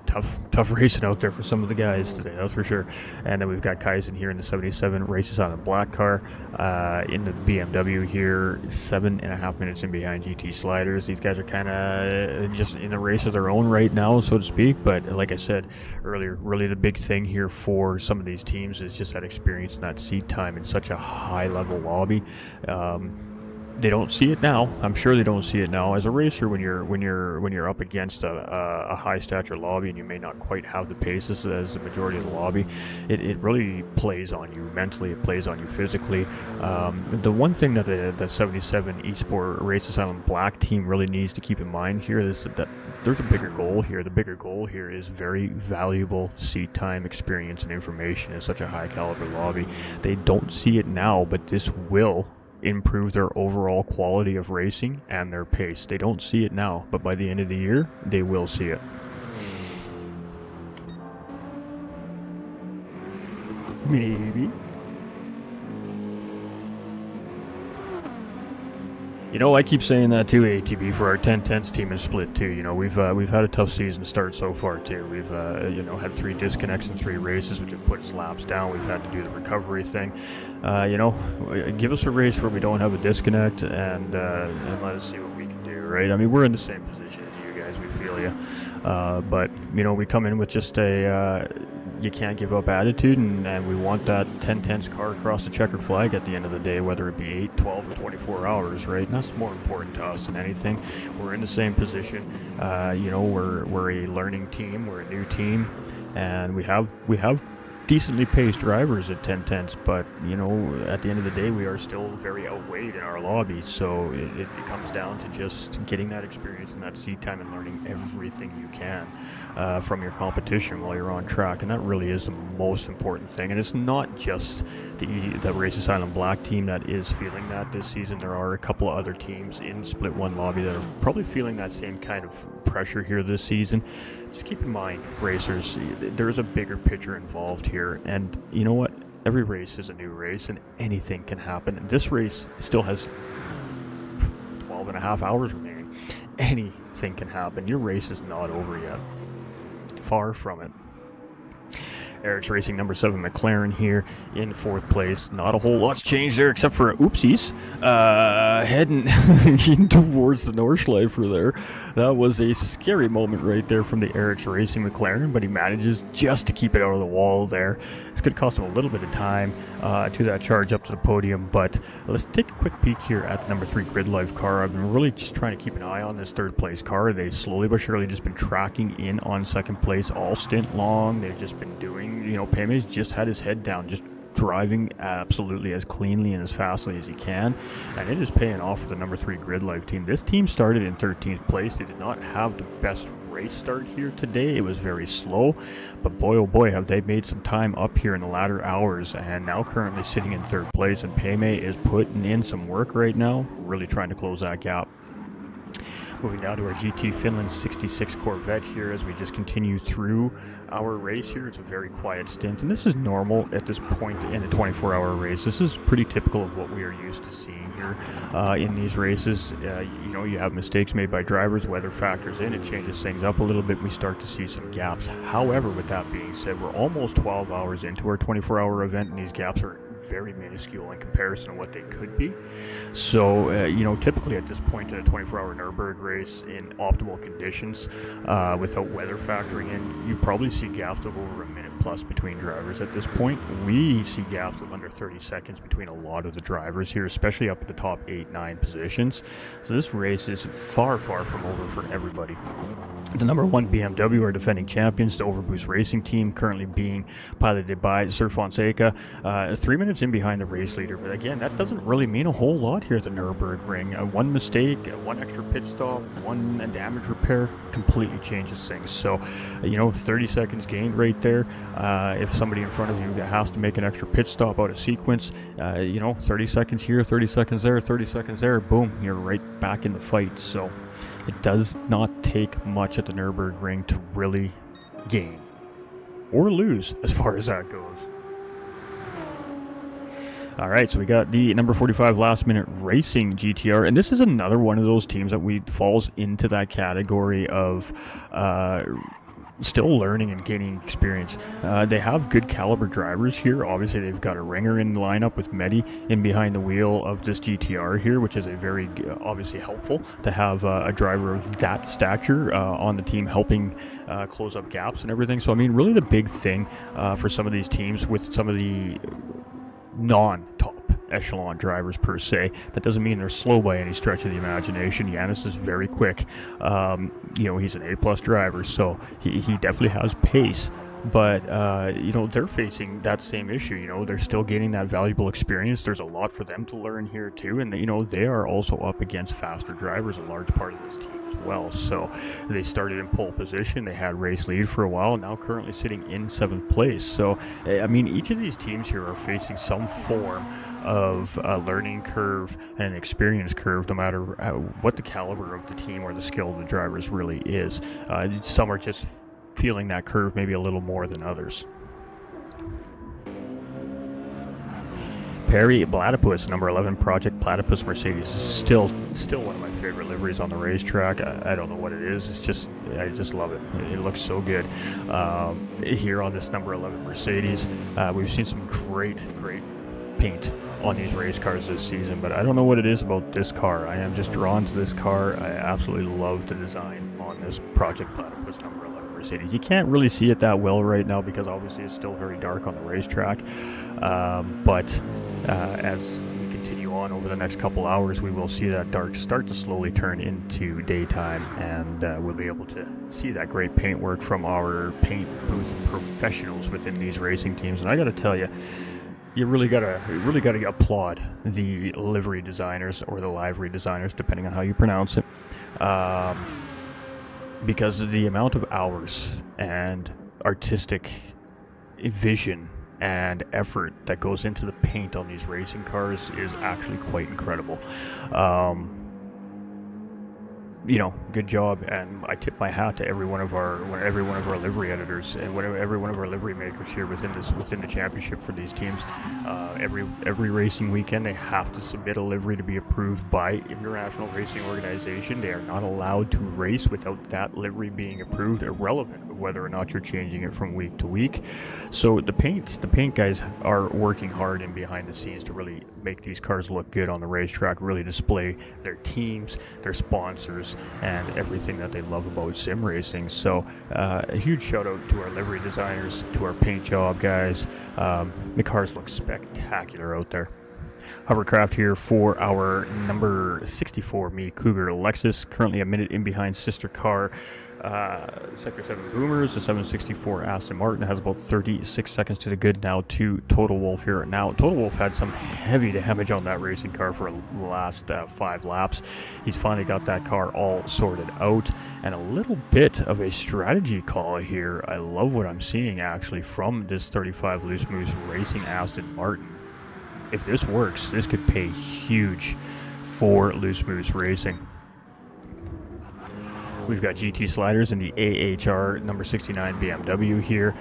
tough racing out there for some of the guys today, that's for sure. And then we've got Kaizen here in the 77, races on a black car in the BMW here, 7.5 minutes in behind GT Sliders. These guys are kind of just in the race of their own right now, so to speak. But like I said earlier, really the big thing here for some of these teams is just that experience and that seat time in such a high level lobby. They don't see it now. I'm sure they don't see it now. As a racer, when you're up against a high stature lobby and you may not quite have the paces as the majority of the lobby, it really plays on you mentally. It plays on you physically. The one thing that the 77 Esport Races on Black team really needs to keep in mind here is that there's a bigger goal here. The bigger goal here is very valuable seat time, experience, and information in such a high caliber lobby. They don't see it now, but this will improve their overall quality of racing and their pace. They don't see it now, but by the end of the year, they will see it. Maybe. You know, I keep saying that too, ATB, for our 10-10s team is split too. You know, we've had a tough season start so far too. We've had 3 disconnects in 3 races, which have put us laps down. We've had to do the recovery thing. Give us a race where we don't have a disconnect, and let us see what we can do, right? I mean, we're in the same position as you guys. We feel you, but you know, we come in with just a you can't give up attitude, and we want that 10-10's car across the checkered flag at the end of the day, whether it be 8, 12, or 24 hours, right? And that's more important to us than anything. We're in the same position. We're a learning team. We're a new team, and we have decently paced drivers at 10-10s, but you know, at the end of the day, we are still very outweighed in our lobbies, so it comes down to just getting that experience and that seat time and learning everything you can from your competition while you're on track, and that really is the most important thing. And it's not just the Races Island Black team that is feeling that this season. There are a couple of other teams in Split 1 lobby that are probably feeling that same kind of pressure here this season. Just keep in mind, racers, there's a bigger picture involved here, and you know what? Every race is a new race, and anything can happen. And this race still has 12 and a half hours remaining. Anything can happen. Your race is not over yet. Far from it. Eric's racing number 7 McLaren here in 4th place. Not a whole lot's changed there except for oopsies. Heading towards the Nordschleifer there. That was a scary moment right there from the Eric's racing McLaren, but he manages just to keep it out of the wall there. It's going to cost him a little bit of time to that charge up to the podium, but let's take a quick peek here at the number 3 Grid Life car. I've been really just trying to keep an eye on this 3rd place car. They've slowly but surely just been tracking in on 2nd place all stint long. They've just been doing, Payme's just had his head down, just driving absolutely as cleanly and as fastly as he can, and it is paying off for the number 3 Grid Life team. This team started in 13th place. They did not have the best race start here today. It was very slow, but boy oh boy have they made some time up here in the latter hours, and now currently sitting in 3rd place, and Payme is putting in some work right now, really trying to close that gap. Moving down to our GT Finland 66 Corvette here as we just continue through our race here. It's a very quiet stint, and this is normal at this point in a 24-hour race. This is pretty typical of what we are used to seeing here in these races. You have mistakes made by drivers, weather factors in, it changes things up a little bit. We start to see some gaps. However, with that being said, we're almost 12 hours into our 24-hour event, and these gaps are very minuscule in comparison to what they could be. So, typically at this point in a 24-hour Nürburgring race in optimal conditions, without weather factoring in, you probably see gaps of over a minute plus between drivers at this point. We see gaps of under 30 seconds between a lot of the drivers here, especially up at the top 8-9 positions. So this race is far, far from over for everybody. The number 1 BMW are defending champions, the Overboost Racing Team, currently being piloted by Sir Fonseca, 3 minutes in behind the race leader. But again, that doesn't really mean a whole lot here at the Nürburgring. One mistake, one extra pit stop, one damage repair completely changes things. So, 30 seconds gained right there. If somebody in front of you has to make an extra pit stop out of sequence, 30 seconds here, 30 seconds there, 30 seconds there, boom, you're right back in the fight. So it does not take much at the Nürburgring to really gain or lose as far as that goes. All right, so we got the number 45 Last Minute Racing GTR, and this is another one of those teams that falls into that category of still learning and gaining experience. They have good caliber drivers here. Obviously, they've got a ringer in the lineup with Mehdi in behind the wheel of this GTR here, which is a very obviously helpful to have a driver of that stature on the team helping close up gaps and everything. So, I mean, really the big thing for some of these teams with some of the non-top echelon drivers per se, that doesn't mean they're slow by any stretch of the imagination. Yanis is very quick. He's an A+ driver, so he definitely has pace. But, they're facing that same issue. They're still getting that valuable experience. There's a lot for them to learn here, too. And, they are also up against faster drivers, a large part of this team as well. So they started in pole position. They had race lead for a while, now currently sitting in 7th place. So, I mean, each of these teams here are facing some form of a learning curve and an experience curve, no matter what the caliber of the team or the skill of the drivers really is. Some are just feeling that curve maybe a little more than others. Perry Platypus, number 11 Project Platypus Mercedes. Still one of my favorite liveries on the racetrack. I don't know what it is. I just love it. It looks so good. Here on this number 11 Mercedes, we've seen some great paint on these race cars this season, but I don't know what it is about this car. I am just drawn to this car. I absolutely love the design on this Project Platypus number 11 Mercedes. You can't really see it that well right now because obviously it's still very dark on the racetrack, but as we continue on over the next couple hours, we will see that dark start to slowly turn into daytime, and we'll be able to see that great paintwork from our paint booth professionals within these racing teams. And I gotta tell you, you really gotta applaud the livery designers, or the livery designers, depending on how you pronounce it, because of the amount of hours and artistic vision and effort that goes into the paint on these racing cars is actually quite incredible. Good job, and I tip my hat to every one of our livery editors and every one of our livery makers here within the championship for these teams. Every racing weekend, they have to submit a livery to be approved by International Racing Organization. They are not allowed to race without that livery being approved, irrelevant of whether or not you're changing it from week to week. So the paint guys are working hard in behind the scenes to really make these cars look good on the racetrack, really display their teams, their sponsors, and everything that they love about sim racing. So a huge shout out to our livery designers, to our paint job guys. The cars look spectacular out there. Hovercraft here for our number 64 Mini Cougar Lexus, currently a minute in behind sister car Sector 7 Boomers. The 764 Aston Martin has about 36 seconds to the good now to Total Wolf here. Now, Total Wolf had some heavy damage on that racing car for the last 5 laps. He's finally got that car all sorted out, and a little bit of a strategy call here. I love what I'm seeing actually from this 35 Loose Moose Racing Aston Martin. If this works, this could pay huge for Loose Moose Racing. We've got GT sliders in the AHR number 69 BMW here.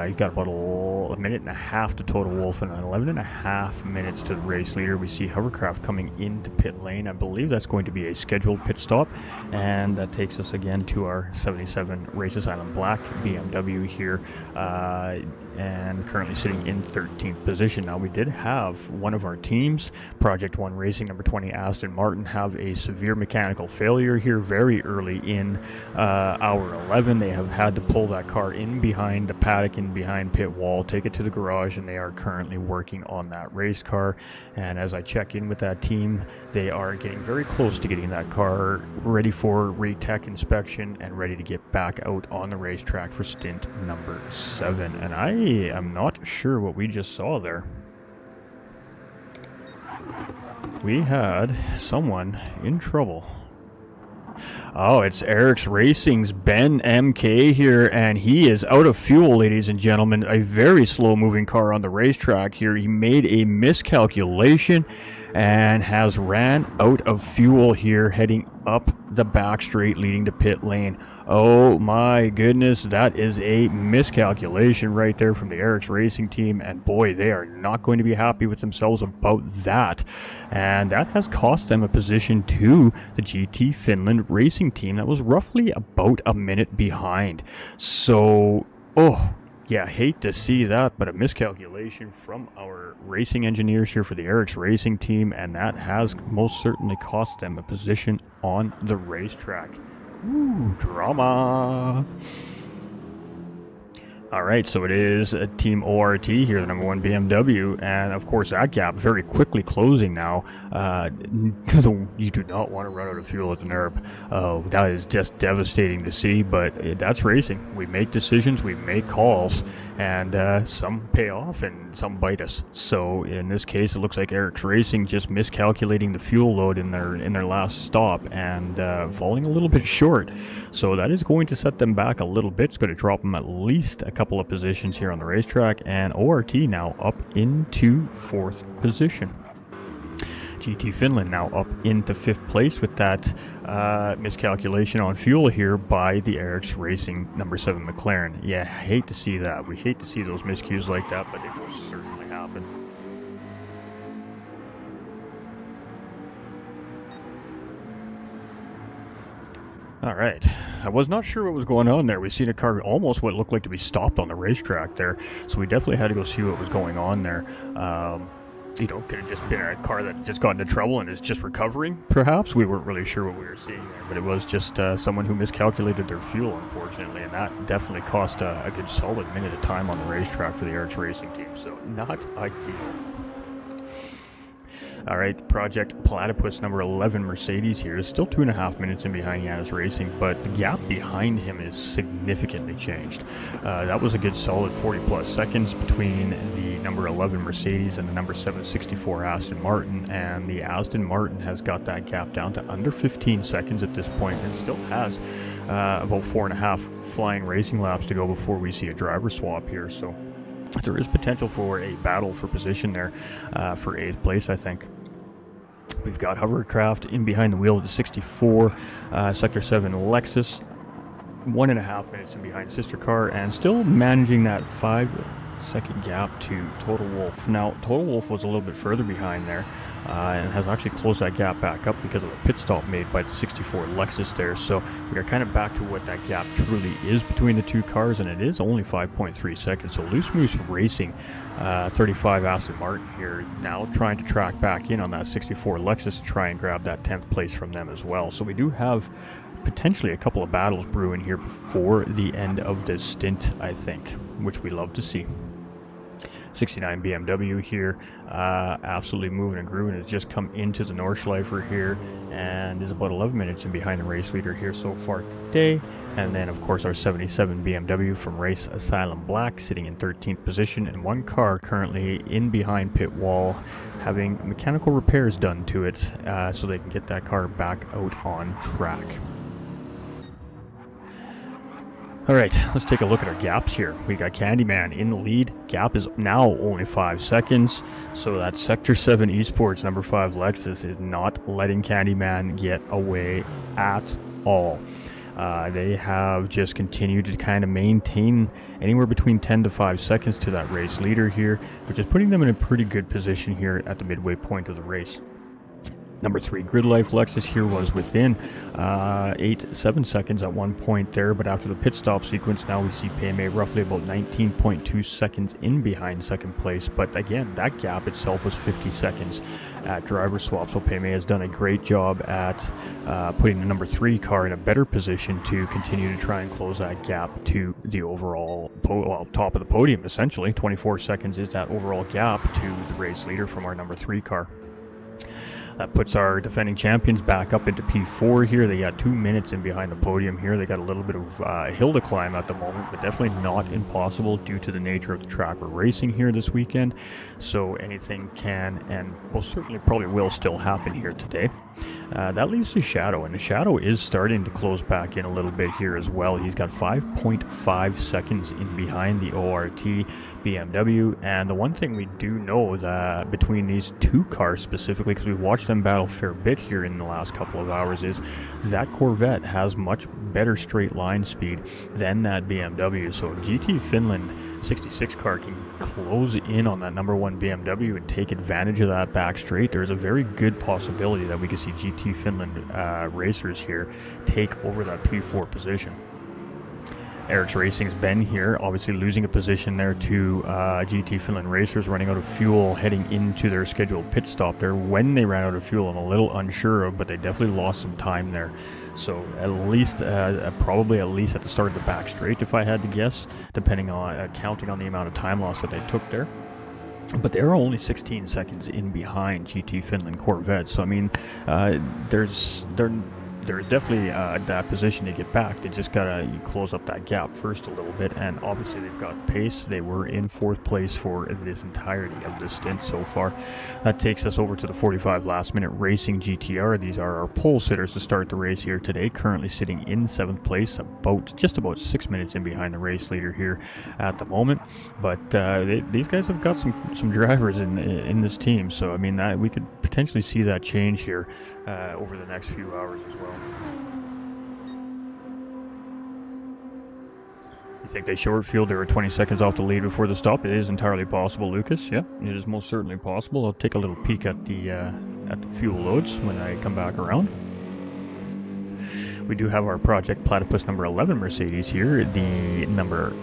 You've got about a minute and a half to Total Wolf and 11 and a half minutes to the race leader. We see Hovercraft coming into pit lane. I believe that's going to be a scheduled pit stop, and that takes us again to our 77 Races Island Black BMW here, and currently sitting in 13th position. Now, we did have one of our teams, Project 1 Racing number 20 Aston Martin, have a severe mechanical failure here very early in hour 11. They have had to pull that car in behind the paddock, in behind pit wall, take it to the garage, and they are currently working on that race car. And as I check in with that team, they are getting very close to getting that car ready for retech inspection and ready to get back out on the racetrack for stint number 7. And I am not sure what we just saw there. We had someone in trouble. Oh, it's Eric's Racing's Ben MK here, and he is out of fuel, ladies and gentlemen. A very slow-moving car on the racetrack here. He made a miscalculation and has ran out of fuel here, heading up the back straight leading to pit lane. Oh my goodness, that is a miscalculation right there from the Eric's Racing team, and boy, they are not going to be happy with themselves about that. And that has cost them a position to the GT Finland Racing team that was roughly about a minute behind. So, yeah, hate to see that, but a miscalculation from our racing engineers here for the Eric's Racing team, and that has most certainly cost them a position on the racetrack. Ooh, drama. All right, so it is a Team ORT here, the number 1 BMW, and of course that gap very quickly closing now. You do not want to run out of fuel at the NERP. That is just devastating to see, but that's racing. We make decisions, we make calls, and some pay off and some bite us. So in this case, it looks like Eric's Racing just miscalculating the fuel load in their last stop and falling a little bit short. So that is going to set them back a little bit. It's going to drop them at least a couple of positions here on the racetrack, and ORT now up into 4th position. GT Finland now up into 5th place with that miscalculation on fuel here by the Eric's Racing number 7 McLaren. Yeah, hate to see that. We hate to see those miscues like that, but it will certainly happen. All right. I was not sure what was going on there. We've seen a car almost what looked like to be stopped on the racetrack there, so we definitely had to go see what was going on there. You know, could have just been a car that just got into trouble and is just recovering, perhaps. We weren't really sure what we were seeing there, but it was just someone who miscalculated their fuel, unfortunately, and that definitely cost a good solid minute of time on the racetrack for the Arch Racing team, so not ideal. All right, Project Platypus number 11 Mercedes here is still 2.5 minutes in behind Yanis Racing, but the gap behind him is significantly changed. That was a good solid 40 plus seconds between the number 11 Mercedes and the number 764 Aston Martin, and the Aston Martin has got that gap down to under 15 seconds at this point and still has about 4.5 flying racing laps to go before we see a driver swap here, so there is potential for a battle for position there for 8th place, I think. We've got Hovercraft in behind the wheel of the 64 Sector 7 Lexus, 1.5 minutes in behind sister car, and still managing that 5-second gap to Total Wolf. Now, Total Wolf was a little bit further behind there and has actually closed that gap back up because of a pit stop made by the 64 Lexus there. So we are kind of back to what that gap truly is between the two cars, and it is only 5.3 seconds. So Loose Moose Racing, 35 Aston Martin here, now trying to track back in on that 64 Lexus to try and grab that 10th place from them as well. So we do have potentially a couple of battles brewing here before the end of this stint, I think, which we love to see. 69 BMW here, absolutely moving and grooving. Has just come into the Nordschleifer here and is about 11 minutes in behind the race leader here so far today. And then, of course, our 77 BMW from Race Asylum Black sitting in 13th position, and one car currently in behind pit wall having mechanical repairs done to it so they can get that car back out on track. Alright, let's take a look at our gaps here. We got Candyman in the lead. Gap is now only 5 seconds. So that Sector 7 Esports number 5 Lexus is not letting Candyman get away at all. They have just continued to kind of maintain anywhere between 10 to 5 seconds to that race leader here, which is putting them in a pretty good position here at the midway point of the race. Number 3 Grid Life Lexus here was within 7 seconds at one point there, but after the pit stop sequence, now we see PMA roughly about 19.2 seconds in behind second place. But again, that gap itself was 50 seconds at driver swap. So PMA has done a great job at putting the number 3 car in a better position to continue to try and close that gap to the overall top of the podium. Essentially, 24 seconds is that overall gap to the race leader from our number 3 car. That puts our defending champions back up into P4 here. They got 2 minutes in behind the podium here. They got a little bit of hill to climb at the moment, but definitely not impossible due to the nature of the track we're racing here this weekend. So anything can and most certainly probably will still happen here today. That leaves the Shadow, and the Shadow is starting to close back in a little bit here as well. He's got 5.5 seconds in behind the ORT BMW, and the one thing we do know that between these two cars specifically, because we've watched them battle a fair bit here in the last couple of hours, is that Corvette has much better straight line speed than that BMW. So GT Finland 66 car can close in on that number 1 BMW and take advantage of that back straight. There's a very good possibility that we could see GT Finland racers here take over that P4 position. Eric's Racing's Ben here, obviously losing a position there to GT Finland racers, running out of fuel heading into their scheduled pit stop there. When they ran out of fuel, I'm a little unsure of, but they definitely lost some time there. So at least, probably at least at the start of the back straight, if I had to guess, depending on counting on the amount of time loss that they took there. But they're only 16 seconds in behind GT Finland Corvette. So I mean, there's definitely that position to get back. They just gotta close up that gap first a little bit, and obviously they've got pace. They were in 4th place for this entirety of this stint so far. That takes us over to the 45 last minute racing GTR. These are our pole sitters to start the race here today, currently sitting in 7th place, just about 6 minutes in behind the race leader here at the moment. But these guys have got some drivers in this team, so I mean that we could potentially see that change here over the next few hours as well. You think they short field? They were 20 seconds off the lead before the stop. It is entirely possible, Lucas. Yeah, it is most certainly possible. I'll take a little peek at the fuel loads when I come back around. We do have our Project Platypus number 11 Mercedes here, the number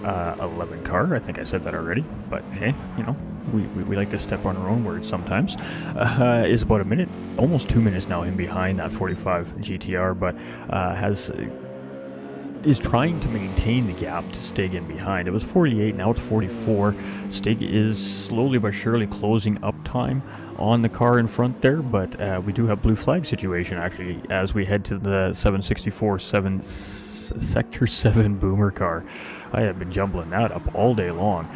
11 car. I think I said that already, but hey, you know, we like to step on our own words sometimes. Is about a minute, almost 2 minutes now in behind that 45 GTR, but is trying to maintain the gap to Stig in behind. It was 48, now it's 44. Stig is slowly but surely closing up time on the car in front there, but we do have blue flag situation actually as we head to the 764 Sector 7 Boomer car. I have been jumbling that up all day long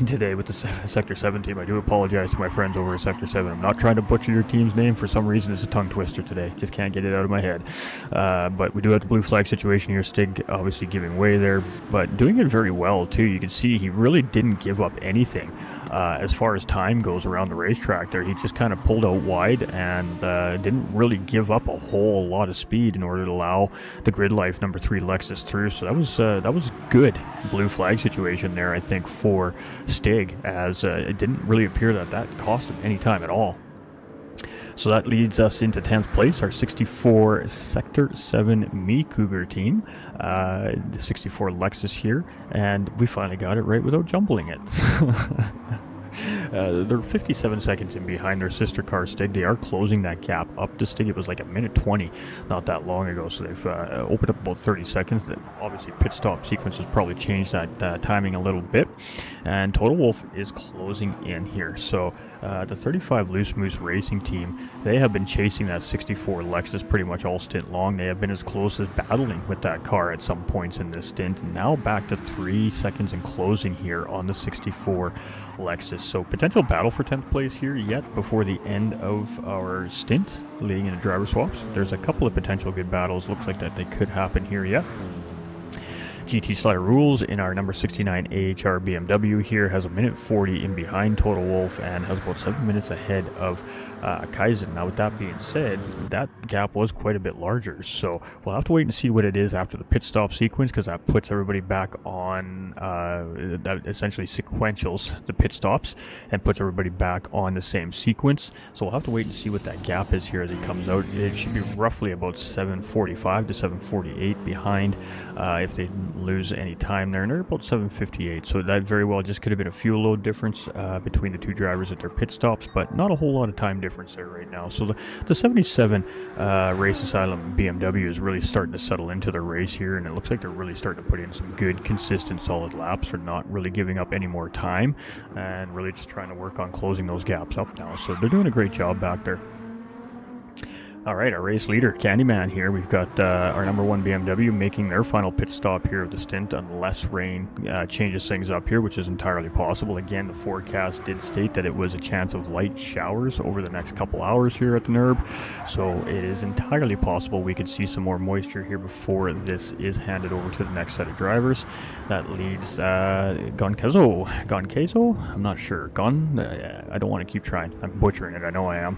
today with the Sector 7 team. I do apologize to my friends over at Sector 7. I'm not trying to butcher your team's name. For some reason, it's a tongue twister today. Just can't get it out of my head. But we do have the blue flag situation here. Stig obviously giving way there, but doing it very well too. You can see he really didn't give up anything as far as time goes around the racetrack there. He just kind of pulled out wide and didn't really give up a whole lot of speed in order to allow the Grid Life number 3 Lexus through. So that was good blue flag situation there, I think, for Stig, as it didn't really appear that cost him any time at all. So that leads us into 10th place, our 64 Sector 7 Me Cougar team, the 64 Lexus here, and we finally got it right without jumbling it. They're 57 seconds in behind their sister car Stig. They are closing that gap up to Stig. It was like a minute 20 not that long ago, so they've opened up about 30 seconds. That obviously pit stop sequence has probably changed that timing a little bit, and Total Wolf is closing in here. So the 35 Loose Moose Racing team, they have been chasing that 64 Lexus pretty much all stint long. They have been as close as battling with that car at some points in this stint, and now back to 3 seconds and closing here on the 64 Lexus. So potential battle for 10th place here yet before the end of our stint leading into driver swaps. There's a couple of potential good battles. Looks like that they could happen here yet. GT Sly Rules in our number 69 AHR BMW here has a minute 40 in behind Total Wolf and has about 7 minutes ahead of Kaizen. Now with that being said, that gap was quite a bit larger, so we'll have to wait and see what it is after the pit stop sequence, because that puts everybody back on that essentially sequentials the pit stops and puts everybody back on the same sequence. So we'll have to wait and see what that gap is here as it comes out. It should be roughly about 7:45 to 7:48 behind if they lose any time there, and they're about 7:58, so that very well just could have been a fuel load difference between the two drivers at their pit stops, but not a whole lot of time difference there right now. So the 77 Race Asylum BMW is really starting to settle into the race here, and it looks like they're really starting to put in some good, consistent, solid laps. They're not really giving up any more time and really just trying to work on closing those gaps up now, so they're doing a great job back there. All right, our race leader, Candyman here. We've got our number 1 BMW making their final pit stop here of the stint, unless rain changes things up here, which is entirely possible. Again, the forecast did state that it was a chance of light showers over the next couple hours here at the NURB, so it is entirely possible we could see some more moisture here before this is handed over to the next set of drivers. That leads Gonkezo. I'm not sure. I don't want to keep trying. I'm butchering it, I know I am.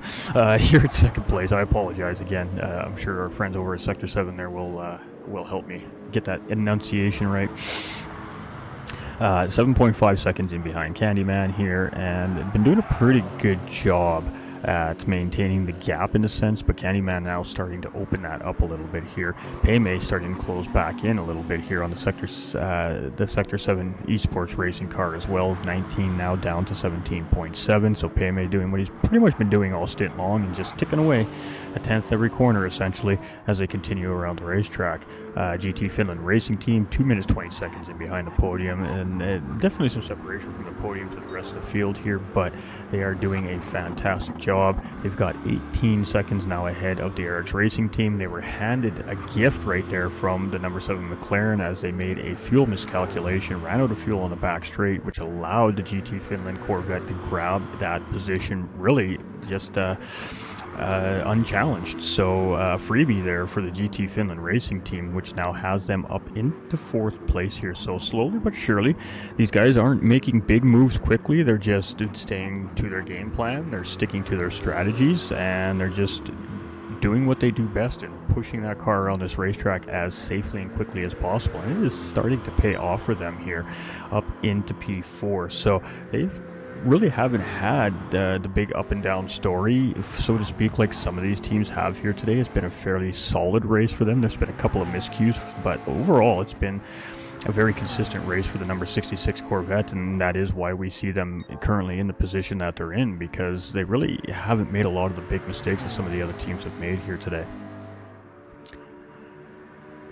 Here at second place, I apologize again. I'm sure our friends over at Sector 7 there will help me get that enunciation right. 7.5 seconds in behind Candyman here, and been doing a pretty good job at maintaining the gap in a sense, but Candyman now starting to open that up a little bit here. Paymay starting to close back in a little bit here on the Sector 7 Esports racing car as well. 19 now down to 17.7, so Paymay doing what he's pretty much been doing all stint long and just ticking away a 10th every corner essentially as they continue around the racetrack. GT Finland Racing Team 2 minutes 20 seconds in behind the podium, and definitely some separation from the podium to the rest of the field here, but they are doing a fantastic job. They've got 18 seconds now ahead of the RX Racing Team. They were handed a gift right there from the number 7 McLaren as they made a fuel miscalculation, ran out of fuel on the back straight, which allowed the GT Finland Corvette to grab that position really just unchallenged. So freebie there for the GT Finland Racing Team, which now has them up into 4th place here. So slowly but surely, these guys aren't making big moves quickly. They're just staying to their game plan. They're sticking to their strategies, and they're just doing what they do best and pushing that car around this racetrack as safely and quickly as possible. And it is starting to pay off for them here up into P4. So they've really haven't had the big up and down story, so to speak, like some of these teams have here today. It's been a fairly solid race for them. There's been a couple of miscues, but overall it's been a very consistent race for the number 66 Corvette, and that is why we see them currently in the position that they're in, because they really haven't made a lot of the big mistakes that some of the other teams have made here today.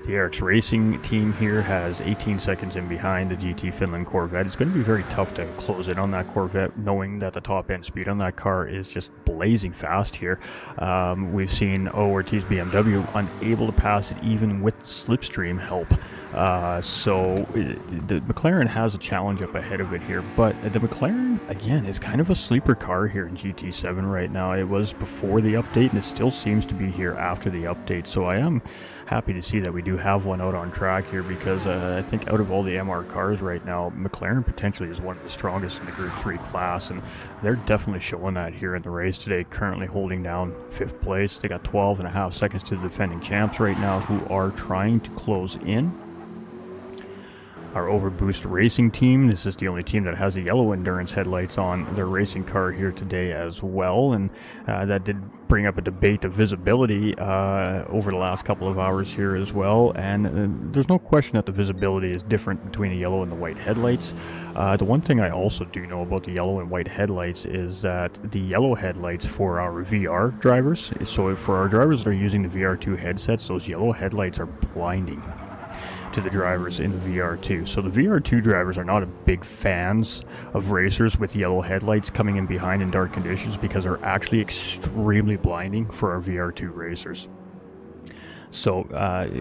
The Eric's Racing team here has 18 seconds in behind the GT Finland Corvette. It's going to be very tough to close in on that Corvette, knowing that the top end speed on that car is just blazing fast here. We've seen Ortiz BMW unable to pass it even with slipstream help. So the McLaren has a challenge up ahead of it here, but the McLaren, again, is kind of a sleeper car here in GT7 right now. It was before the update, and it still seems to be here after the update, so I am happy to see that we do have one out on track here, because I think out of all the MR cars right now, McLaren potentially is one of the strongest in the Group 3 class, and they're definitely showing that here in the race today, currently holding down 5th place. They got 12.5 seconds to the defending champs right now, who are trying to close in. Our Overboost Racing team, this is the only team that has the yellow endurance headlights on their racing car here today as well, and that did bring up a debate of visibility over the last couple of hours here as well, and there's no question that the visibility is different between the yellow and the white headlights. The one thing I also do know about the yellow and white headlights is that the yellow headlights for our VR drivers, so for our drivers that are using the VR2 headsets, those yellow headlights are blinding to the drivers in VR2. So the VR2 drivers are not big fans of racers with yellow headlights coming in behind in dark conditions, because they're actually extremely blinding for our VR2 racers. So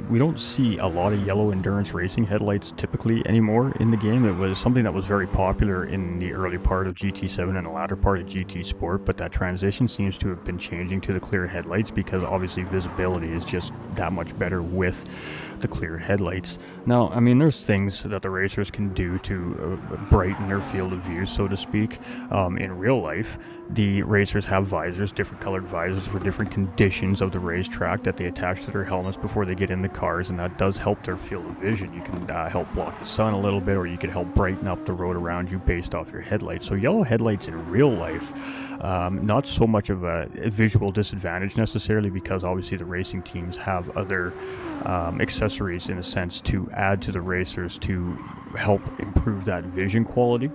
we don't see a lot of yellow endurance racing headlights typically anymore in the game. It was something that was very popular in the early part of GT7 and the latter part of GT Sport, but that transition seems to have been changing to the clear headlights, because obviously visibility is just that much better with the clear headlights. Now, I mean, there's things that the racers can do to brighten their field of view, so to speak. In real life, the racers have visors, different colored visors for different conditions of the racetrack that they attach to their helmets before they get in the cars, and that does help their field of vision. You can help block the sun a little bit, or you can help brighten up the road around you based off your headlights. So yellow headlights in real life, not so much of a visual disadvantage necessarily, because obviously the racing teams have other accessories in a sense to add to the racers to help improve that vision quality.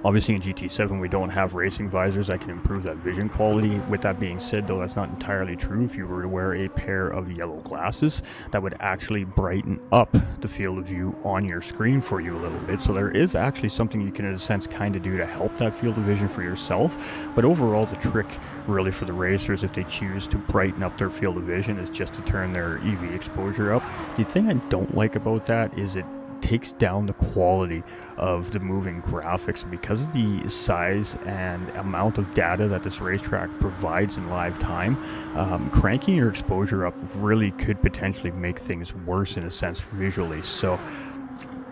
Obviously in GT7 we don't have racing visors that can improve that vision quality. With that being said though, that's not entirely true. If you were to wear a pair of yellow glasses, that would actually brighten up the field of view on your screen for you a little bit. So there is actually something you can in a sense kind of do to help that field of vision for yourself. But overall the trick really for the racers, if they choose to brighten up their field of vision, is just to turn their EV exposure up. The thing I don't like about that is it takes down the quality of the moving graphics, because of the size and amount of data that this racetrack provides in live time. Cranking your exposure up really could potentially make things worse in a sense visually. So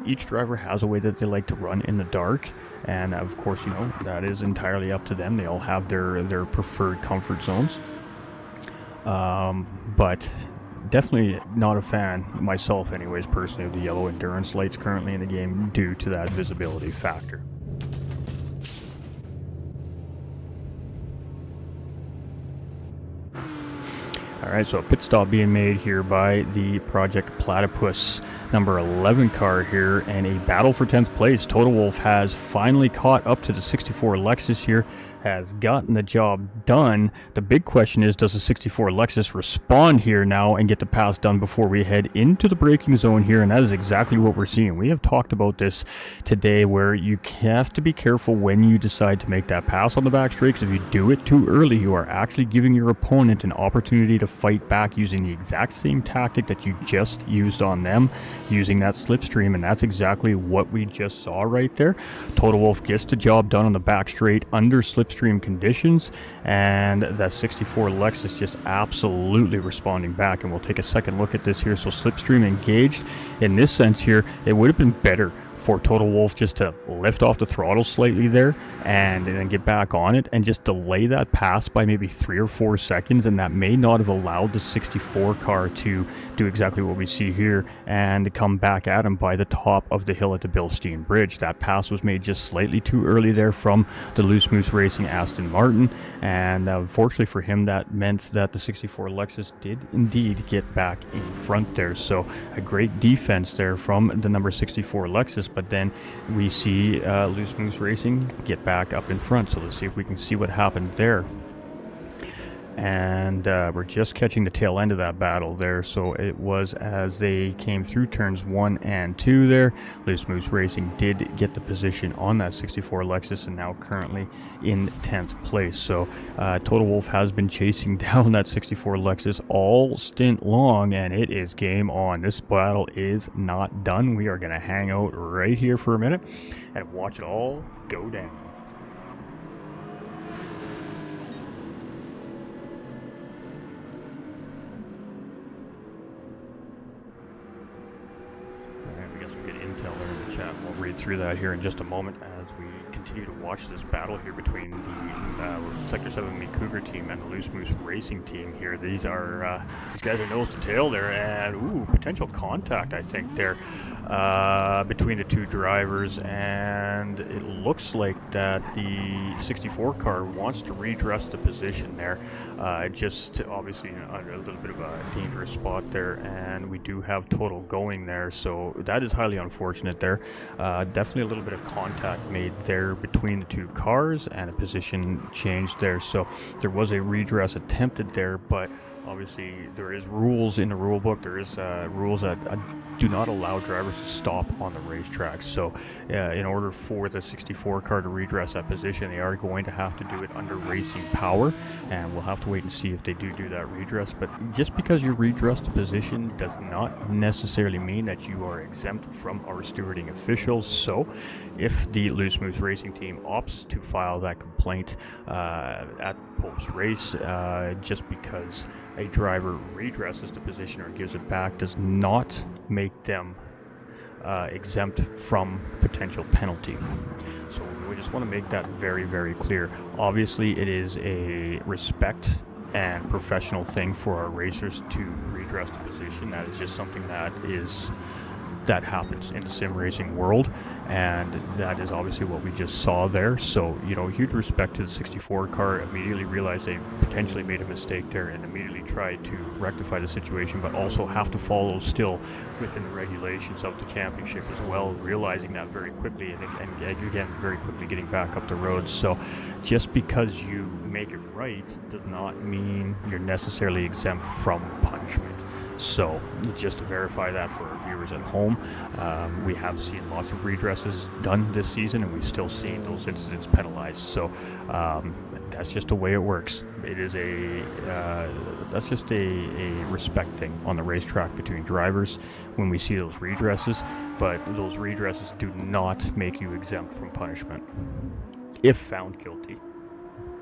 each driver has a way that they like to run in the dark, and of course, you know, that is entirely up to them. They all have their preferred comfort zones, but definitely not a fan, myself anyways, personally, of the yellow endurance lights currently in the game due to that visibility factor. Alright, so a pit stop being made here by the Project Platypus number 11 car here, and a battle for 10th place. Total Wolf has finally caught up to the 64 Lexus here, has gotten the job done. The big question is, does the 64 Lexus respond here now and get the pass done before we head into the braking zone here? And that is exactly what we're seeing. We have talked about this today, where you have to be careful when you decide to make that pass on the back straight, because if you do it too early, you are actually giving your opponent an opportunity to fight back using the exact same tactic that you just used on them, using that slipstream, and that's exactly what we just saw right there. Total Wolf gets the job done on the back straight under slipstream conditions, and that 64 Lexus just absolutely responding back. And we'll take a second look at this here. So slipstream engaged. In this sense here, it would have been better for Total Wolf just to lift off the throttle slightly there and then get back on it and just delay that pass by maybe 3 or 4 seconds, and that may not have allowed the 64 car to do exactly what we see here and come back at him by the top of the hill at the Bilstein Bridge. That pass was made just slightly too early there from the Loose Moose Racing Aston Martin, and unfortunately for him, that meant that the 64 Lexus did indeed get back in front there. So a great defense there from the number 64 Lexus, but then we see Loose Moose Racing get back up in front. So let's see if we can see what happened there. And we're just catching the tail end of that battle there. So it was as they came through turns 1 and 2 there. Loose Moose Racing did get the position on that 64 Lexus and now currently in 10th place. So Total Wolf has been chasing down that 64 Lexus all stint long, and it is game on. This battle is not done. We are going to hang out right here for a minute and watch it all go down. Some good intel there in the chat. We'll read through that here in just a moment as we continue to watch this battle here between the Sector 7 Me Cougar team and the Loose Moose Racing team here. These guys are nose to tail there, and potential contact I think there between the two drivers, and it looks like that the 64 car wants to redress the position there. Just obviously under a little bit of a dangerous spot there, and we do have Total going there, so that is highly unfortunate there. Definitely a little bit of contact made there between the two cars and a position change there, so there was a redress attempted there, but obviously there is rules in the rule book. There is rules that do not allow drivers to stop on the racetrack. So in order for the 64 car to redress that position, they are going to have to do it under racing power, and we'll have to wait and see if they do that redress. But just because you redress the position does not necessarily mean that you are exempt from our stewarding officials. So if the Loose Moose Racing team opts to file that complaint at post-race, just because a driver redresses the position or gives it back does not make them exempt from potential penalty. So we just want to make that very, very clear. Obviously, it is a respect and professional thing for our racers to redress the position. That is just something that happens in the sim racing world, and that is obviously what we just saw there. So, huge respect to the 64 car. Immediately realized they potentially made a mistake there and immediately tried to rectify the situation, but also have to follow still within the regulations of the championship as well, realizing that very quickly and again very quickly getting back up the road. So just because you make it right does not mean you're necessarily exempt from punishment. So just to verify that for our viewers at home, we have seen lots of redresses done this season, and we've still seen those incidents penalized. So that's just the way it works. It is that's just a respect thing on the racetrack between drivers when we see those redresses, but those redresses do not make you exempt from punishment if found guilty.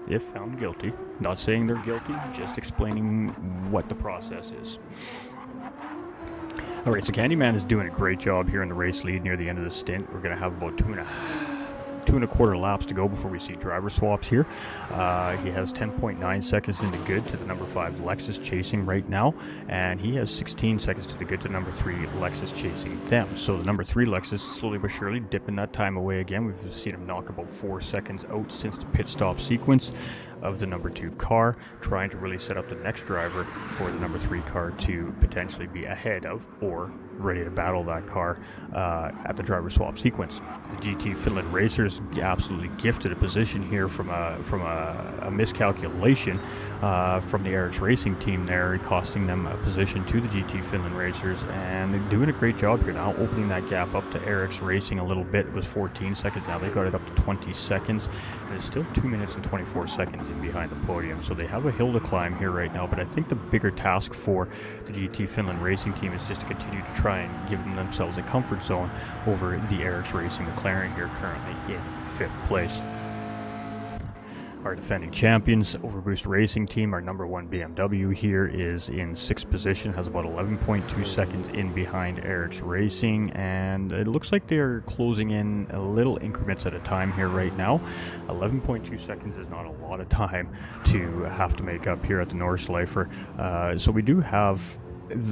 If found guilty. Not saying they're guilty, just explaining what the process is. Alright, so Candyman is doing a great job here in the race lead near the end of the stint. We're going to have about 2.25 laps to go before we see driver swaps here. He has 10.9 seconds into good to the number 5 Lexus chasing right now, and he has 16 seconds to the good to number 3 Lexus chasing them. So the number 3 Lexus slowly but surely dipping that time away again. We've seen him knock about 4 seconds out since the pit stop sequence of the number 2 car, trying to really set up the next driver for the number 3 car to potentially be ahead of or ready to battle that car at the driver swap sequence. The GT Finland Racers absolutely gifted a position here from a miscalculation from the Eric's Racing team there, costing them a position to the GT Finland Racers, and they're doing a great job here now, opening that gap up to Eric's Racing a little bit. It was 14 seconds, now they got it up to 20 seconds, and it's still 2 minutes and 24 seconds in behind the podium, so they have a hill to climb here right now. But I think the bigger task for the GT Finland Racing team is just to continue to try and give themselves a comfort zone over the Eric's Racing McLaren here currently in 5th place. our defending champions. Overboost Racing Team, our number 1 BMW here, is in 6th position, has about 11.2 seconds in behind Eric's Racing, and it looks like they're closing in a little increments at a time here right now. 11.2 seconds is not a lot of time to have to make up here at the Nordschleifer, so we do have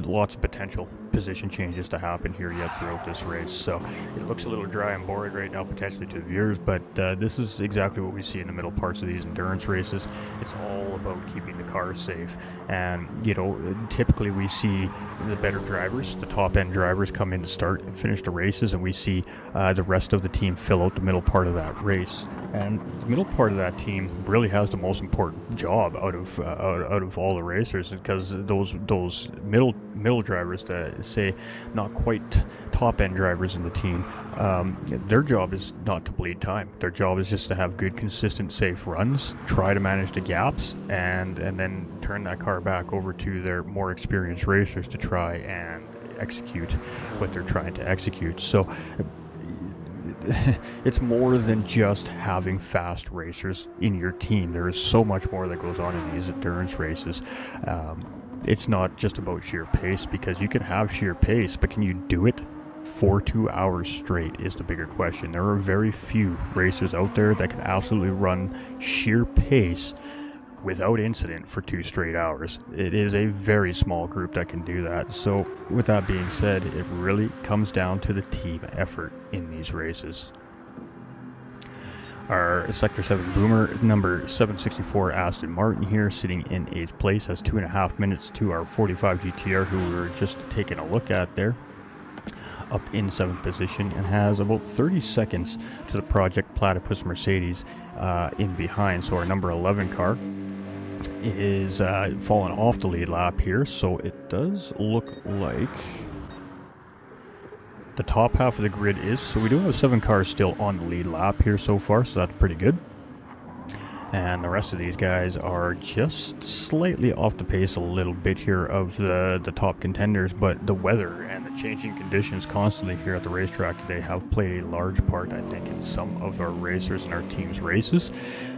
lots of potential position changes to happen here yet throughout this race. So it looks a little dry and boring right now potentially to the viewers, but this is exactly what we see in the middle parts of these endurance races. It's all about keeping the car safe, and you know, typically we see the better drivers, the top end drivers, come in to start and finish the races, and we see the rest of the team fill out the middle part of that race. And the middle part of that team really has the most important job out of all the racers, because those middle drivers that say not quite top end drivers in the team, their job is not to bleed time. Their job is just to have good, consistent, safe runs, try to manage the gaps, and then turn that car back over to their more experienced racers to try and execute what they're trying to execute. So it's more than just having fast racers in your team. There is so much more that goes on in these endurance races. It's not just about sheer pace, because you can have sheer pace, but can you do it for 2 hours straight is the bigger question. There are very few racers out there that can absolutely run sheer pace without incident for 2 straight hours. It is a very small group that can do that. So with that being said, it really comes down to the team effort in these races. Our Sector 7 Boomer, number 764 Aston Martin here, sitting in 8th place, has 2.5 minutes to our 45 GTR, who we were just taking a look at there, up in 7th position, and has about 30 seconds to the Project Platypus Mercedes in behind. So our number 11 car is falling off the lead lap here, so it does look like the top half of the grid is, so we do have 7 cars still on the lead lap here so far, so that's pretty good. And the rest of these guys are just slightly off the pace a little bit here of the top contenders, but the weather and the changing conditions constantly here at the racetrack today have played a large part, I think, in some of our racers and our team's races.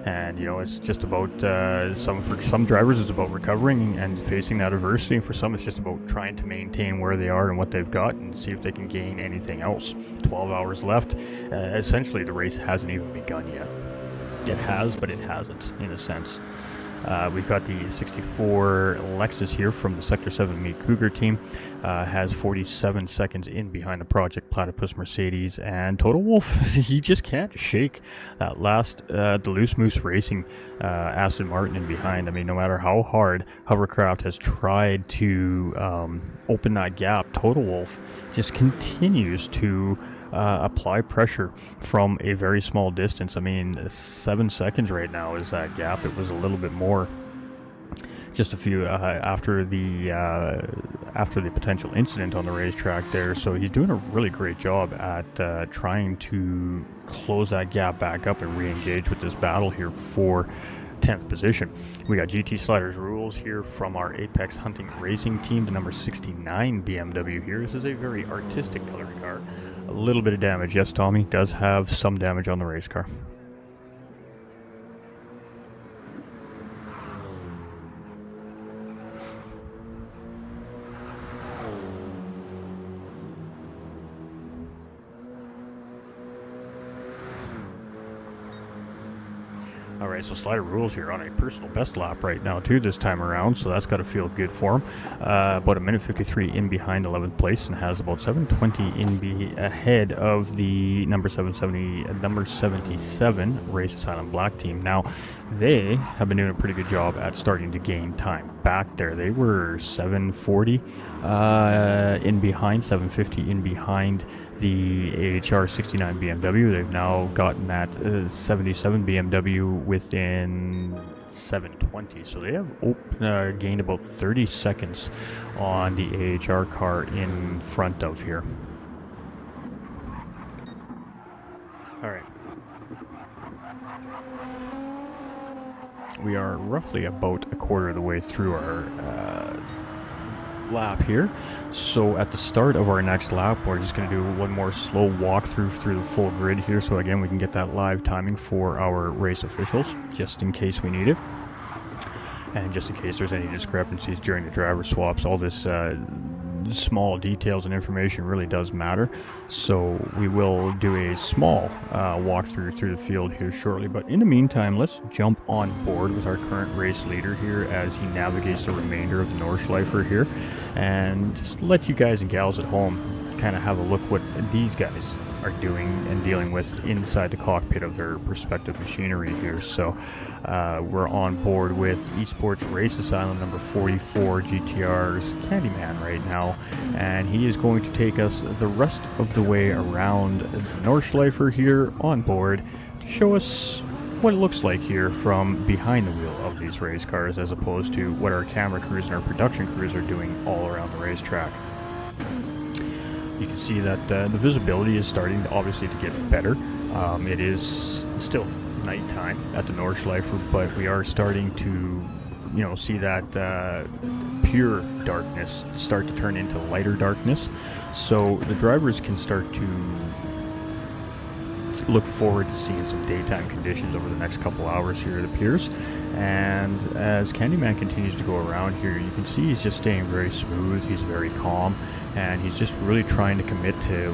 And you know, it's just about for some drivers it's about recovering and facing that adversity, and for some it's just about trying to maintain where they are and what they've got and see if they can gain anything else. 12 hours left. Essentially the race hasn't even begun yet. It has, but it hasn't, in a sense. We've got the 64 Lexus here from the Sector 7 Meat Cougar team. Has 47 seconds in behind the Project Platypus Mercedes, and Total Wolf, he just can't shake that last the Loose Moose Racing Aston Martin in behind. I mean, no matter how hard Hovercraft has tried to open that gap, Total Wolf just continues to apply pressure from a very small distance. I mean, 7 seconds right now is that gap. It was a little bit more just a few after the potential incident on the racetrack there. So he's doing a really great job at trying to close that gap back up and re-engage with this battle here for 10th position. We got GT Sliders rules here from our Apex Hunting Racing team, the number 69 BMW here. This is a very artistic colored car. A little bit of damage. Yes, Tommy does have some damage on the race car. Alright, so Slider rules here on a personal best lap right now too this time around, so that's got to feel good for him. About a minute 53 in behind 11th place, and has about 7:20 ahead of the number 77 Race Asylum Black team. Now, they have been doing a pretty good job at starting to gain time back there. They were 7:40 in behind, 7:50 in behind the AHR 69 BMW. They've now gotten that 77 BMW within 7:20, so they have gained about 30 seconds on the AHR car in front of here. All right. We are roughly about a quarter of the way through our lap here. So at the start of our next lap, we're just going to do one more slow walkthrough through the full grid here. So again, we can get that live timing for our race officials, just in case we need it. And just in case there's any discrepancies during the driver swaps, all this small details and information really does matter. So we will do a small walkthrough through the field here shortly. But in the meantime, let's jump on board with our current race leader here as he navigates the remainder of the Nordschleifer here, and just let you guys and gals at home kind of have a look what these guys are doing and dealing with inside the cockpit of their respective machinery here. So we're on board with Esports Race Asylum number 44 GTR's Candyman right now, and he is going to take us the rest of the way around the Nordschleifer here on board to show us what it looks like here from behind the wheel of these race cars, as opposed to what our camera crews and our production crews are doing all around the racetrack. You can see that the visibility is starting obviously to get better. It is still nighttime at the Nordschleifer, but we are starting to, see that pure darkness start to turn into lighter darkness. So the drivers can start to look forward to seeing some daytime conditions over the next couple hours here, it appears. And as Candyman continues to go around here, you can see he's just staying very smooth, he's very calm, and he's just really trying to commit to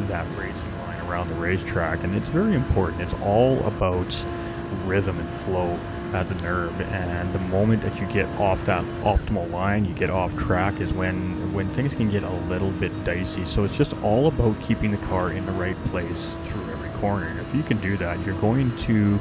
that racing line around the racetrack. And it's very important. It's all about rhythm and flow at the NURB, and the moment that you get off that optimal line, you get off track, is when things can get a little bit dicey. So it's just all about keeping the car in the right place through every corner. And if you can do that, you're going to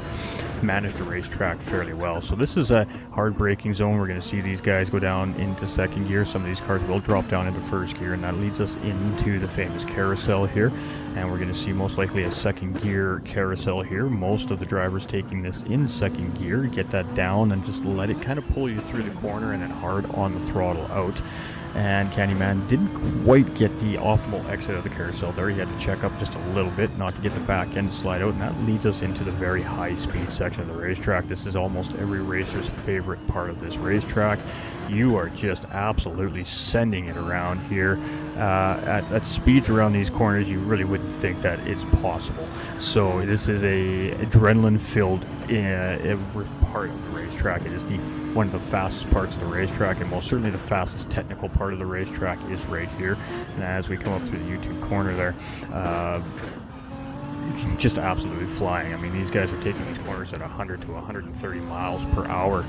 manage the racetrack fairly well. So this is a hard braking zone. We're going to see these guys go down into second gear. Some of these cars will drop down into first gear, and that leads us into the famous carousel here. And we're going to see most likely a second gear carousel here. Most of the drivers taking this in second gear. Get that down and just let it kind of pull you through the corner, and then hard on the throttle out. And Candyman didn't quite get the optimal exit of the carousel there. He had to check up just a little bit not to get the back end to slide out, and that leads us into the very high speed section of the racetrack. This is almost every racer's favorite part of this racetrack. You are just absolutely sending it around here. At speeds around these corners, you really wouldn't think that it's possible. So this is a adrenaline filled every part of the racetrack. It is one of the fastest parts of the racetrack, and most certainly the fastest technical part of the racetrack is right here. And as we come up through the YouTube corner there, just absolutely flying. I mean, these guys are taking these corners at 100 to 130 miles per hour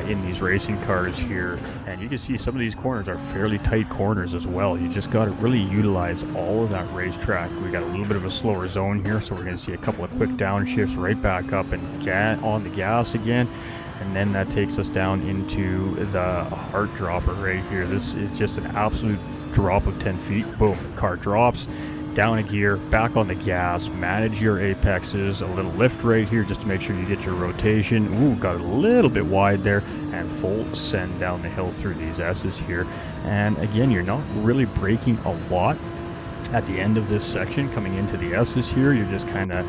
in these racing cars here, and you can see some of these corners are fairly tight corners as well. You just got to really utilize all of that racetrack. We got a little bit of a slower zone here, so we're going to see a couple of quick downshifts right back up and on the gas again. And then that takes us down into the heart dropper right here. This is just an absolute drop of 10 feet. Boom, car drops, down a gear, back on the gas, manage your apexes, a little lift right here just to make sure you get your rotation. Ooh, got a little bit wide there, and full send down the hill through these S's here. And again, you're not really braking a lot at the end of this section coming into the S's here. You're just kind of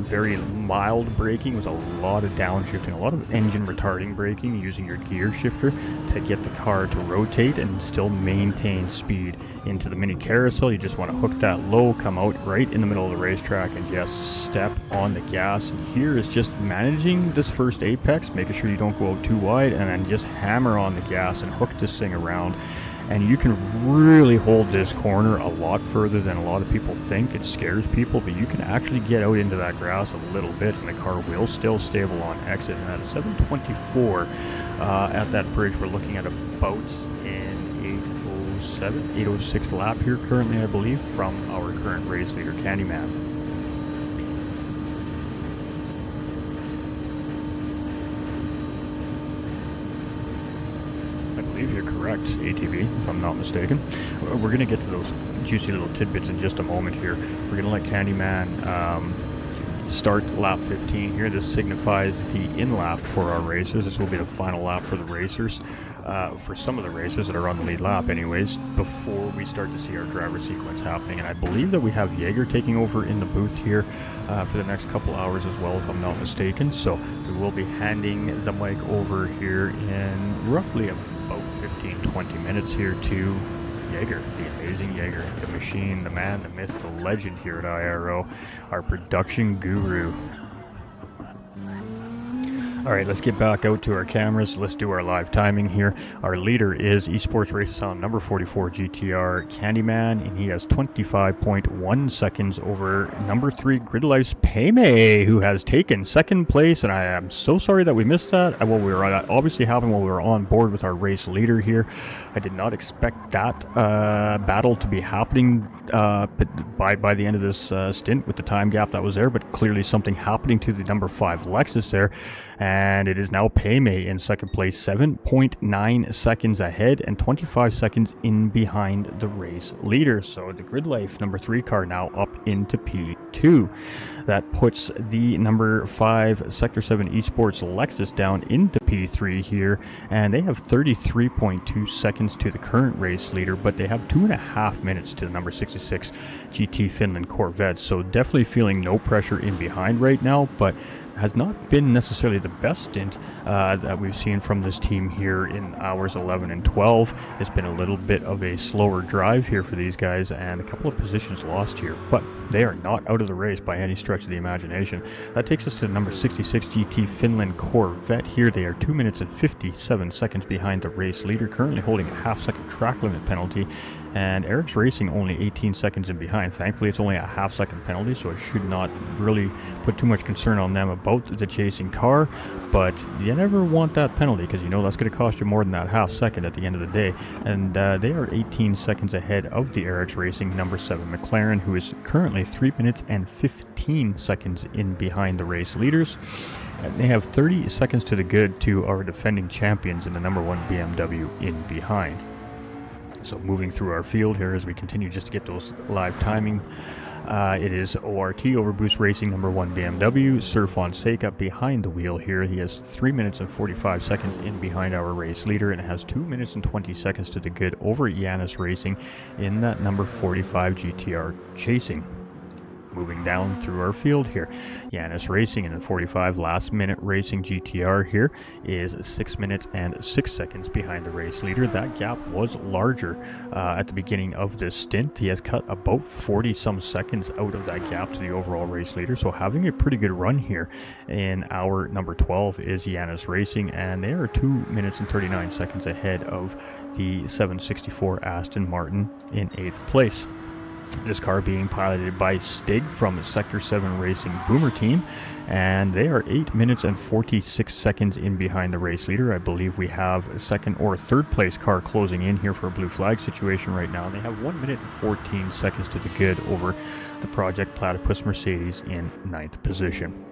very mild braking with a lot of downshifting, a lot of engine retarding braking, using your gear shifter to get the car to rotate and still maintain speed. Into the mini carousel, you just want to hook that low, come out right in the middle of the racetrack, and just step on the gas. And here is just managing this first apex, making sure you don't go out too wide, and then just hammer on the gas and hook this thing around. And you can really hold this corner a lot further than a lot of people think. It scares people, but you can actually get out into that grass a little bit, and the car will still stable on exit. And at a 724 at that bridge, we're looking at about an 806 lap here currently, I believe, from our current race leader, Candyman. If you're correct, ATV, if I'm not mistaken. We're going to get to those juicy little tidbits in just a moment here. We're going to let Candyman start lap 15 here. This signifies the in-lap for our racers. This will be the final lap for the racers, for some of the racers that are on the lead lap anyways, before we start to see our driver sequence happening. And I believe that we have Jaeger taking over in the booth here for the next couple hours as well, if I'm not mistaken. So we will be handing the mic over here in roughly about 15-20 minutes here to Jaeger, the amazing Jaeger, the machine, the man, the myth, the legend here at IRO, our production guru. Alright, let's get back out to our cameras. Let's do our live timing here. Our leader is Esports Race Sound number 44 GTR Candyman, and he has 25.1 seconds over number 3 Gridlife's Payme, who has taken second place, and I am so sorry that we missed that. Well, obviously happened while we were on board with our race leader here. I did not expect that battle to be happening by the end of this stint with the time gap that was there, but clearly something happening to the number 5 Lexus there. And it is now Payme in second place, 7.9 seconds ahead and 25 seconds in behind the race leader. So the Gridlife number 3 car now up into P2. That puts the number 5 Sector 7 Esports Lexus down into P3 here. And they have 33.2 seconds to the current race leader, but they have 2.5 minutes to the number 66 GT Finland Corvette. So definitely feeling no pressure in behind right now, but has not been necessarily the best stint that we've seen from this team here in hours 11 and 12. It's been a little bit of a slower drive here for these guys and a couple of positions lost here, but they are not out of the race by any stretch of the imagination. That takes us to the number 66 GT Finland Corvette here. They are 2 minutes and 57 seconds behind the race leader, currently holding a half-second track limit penalty, and Eric's Racing only 18 seconds in behind. Thankfully, it's only a half-second penalty, so it should not really put too much concern on them about the chasing car, but you never want that penalty because you know that's going to cost you more than that half-second at the end of the day. And they are 18 seconds ahead of the Eric's Racing number 7 McLaren, who is currently 3 minutes and 15 seconds in behind the race leaders. And they have 30 seconds to the good to our defending champions in the number 1 BMW in behind. So moving through our field here as we continue just to get those live timing. It is ORT Overboost Racing number 1 BMW, Sir Fonseca behind the wheel here. He has 3 minutes and 45 seconds in behind our race leader and has 2 minutes and 20 seconds to the good over Yanis Racing in that number 45 GTR Chasing. Moving down through our field here, Yanis Racing in the 45 last minute racing GTR here is 6 minutes and 6 seconds behind the race leader. That gap was larger at the beginning of this stint. He has cut about 40 some seconds out of that gap to the overall race leader, so having a pretty good run here in our number 12 is Yanis Racing, and they are 2 minutes and 39 seconds ahead of the 764 Aston Martin in 8th place. This car being piloted by Stig from Sector 7 Racing Boomer Team, and they are 8 minutes and 46 seconds in behind the race leader. I believe we have a second or third place car closing in here for a blue flag situation right now, and they have 1 minute and 14 seconds to the good over the Project Platypus Mercedes in 9th position.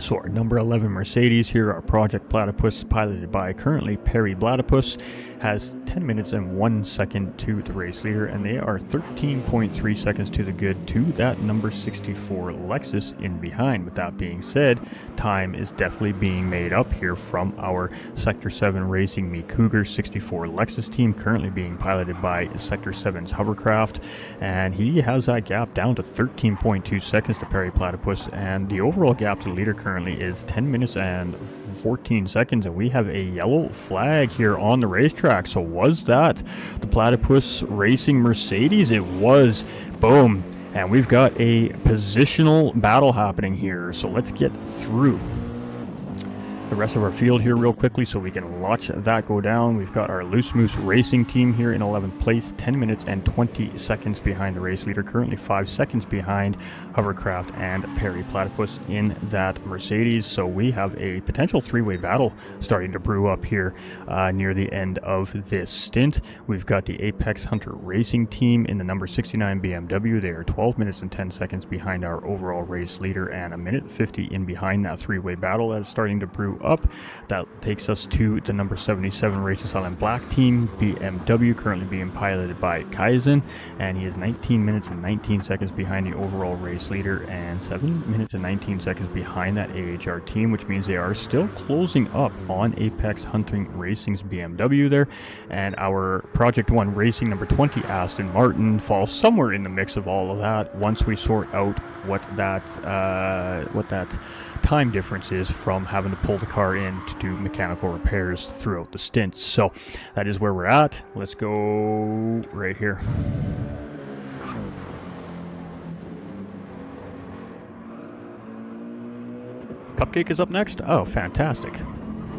So our number 11 Mercedes here, our Project Platypus, piloted by currently Perry Platypus, has 10 minutes and 1 second to the race leader, and they are 13.3 seconds to the good to that number 64 Lexus in behind. With that being said, time is definitely being made up here from our Sector 7 Racing Me Cougar 64 Lexus team, currently being piloted by Sector 7's Hovercraft, and he has that gap down to 13.2 seconds to Perry Platypus, and the overall gap to the leader currently is 10 minutes and 14 seconds, and we have a yellow flag here on the racetrack. So was that the Platypus Racing Mercedes? It was. Boom. And we've got a positional battle happening here, so let's get through the rest of our field here real quickly so we can watch that go down. We've got our Loose Moose Racing team here in 11th place, 10 minutes and 20 seconds behind the race leader, currently 5 seconds behind Hovercraft and Perry Platypus in that Mercedes. So we have a potential three-way battle starting to brew up here near the end of this stint. We've got the Apex Hunter Racing team in the number 69 BMW. They are 12 minutes and 10 seconds behind our overall race leader and a minute 50 in behind that three-way battle that is starting to brew up. That takes us to the number 77 Race Silent Black team, BMW, currently being piloted by Kaizen, and he is 19 minutes and 19 seconds behind the overall race leader and 7 minutes and 19 seconds behind that AHR team, which means they are still closing up on Apex Hunting Racing's BMW there. And our Project 1 Racing number 20 Aston Martin falls somewhere in the mix of all of that once we sort out what that time difference is from having to pull the car in to do mechanical repairs throughout the stint. So that is where we're at. Let's go right here. Cupcake is up next. Oh, fantastic.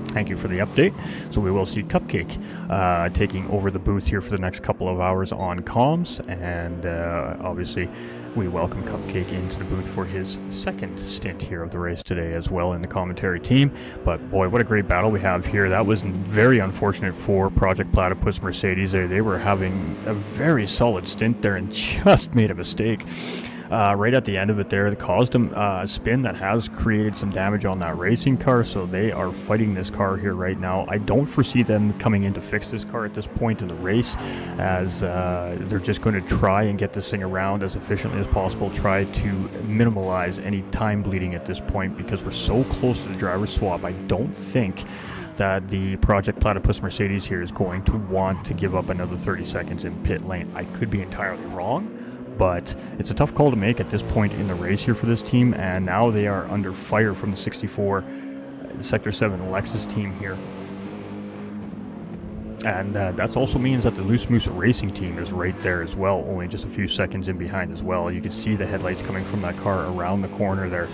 Thank you for the update. So we will see Cupcake taking over the booth here for the next couple of hours on comms, and obviously we welcome Cupcake into the booth for his second stint here of the race today as well in the commentary team. But boy, what a great battle we have here. That was very unfortunate for Project Platypus Mercedes there. They were having a very solid stint there and just made a mistake. Right at the end of it there, that caused them a spin that has created some damage on that racing car, so they are fighting this car here right now. I don't foresee them coming in to fix this car at this point in the race, as they're just going to try and get this thing around as efficiently as possible, try to minimize any time bleeding at this point, because we're so close to the driver swap. I don't think that the Project Platypus Mercedes here is going to want to give up another 30 seconds in pit lane. I could be entirely wrong, but it's a tough call to make at this point in the race here for this team, and now they are under fire from the 64 Sector 7 Lexus team here. And that also means that the Loose Moose Racing team is right there as well, only just a few seconds in behind as well. You can see the headlights coming from that car around the corner there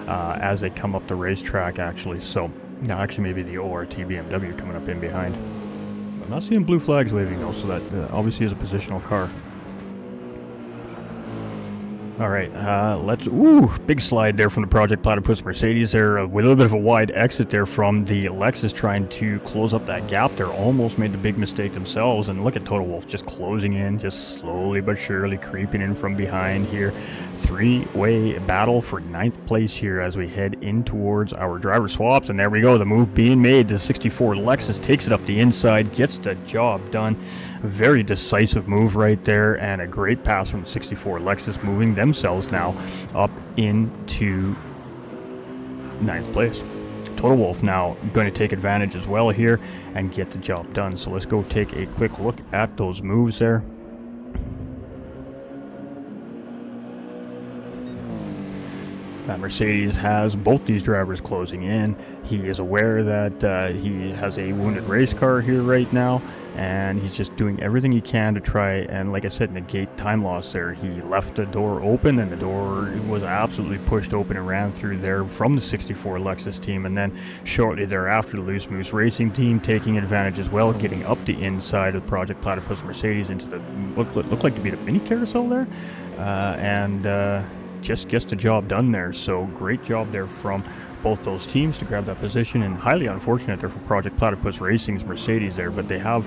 as they come up the racetrack, actually. So, now actually maybe the ORT BMW coming up in behind. I'm not seeing blue flags waving though, so that obviously is a positional car. All right, big slide there from the Project Platypus Mercedes there, with a little bit of a wide exit there from the Lexus trying to close up that gap there. Almost made the big mistake themselves, and look at Total Wolf just closing in, just slowly but surely creeping in from behind here. Three-way battle for 9th place here as we head in towards our driver swaps, and there we go, the move being made. The 64 Lexus takes it up the inside, gets the job done. Very decisive move right there, and a great pass from the 64 Lexus, moving themselves now up into 9th place. Total Wolf now going to take advantage as well here and get the job done. So let's go take a quick look at those moves there. That Mercedes has both these drivers closing in. He is aware that he has a wounded race car here right now, and he's just doing everything he can to try and, like I said, negate time loss there. He left the door open, and the door was absolutely pushed open and ran through there from the 64 Lexus team, and then shortly thereafter the Loose Moose Racing team taking advantage as well, getting up the inside of Project Platypus Mercedes into the looked like to be the mini carousel there, just gets the job done there. So great job there from both those teams to grab that position, and highly unfortunate there for Project Platypus Racing's Mercedes there, but they have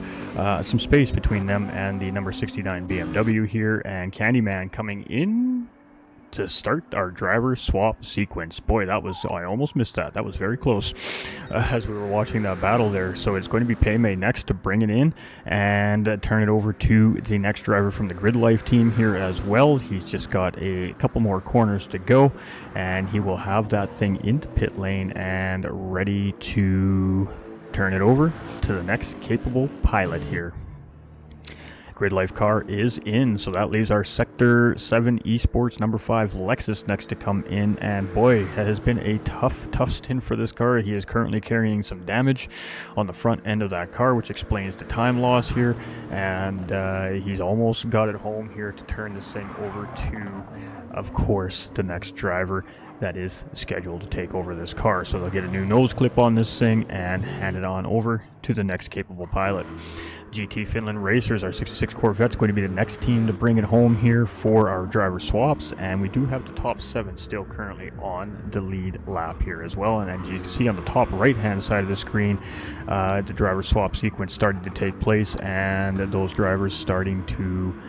some space between them and the number 69 BMW here, and Candyman coming in to start our driver swap sequence. Boy, that was, I almost missed that. That was very close as we were watching that battle there. So it's going to be Paymay next to bring it in and turn it over to the next driver from the Grid Life team here as well. He's just got a couple more corners to go, and he will have that thing into pit lane and ready to turn it over to the next capable pilot here. Grid Life car is in, so that leaves our Sector 7 Esports number 5 Lexus next to come in, and boy, it has been a tough stint for this car. He is currently carrying some damage on the front end of that car, which explains the time loss here, and he's almost got it home here to turn this thing over to, of course, the next driver that is scheduled to take over this car. So they'll get a new nose clip on this thing and hand it on over to the next capable pilot. GT Finland Racers, our 66 Corvette's going to be the next team to bring it home here for our driver swaps, and we do have the top 7 still currently on the lead lap here as well. And as you can see on the top right hand side of the screen, the driver swap sequence starting to take place, and those drivers starting to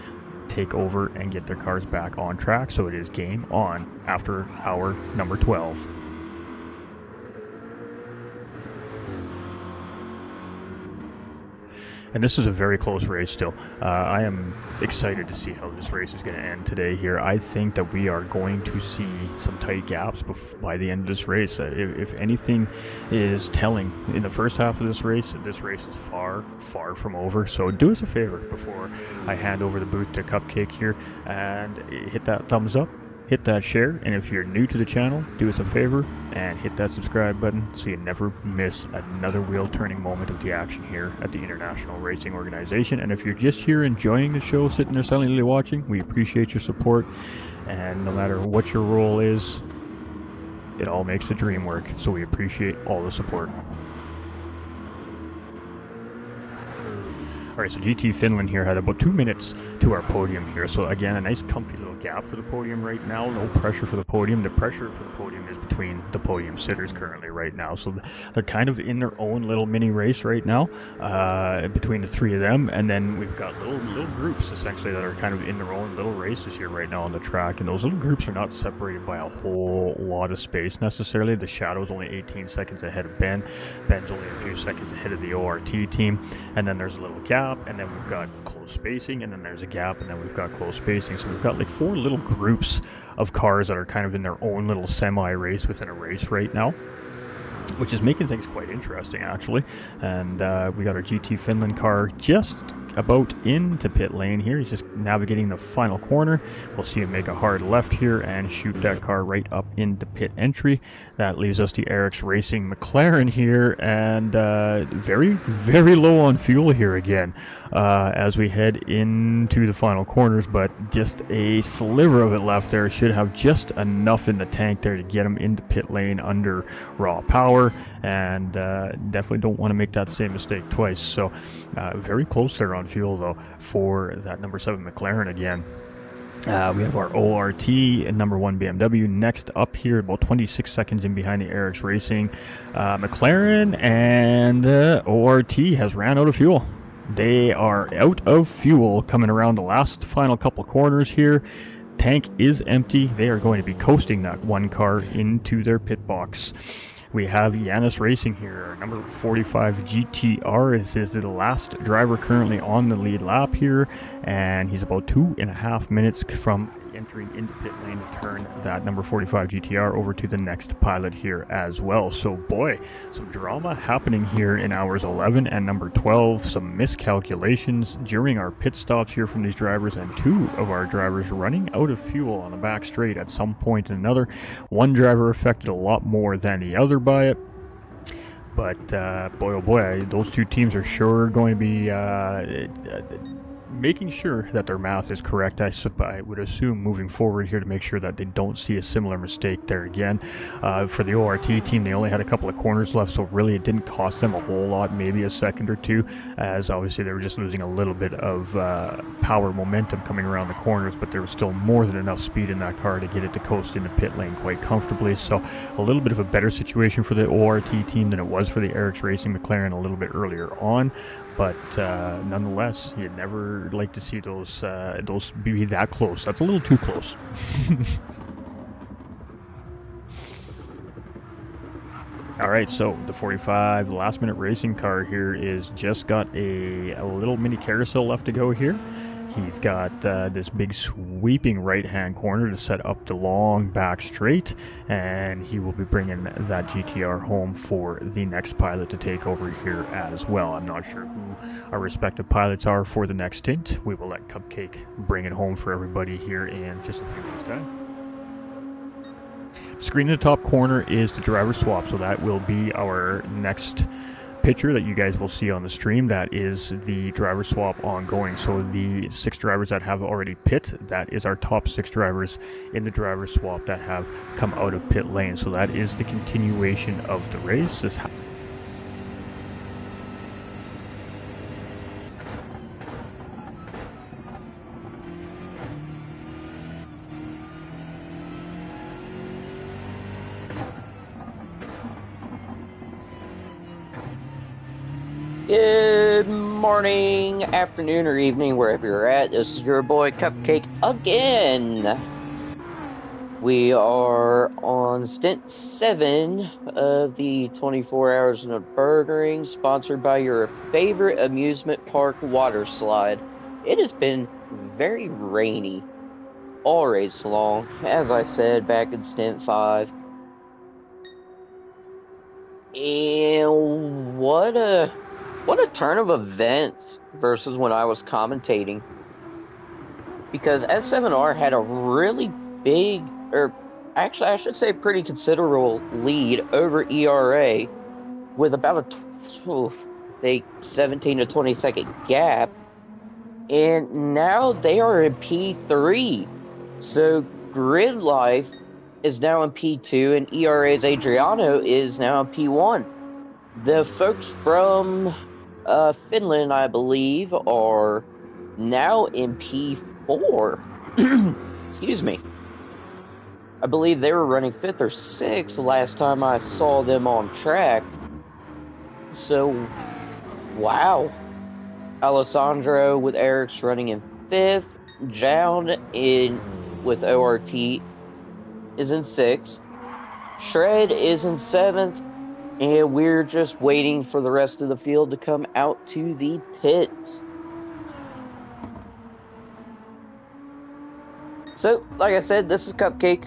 take over and get their cars back on track. So it is game on after hour number 12. And this is a very close race still. I am excited to see how this race is going to end today here. I think that we are going to see some tight gaps by the end of this race. If anything is telling in the first half of this race is far, far from over. So do us a favor before I hand over the booth to Cupcake here and hit that thumbs up. hit that share, and if you're new to the channel, do us a favor and hit that subscribe button so you never miss another wheel-turning moment of the action here at the International Racing Organization. And if you're just here enjoying the show, sitting there silently watching, we appreciate your support, and no matter what your role is, it all makes the dream work, so we appreciate all the support. Alright, so GT Finland here had about 2 minutes to our podium here. So again, a nice comfy little gap for the podium right now. No pressure for the podium. The pressure for the podium is between the podium sitters currently right now. So they're kind of in their own little mini race right now, between the three of them. And then we've got little groups essentially that are kind of in their own little races here right now on the track. And those little groups are not separated by a whole lot of space necessarily. The Shadow's only 18 seconds ahead of Ben. Ben's only a few seconds ahead of the ORT team. And then there's a little gap. And then we've got close spacing, and then there's a gap, and then we've got close spacing. So we've got like 4 little groups of cars that are kind of in their own little semi-race within a race right now, which is making things quite interesting actually. And we got our GT Finland car just about into pit lane here. He's just navigating the final corner. We'll see him make a hard left here and shoot that car right up into pit entry. That leaves us the RX Racing McLaren here, and very, very low on fuel here again as we head into the final corners, but just a sliver of it left there. Should have just enough in the tank there to get him into pit lane under raw power, and definitely don't want to make that same mistake twice. So very close there on fuel though for that number 7 McLaren again. We have our ORT and number 1 BMW next up here, about 26 seconds in behind the RX Racing McLaren, and ORT has ran out of fuel. They are out of fuel coming around the last final couple corners here. Tank is empty. They are going to be coasting that one car into their pit box. We have Yanis Racing here, number 45 GTR. This is the last driver currently on the lead lap here, and he's about 2.5 minutes from entering into pit lane to turn that number 45 GTR over to the next pilot here as well. So boy, some drama happening here in hours 11 and number 12. Some miscalculations during our pit stops here from these drivers, and 2 of our drivers running out of fuel on the back straight at some point or another. One driver affected a lot more than the other by it. But boy oh boy, those 2 teams are sure going to be making sure that their math is correct, I would assume, moving forward here, to make sure that they don't see a similar mistake there again. For the ORT team, they only had a couple of corners left, so really it didn't cost them a whole lot, maybe a second or 2, as obviously they were just losing a little bit of power momentum coming around the corners, but there was still more than enough speed in that car to get it to coast into pit lane quite comfortably. So a little bit of a better situation for the ORT team than it was for the RX Racing McLaren a little bit earlier on. But nonetheless, you'd never like to see those be that close. That's a little too close. All right, so the 45 last-minute racing car here is just got a little mini carousel left to go here. He's got this big sweeping right-hand corner to set up the long back straight, and he will be bringing that GTR home for the next pilot to take over here as well. I'm not sure who our respective pilots are for the next stint. We will let Cupcake bring it home for everybody here in just a few minutes' time. Screen in the top corner is the driver swap, so that will be our next picture that you guys will see on the stream. That is the driver swap ongoing. So the 6 drivers that have already pit, that is our top 6 drivers in the driver swap that have come out of pit lane. So that is the continuation of the race. Good morning, afternoon, or evening, wherever you're at. This is your boy Cupcake again. We are on stint 7 of the 24 Hours in Nürburgring, sponsored by your favorite amusement park water slide. It has been very rainy all race long, as I said back in stint 5. And what a turn of events versus when I was commentating. Because S7R had a really big or actually, I should say, pretty considerable lead over ERA with about a, I think, 17 to 20 second gap. And now they are in P3. So Grid Life is now in P2, and ERA's Adriano is now in P1. The folks from Finland, I believe, are now in P4. Excuse me. I believe they were running 5th or 6th last time I saw them on track. So, wow. Alessandro with Eric's running in 5th. Jown with ORT is in 6th. Shred is in 7th. And we're just waiting for the rest of the field to come out to the pits. So, like I said, this is Cupcake,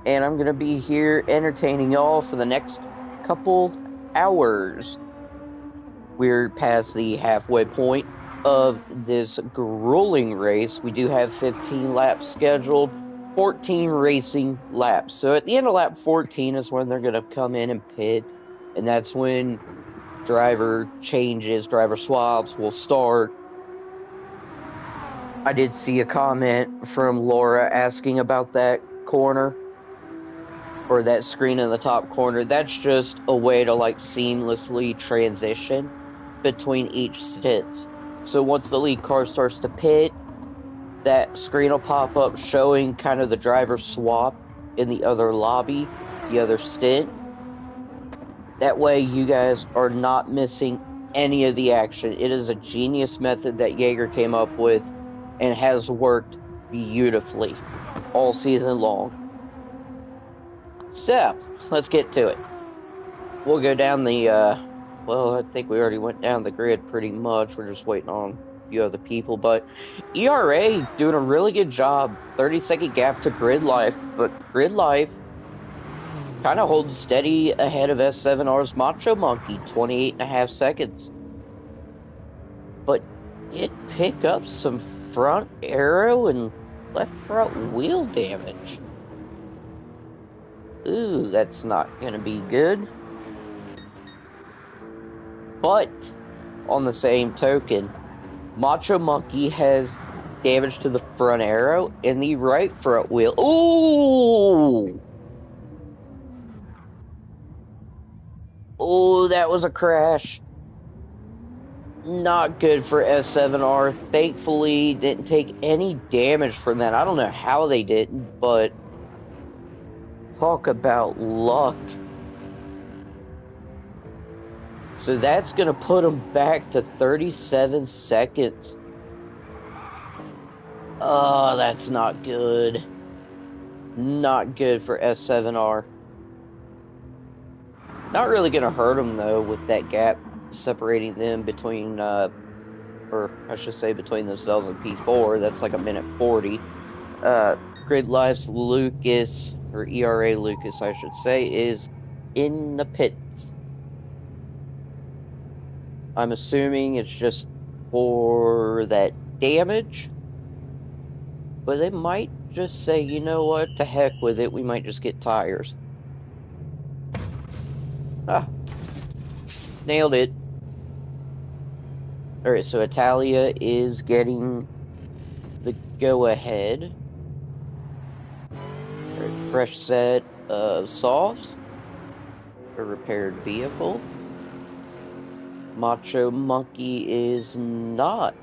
and I'm going to be here entertaining y'all for the next couple hours. We're past the halfway point of this grueling race. We do have 15 laps scheduled, 14 racing laps. So at the end of lap 14 is when they're going to come in and pit, and that's when driver changes, driver swaps will start. I did see a comment from Laura asking about that corner, or that screen in the top corner. That's just a way to like seamlessly transition between each stint. So once the lead car starts to pit, that screen will pop up showing kind of the driver swap in the other lobby, the other stint. That way you guys are not missing any of the action. It is a genius method that Jaeger came up with and has worked beautifully all season long. So, let's get to it. We'll go down the, well, I think we already went down the grid pretty much. We're just waiting on a few other people. But ERA doing a really good job. 30-second gap to Grid Life. But Grid Life kind of holds steady ahead of S7R's Macho Monkey, 28.5 seconds. But did pick up some front aero and left front wheel damage. Ooh, that's not gonna be good. But, on the same token, Macho Monkey has damage to the front aero and the right front wheel. Ooh! Oh, that was a crash. Not good for S7R. Thankfully, didn't take any damage from that. I don't know how they didn't, but talk about luck. So that's going to put them back to 37 seconds. Oh, that's not good. Not good for S7R. Not really going to hurt them, though, with that gap separating them between, or I should say between themselves and P4. That's like a minute 40. Grid Life's Lucas, or ERA Lucas, I should say, is in the pits. I'm assuming it's just for that damage. But they might just say, you know what, to heck with it, we might just get tires. Ah. Nailed it. Alright, so Italia is getting the go-ahead. Fresh set of softs. A repaired vehicle. Macho Monkey is not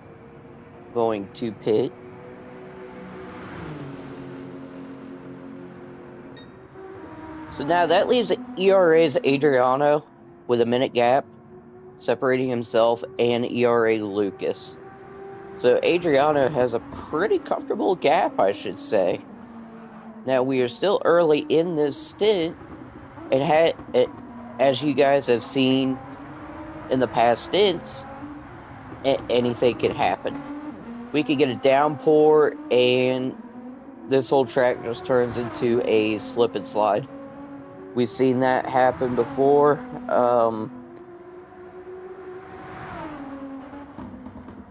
going to pit. So now that leaves ERA's Adriano with a minute gap separating himself and ERA Lucas. So Adriano has a pretty comfortable gap, I should say. Now we are still early in this stint, and as you guys have seen in the past stints, anything can happen. We could get a downpour and this whole track just turns into a slip and slide. We've seen that happen before.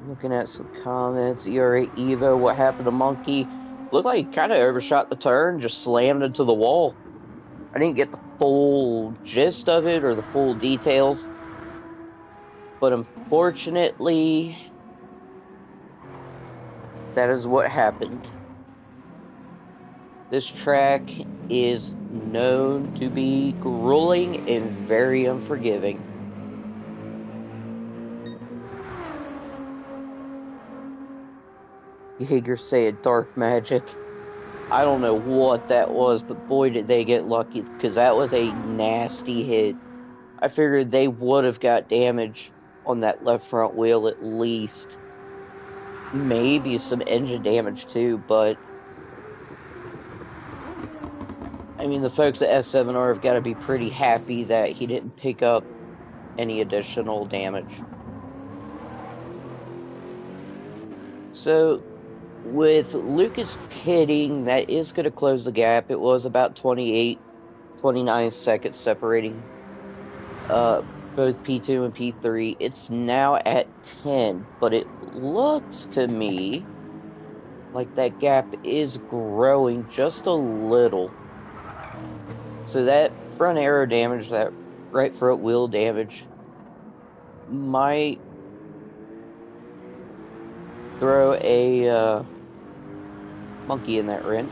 Looking at some comments. ERA Evo, what happened to Monkey? Looked like he kind of overshot the turn, just slammed into the wall. I didn't get the full gist of it or the full details, but unfortunately, that is what happened. This track is known to be grueling and very unforgiving. Jaeger saying dark magic. I don't know what that was, but boy did they get lucky, because that was a nasty hit. I figured they would have got damage on that left front wheel at least. Maybe some engine damage too, but I mean, the folks at S7R have got to be pretty happy that he didn't pick up any additional damage. So, with Lucas pitting, that is going to close the gap. It was about 29 seconds separating both P2 and P3. It's now at 10, but it looks to me like that gap is growing just a little. So that front aero damage, that right front wheel damage, might throw a monkey in that wrench.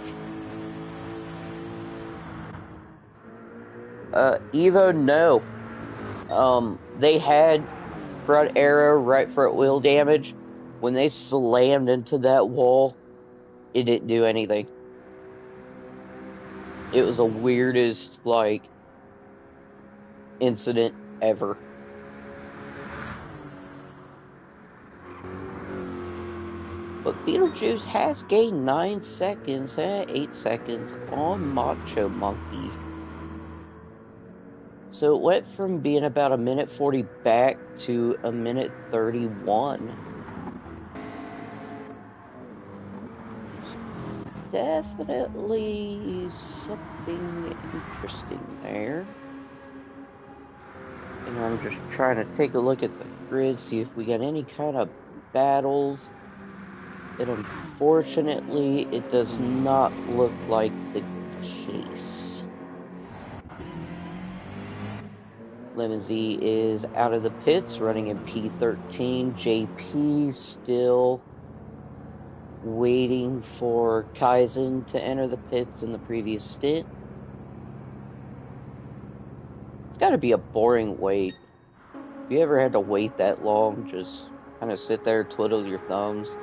Evo, no. They had front aero, right front wheel damage. When they slammed into that wall, it didn't do anything. It was the weirdest, incident ever. But Beetlejuice has gained 9 seconds, 8 seconds on Macho Monkey. So it went from being about a minute 40 back to a minute 31. Definitely something interesting there. And I'm just trying to take a look at the grid, see if we got any kind of battles. And unfortunately, it does not look like the case. Lemon Z is out of the pits, running in P13. JP still waiting for Kaizen to enter the pits in the previous stint. It's got to be a boring wait. If you ever had to wait that long, just kind of sit there, twiddle your thumbs.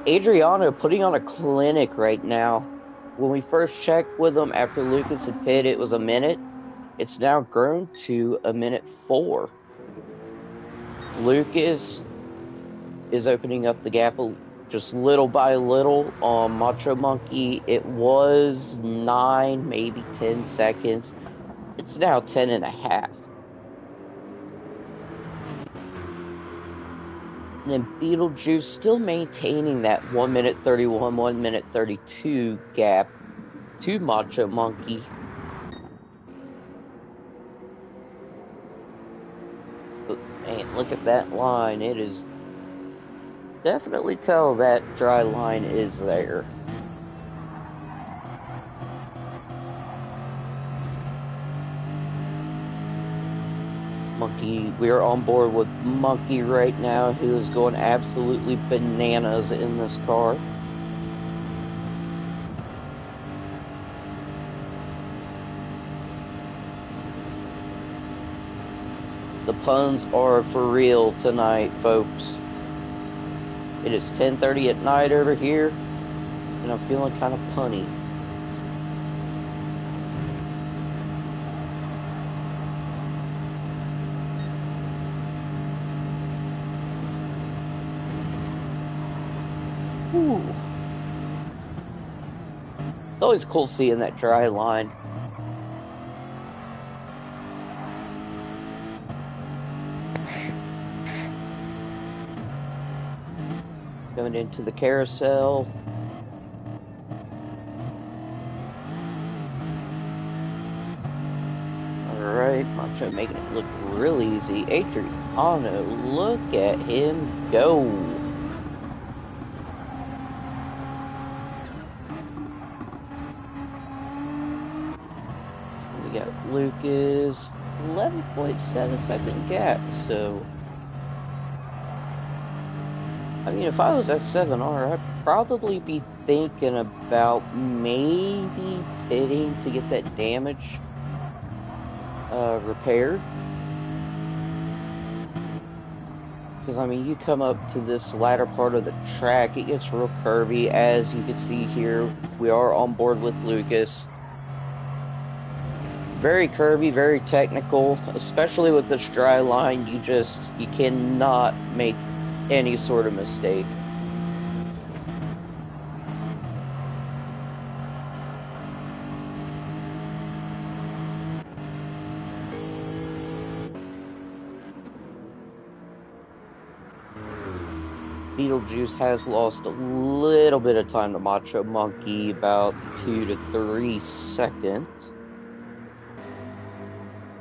Adriano putting on a clinic right now. When we first checked with him after Lucas had pit, it was a minute. It's now grown to a minute 4. Lucas is opening up the gap just little by little. On Macho Monkey, it was 9, maybe 10 seconds. It's now 10 and a half. And then Beetlejuice still maintaining that 1 minute 31, 1 minute 32 gap to Macho Monkey. But man, look at that line. It is definitely tell that dry line is there. Monkey, we are on board with Monkey right now, who is going absolutely bananas in this car. The puns are for real tonight, folks. It is 10:30 at night over here, and I'm feeling kind of punny. Ooh. It's always cool seeing that dry line. Going into the carousel. Alright, Macho making it look real easy. Adriano, look at him go. We got Lucas, 11.7 second gap, so I mean, if I was at 7R, I'd probably be thinking about maybe pitting to get that damage repaired. Because, I mean, you come up to this latter part of the track, it gets real curvy. As you can see here, we are on board with Lucas. Very curvy, very technical, especially with this dry line. You cannot make any sort of mistake. Beetlejuice has lost a little bit of time to Macho Monkey, about 2 to 3 seconds.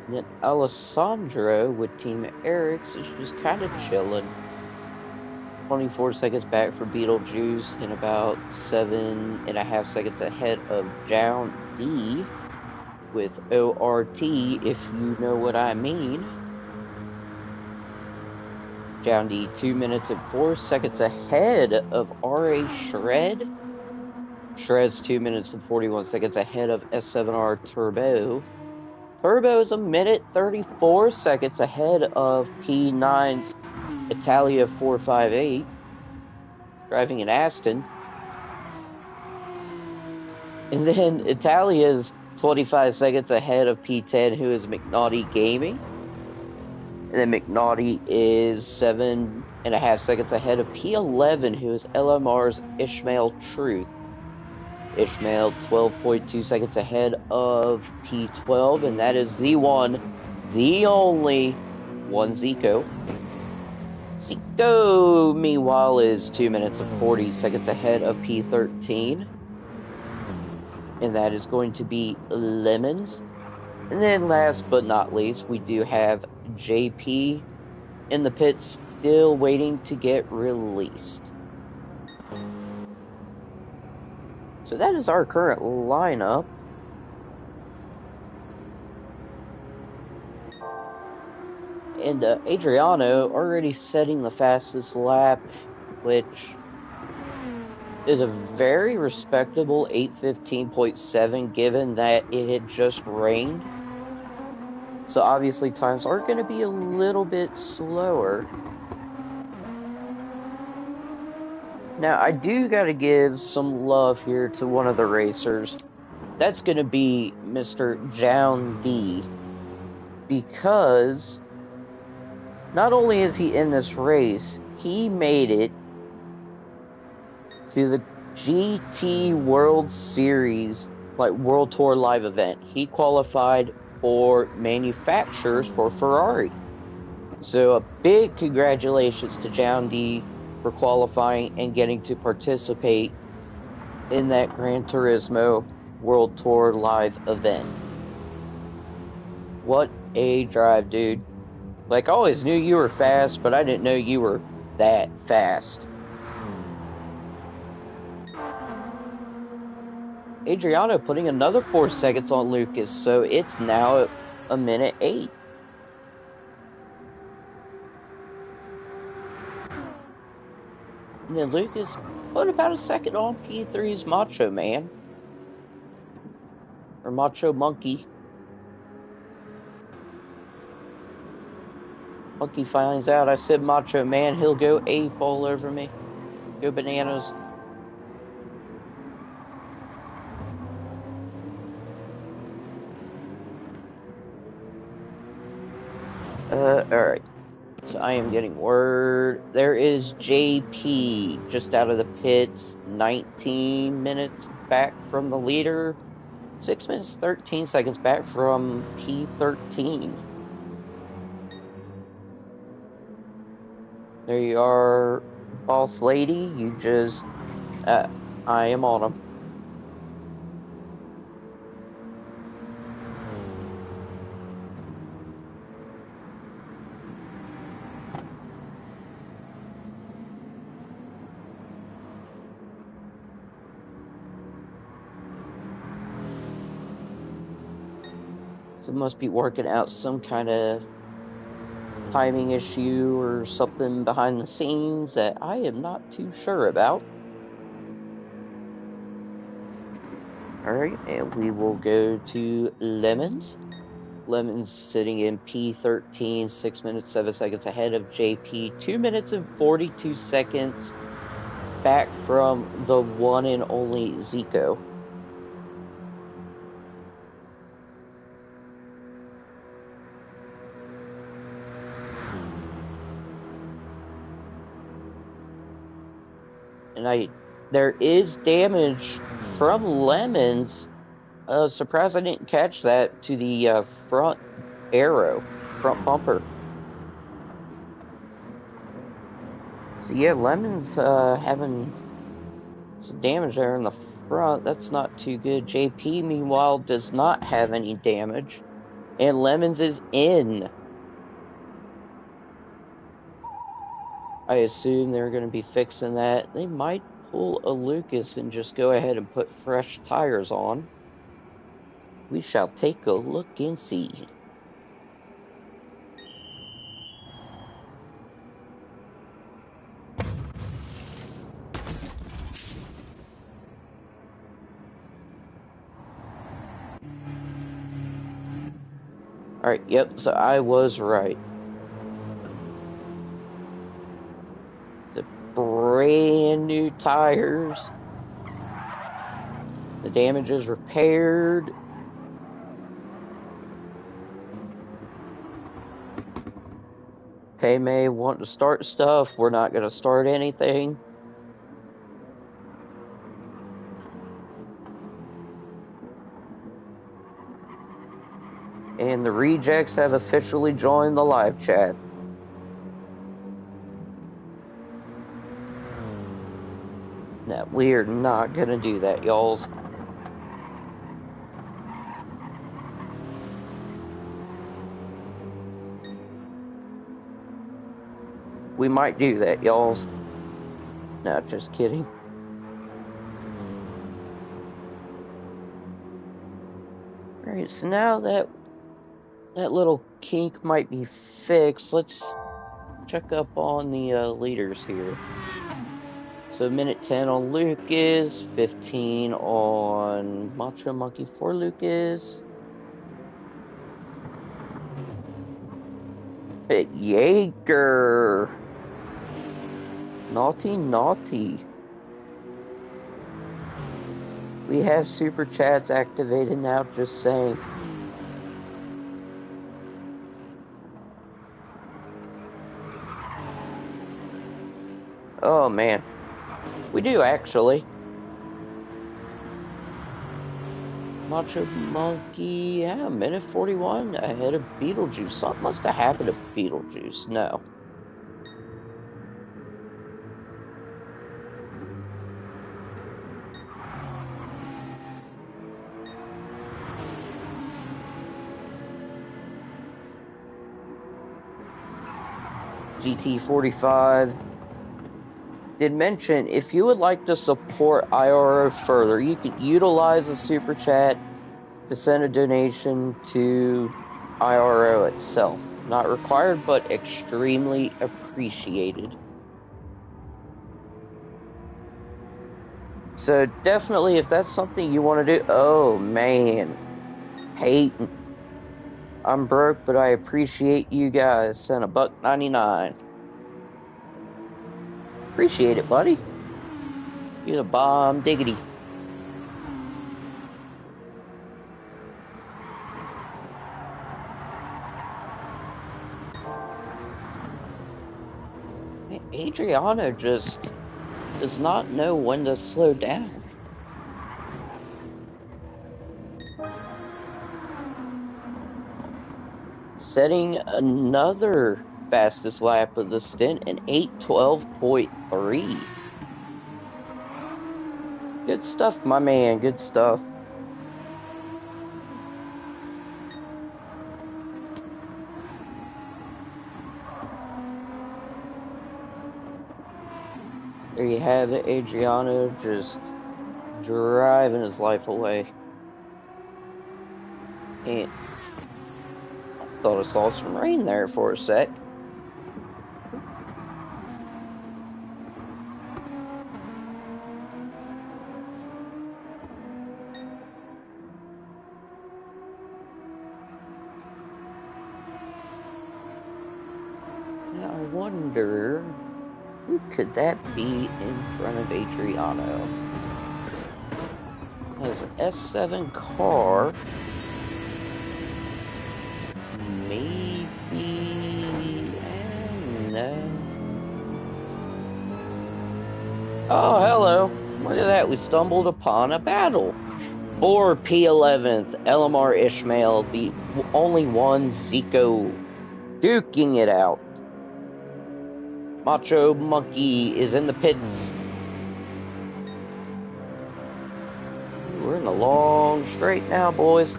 And then Alessandro with Team Eric's is just kind of chilling. 24 seconds back for Beetlejuice and about 7.5 seconds ahead of John D with ORT, if you know what I mean. John D 2 minutes and 4 seconds ahead of RA Shred. Shred's 2 minutes and 41 seconds ahead of S7R Turbo. Turbo is 1 minute 34 seconds ahead of P9's Italia 458, driving an Aston. And then Italia's 25 seconds ahead of P10, who is McNaughty Gaming. And then McNaughty is 7.5 seconds ahead of P11, who is LMR's Ishmael Truth. Ishmael 12.2 seconds ahead of P12, and that is the one, the only one Zico. Zico, meanwhile, is 2 minutes and 40 seconds ahead of P13. And that is going to be Lemons. And then last but not least, we do have JP in the pits, still waiting to get released. So that is our current lineup. And Adriano already setting the fastest lap, which is a very respectable 8:15.7 given that it had just rained. So obviously times are going to be a little bit slower. Now I do got to give some love here to one of the racers. That's going to be Mr. John D. Because not only is he in this race, he made it to the GT World Series, like World Tour Live event. He qualified for manufacturers for Ferrari. So a big congratulations to John D for qualifying and getting to participate in that Gran Turismo World Tour Live event. What a drive, dude. Like, I always knew you were fast, but I didn't know you were that fast. Adriano putting another 4 seconds on Lucas, so it's now at 1 minute 8. And then Lucas put about a second on P3's Macho Man. Or Macho Monkey. Monkey finds out I said Macho Man, he'll go ape all over me. Go bananas. Alright. So I am getting word. There is JP just out of the pits. 19 minutes back from the leader. 6 minutes, 13 seconds back from P13. There you are, boss lady. You just... I am on him. So it must be working out some kind of timing issue or something behind the scenes that I am not too sure about. Alright, and we will go to Lemons. Lemons sitting in P13, 6 minutes, 7 seconds ahead of JP, 2 minutes and 42 seconds back from the one and only Zico. And there is damage from Lemons. Surprised I didn't catch that to the front arrow, front bumper. So yeah, Lemons having some damage there in the front. That's not too good. JP, meanwhile, does not have any damage. And Lemons is in. I assume they're going to be fixing that. They might pull a Lucas and just go ahead and put fresh tires on. We shall take a look and see. Alright, yep, so I was right. The brand new tires. The damage is repaired. May want to start stuff. We're not going to start anything. And the rejects have officially joined the live chat. No, we are not going to do that, y'alls. We might do that, y'alls. No, just kidding. Alright, so now that little kink might be fixed, let's check up on the leaders here. So minute 10 on Lucas, 15 on Macho Monkey for Lucas. Jaeger. Naughty, naughty. We have super chats activated now, just saying. Oh man. We do actually. Macho Monkey, yeah, minute 41 ahead of Beetlejuice. Something must have happened to Beetlejuice. No. GT45 did mention if you would like to support IRO further, you can utilize the super chat to send a donation to IRO itself. Not required, but extremely appreciated. So definitely, if that's something you want to do, oh man, Peyton, I'm broke, but I appreciate you guys. Sent $1.99. Appreciate it, buddy. You're the bomb diggity. Adriano just does not know when to slow down. Setting another fastest lap of the stint in 8:12.3. Good stuff, my man. Good stuff. There you have it, Adriano just driving his life away. And Thought I saw some rain there for a sec. Now I wonder, who could that be in front of Adriano? Has an S7 car. Maybe. No. Oh, hello. Look at that. We stumbled upon a battle. For P11th, LMR Ishmael, the only one, Zico, duking it out. Macho Monkey is in the pits. We're in the long straight now, boys.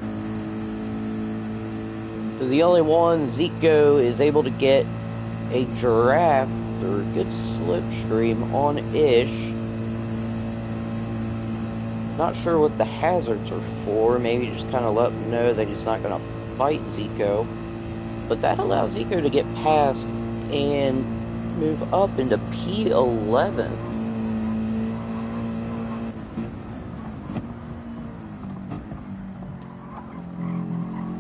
So the only one, Zico, is able to get a giraffe or a good slipstream on Ish. Not sure what the hazards are for. Maybe just kind of let him know that he's not going to fight Zico. But that allows Zico to get past and move up into P11.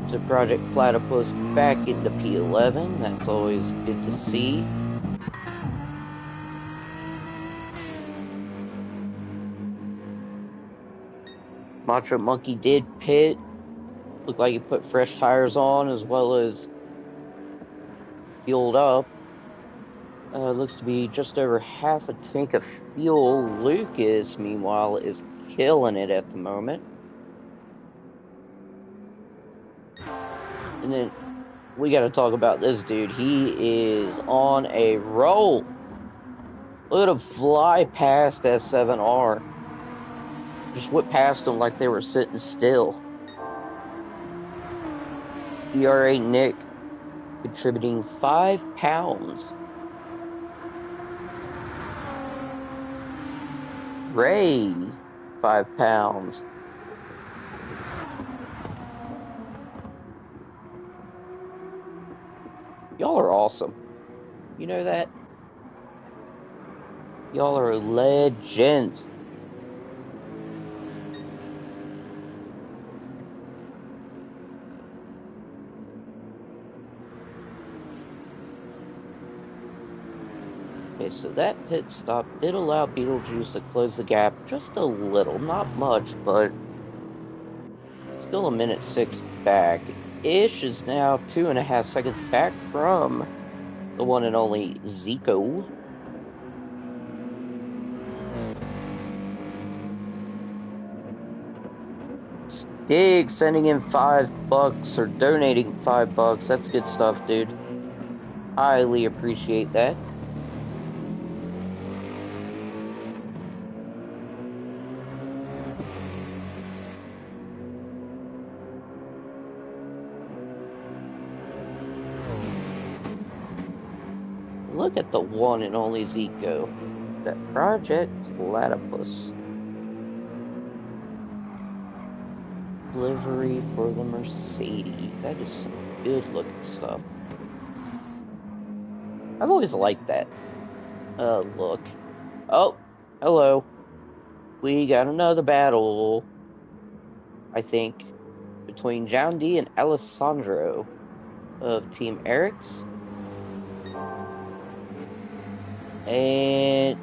So Project Platypus back into P11. That's always good to see. Macho Monkey did pit. Looked like he put fresh tires on as well as fueled up. Looks to be just over half a tank of fuel. Lucas, meanwhile, is killing it at the moment. And then we got to talk about this dude. He is on a roll. Look at him fly past S7R. Just went past them like they were sitting still. ERA Nick contributing 5 pounds. Ray, 5 pounds. Y'all are awesome. You know that? Y'all are legends. Okay, so that pit stop did allow Beetlejuice to close the gap just a little. Not much, but still a minute 6 back. Ish is now 2.5 seconds back from the one and only Zico. Stig sending in $5 or donating $5. That's good stuff, dude. Highly appreciate that. Look at the one and only Zico. That Project Platypus. Livery for the Mercedes. That is some good looking stuff. I've always liked that. Look. Oh, hello. We got another battle, I think, between John D and Alessandro of Team Eric's. And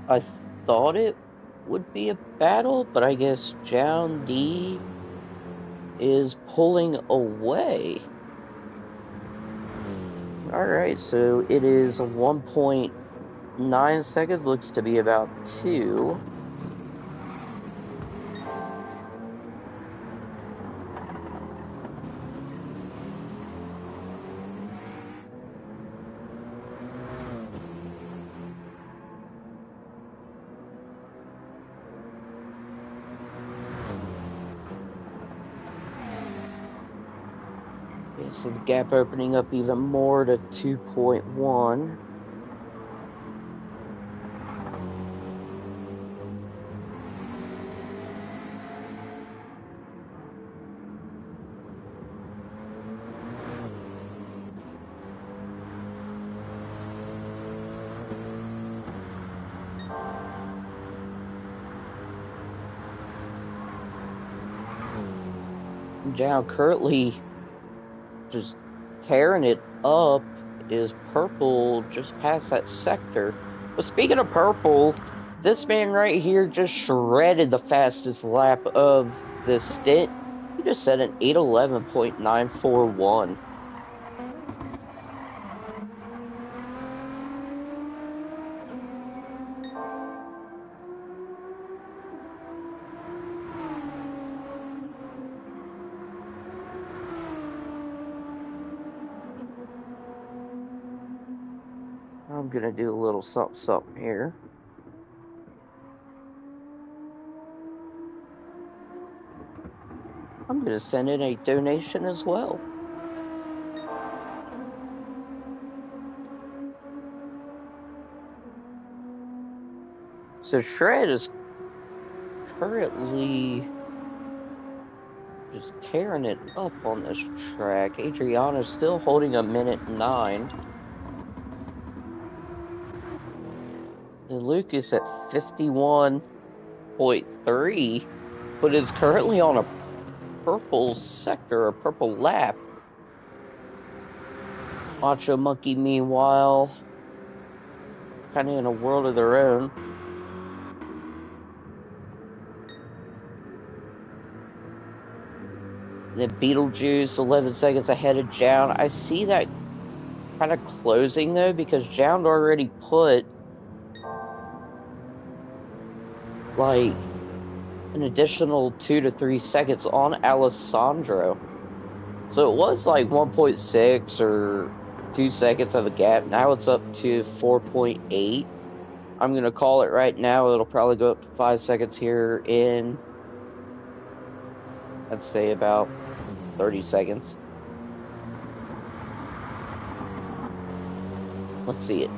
I thought it would be a battle, but I guess John D is pulling away. Alright, so it is 1.9 seconds, looks to be about 2. So the gap opening up even more to 2.1. Now currently just tearing it up is purple just past that sector. But speaking of purple, this man right here just shredded the fastest lap of this stint. He just set an 8:11.941. I'm gonna do a little something here. I'm gonna send in a donation as well. So Shred is currently just tearing it up on this track. Adriana's still holding a minute 9. And Lucas at 51.3, but is currently on a purple sector, a purple lap. Macho Monkey, meanwhile, kind of in a world of their own. Then Beetlejuice, 11 seconds ahead of Jound. I see that kind of closing, though, because Jound already put, like, an additional 2 to 3 seconds on Alessandro. So it was like 1.6 or 2 seconds of a gap. Now it's up to 4.8. I'm going to call it right now. It'll probably go up to 5 seconds here in, I'd say, about 30 seconds. Let's see it.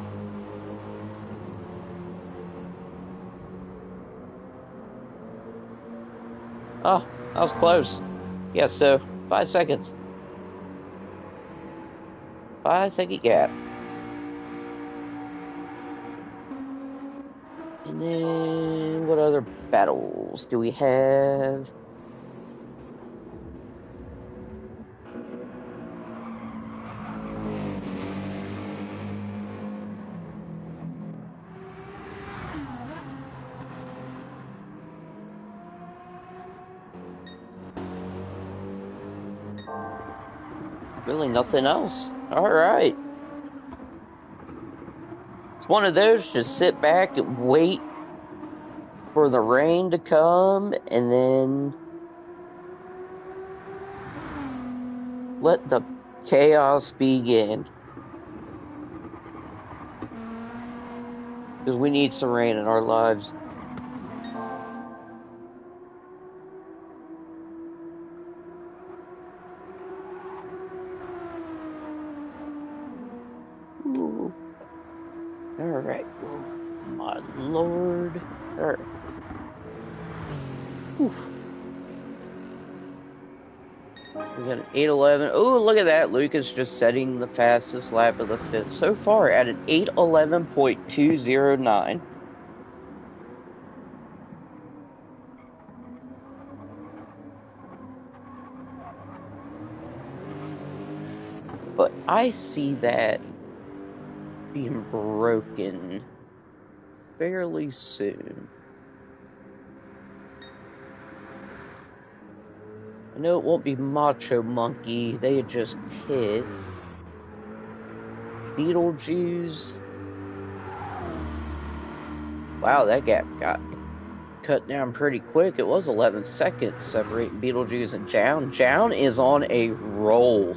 Oh, that was close. Yeah, so 5 seconds. 5-second gap. And then what other battles do we have? Really nothing else. All right. It's one of those, just sit back and wait for the rain to come and then let the chaos begin. Because we need some rain in our lives. Ooh. All right. Oh, my lord. All right. Oof. We got an 8:11. Oh, look at that. Lucas just setting the fastest lap of the stint so far at an 8:11.209. But I see that being broken fairly soon. I know it won't be Macho Monkey. They had just hit. Beetlejuice. Wow, that gap got cut down pretty quick. It was 11 seconds separating Beetlejuice and Jown. Jown is on a roll.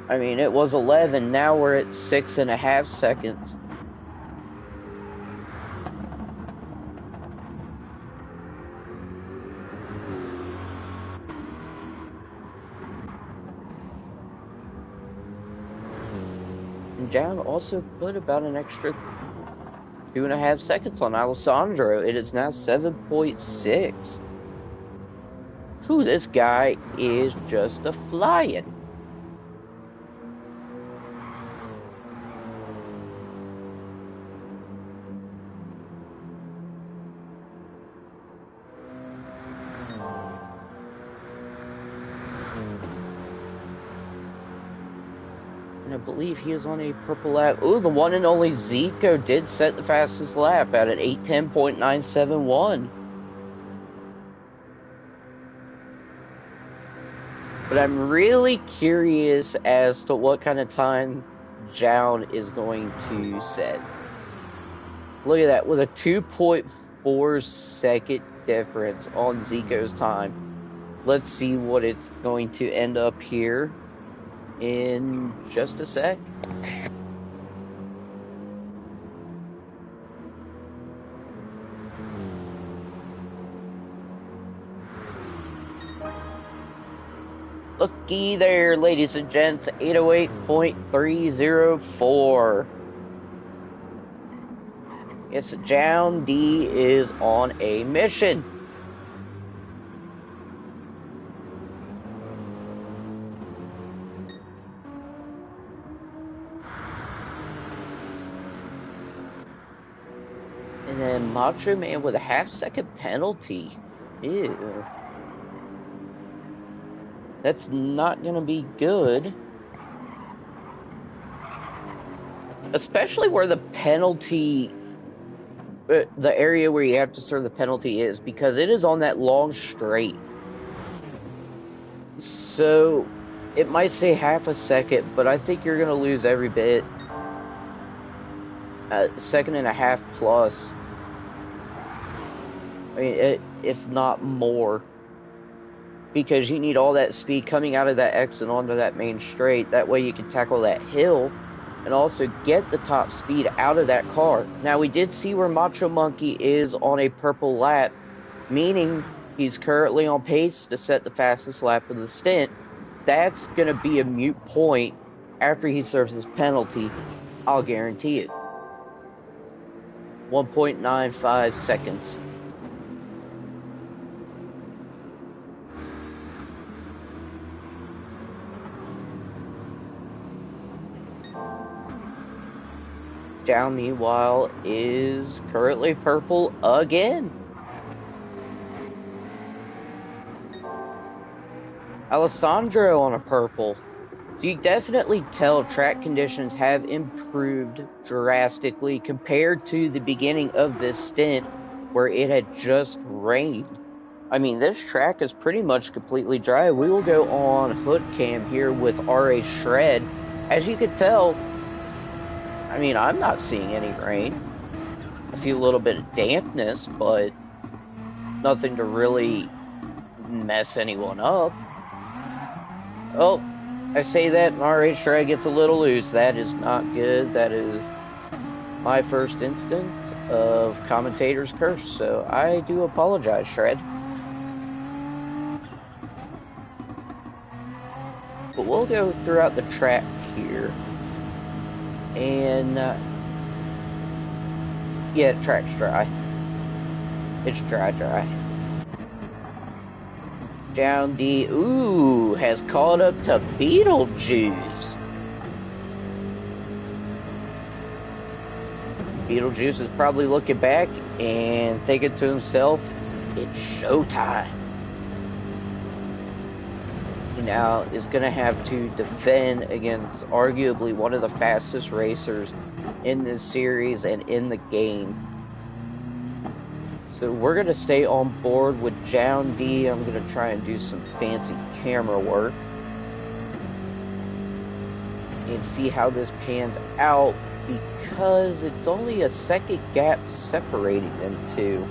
I mean, it was 11. Now we're at 6.5 seconds. And Jown also put about an extra 2.5 seconds on Alessandro. It is now 7.6. Whew, this guy is just a flying. I believe he is on a purple lap. Ooh, the one and only Zico did set the fastest lap at an 8:10.971. But I'm really curious as to what kind of time Jown is going to set. Look at that, with a 2.4 second difference on Zico's time. Let's see what it's going to end up here in just a sec. Looky there, ladies and gents, 808.304. Yes, Jown D is on a mission. And then Macho Man with a half-second penalty. Ew. That's not going to be good. Especially where the penalty, the area where you have to serve the penalty is, because it is on that long straight. So, it might say half a second, but I think you're going to lose every bit. A second and a half plus. I mean, if not more. Because you need all that speed coming out of that exit onto that main straight. That way you can tackle that hill and also get the top speed out of that car. Now, we did see where Macho Monkey is on a purple lap, meaning he's currently on pace to set the fastest lap of the stint. That's going to be a moot point after he serves his penalty. I'll guarantee it. 1.95 seconds. Jown, meanwhile, is currently purple again. Alessandro on a purple. So you definitely tell track conditions have improved drastically compared to the beginning of this stint where it had just rained. I mean, this track is pretty much completely dry. We will go on hood cam here with RA Shred. As you can tell, I mean, I'm not seeing any rain. I see a little bit of dampness, but nothing to really mess anyone up. Oh, I say that and RA Shred gets a little loose. That is not good. That is my first instance of commentator's curse, so I do apologize, Shred. But we'll go throughout the track here. And, yeah, the track's dry. It's dry. Jown D, ooh, has caught up to Beetlejuice. Beetlejuice is probably looking back and thinking to himself, it's showtime. He now is going to have to defend against arguably one of the fastest racers in this series and in the game. So we're going to stay on board with Jown D. I'm going to try and do some fancy camera work and see how this pans out, because it's only a second gap separating them two.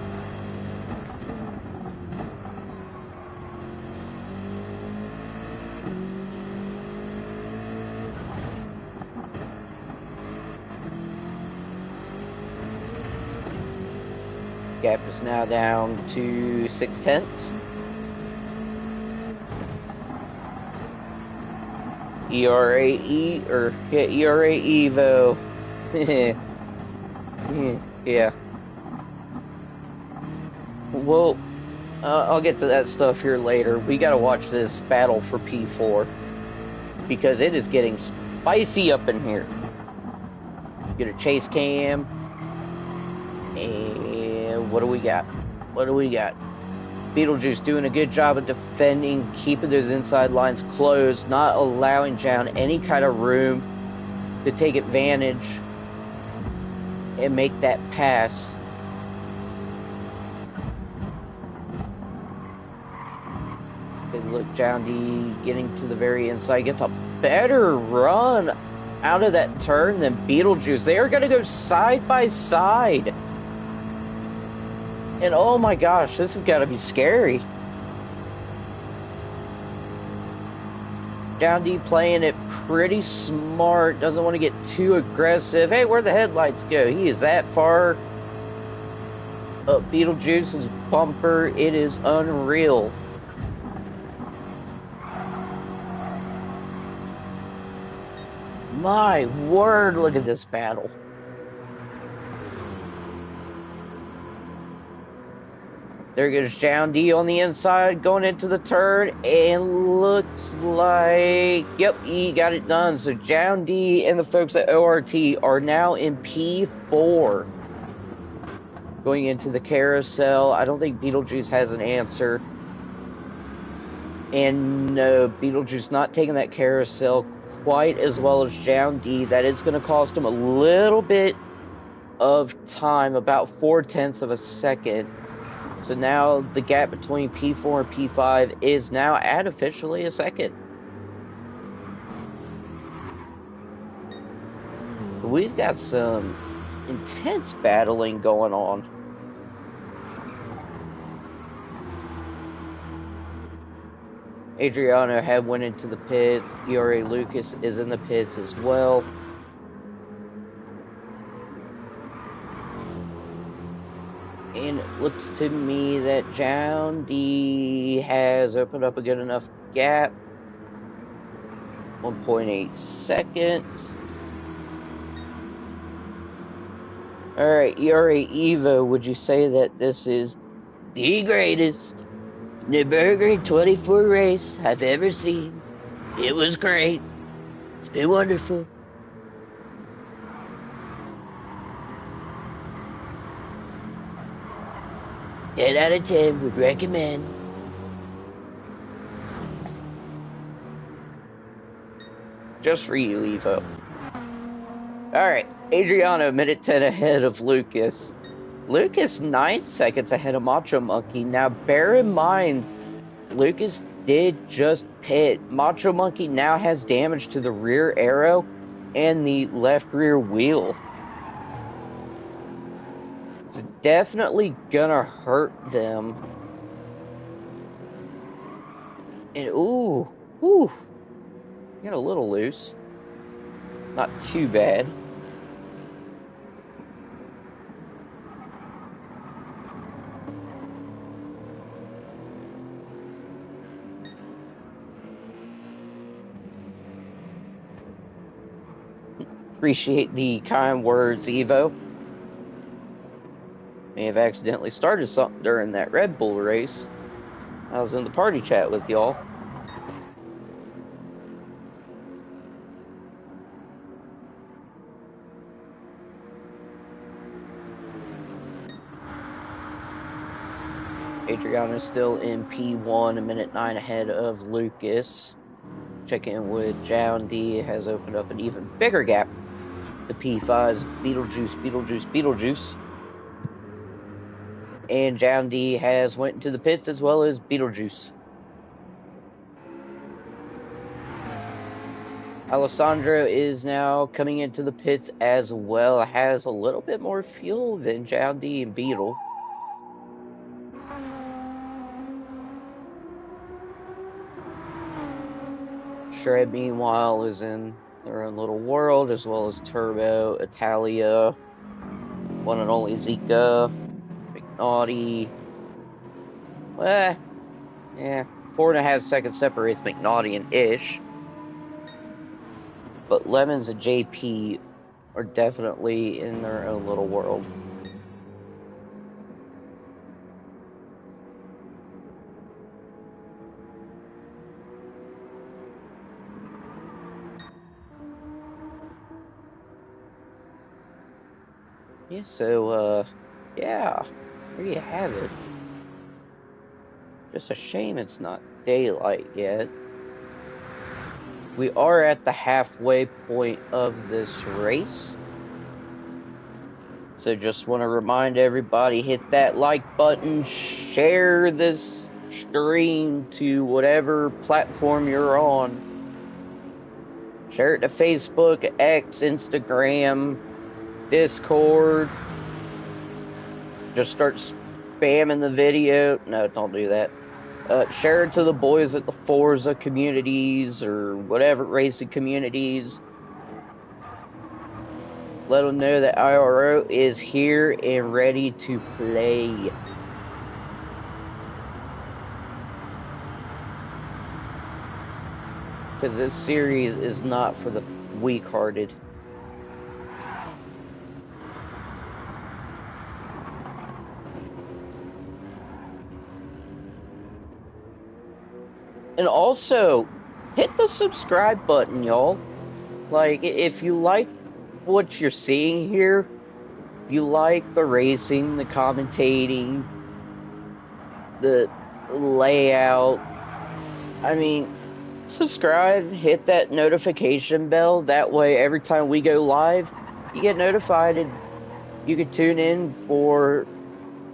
Gap is now down to 0.6. ERA Evo. Yeah. Well, I'll get to that stuff here later. We gotta watch this battle for P4, because it is getting spicy up in here. Get a chase cam. And what do we got? Beetlejuice doing a good job of defending, keeping those inside lines closed, not allowing Jown any kind of room to take advantage and make that pass. Okay, look, John D getting to the very inside, gets a better run out of that turn than Beetlejuice. They are going to go side by side. And oh my gosh, this has got to be scary. John D playing it pretty smart, doesn't want to get too aggressive. Hey, where'd the headlights go? He is that far up Beetlejuice's bumper. It is unreal. My word, look at this battle. There goes John D on the inside, going into the turn, and looks like, yep, he got it done. So John D and the folks at ORT are now in P4. Going into the carousel. I don't think Beetlejuice has an answer. And no, Beetlejuice not taking that carousel quite as well as John D. That is going to cost him a little bit of time, about 0.4 of a second. So now the gap between P4 and P5 is now at officially a second. We've got some intense battling going on. Adriano had went into the pits. ERA Lucas is in the pits as well. And it looks to me that John D has opened up a good enough gap. 1.8 seconds. Alright, ERA Evo, would you say that this is the greatest Nürburgring 24 race I've ever seen? It was great. It's been wonderful. Ten out of 10 would recommend. Just for you, Evo. Alright, Adriano, minute 10 ahead of Lucas. Lucas 9 seconds ahead of Macho Monkey. Now, bear in mind, Lucas did just pit. Macho Monkey now has damage to the rear aero and the left rear wheel. It's definitely gonna hurt them. And ooh, get a little loose. Not too bad. Appreciate the kind words, Evo. May have accidentally started something during that Red Bull race. I was in the party chat with y'all. Adriano is still in P1, a minute 9 ahead of Lucas. Check in with John D has opened up an even bigger gap. The P5's Beetlejuice. And John D has went into the pits as well as Beetlejuice. Alessandro is now coming into the pits as well. Has a little bit more fuel than John D and Beetle. Shred, meanwhile, is in their own little world, as well as Turbo, Italia, one and only Zika, McNaughty. Well, yeah, 4.5 seconds separates McNaughty and Ish. But Lemons and JP are definitely in their own little world. Yeah, so, yeah, there you have it. Just a shame it's not daylight yet. We are at the halfway point of this race. So just want to remind everybody, hit that like button, share this stream to whatever platform you're on. Share it to Facebook, X, Instagram, Discord. Just start spamming the video. No, don't do that. Share it to the boys at the Forza communities or whatever racing communities. Let them know that IRO is here and ready to play. Because this series is not for the weak-hearted. And also, hit the subscribe button, y'all. Like, if you like what you're seeing here, you like the racing, the commentating, the layout, I mean, subscribe, hit that notification bell. That way, every time we go live, you get notified and you can tune in for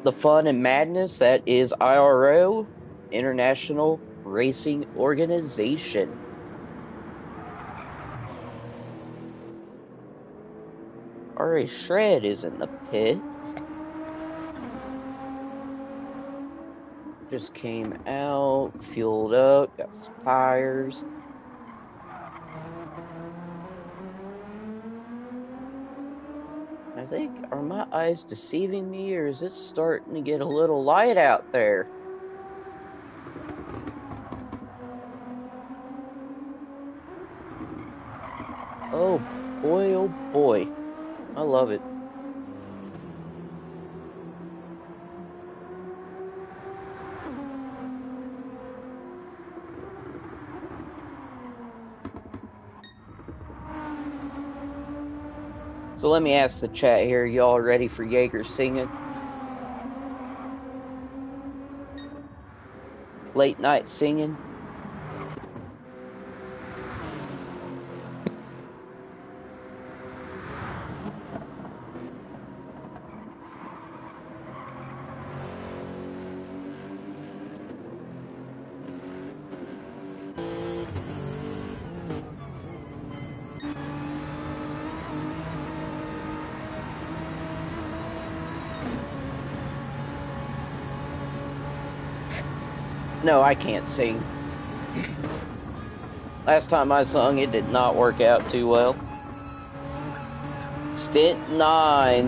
the fun and madness that is IRO, International Racing Organization. R.A. Shred is in the pit. Just came out, fueled up, got some tires. I think, are my eyes deceiving me, or is it starting to get a little light out there? Oh boy, oh boy. I love it. So let me ask the chat here, y'all ready for Jaeger singing? Late night singing? No, I can't sing. Last time I sung, it did not work out too well. Stint 9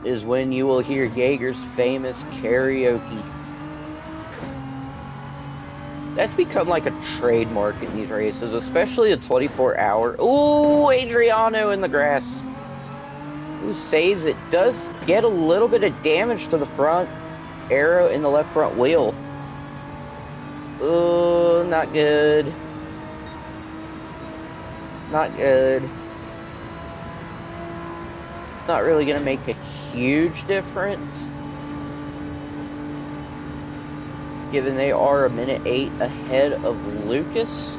is when you will hear Jaeger's famous karaoke. That's become like a trademark in these races, especially a 24-hour. Ooh, Adriano in the grass. Ooh, saves it. Does get a little bit of damage to the front arrow in the left front wheel. Ooh, not good. Not good. It's not really going to make a huge difference, given they are a minute 8 ahead of Lucas.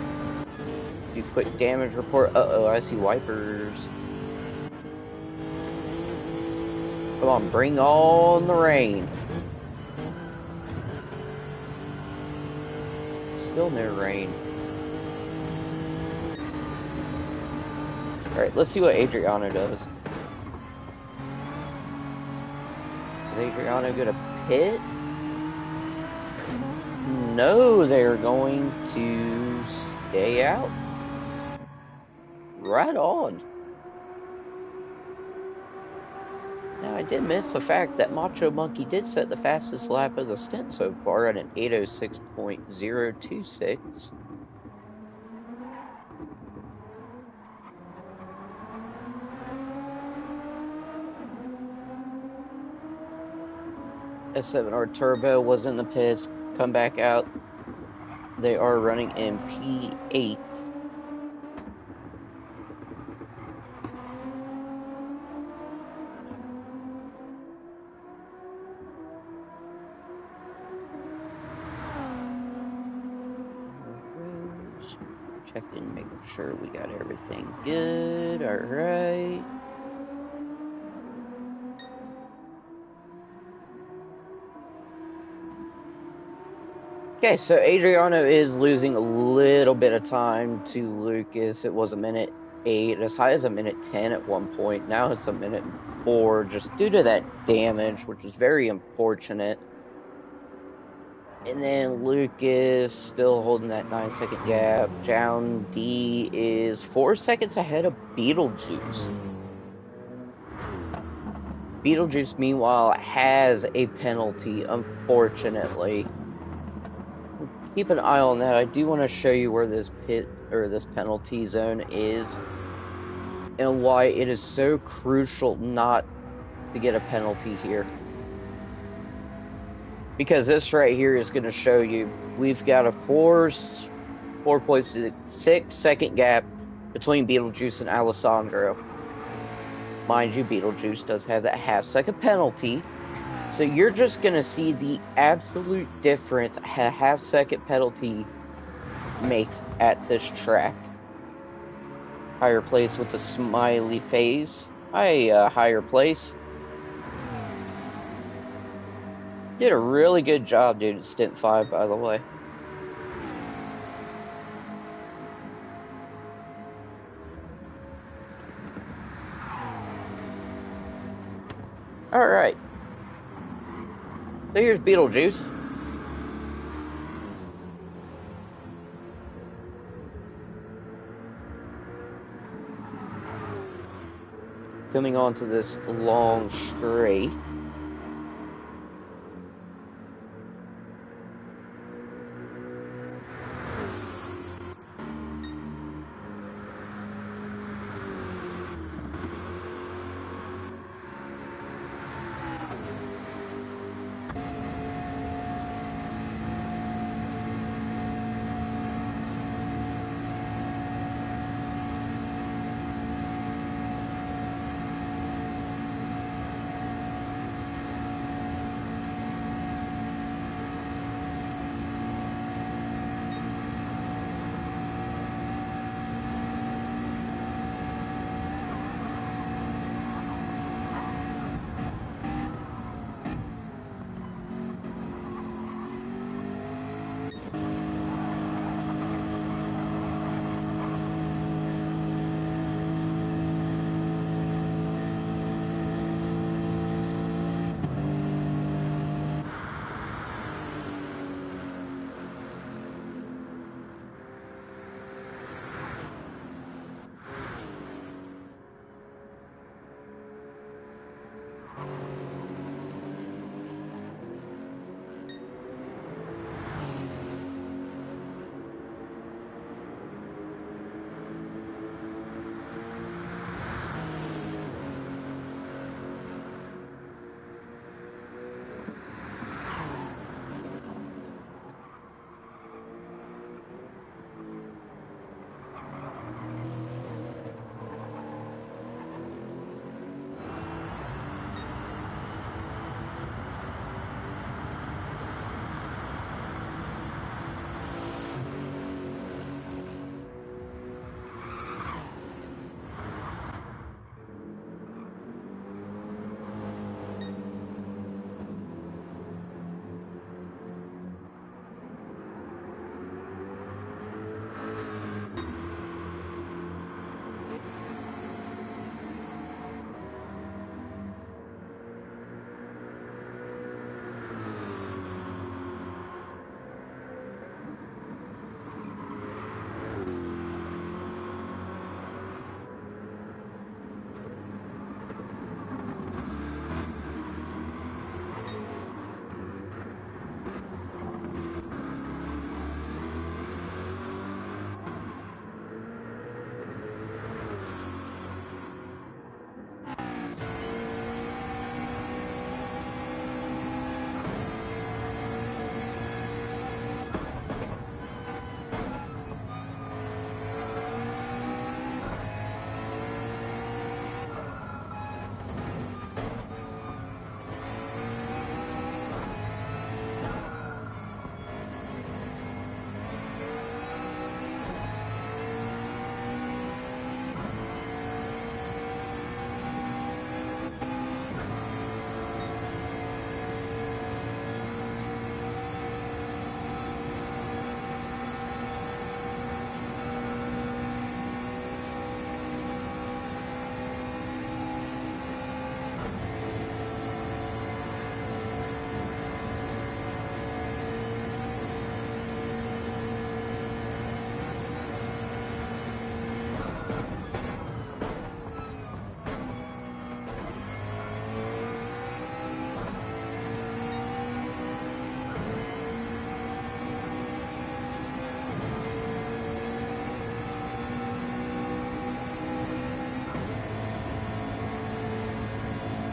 Do quick damage report. Uh-oh, I see wipers. Come on, bring on the rain. Still no rain. Alright, let's see what Adriano does. Is Adriano gonna pit? No, they're going to stay out. Right on. Now, I did miss the fact that Macho Monkey did set the fastest lap of the stint so far at an 8:06.026. S7R Turbo was in the pits, come back out. They are running in P8. checking, making sure we got everything good. Alright. Okay, so Adriano is losing a little bit of time to Lucas. It was a minute 8, as high as a minute 10 at one point. Now it's a minute 4, just due to that damage, which is very unfortunate. And then Lucas still holding that 9-second gap. John D is 4 seconds ahead of Beetlejuice. Beetlejuice, meanwhile, has a penalty, unfortunately. Keep an eye on that. I do want to show you where this pit or this penalty zone is and why it is so crucial not to get a penalty here. Because this right here is going to show you we've got a 4.6 second gap between Beetlejuice and Alessandro. Mind you, Beetlejuice does have that half-second penalty. So you're just going to see the absolute difference a half-second penalty makes at this track. Higher place with a smiley face. Hi, higher place. Did a really good job, dude, at Stint 5, by the way. Alright. So here's Beetlejuice. Coming onto this long straight.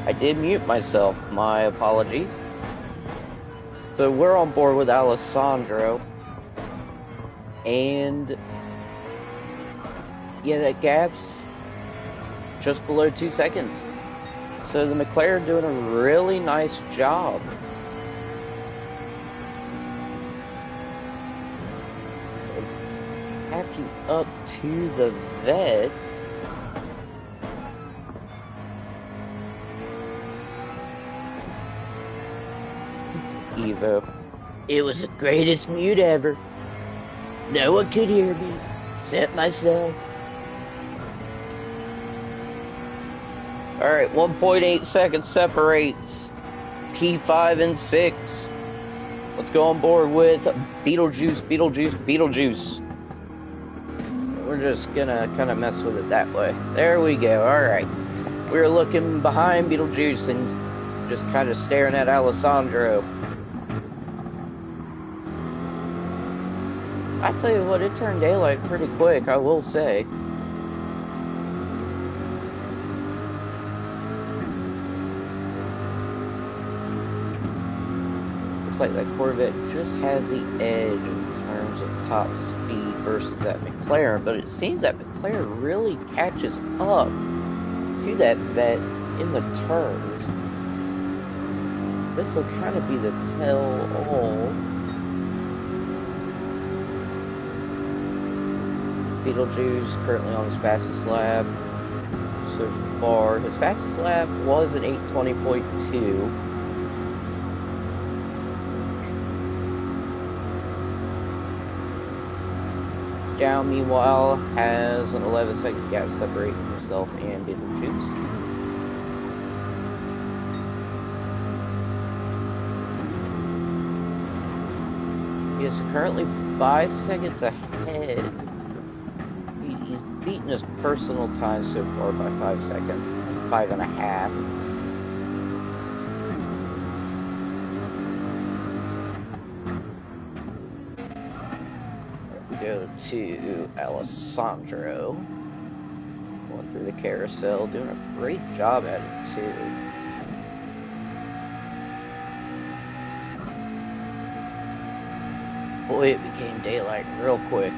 I did mute myself. My apologies. So we're on board with Alessandro. And yeah, that gap's just below 2 seconds. So the McLaren doing a really nice job. Of catching up to the vet. Evo. It was the greatest mute ever. No one could hear me, except myself. Alright, 1.8 seconds separates P5 and 6. Let's go on board with Beetlejuice. We're just gonna kind of mess with it that way. There we go, alright. We're looking behind Beetlejuice and just kind of staring at Alessandro. I tell you what, it turned daylight pretty quick, I will say. Looks like that Corvette just has the edge in terms of top speed versus that McLaren, but it seems that McLaren really catches up to that vet in the turns. This will kind of be the tell-all. Beetlejuice currently on his fastest lap so far. His fastest lap was an 8:20.2. Down, meanwhile, has an 11-second gap separating himself and Beetlejuice. He is currently 5 seconds ahead. He's beaten his personal time so far by 5 seconds, 5.5. Go to Alessandro. Going through the carousel, doing a great job at it too. Boy, it became daylight real quick.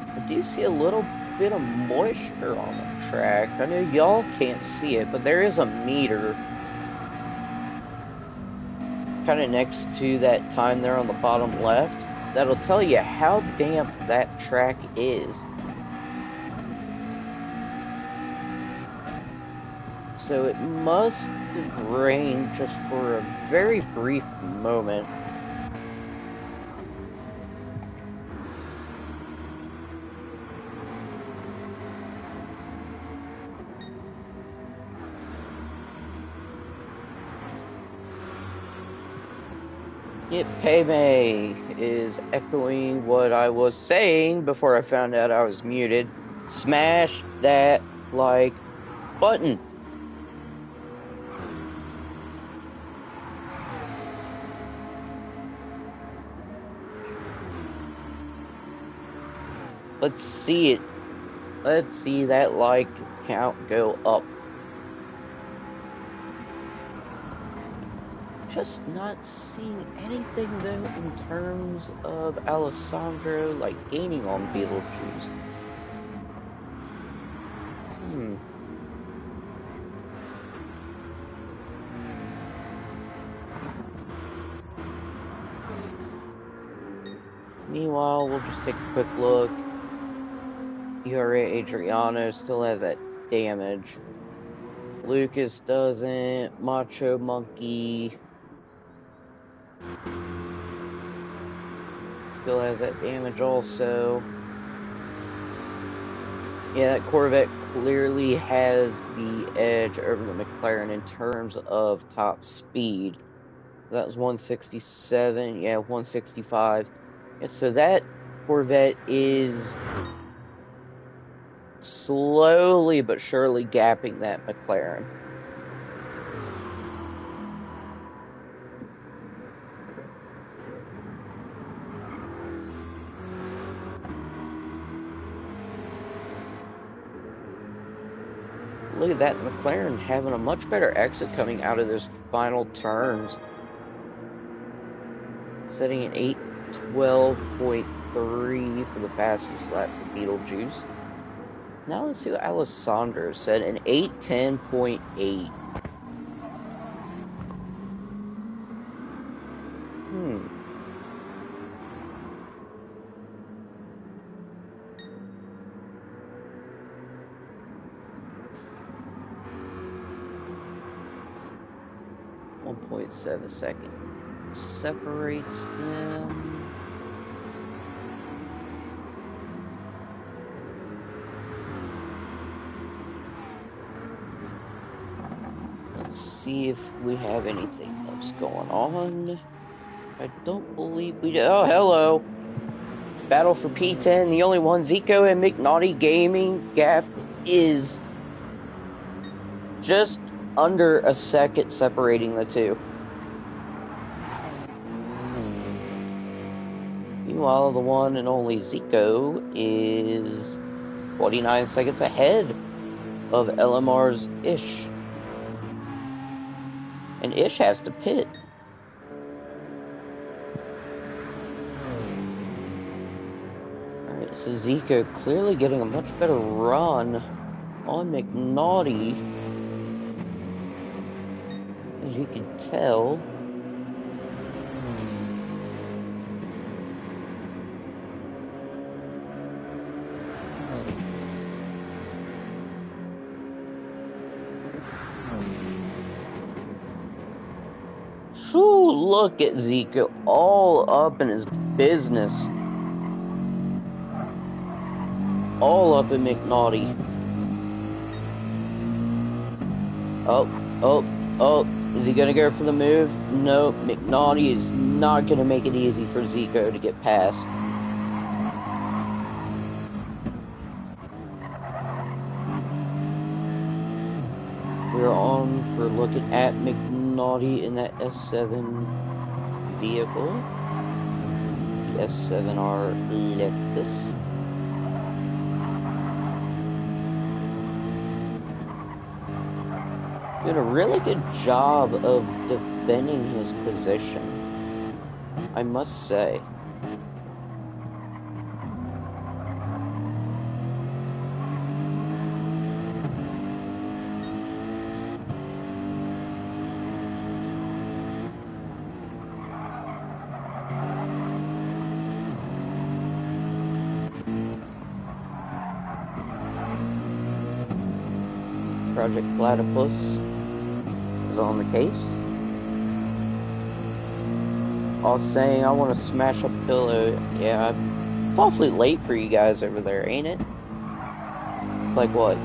I do see a little bit of moisture on the track. I know y'all can't see it, but there is a meter kind of next to that time there on the bottom left that'll tell you how damp that track is. So it must have rained just for a very brief moment. Yep, Payme is echoing what I was saying before I found out I was muted. Smash that like button. Let's see it. Let's see that like count go up. Just not seeing anything though in terms of Alessandro like gaining on Beetlejuice. Meanwhile, we'll just take a quick look. IRO Adriano still has that damage. Lucas doesn't. Macho Monkey still has that damage also. Yeah, that Corvette clearly has the edge over the McLaren in terms of top speed. That was 167, yeah, 165. Yeah, so that Corvette is slowly but surely gapping that McLaren. look at that. McLaren having a much better exit coming out of those final turns. Setting an 8:12.3 for the fastest lap for Beetlejuice. Now let's see what Alessandro said, an 8:10.8. .7 second separates them. Let's see if we have anything else going on. I don't believe we do. Oh, hello. Battle for P10. The only one, Zico and McNaughty Gaming gap is just under a second separating the two. Meanwhile, the one and only Zico is 49 seconds ahead of LMR's Ish. And Ish has to pit. Alright, so Zico clearly getting a much better run on McNaughty. As you can tell. Ooh, look at Zico, all up in his business. All up in McNaughty. Oh, is he gonna go for the move? No, McNaughty is not gonna make it easy for Zico to get past. We're on for looking at McNaughty in that S7 vehicle. The S7R Lexus. Doing a really good job of defending his position, I must say. Project Platypus is on the case. I was saying I want to smash a pillow. Yeah, it's awfully late for you guys over there, ain't it? It's like what?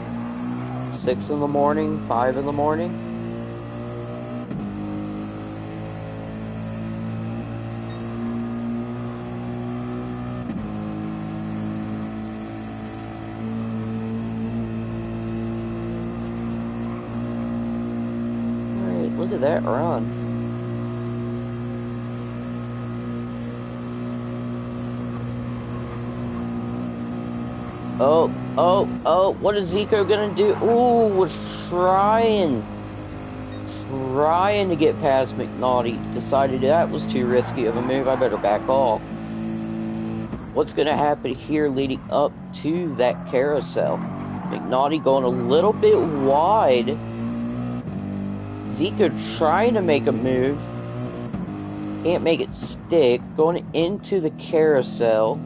6 in the morning? 5 in the morning? Look at that run. Oh, what is Zico gonna do? Ooh, was trying to get past McNaughty. Decided that was too risky of a move. I better back off. What's gonna happen here leading up to that carousel? McNaughty going a little bit wide. Zico trying to make a move. Can't make it stick. Going into the carousel.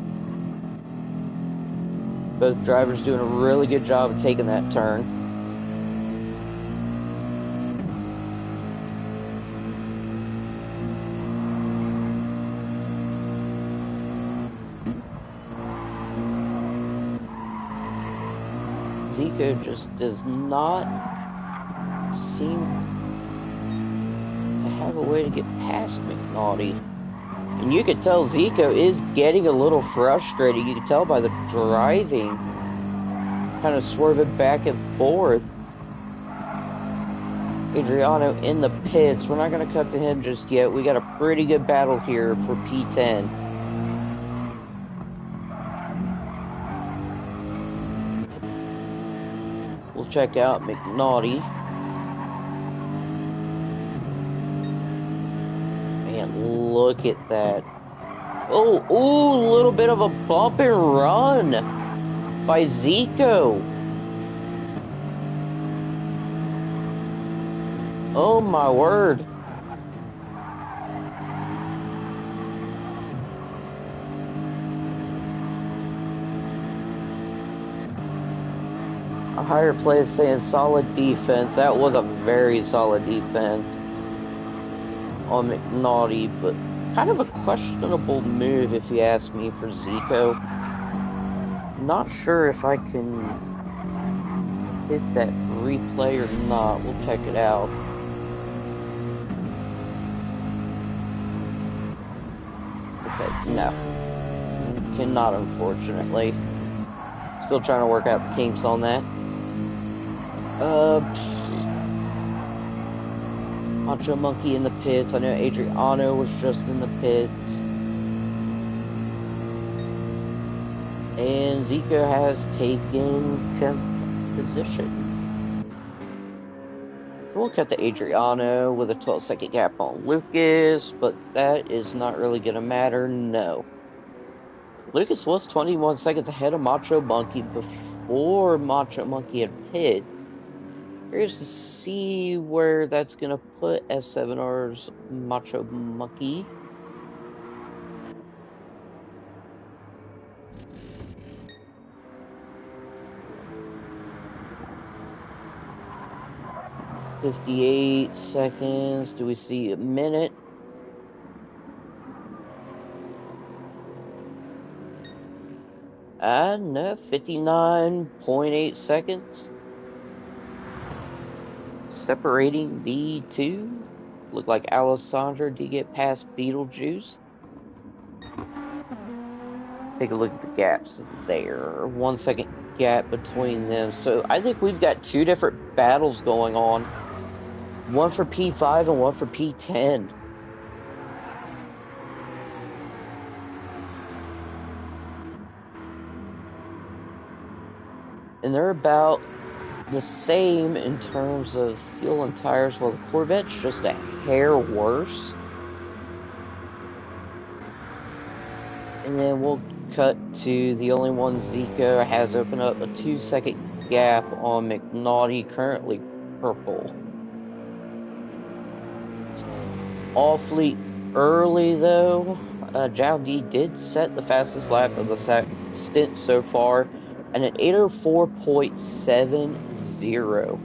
Both drivers doing a really good job of taking that turn. Zico just does not seem have a way to get past McNaughty. And you could tell Zico is getting a little frustrated. You can tell by the driving. Kind of swerving back and forth. Adriano in the pits. We're not going to cut to him just yet. We got a pretty good battle here for P10. We'll check out McNaughty. Man, look at that. Oh, ooh, a little bit of a bump and run by Zico. Oh my word. A higher play is saying solid defense. That was a very solid defense on McNaughty, but kind of a questionable move if you ask me for Zico. Not sure if I can hit that replay or not. We'll check it out. Okay, no. Cannot, unfortunately. Still trying to work out the kinks on that. Macho Monkey in the pits. I know Adriano was just in the pits. And Zico has taken 10th position. So we'll cut to Adriano with a 12-second gap on Lucas, but that is not really going to matter, no. Lucas was 21 seconds ahead of Macho Monkey before Macho Monkey had pit. Curious to see where that's going to put S7R's Macho Monkey. $58 seconds. Do we see a minute? No, 59.8 seconds. Separating the two. Look like Alessandro did get past Beetlejuice. Take a look at the gaps there. 1 second gap between them. So I think we've got two different battles going on. One for P5 and one for P10. And they're about the same in terms of fuel and tires, while the Corvette's just a hair worse. And then we'll cut to the only one Zico has opened up a 2-second gap on McNaughty, currently purple. It's awfully early though. Jowdy did set the fastest lap of the stint so far, and at 804.70.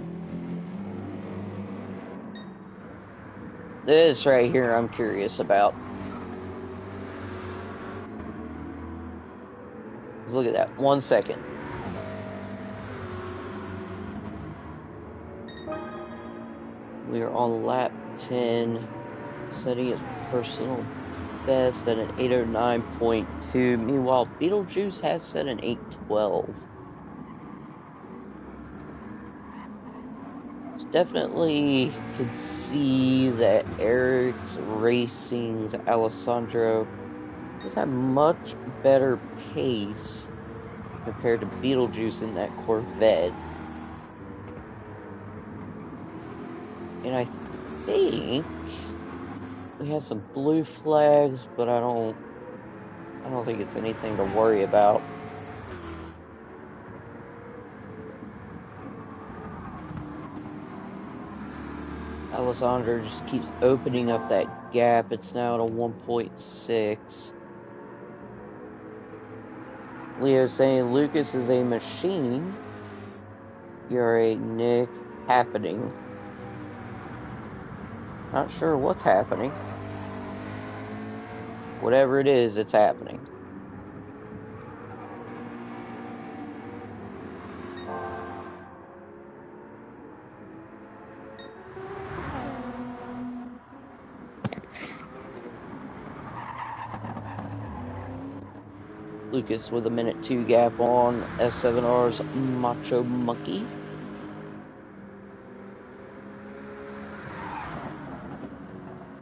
This right here I'm curious about. Look at that, 1 second. We are on lap 10, setting his personal best at an 809.2. Meanwhile, Beetlejuice has set an 812. Definitely can see that Eric's Racing's Alessandro does have much better pace compared to Beetlejuice in that Corvette. And I think we had some blue flags, but I don't think it's anything to worry about. Alessandro just keeps opening up that gap. It's now at a 1.6. Leo saying Lucas is a machine. You're a Nick happening. Not sure what's happening. Whatever it is, it's happening. Lucas with a 1:02 gap on S7R's Macho Monkey.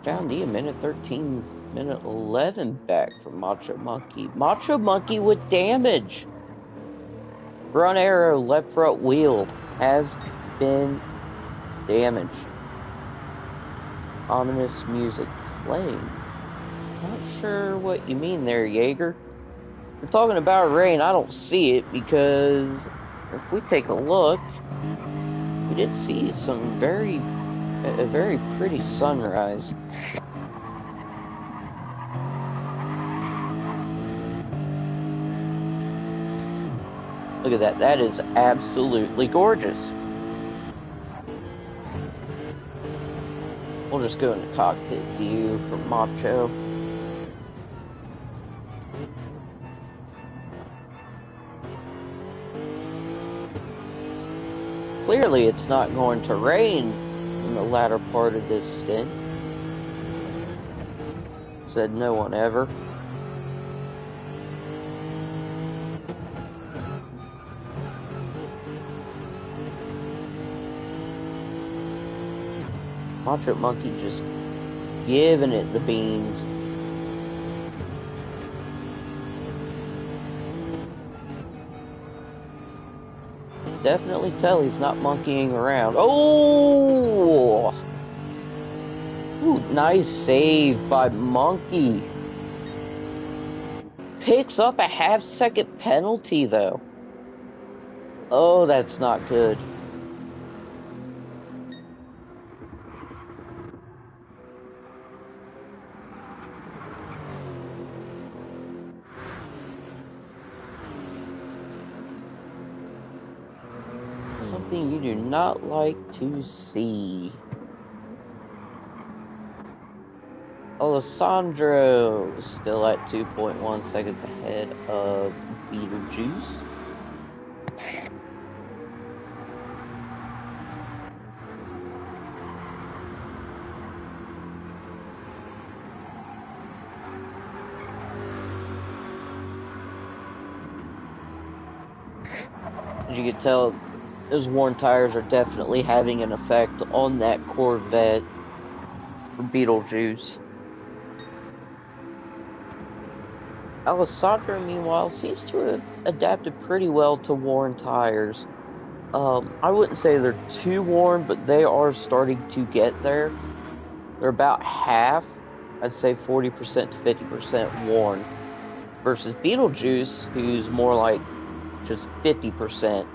Down the 1:13, 1:11 back from Macho Monkey. Macho Monkey with damage. Front arrow, left front wheel. has been damaged. Ominous music playing. Not sure what you mean there, Jaeger. We're talking about rain. I don't see it because if we take a look, we did see a very pretty sunrise. Look at that. That is absolutely gorgeous. We'll just go into cockpit view for Macho. Clearly it's not going to rain in the latter part of this stint. Said no one ever. Macho Monkey just giving it the beans. Definitely tell he's not monkeying around. Oh! Ooh, nice save by Monkey. Picks up a half-second penalty, though. Oh, that's not good. Something you do not like to see. Alessandro is still at 2.1 seconds ahead of Beetlejuice. As you can tell, those worn tires are definitely having an effect on that Corvette for Beetlejuice. Alessandro, meanwhile, seems to have adapted pretty well to worn tires. I wouldn't say they're too worn, but they are starting to get there. They're about half, I'd say 40% to 50% worn, versus Beetlejuice, who's more like just 50%.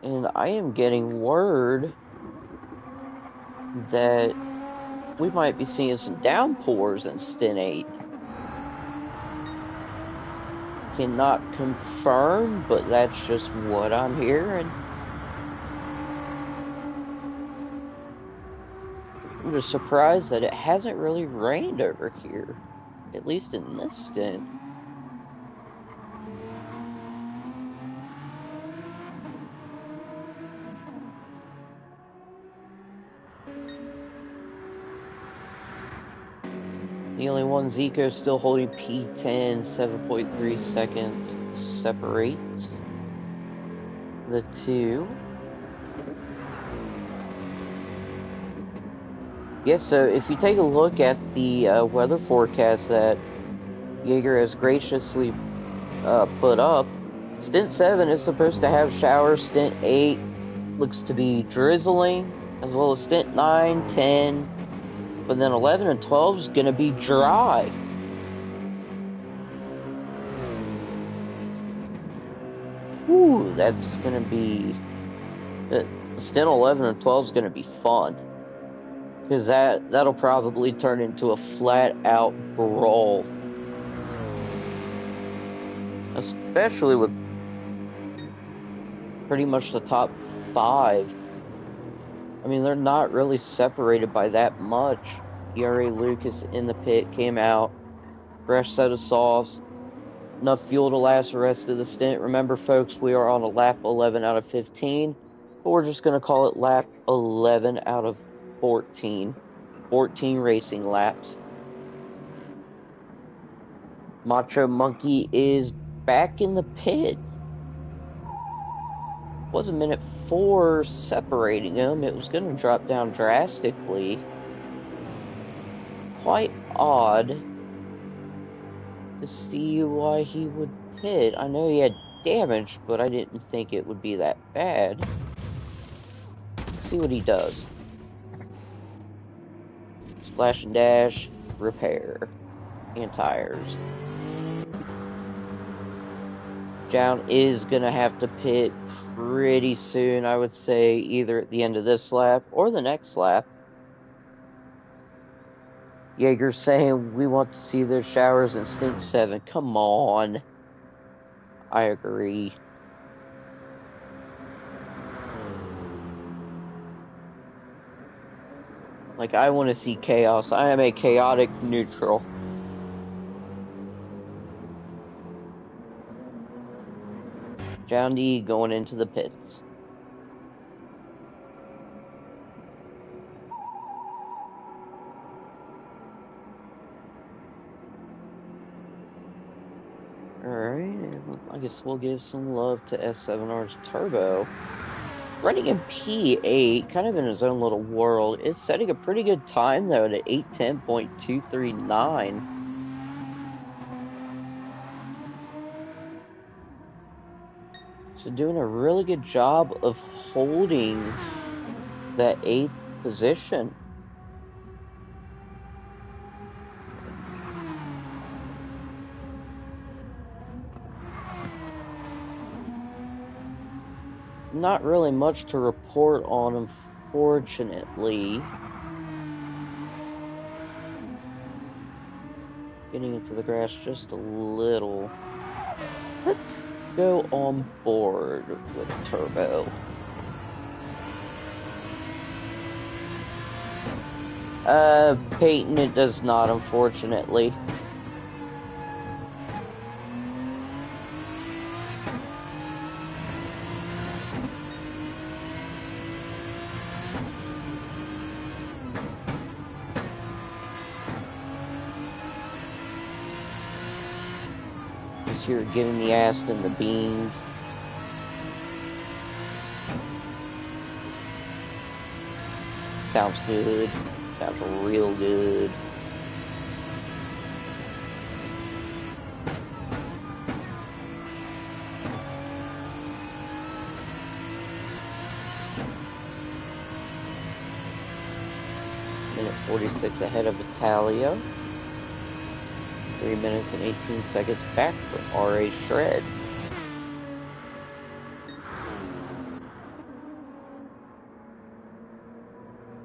And I am getting word that we might be seeing some downpours in Stint 8. Cannot confirm, but that's just what I'm hearing. I'm just surprised that it hasn't really rained over here, at least in this stint. The only one, Zico, still holding P10, 7.3 seconds separates the two. Yes, so if you take a look at the weather forecast that Jaeger has graciously put up, Stint 7 is supposed to have showers, Stint 8 looks to be drizzling, as well as Stint 9, 10, but then 11 and 12 is going to be dry. Ooh, that's going to be... Stint 11 and 12 is going to be fun. Because that'll probably turn into a flat-out brawl. Especially with pretty much the top 5. I mean, they're not really separated by that much. ERA Lucas in the pit came out. Fresh set of softs. Enough fuel to last the rest of the stint. Remember, folks, we are on a lap 11 out of 15. But we're just going to call it lap 11 out of 14. 14 racing laps. Macho Monkey is back in the pit. Was a minute 4 separating them. It was going to drop down drastically. Quite odd to see why he would pit. I know he had damage, but I didn't think it would be that bad. Let's see what he does. Splash and dash, repair, and tires. John is going to have to pit pretty soon, I would say, either at the end of this lap or the next lap. Jaeger's saying we want to see their showers in stint 7. Come on. I agree. Like, I want to see chaos. I am a chaotic neutral. John D going into the pits. Alright, I guess we'll give some love to S7R's Turbo. Running in P8, kind of in his own little world, is setting a pretty good time though at 8:10.239. So doing a really good job of holding that 8th position. Not really much to report on, unfortunately. Getting into the grass just a little. Let's go on board with Turbo. Peyton, it does not, unfortunately. You're giving the Aston the beans. Sounds good. Sounds real good. Minute 46 ahead of Italia. 3 minutes and 18 seconds back for R.A. Shred.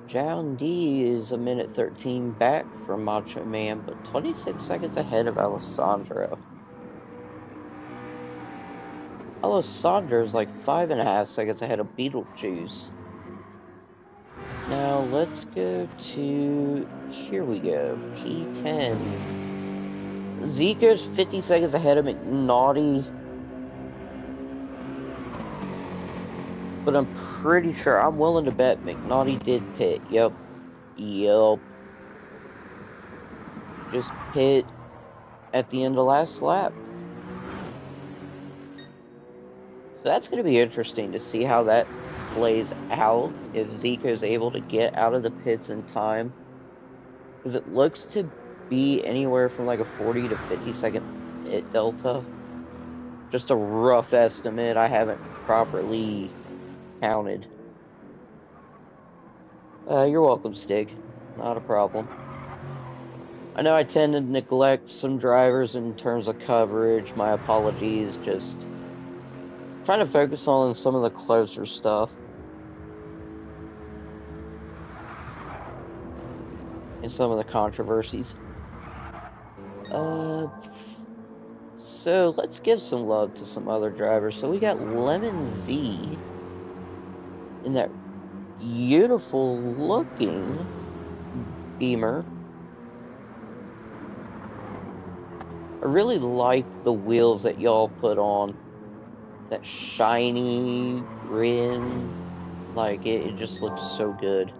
John D is a minute 13 back from Macho Man, but 26 seconds ahead of Alessandro. Alessandro is like 5.5 seconds ahead of Beetlejuice. Now let's go to, here we go, P10. Zico's 50 seconds ahead of McNaughty. But I'm pretty sure, I'm willing to bet McNaughty did pit. Yep. Just pit at the end of last lap. So that's going to be interesting to see how that plays out. If Zico's able to get out of the pits in time. Because it looks to be anywhere from like a 40 to 50 second pit delta. Just a rough estimate. I haven't properly counted. You're welcome, Stig. Not a problem. I know I tend to neglect some drivers in terms of coverage. My apologies. Just trying to focus on some of the closer stuff. And some of the controversies. So let's give some love to some other drivers. So we got Lemon Z in that beautiful looking Beamer. I really like the wheels that y'all put on. That shiny rim. Like it just looks so good.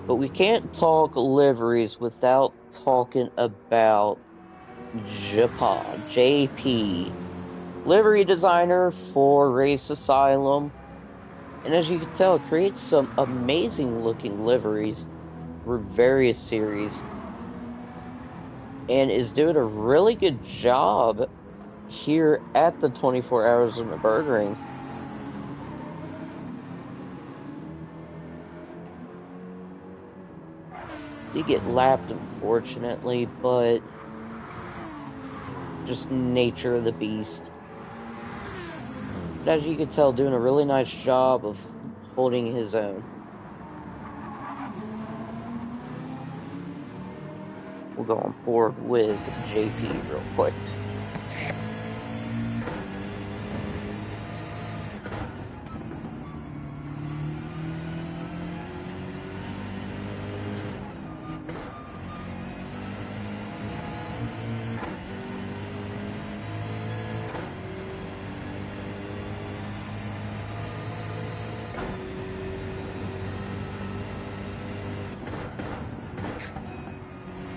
But we can't talk liveries without talking about Japan. JP. livery designer for Race Asylum. And as you can tell, creates some amazing looking liveries for various series. And is doing a really good job here at the 24 Hours of Nürburgring. Did get lapped, unfortunately, but just nature of the beast. But as you can tell, doing a really nice job of holding his own. We'll go on board with JP real quick.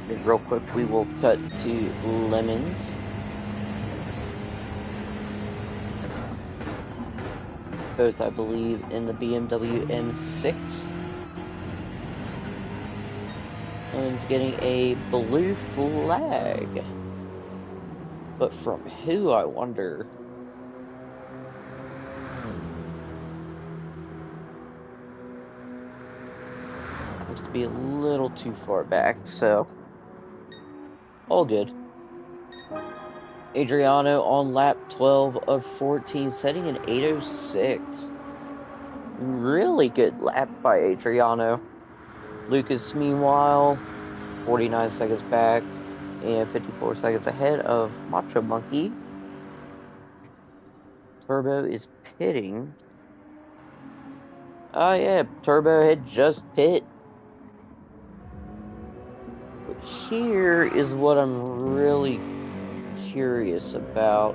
And real quick, we will cut to Lemons. Both, I believe, in the BMW M6. Lemons getting a blue flag. But from who, I wonder? Looks to be a little too far back, so all good. Adriano on lap 12 of 14, setting an 8:06. Really good lap by Adriano. Lucas, meanwhile, 49 seconds back and 54 seconds ahead of Macho Monkey. Turbo is pitting. Oh yeah, Turbo had just pit. But here is what I'm really curious about.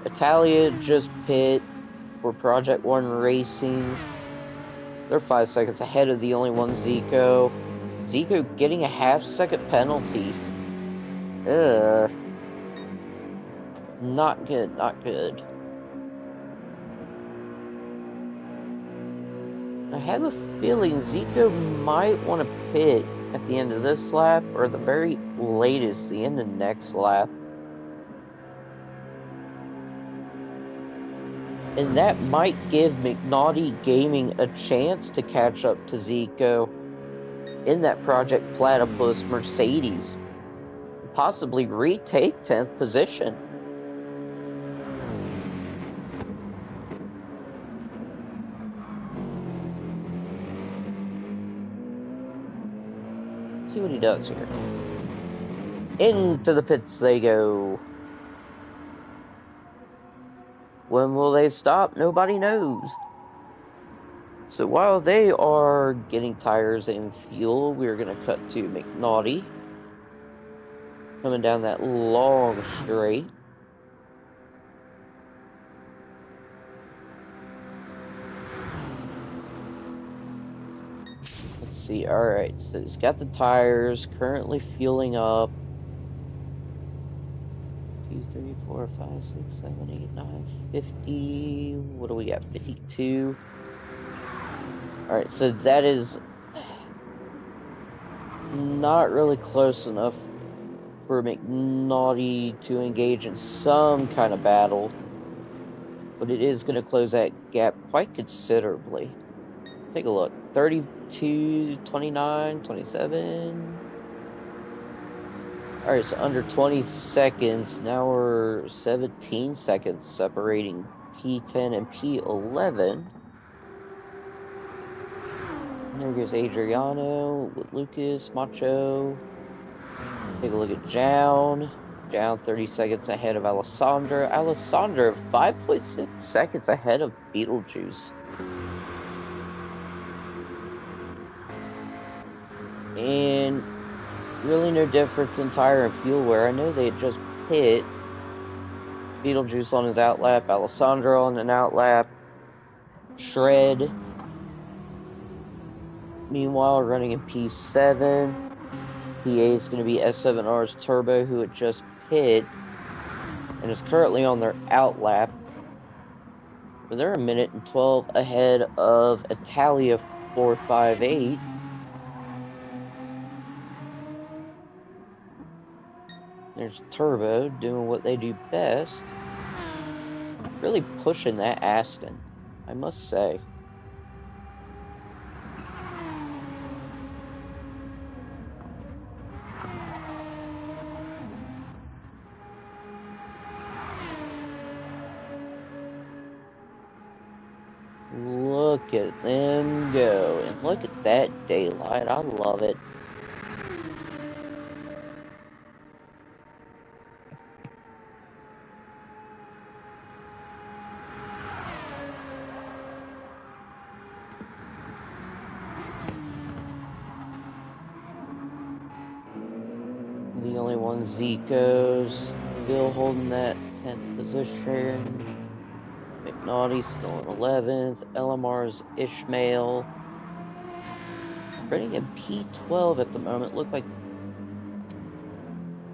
Italia just pit for Project One Racing. They're 5 seconds ahead of the only one, Zico. Zico getting a half-second penalty. Ugh. Not good, not good. I have a feeling Zico might want to pit at the end of this lap, or at the very latest, the end of next lap. And that might give McNaughty Gaming a chance to catch up to Zico in that Project Platypus Mercedes. Possibly retake 10th position. See what he does here. Into the pits they go. When will they stop? Nobody knows. So while they are getting tires and fuel, we're going to cut to McNaughty. Coming down that long straight. Let's see. Alright, so he's got the tires currently fueling up. 2, 3, 4, 5, 6, 7, 8, 9, 50. What do we got? 52. Alright, so that is not really close enough for McNaughty to engage in some kind of battle. But it is going to close that gap quite considerably. Let's take a look. 32, 29, 27. Alright, so under 20 seconds. Now we're 17 seconds separating P10 and P11. And there goes Adriano with Lucas, Macho. Take a look at Jown. Jown 30 seconds ahead of Alessandro. Alessandro 5.6 seconds ahead of Beetlejuice. And really no difference in tire and fuel wear. I know they had just hit. Beetlejuice on his outlap, Alessandro on an outlap. Shred. Meanwhile, running in P7. PA is going to be S7R's Turbo, who had just hit. and is currently on their out lap. But they're a minute and 12 ahead of Italia 458. There's Turbo doing what they do best. Really pushing that Aston, I must say. Look at them go. And look at that daylight. I love it. The only one, Zico's still holding that 10th position. McNaughty still in 11th. LMR's Ishmael running in P12 at the moment. Looked like,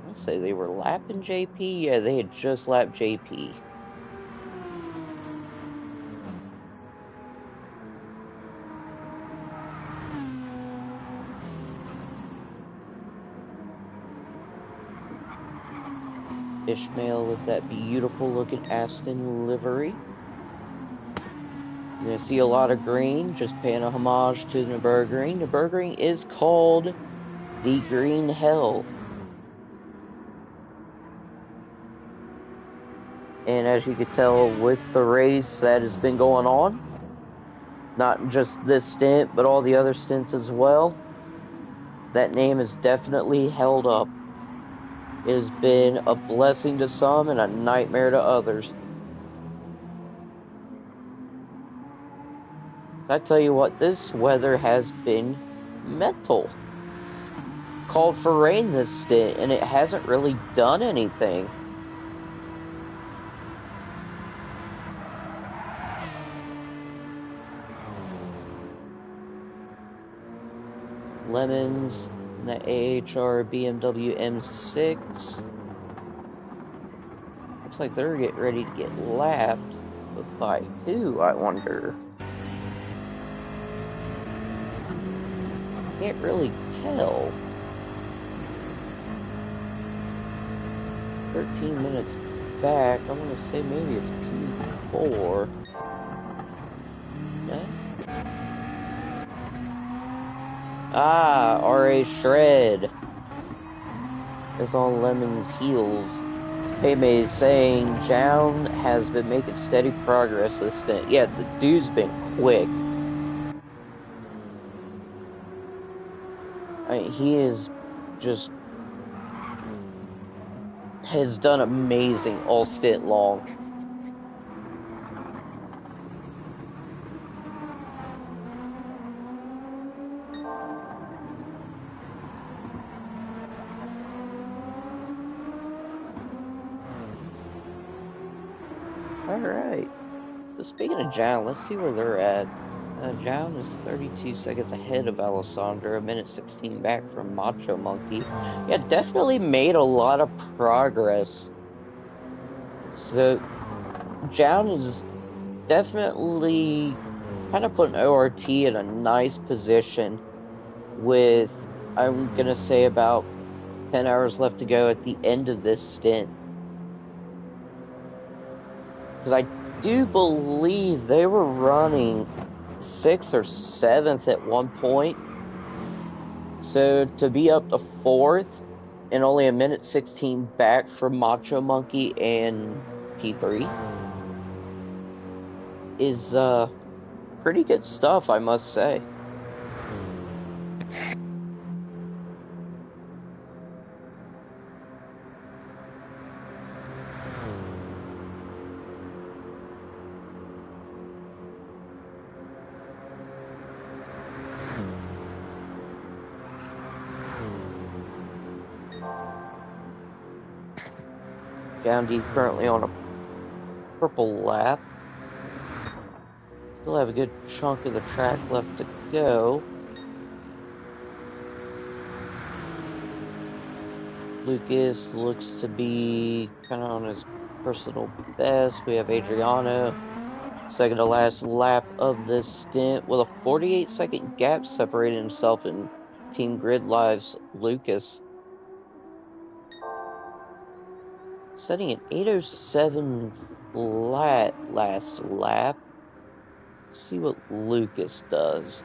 I'll say they were lapping JP. Yeah, they had just lapped JP. Ishmael with that beautiful looking Aston livery. You're going to see a lot of green, just paying a homage to Nürburgring. Nürburgring is called the Green Hell. And as you can tell with the race that has been going on, not just this stint, but all the other stints as well, that name is definitely held up. It has been a blessing to some and a nightmare to others. I tell you what, this weather has been mental. Called for rain this stint, and it hasn't really done anything. Lemons, and the AHR BMW M6. Looks like they're getting ready to get lapped, but by who, I wonder? Can't really tell. 13 minutes back. I'm gonna say maybe it's P4. No? Ah, RA Shred is on Lemon's heels. Payme is saying Jown has been making steady progress this stint. Yeah, the dude's been quick. I mean, he is just has done amazing all stint long. Alright. So speaking of Jown, let's see where they're at. Jown is 32 seconds ahead of Alessandro, a minute 16 back from Macho Monkey. Yeah, definitely made a lot of progress. So, Jown is definitely kind of putting ORT in a nice position with, I'm going to say, about 10 hours left to go at the end of this stint. Because I do believe they were running 6th or 7th at one point. So to be up to 4th and only a minute 16 back from Macho Monkey and P3 is pretty good stuff, I must say. Down deep, currently on a purple lap. Still have a good chunk of the track left to go. Lucas looks to be kind of on his personal best. We have Adriano, second to last lap of this stint, with a 48-second gap separating himself and Team Grid Live's Lucas. Setting an 8:07 flat last lap. Let's see what Lucas does.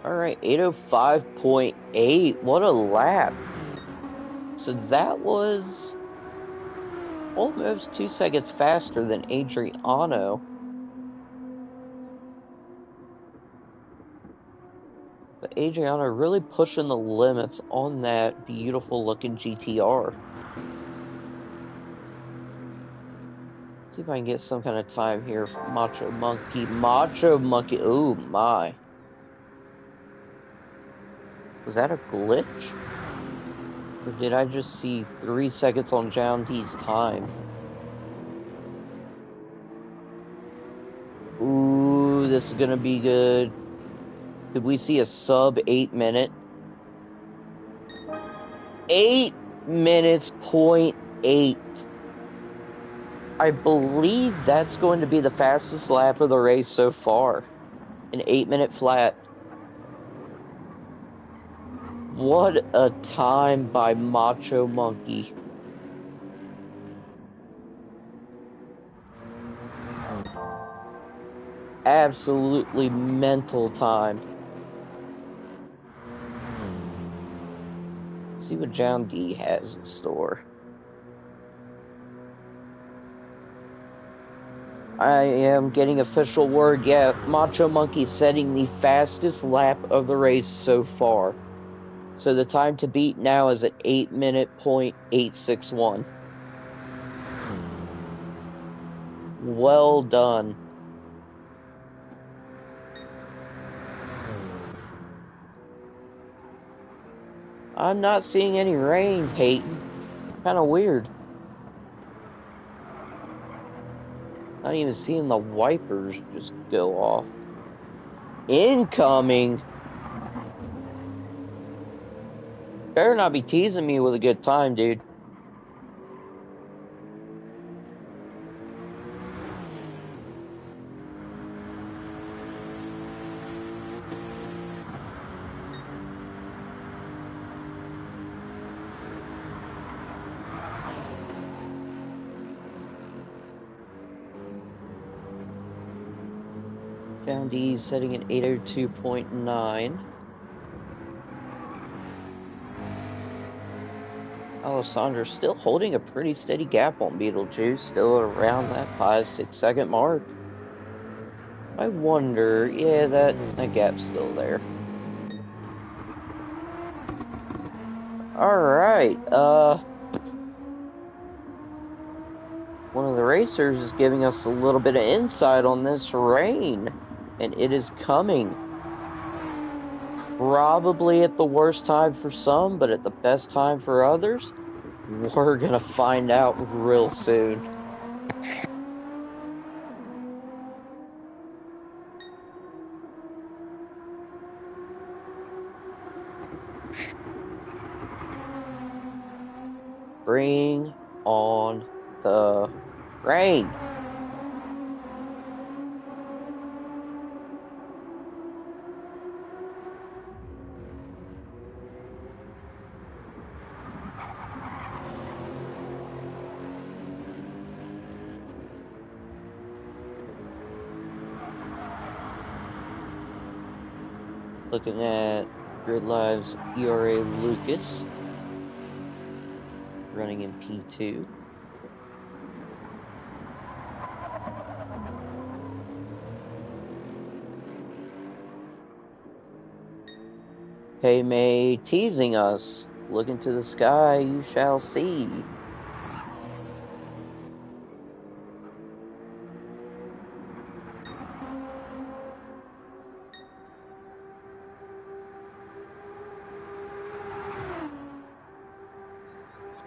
Alright, 8:05.8. What a lap. So that was almost 2 seconds faster than Adriano. But Adriano really pushing the limits on that beautiful looking GTR. See if I can get some kind of time here for Macho Monkey. Macho Monkey, oh my. Was that a glitch? Or did I just see 3 seconds on John D's time? Ooh, this is gonna be good. Did we see a sub 8 minute? 8 minutes, .8. I believe that's going to be the fastest lap of the race so far. An 8-minute flat. What a time by Macho Monkey. Absolutely mental time. Let's see what John D has in store. I am getting official word. Yeah, Macho Monkey setting the fastest lap of the race so far. So the time to beat now is at 8 minute .861. Well done. I'm not seeing any rain, Peyton. Kind of weird. Not even seeing the wipers just go off. Incoming! Better not be teasing me with a good time, dude. Found D setting an 8:02.9. Alessandro still holding a pretty steady gap on Beetlejuice, still around that 5-6 second mark. I wonder, yeah, that gap's still there. Alright, one of the racers is giving us a little bit of insight on this rain, and it is coming. Probably at the worst time for some, but at the best time for others. We're gonna find out real soon. Bring on the rain. Looking at Grid Live's ERA Lucas, running in P2. Hey May teasing us. Look into the sky, you shall see.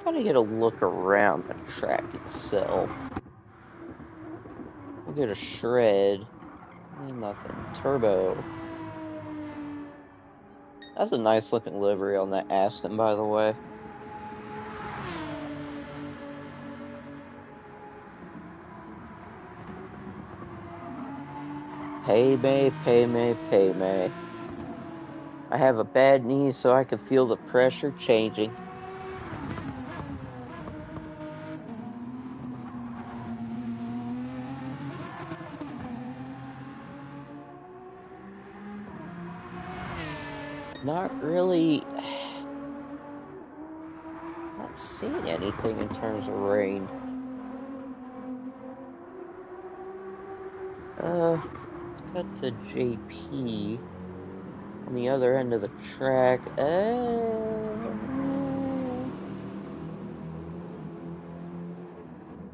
try to get a look around the track itself. We'll get a shred. Nothing. Turbo. That's a nice looking livery on that Aston, by the way. Pay me, pay me, pay me. I have a bad knee, so I can feel the pressure changing. Not really. Not seeing anything in terms of rain. Let's cut to JP on the other end of the track.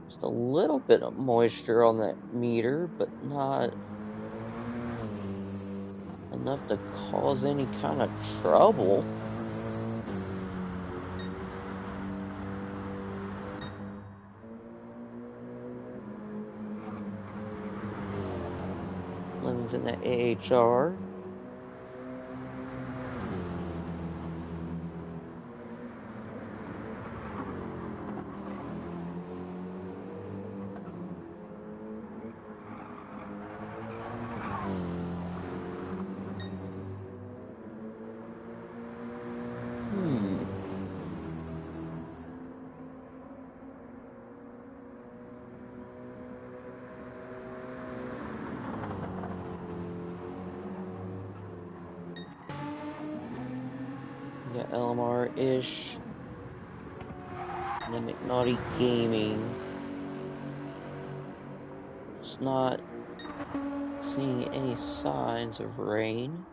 Just a little bit of moisture on that meter, but not enough to cause any kind of trouble. Lemons in the AHR. Yeah, LMR-ish. And then McNaughty Gaming. It's not seeing any signs of rain.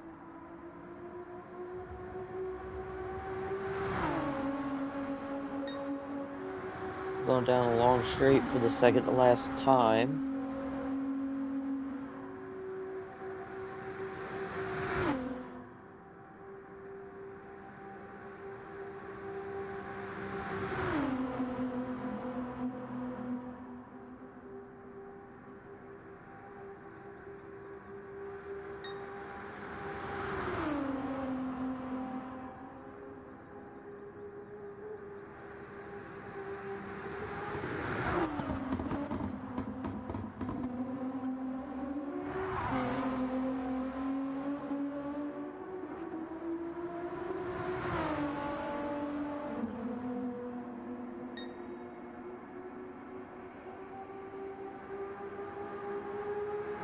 Going down a long straight for the second to last time.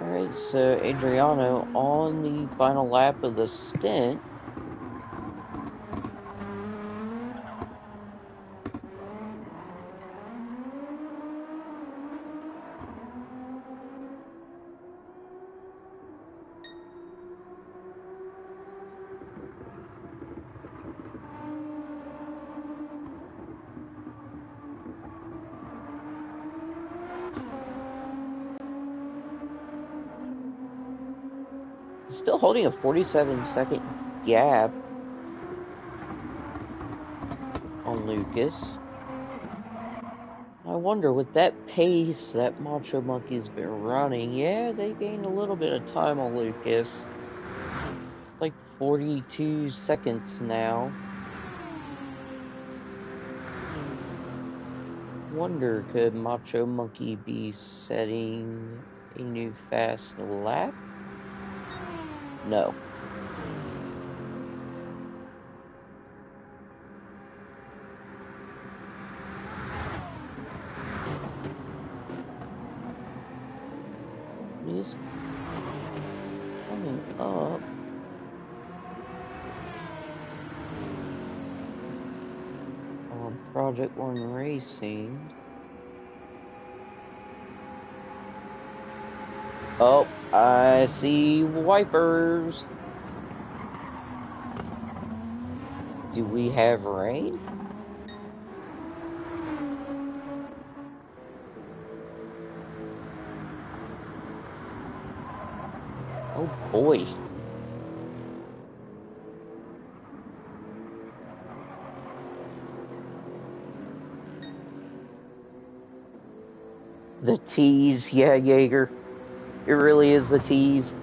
Alright, so Adriano on the final lap of the stint. Still holding a 47-second gap on Lucas. I wonder, with that pace that Macho Monkey's been running, yeah, they gained a little bit of time on Lucas. Like 42 seconds now. Wonder, could Macho Monkey be setting a new fast lap? No. He's coming up. On Project One Racing. Oh, I see wipers. Do we have rain? Oh boy. The tease, yeah, Jaeger. It really is the tease.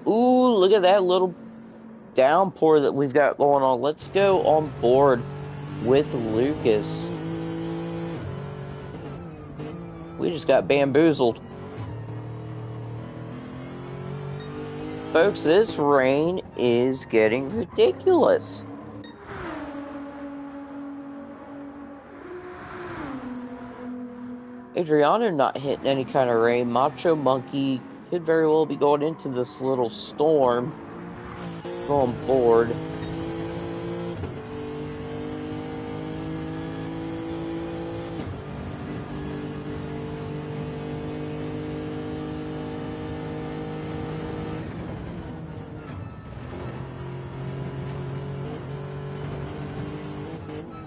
Ooh, look at that little downpour that we've got going on. Let's go on board with Lucas. We just got bamboozled. Folks, this rain is getting ridiculous. Adriano not hitting any kind of rain. Macho Monkey could very well be going into this little storm. Go on board.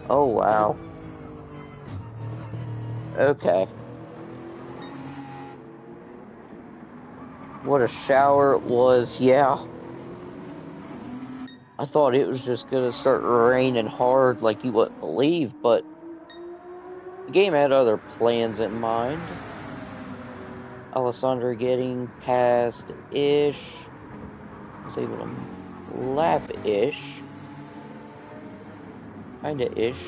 Oh, wow. Okay. What a shower it was, yeah. I thought it was just gonna start raining hard like you wouldn't believe, but the game had other plans in mind. Alessandra getting past Ish. Was able to lap Ish. Kinda Ish.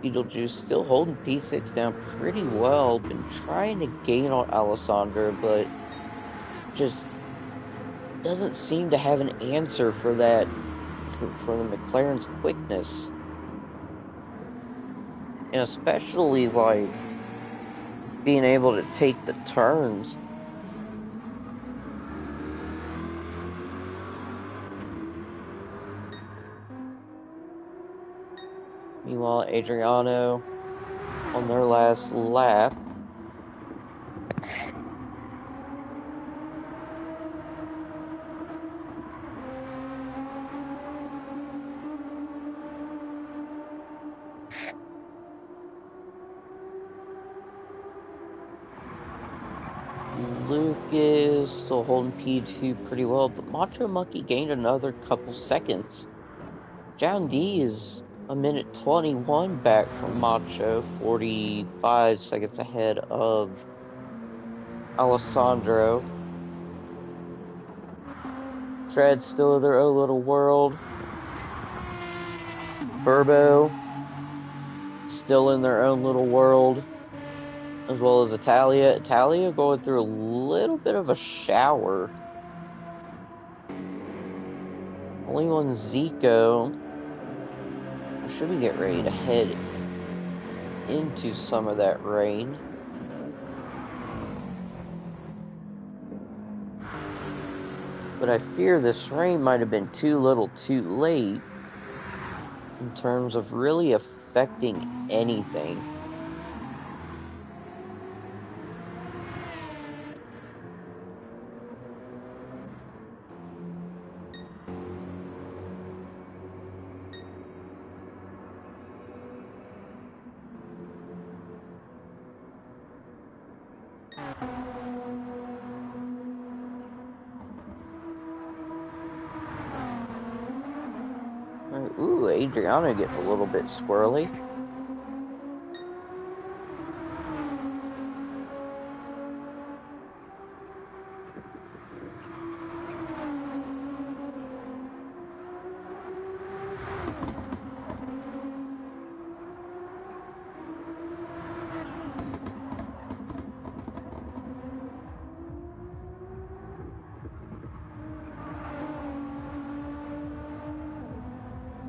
Beetlejuice still holding P6 down pretty well. Been trying to gain on Alessandra, but just doesn't seem to have an answer for that, for the McLaren's quickness. And especially, like, being able to take the turns. Meanwhile, Adriano on their last lap. Lucas still holding P2 pretty well, but Macho Monkey gained another couple seconds. John D is a minute 21 back from Macho, 45 seconds ahead of Alessandro. Fred's still in their own little world. Burbo still in their own little world, as well as Italia. Italia going through a little bit of a shower. Only one Zico. Should we get ready to head into some of that rain? But I fear this rain might have been too little too late in terms of really affecting anything. Ooh, Adriano getting a little bit squirrely.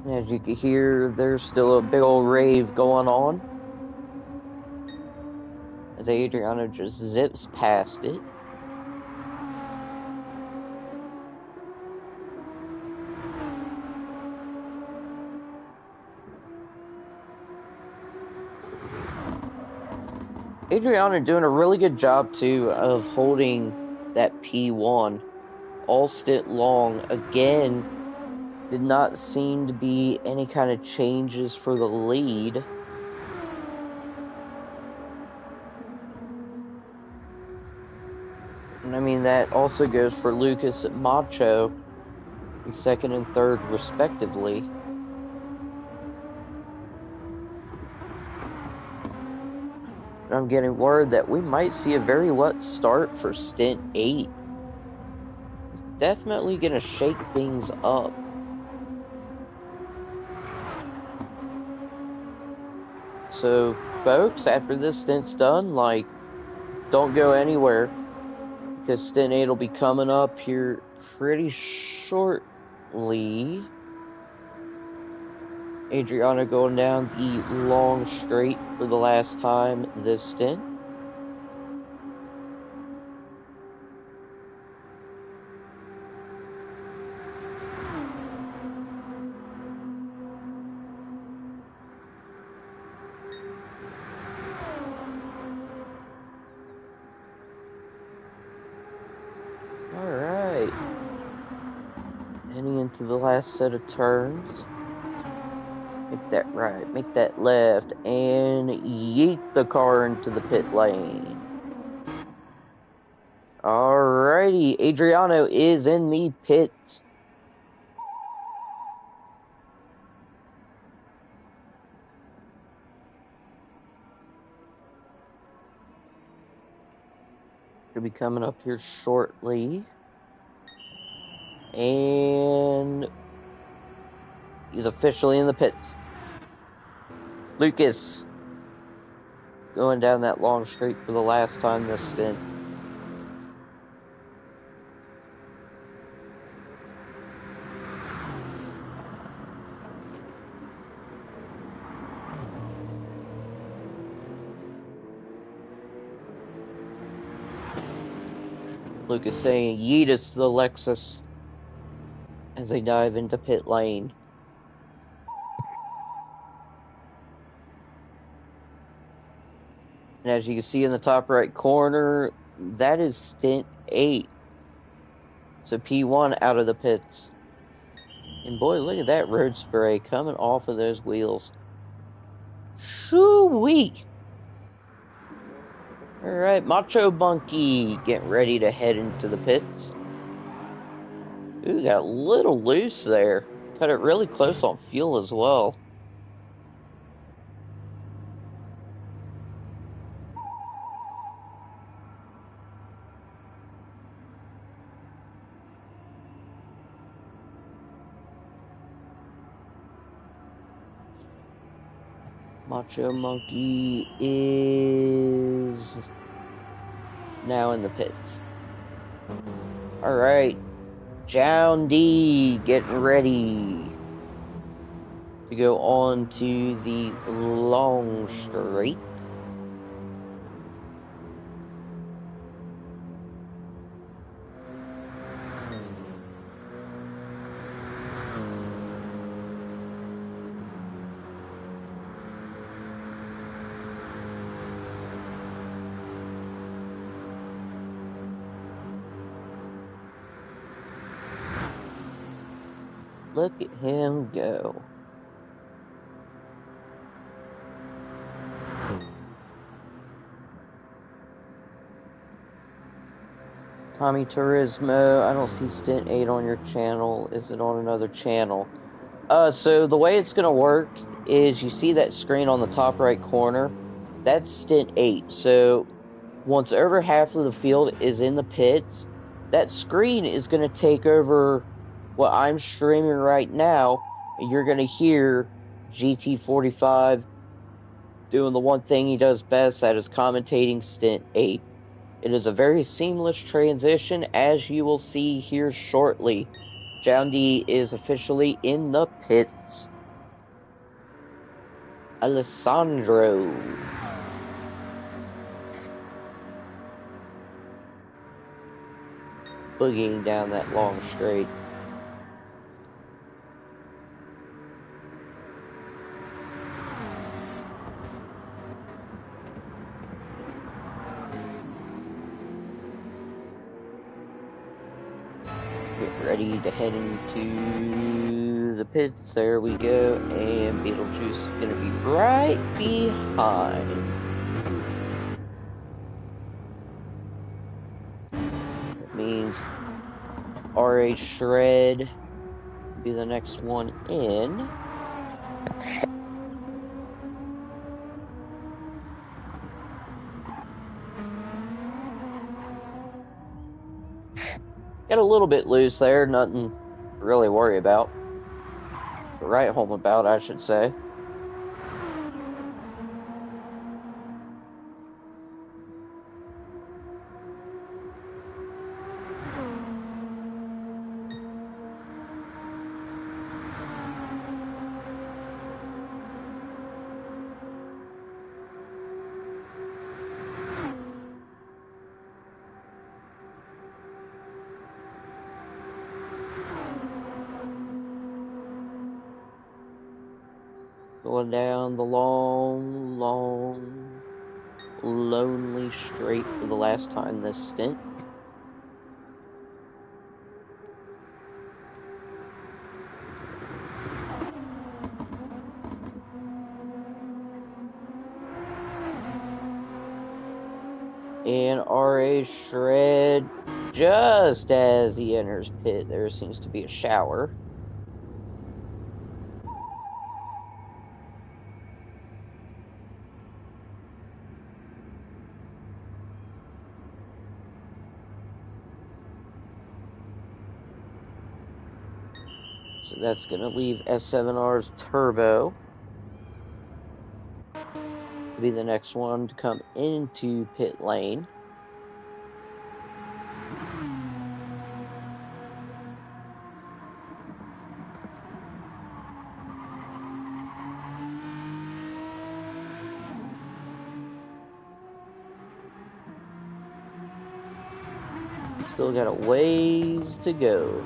As you can hear, there's still a big old rave going on. As Adriano just zips past it. Adriano doing a really good job, too, of holding that P1 all stint long. Again, did not seem to be any kind of changes for the lead. And I mean, that also goes for Lucas and Macho, in second and third, respectively. I'm getting word that we might see a very wet start for Stint 8. It's definitely going to shake things up. So, folks, after this stint's done, like, don't go anywhere, because Stint 8 will be coming up here pretty shortly. Adriana going down the long straight for the last time this stint. Alright. Heading into the last set of turns. Make that right, make that left, and yeet the car into the pit lane. Alrighty, Adriano is in the pits. Should be coming up here shortly. And he's officially in the pits. Lucas going down that long straight for the last time this stint. Lucas saying yeetus to the Lexus as they dive into pit lane. And as you can see in the top right corner, that is stint 8. So P1 out of the pits. And boy, look at that road spray coming off of those wheels. Shoo-wee! Alright, Macho Monkey getting ready to head into the pits. Ooh, got a little loose there. Cut it really close on fuel as well. Macho Monkey is now in the pits. Alright. John D getting ready to go on to the long straight. Look at him go. Tommy Turismo, I don't see Stint 8 on your channel. Is it on another channel? So the way it's going to work is you see that screen on the top right corner? That's Stint 8. So once over half of the field is in the pits, that screen is going to take over what I'm streaming right now, and you're going to hear GT45 doing the one thing he does best, that is commentating Stint 8. It is a very seamless transition, as you will see here shortly. John D is officially in the pits. Alessandro. Boogieing down that long straight. Get ready to head into the pits. There we go. And Beetlejuice is going to be right behind. That means RH Shred will be the next one in. Got a little bit loose there, nothing to really worry about. To write home about, I should say. Going down the long, lonely straight for the last time this stint. And RA shred just as he enters pit. There seems to be a shower. So that's going to leave S7R's turbo to be the next one to come into pit lane. Still got a ways to go.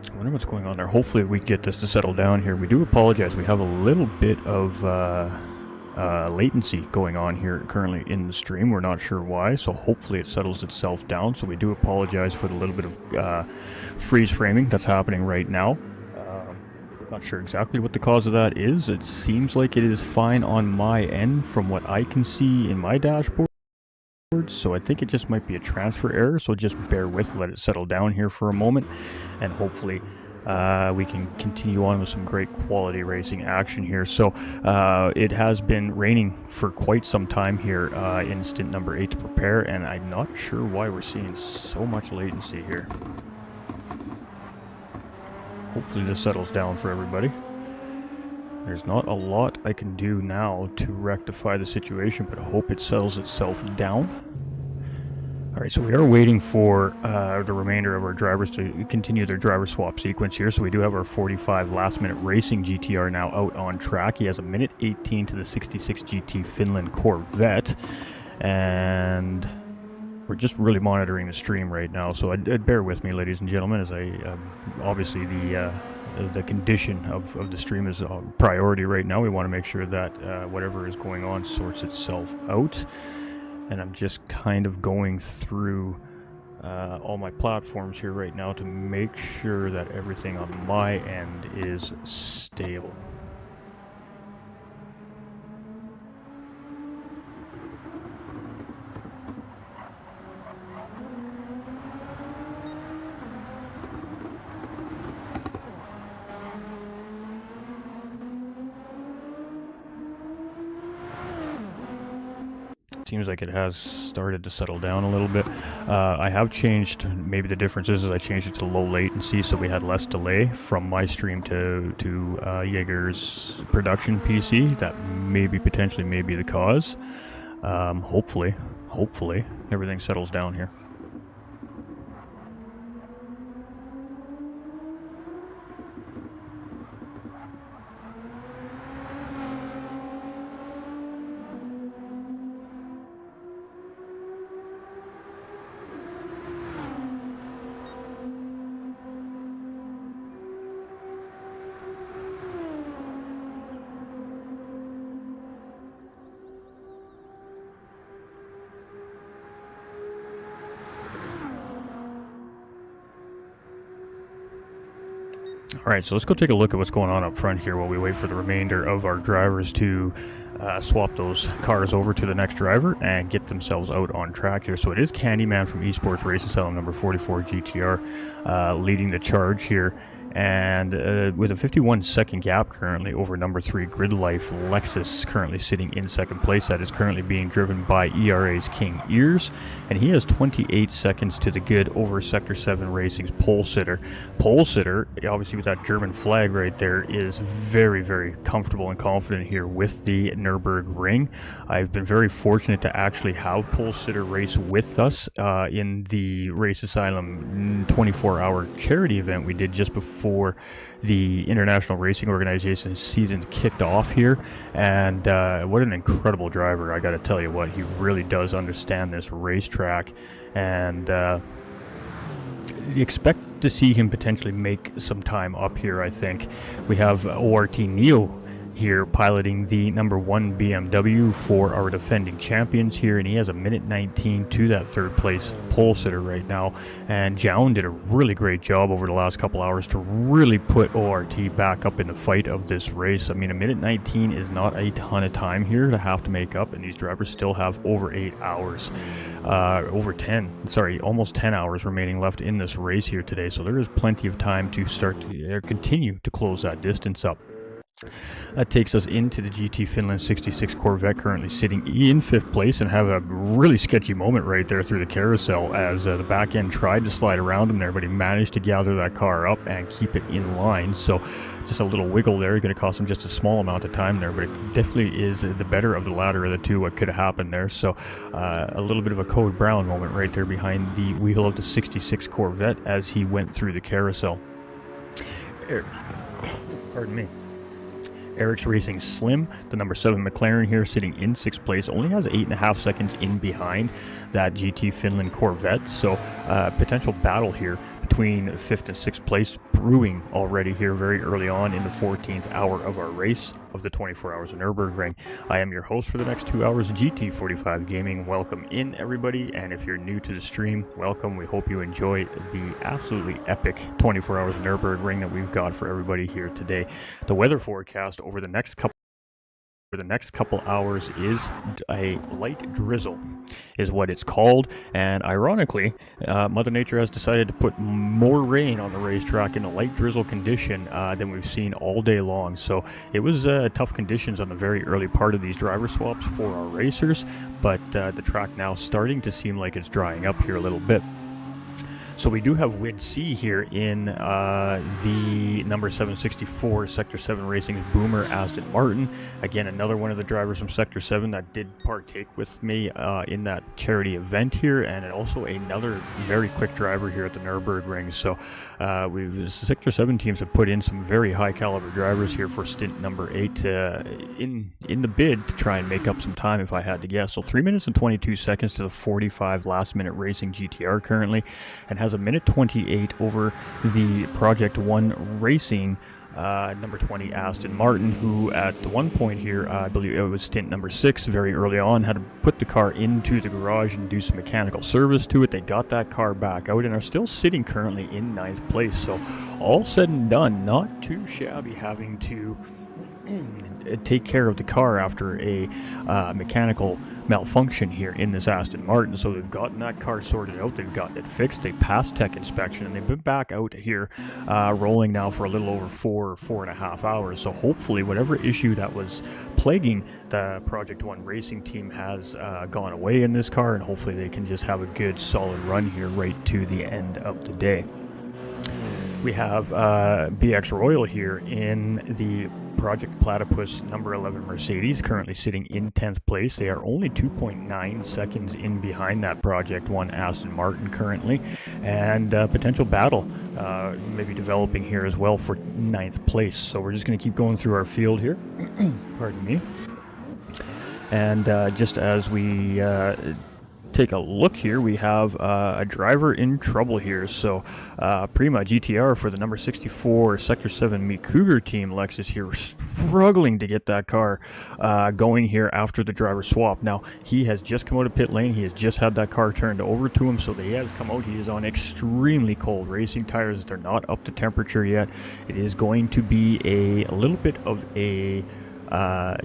I wonder what's going on there. Hopefully we get this to settle down here. We do apologize. We have a little bit of latency going on here currently in the stream. We're not sure why, so hopefully it settles itself down. So we do apologize for the little bit of freeze framing that's happening right now. Not sure exactly what the cause of that is. It seems like it is fine on my end from what I can see in my dashboard. So I think it just might be a transfer error, so just bear with, let it settle down here for a moment, and hopefully we can continue on with some great quality racing action here. So it has been raining for quite some time here in stint number 8 to prepare, and I'm not sure why we're seeing so much latency here. Hopefully this settles down for everybody. There's not a lot I can do now to rectify the situation, but I hope it settles itself down. Alright, so we are waiting for the remainder of our drivers to continue their driver swap sequence here. So we do have our 45 last minute racing GTR now out on track. He has a minute 18 to the 66 GT Finland Corvette. And we're just really monitoring the stream right now. So I'd bear with me, ladies and gentlemen, as I obviously the condition of the stream is a priority right now. We want to make sure that whatever is going on sorts itself out. And I'm just kind of going through all my platforms here right now to make sure that everything on my end is stable. Seems like it has started to settle down a little bit. I have changed, maybe the difference is I changed it to low latency, so we had less delay from my stream to Jaeger's production PC. That potentially may be the cause. Hopefully everything settles down here. Alright, so let's go take a look at what's going on up front here while we wait for the remainder of our drivers to swap those cars over to the next driver and get themselves out on track here. So it is Candyman from Esports Racing Asylum number 44 GTR leading the charge here. and with a 51-second gap currently over number 3 Grid Life Lexus, currently sitting in second place. That is currently being driven by ERA's King Ears, and he has 28 seconds to the good over Sector 7 Racing's Pole Sitter. Pole Sitter, obviously with that German flag right there, is very, very comfortable and confident here with the Nürburgring. I've been very fortunate to actually have Pole Sitter race with us in the Race Asylum 24-hour charity event we did just before the International Racing Organization season kicked off here. And what an incredible driver, I gotta tell you what. He really does understand this racetrack, and expect to see him potentially make some time up here. I think we have ORT Neo here piloting the number 1 BMW for our defending champions here, and he has a minute 19 to that third place pole sitter right now. And Jown did a really great job over the last couple hours to really put ORT back up in the fight of this race. I mean, a minute 19 is not a ton of time here to have to make up, and these drivers still have over 8 hours, almost 10 hours remaining left in this race here today. So there is plenty of time to start to continue to close that distance up. That takes us into the GT Finland 66 Corvette, currently sitting in 5th place, and have a really sketchy moment right there through the carousel as the back end tried to slide around him there, but he managed to gather that car up and keep it in line. So just a little wiggle there, going to cost him just a small amount of time there, but it definitely is the better of the latter of the two what could have happened there. So a little bit of a Code Brown moment right there behind the wheel of the 66 Corvette as he went through the carousel. Pardon me. Eric's Racing Slim, the number 7 McLaren here, sitting in 6th place, only has 8.5 seconds in behind that GT Finland Corvette. So potential battle here between 5th and 6th place brewing already here very early on in the 14th hour of our race of the 24 hours of Nürburgring. I am your host for the next 2 hours of GT45 Gaming. Welcome in, everybody, and if you're new to the stream, welcome. We hope you enjoy the absolutely epic 24 hours of Nürburgring that we've got for everybody here today. The weather forecast over the next couple hours is a light drizzle is what it's called, and ironically Mother Nature has decided to put more rain on the racetrack in a light drizzle condition than we've seen all day long. So it was tough conditions on the very early part of these driver swaps for our racers, but the track now starting to seem like it's drying up here a little bit. So we do have Wid C here in the number 764 Sector 7 Racing's Boomer Aston Martin. Again, another one of the drivers from Sector 7 that did partake with me in that charity event here, and also another very quick driver here at the Nürburgring. So the Sector 7 teams have put in some very high caliber drivers here for stint number 8 in the bid to try and make up some time, if I had to guess. So 3 minutes and 22 seconds to the 45 last minute racing GTR currently, and has a minute 28 over the Project 1 Racing number 20 Aston Martin, who at the one point here, I believe it was stint number 6, very early on, had to put the car into the garage and do some mechanical service to it. They got that car back out and are still sitting currently in 9th place. So all said and done, not too shabby having to take care of the car after a mechanical malfunction here in this Aston Martin. So they've gotten that car sorted out, they've gotten it fixed, they passed tech inspection, and they've been back out here rolling now for a little over 4.5 hours. So hopefully whatever issue that was plaguing the Project 1 racing team has gone away in this car, and hopefully they can just have a good solid run here right to the end of the day. We have BX Royal here in the Project Platypus number 11 Mercedes, currently sitting in 10th place. They are only 2.9 seconds in behind that Project 1 Aston Martin currently, and potential battle maybe developing here as well for 9th place. So we're just going to keep going through our field here. Pardon me. And just as we take a look here, we have a driver in trouble here. So Prima GTR for the number 64 Sector 7 Meat Cougar team Lexus here, struggling to get that car going here after the driver swap. Now he has just come out of pit lane, he has just had that car turned over to him, so he has come out, he is on extremely cold racing tires. They're not up to temperature yet. It is going to be a little bit of a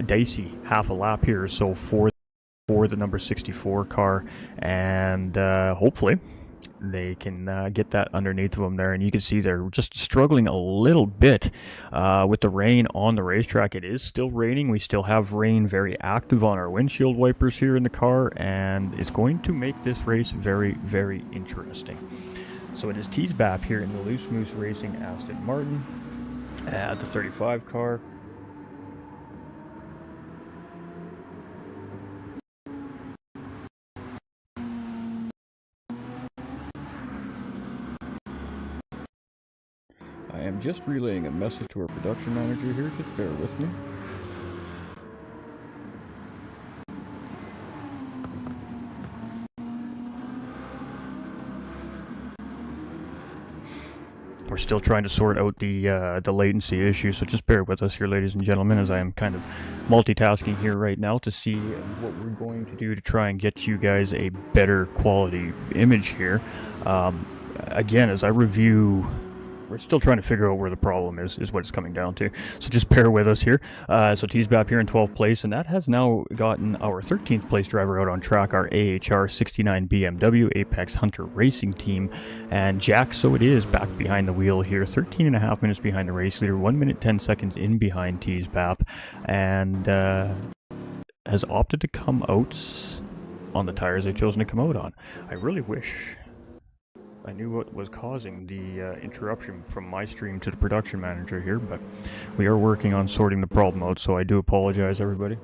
dicey half a lap here, so for the number 64 car, and hopefully they can get that underneath of them there, and you can see they're just struggling a little bit with the rain on the racetrack. It is still raining. We still have rain very active on our windshield wipers here in the car, and it's going to make this race very, very interesting. So it is Tees Bap here in the Loose Moose Racing Aston Martin at the 35 car. I am just relaying a message to our production manager here, just bear with me. We're still trying to sort out the latency issue, so just bear with us here, ladies and gentlemen, as I am kind of multitasking here right now to see what we're going to do to try and get you guys a better quality image here. Again, as I review, we're still trying to figure out where the problem is what it's coming down to. So just bear with us here. So Tees Bap here in 12th place, and that has now gotten our 13th place driver out on track, our AHR 69 BMW Apex Hunter Racing Team. And Jack, so it is, back behind the wheel here, 13.5 minutes behind the race leader, 1 minute 10 seconds in behind Tees Bap, and has opted to come out on the tires they've chosen to come out on. I really wish I knew what was causing the interruption from my stream to the production manager here, but we are working on sorting the problem out, so I do apologize, everybody.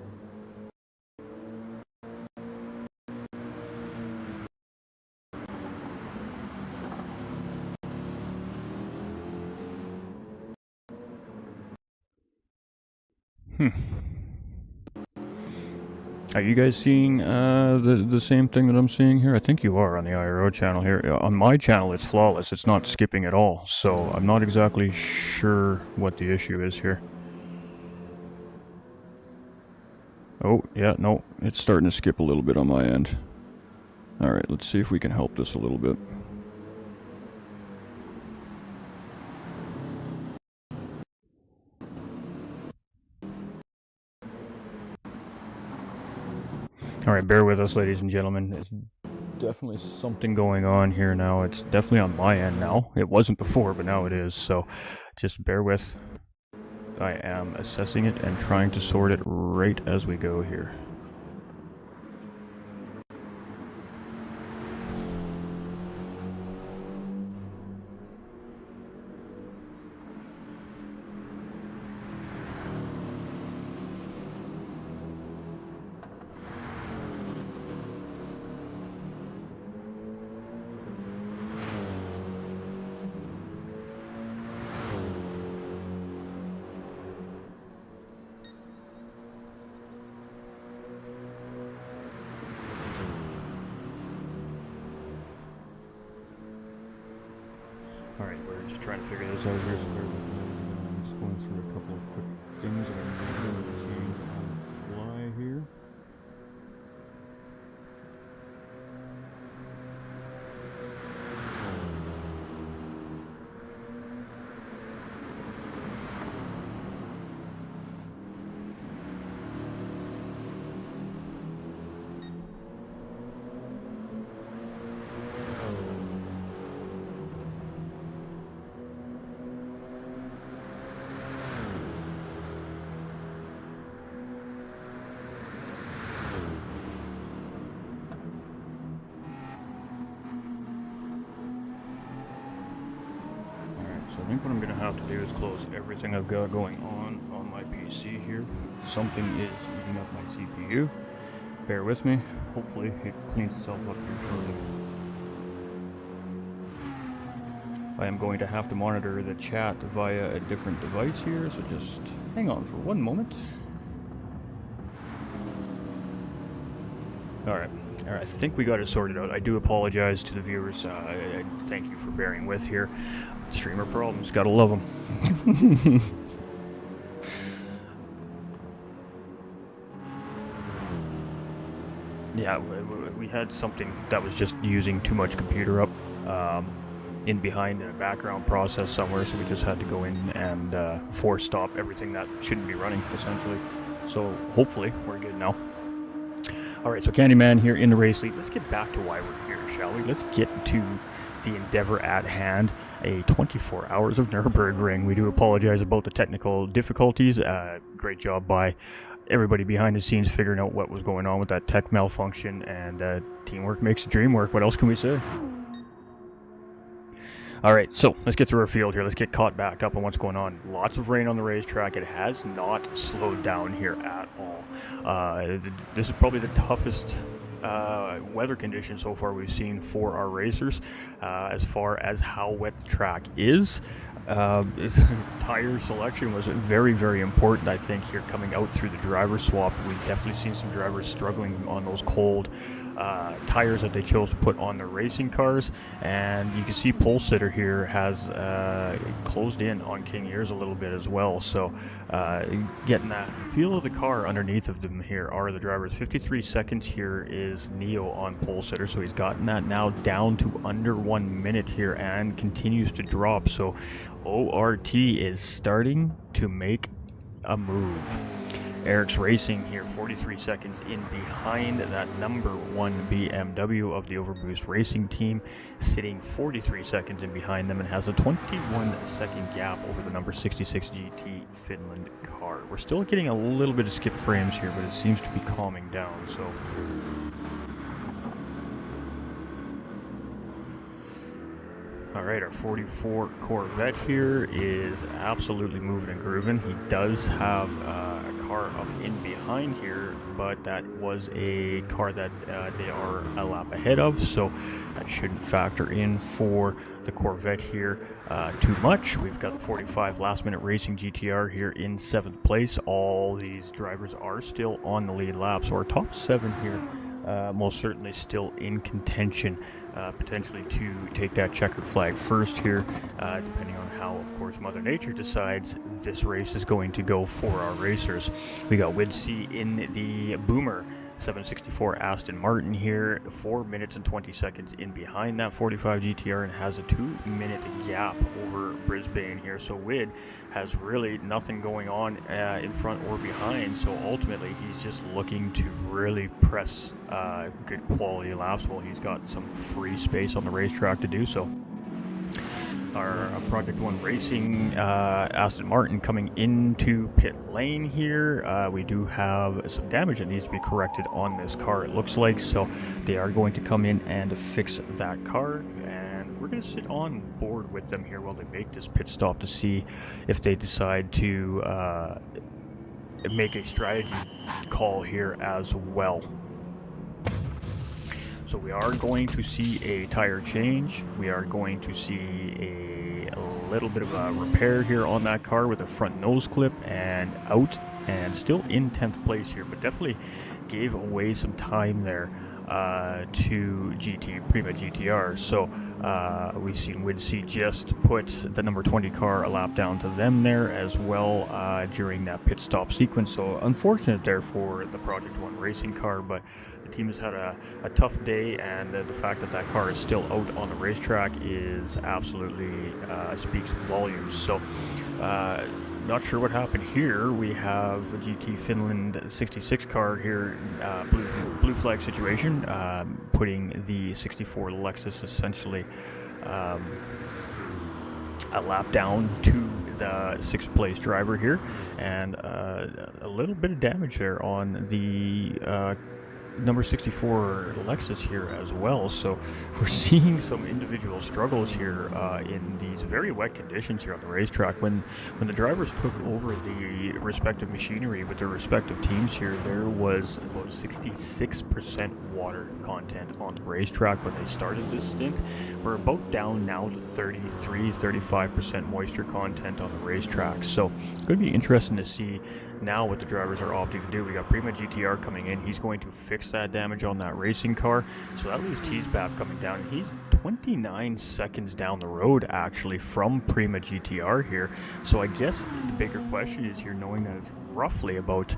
Are you guys seeing the same thing that I'm seeing here? I think you are on the IRO channel here. On my channel, it's flawless. It's not skipping at all. So I'm not exactly sure what the issue is here. Oh, yeah, no. It's starting to skip a little bit on my end. Alright, let's see if we can help this a little bit. Alright, bear with us, ladies and gentlemen. There's definitely something going on here now. It's definitely on my end now. It wasn't before, but now it is. So just bear with. I am assessing it and trying to sort it right as we go here. Alright, we're just trying to figure this out here. So I'm just going through a couple of quick things that I'm going to see on the fly here. So I think what I'm going to have to do is close everything I've got going on my PC here. Something is eating up my CPU. Bear with me. Hopefully it cleans itself up here shortly. I am going to have to monitor the chat via a different device here, so just hang on for one moment. Alright, I think we got it sorted out. I do apologize to the viewers. I thank you for bearing with here. Streamer problems, gotta love them. Yeah, we had something that was just using too much computer up in behind in a background process somewhere, so we just had to go in and force stop everything that shouldn't be running, essentially. So hopefully we're good now. Alright, so Candyman here in the race lead. Let's get back to why we're here. here, shall we? Let's get to the endeavor at hand, a 24 hours of Nürburgring. We do apologize about the technical difficulties. Great job by everybody behind the scenes figuring out what was going on with that tech malfunction, and teamwork makes the dream work. What else can we say? Alright, so let's get through our field here. Let's get caught back up on what's going on. Lots of rain on the racetrack. It has not slowed down here at all. This is probably the toughest weather conditions so far we've seen for our racers, as far as how wet the track is. Tire selection was very, very important, I think, here coming out through the driver swap. We've definitely seen some drivers struggling on those cold tires that they chose to put on their racing cars, and you can see Pole Sitter here has closed in on King Ears a little bit as well, so getting that feel of the car underneath of them here are the drivers. 53 seconds here is Neo on Pole Sitter, so he's gotten that now down to under 1 minute here and continues to drop, so ORT is starting to make a move. Eric's Racing here, 43 seconds in behind that number 1 BMW of the Overboost Racing team, sitting 43 seconds in behind them and has a 21-second gap over the number 66 GT Finland car. We're still getting a little bit of skip frames here, but it seems to be calming down, so... Alright, our 44 Corvette here is absolutely moving and grooving. He does have a car up in behind here, but that was a car that they are a lap ahead of, so that shouldn't factor in for the Corvette here too much. We've got the 45 Last Minute Racing GTR here in 7th place. All these drivers are still on the lead lap, so our top 7 here most certainly still in contention, potentially to take that checkered flag first here, depending on how, of course, Mother Nature decides this race is going to go for our racers. We got Wid C in the Boomer 764 Aston Martin here, 4 minutes and 20 seconds in behind that 45 GTR, and has a 2-minute gap over Brisbane here. So Wid has really nothing going on in front or behind, so ultimately he's just looking to really press good quality laps while he's got some free space on the racetrack to do so. Our Project 1 Racing Aston Martin coming into pit lane here. We do have some damage that needs to be corrected on this car, it looks like, so they are going to come in and fix that car, and we're going to sit on board with them here while they make this pit stop to see if they decide to make a strategy call here as well. So we are going to see a tire change. We are going to see a little bit of a repair here on that car with a front nose clip and out, and still in 10th place here, but definitely gave away some time there to Prima GTR. So we've seen Wid C just put the number 20 car a lap down to them there as well during that pit stop sequence. So unfortunate there for the Project 1 Racing car, but the team has had a tough day, and the fact that that car is still out on the racetrack is absolutely speaks volumes. So not sure what happened here. We have a GT Finland 66 car here, blue flag situation, putting the 64 Lexus essentially a lap down to the 6th place driver here, and a little bit of damage there on the number 64 Lexus here as well. So we're seeing some individual struggles here in these very wet conditions here on the racetrack. When the drivers took over the respective machinery with their respective teams here, there was about 66% water content on the racetrack when they started this stint. We're about down now to 33-35% moisture content on the racetrack. So it's going to be interesting to see now what the drivers are opting to do. We got Prima GTR coming in. He's going to fix that damage on that racing car. So that leaves Teasbap coming down. He's 29 seconds down the road actually from Prima GTR here. So I guess the bigger question is here, knowing that it's roughly about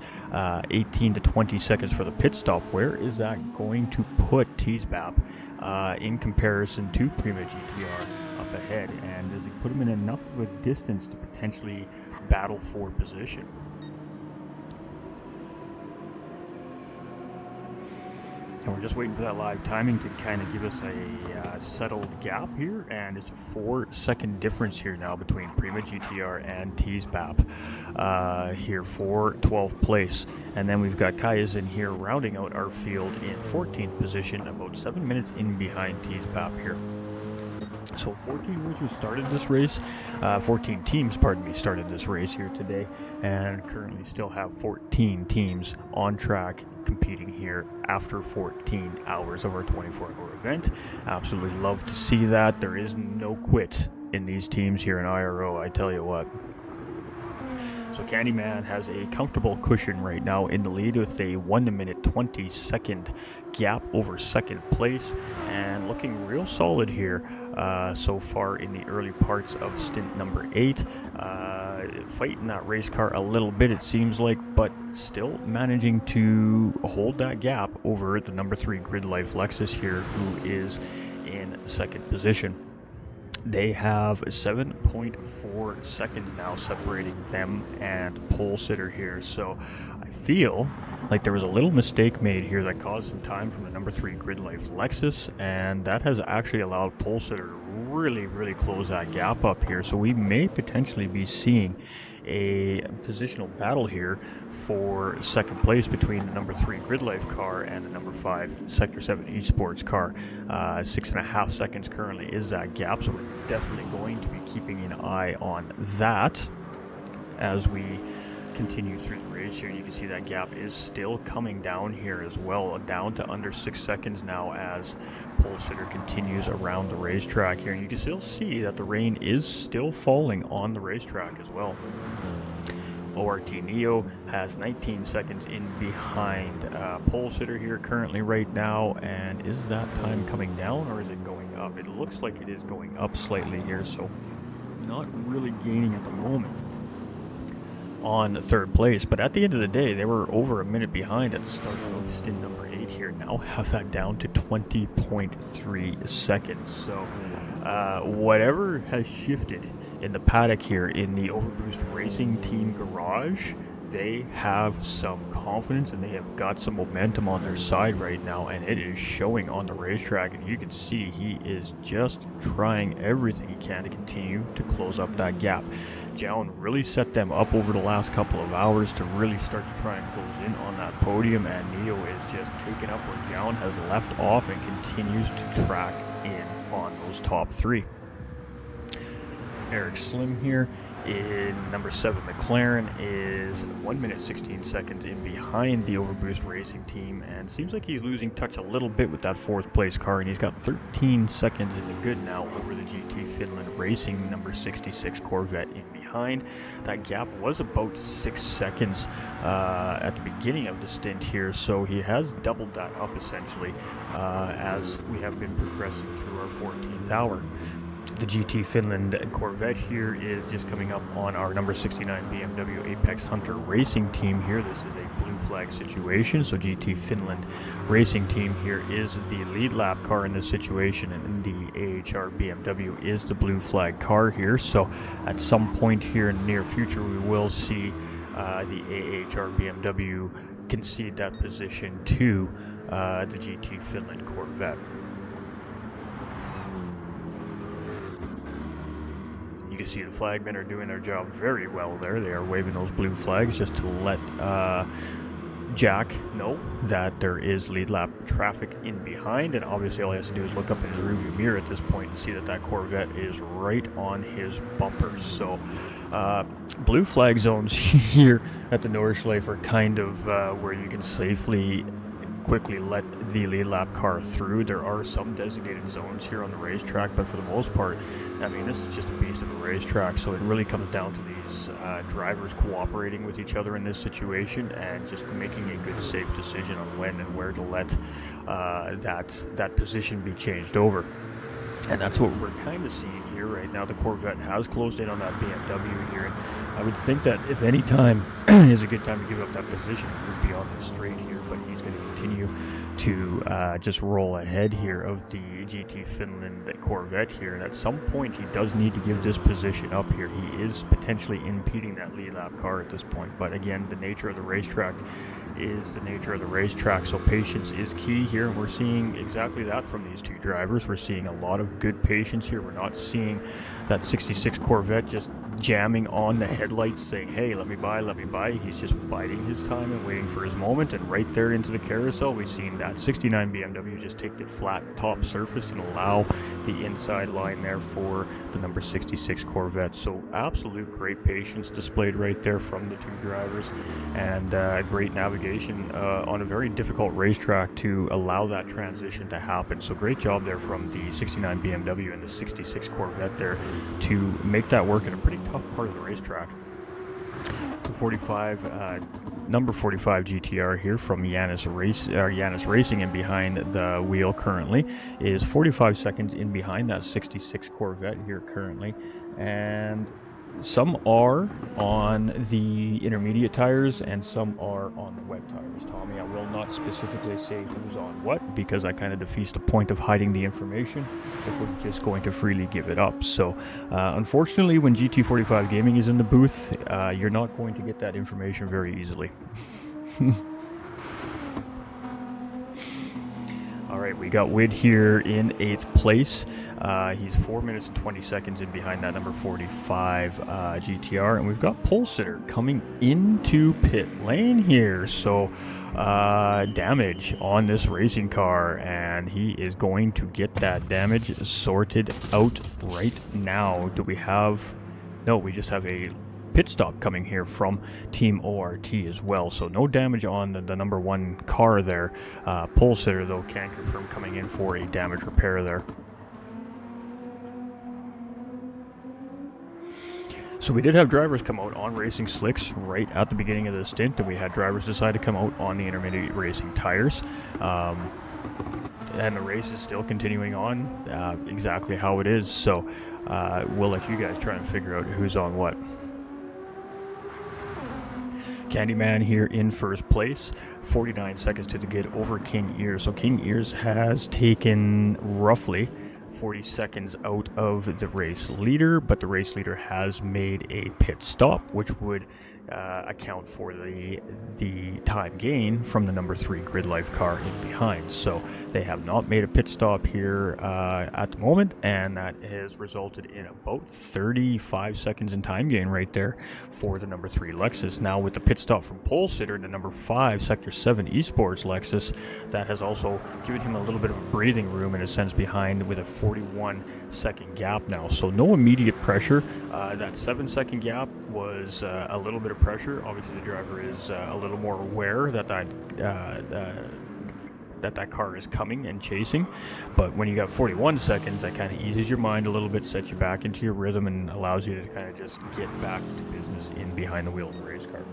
18 to 20 seconds for the pit stop, where is that going to put Teasbap in comparison to Prima GTR up ahead? And does it put him in enough of a distance to potentially battle for position? And we're just waiting for that live timing to kind of give us a settled gap here, and it's a 4-second difference here now between Prima GTR and TSBAP here for 12th place. And then we've got Kaizen here rounding out our field in 14th position, about 7 minutes in behind TSBAP here. So 14 racers started this race, 14 teams, pardon me, started this race here today, and currently still have 14 teams on track competing here after 14 hours of our 24-hour event. Absolutely love to see that. There is no quit in these teams here in IRO, I tell you what. So Candyman has a comfortable cushion right now in the lead with a 1 minute 20-second gap over second place, and looking real solid here so far in the early parts of stint number 8. Fighting that race car a little bit, it seems like, but still managing to hold that gap over the number 3 Grid Life Lexus here, who is in second position. They have 7.4 seconds now separating them and pole sitter here. So I feel like there was a little mistake made here that caused some time from the number 3 Grid Life Lexus, and that has actually allowed pole sitter to really close that gap up here. So we may potentially be seeing a positional battle here for second place between the number 3 Grid Life car and the number 5 Sector 7 Esports car. 6.5 seconds currently is that gap, so we're definitely going to be keeping an eye on that as we continue through the race here. You can see that gap is still coming down here as well, down to under 6 seconds now as pole sitter continues around the racetrack here. And you can still see that the rain is still falling on the racetrack as well. ORT Neo has 19 seconds in behind pole sitter here currently right now. And is that time coming down or is it going up? It looks like it is going up slightly here, so not really gaining at the moment on third place. But at the end of the day, they were over a minute behind at the start of stint number 8 here. Now have that down to 20.3 seconds. So whatever has shifted in the paddock here in the Overboost Racing Team garage, they have some confidence and they have got some momentum on their side right now, and it is showing on the racetrack. And you can see he is just trying everything he can to continue to close up that gap. Jown really set them up over the last couple of hours to really start to try and close in on that podium, and Neo is just taking up where Jown has left off and continues to track in on those top 3. Eric Slim here in number 7 McLaren is 1 minute 16 seconds in behind the Overboost Racing Team, and seems like he's losing touch a little bit with that 4th place car, and he's got 13 seconds in the good now over the GT Finland Racing number 66 Corvette in behind. That gap was about 6 seconds at the beginning of the stint here, so he has doubled that up essentially as we have been progressing through our 14th hour. The GT Finland Corvette here is just coming up on our number 69 BMW Apex Hunter Racing Team here. This is a blue flag situation, so GT Finland Racing Team here is the lead lap car in this situation, and the AHR BMW is the blue flag car here. So at some point here in the near future, we will see the AHR BMW concede that position to the GT Finland Corvette. You can see the flagmen are doing their job very well there. They are waving those blue flags just to let Jack know that there is lead lap traffic in behind, and obviously all he has to do is look up in his rearview mirror at this point and see that that Corvette is right on his bumper. So blue flag zones here at the Nordschleife are kind of where you can safely quickly let the lead lap car through. There are some designated zones here on the racetrack, but for the most part, I mean, this is just a beast of a racetrack, so it really comes down to these drivers cooperating with each other in this situation and just making a good, safe decision on when and where to let that position be changed over. And that's what we're kind of seeing here here right now. The Corvette has closed in on that BMW here. And I would think that if any time is a good time to give up that position, it would be on the straight here, but he's going to continue to just roll ahead here of the GT Finland Corvette here. And at some point, he does need to give this position up here. He is potentially impeding that lead lap car at this point. But again, the nature of the racetrack is the nature of the racetrack. So patience is key here. And we're seeing exactly that from these two drivers. We're seeing a lot of good patience here. We're not seeing that 66 Corvette just jamming on the headlights saying, hey, let me by, let me by. He's just biding his time and waiting for his moment. And right there into the carousel, we've seen that 69 BMW just take the flat top surface and allow the inside line there for the number 66 Corvette. So absolute great patience displayed right there from the two drivers, and great navigation on a very difficult racetrack to allow that transition to happen. So great job there from the 69 BMW and the 66 Corvette there to make that work in a pretty tough part of the racetrack. The 45 number 45 GTR here from Yanis Racing, and behind the wheel currently is 45 seconds in behind that 66 Corvette here currently. And some are on the intermediate tires and some are on the wet tires, Tommy. I will not specifically say who's on what, because I kind of defeats the point of hiding the information if we're just going to freely give it up. So unfortunately, when GT45 Gaming is in the booth, you're not going to get that information very easily. Alright, we got Wid here in 8th place. He's 4 minutes and 20 seconds in behind that number 45 GTR. And we've got Pole Sitter coming into pit lane here. So damage on this racing car, and he is going to get that damage sorted out right now. Do we have... No, we just have a pit stop coming here from Team ORT as well. So no damage on the number 1 car there. Pole Sitter, though, can confirm coming in for a damage repair there. So we did have drivers come out on racing slicks right at the beginning of the stint, and we had drivers decide to come out on the intermediate racing tires. And the race is still continuing on exactly how it is. So we'll let you guys try and figure out who's on what. Candyman here in first place, 49 seconds to the grid over King Ears. So King Ears has taken roughly 40 seconds out of the race leader, but the race leader has made a pit stop, which would account for the time gain from the number 3 Grid Life car in behind. So they have not made a pit stop here at the moment, and that has resulted in about 35 seconds in time gain right there for the number 3 Lexus. Now with the pit stop from Pole Sitter, the number 5 Sector 7 Esports Lexus, that has also given him a little bit of a breathing room in a sense behind, with a 41 second gap now. So no immediate pressure. That 7-second gap was a little bit of pressure. Obviously the driver is a little more aware that that car is coming and chasing, but when you got 41 seconds, that kind of eases your mind a little bit, sets you back into your rhythm, and allows you to kind of just get back to business in behind the wheel of the race car.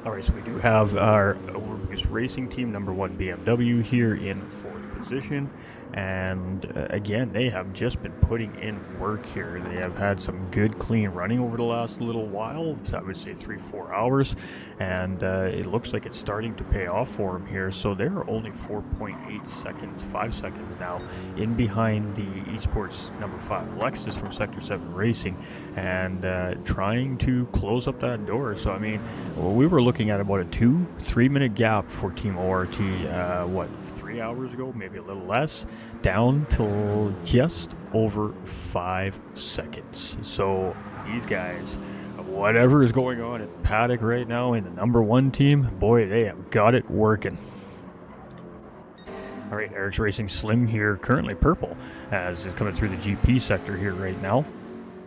Alright, so we do have our Overboost Racing Team, number 1 BMW here in 4th position, and again, they have just been putting in work here. They have had some good clean running over the last little while, so I would say 3-4 hours, and it looks like it's starting to pay off for them here. So they're only 4.8 seconds, 5 seconds now in behind the Esports number 5 Lexus from Sector 7 Racing, and trying to close up that door. So I mean, we were looking at about a 2-3 minute gap for Team ORT, 3 hours ago, maybe a little less, down till just over 5 seconds. So these guys, whatever is going on at Paddock right now in the number 1 team, boy, they have got it working. Alright, Eric's Racing Slim here, currently purple, as is coming through the GP sector here right now.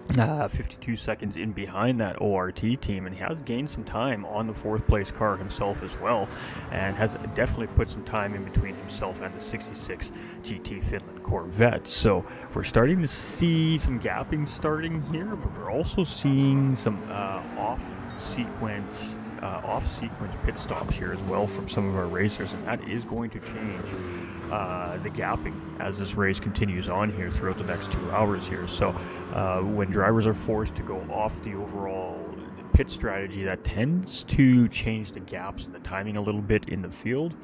52 seconds in behind that ORT team, and he has gained some time on the 4th place car himself as well, and has definitely put some time in between himself and the 66 GT Finland Corvette. So we're starting to see some gapping starting here, but we're also seeing some off sequence off-sequence pit stops here as well from some of our racers, and that is going to change the gapping as this race continues on here throughout the next 2 hours here. So when drivers are forced to go off the overall pit strategy, that tends to change the gaps and the timing a little bit in the field.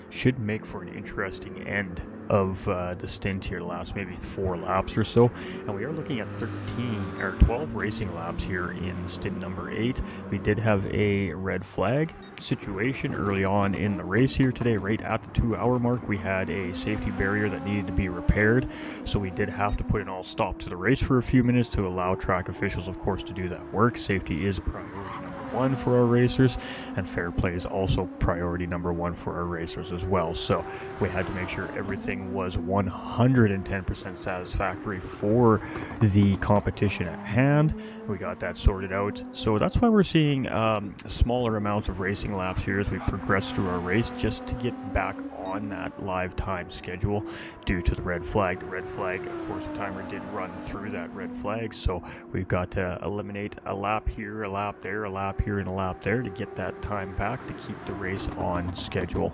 Should make for an interesting end of the stint here, last maybe 4 laps or so. And we are looking at 12 racing laps here in stint number 8. We did have a red flag situation early on in the race here today. Right at the 2 hour mark, we had a safety barrier that needed to be repaired, so we did have to put an all stop to the race for a few minutes to allow track officials, of course, to do that work. Safety is priority number 1 for our racers, and fair play is also priority number 1 for our racers as well. So we had to make sure everything was 110% satisfactory for the competition at hand. We got that sorted out, so that's why we're seeing smaller amounts of racing laps here as we progress through our race, just to get back on that live time schedule due to the red flag. The red flag, of course, the timer did run through that red flag, so we've got to eliminate a lap here, a lap there, a lap here, and a lap there to get that time back to keep the race on schedule.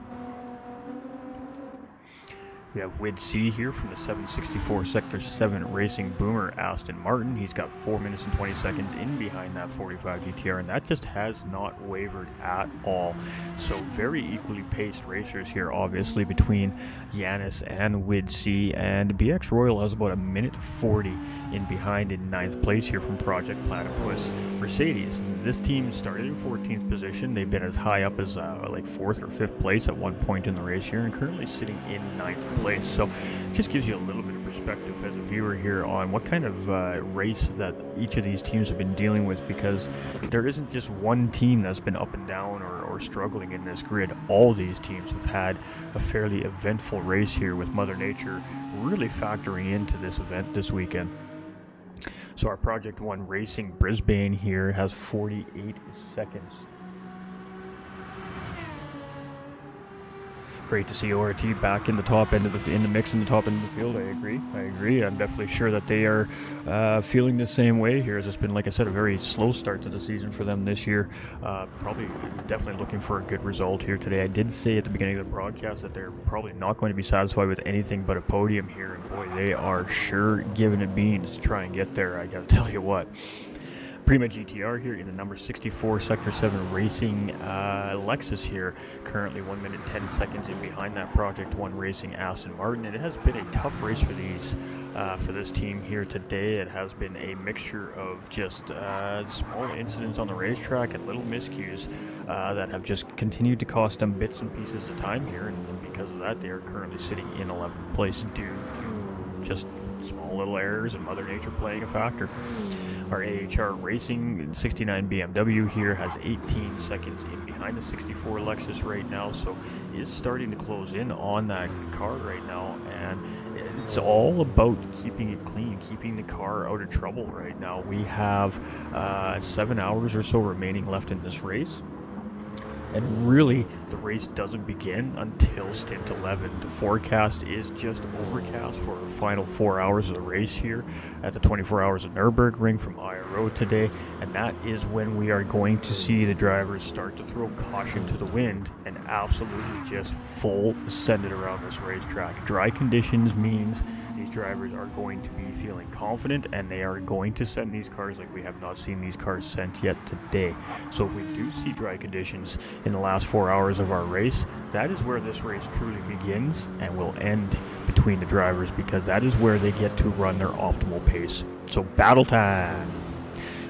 We have Wid C here from the 764 Sector 7 Racing Boomer Aston Martin. He's got 4 minutes and 20 seconds in behind that 45 GTR, and that just has not wavered at all. So very equally paced racers here, obviously, between Yanis and Wid C, and BX Royal has about a minute 40 in behind in 9th place here from Project Platypus Mercedes. This team started in 14th position. They've been as high up as like 4th or 5th place at one point in the race here, and currently sitting in 9th place. So it just gives you a little bit of perspective as a viewer here on what kind of race that each of these teams have been dealing with, because there isn't just one team that's been up and down or struggling in this grid. All these teams have had a fairly eventful race here, with Mother Nature really factoring into this event this weekend. So our Project 1 Racing Brisbane here has 48 seconds. Great to see ORT back in the top end of the mix in the top end of the field. I agree. I'm definitely sure that they are feeling the same way here, as it's been, like I said, a very slow start to the season for them this year. Definitely looking for a good result here today. I did say at the beginning of the broadcast that they're probably not going to be satisfied with anything but a podium here, and boy, they are sure giving it beans to try and get there, I gotta tell you what. Prima GTR here in the number 64 Sector 7 Racing Lexus here, currently 1 minute 10 seconds in behind that Project 1 Racing Aston Martin. And it has been a tough race for this team here today. It has been a mixture of just small incidents on the racetrack and little miscues that have just continued to cost them bits and pieces of time here, and because of that, they are currently sitting in 11th place due to just small little errors and Mother Nature playing a factor. Our AHR Racing 69 BMW here has 18 seconds in behind the 64 Lexus right now, so is starting to close in on that car right now, and it's all about keeping it clean, keeping the car out of trouble right now. We have 7 hours or so remaining left in this race. And really, the race doesn't begin until stint 11. The forecast is just overcast for the final 4 hours of the race here at the 24 Hours of Nürburgring from IRO today. And that is when we are going to see the drivers start to throw caution to the wind and absolutely just full send it around this racetrack. Dry conditions means these drivers are going to be feeling confident, and they are going to send these cars like we have not seen these cars sent yet today. So if we do see dry conditions in the last 4 hours of our race, that is where this race truly begins and will end between the drivers, because that is where they get to run their optimal pace. So battle time.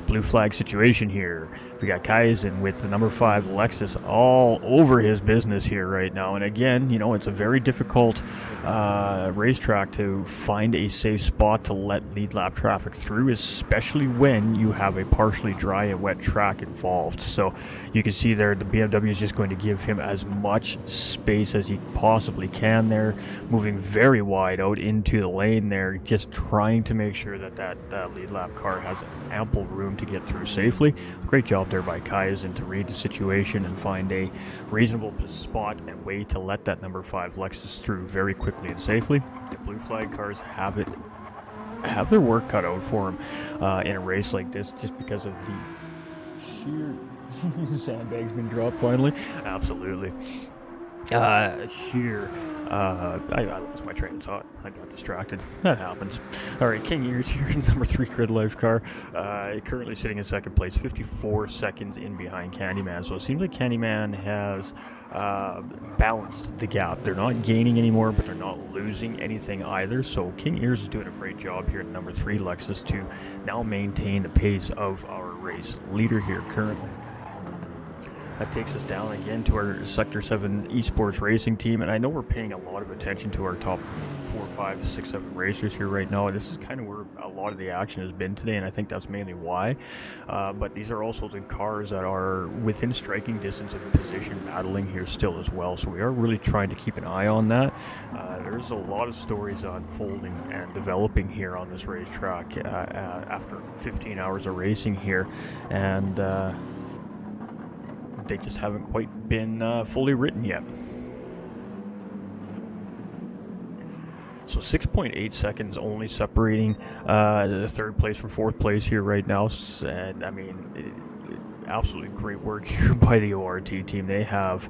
Blue flag situation here. We got Kaizen with the number 5 Lexus all over his business here right now. And again, you know, it's a very difficult racetrack to find a safe spot to let lead lap traffic through, especially when you have a partially dry and wet track involved. So you can see there the BMW is just going to give him as much space as he possibly can there, moving very wide out into the lane there, just trying to make sure that that lead lap car has ample room to get through safely. Great job there by Kaizen to read the situation and find a reasonable spot and way to let that number 5 Lexus through very quickly and safely. The blue flag cars have their work cut out for them in a race like this, just because of the sheer Sandbag's been dropped finally. Absolutely. Here, I lost my train of thought. I got distracted. That happens. Alright, King Ears here in number 3 Grid Life car. Currently sitting in second place, 54 seconds in behind Candyman. So it seems like Candyman has balanced the gap. They're not gaining anymore, but they're not losing anything either. So King Ears is doing a great job here in number 3 Lexus to now maintain the pace of our race leader here currently. That takes us down again to our Sector 7 Esports Racing team, and I know we're paying a lot of attention to our top 4, 5, 6, 7 racers here right now. This is kind of where a lot of the action has been today, and I think that's mainly why. But these are also the cars that are within striking distance of position battling here still as well, so we are really trying to keep an eye on that. There's a lot of stories unfolding and developing here on this racetrack after 15 hours of racing here, and they just haven't quite been fully written yet. So 6.8 seconds only separating the third place from fourth place here right now. And I mean, absolutely great work here by the ORT team. They have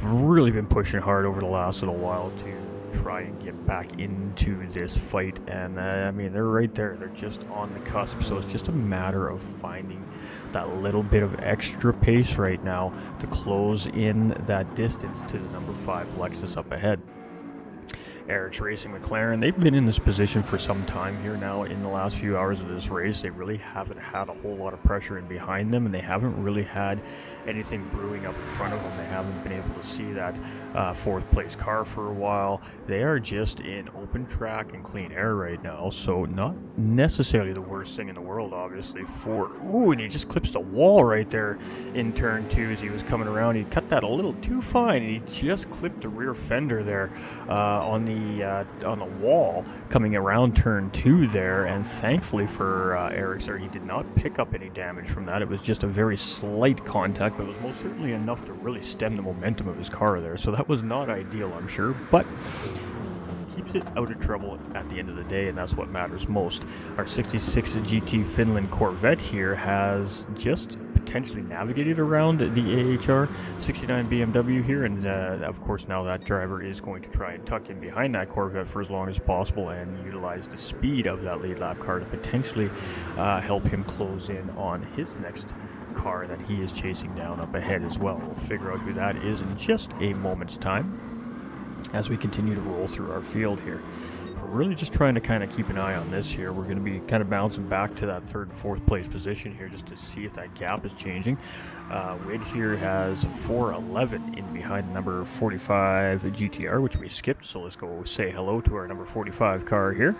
really been pushing hard over the last little while to try and get back into this fight. And I mean, they're right there. They're just on the cusp. So it's just a matter of finding that little bit of extra pace right now to close in that distance to the number 5 Lexus up ahead. Eric's Racing McLaren, they've been in this position for some time here now. In the last few hours of this race, they really haven't had a whole lot of pressure in behind them, and they haven't really had anything brewing up in front of them. They haven't been able to see that fourth place car for a while. They are just in open track and clean air right now, so not necessarily the worst thing in the world, obviously, for... Ooh, and he just clips the wall right there in turn 2 as he was coming around. He cut that a little too fine, and he just clipped the rear fender there on the wall coming around turn 2 there, and thankfully for Eric, he did not pick up any damage from that. It was just a very slight contact, but it was most certainly enough to really stem the momentum of his car there, so that was not ideal, I'm sure, but keeps it out of trouble at the end of the day, and that's what matters most. Our 66 GT Finland Corvette here has just potentially navigated around the AHR 69 BMW here, and of course now that driver is going to try and tuck in behind that Corvette for as long as possible and utilize the speed of that lead lap car to potentially help him close in on his next car that he is chasing down up ahead as well. We'll figure out who that is in just a moment's time as we continue to roll through our field here. We're really just trying to kind of keep an eye on this here. We're going to be kind of bouncing back to that third and fourth place position here just to see if that gap is changing. Wade here has 4:11 in behind number 45 GTR, which we skipped, so let's go say hello to our number 45 car here,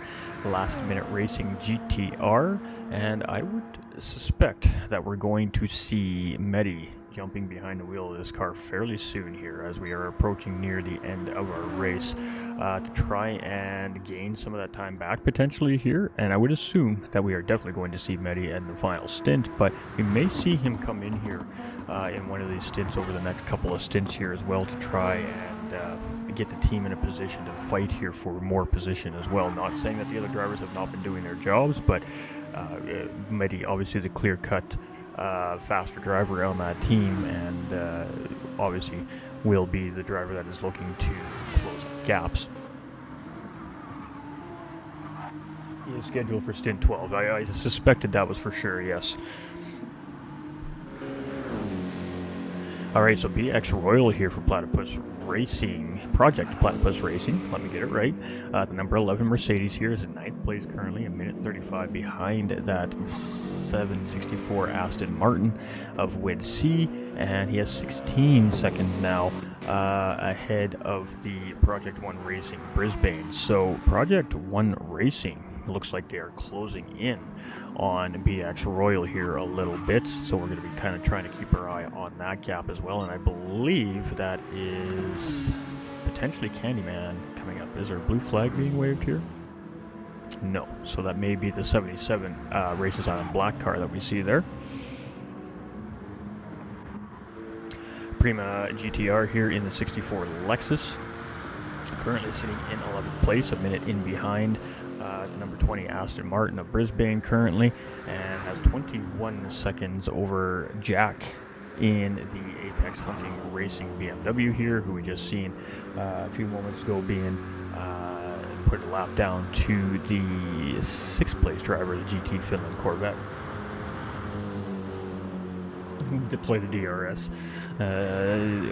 Last Minute Racing GTR, and I would suspect that we're going to see Mehdi jumping behind the wheel of this car fairly soon here as we are approaching near the end of our race to try and gain some of that time back potentially here, and I would assume that we are definitely going to see Mehdi in the final stint, but we may see him come in here in one of these stints over the next couple of stints here as well to try and get the team in a position to fight here for more position as well. Not saying that the other drivers have not been doing their jobs, but Mehdi obviously the clear-cut faster driver on that team, and obviously will be the driver that is looking to close gaps. He is scheduled for stint 12. I suspected that was for sure, yes. Alright, so BX Royal here for Platypus Racing, Project Platypus Racing, let me get it right. The number 11 Mercedes here is in 9th place currently, a minute 35 behind that 764 Aston Martin of Wid C, and he has 16 seconds now ahead of the Project 1 Racing Brisbane. So Project 1 Racing looks like they are closing in on BX Royal here a little bit, so we're going to be kind of trying to keep our eye on that gap as well, and I believe that is potentially Candyman coming up. Is there a blue flag being waved here? No, so that may be the 77 Races on Black car that we see there. Prima GTR here in the 64 Lexus, currently sitting in 11th place, a minute in behind number 20 Aston Martin of Brisbane currently, and has 21 seconds over Jack in the Apex Hunting Racing BMW here, who we just seen a few moments ago being put a lap down to the 6th place driver, the GT Finland Corvette. Deploy the DRS.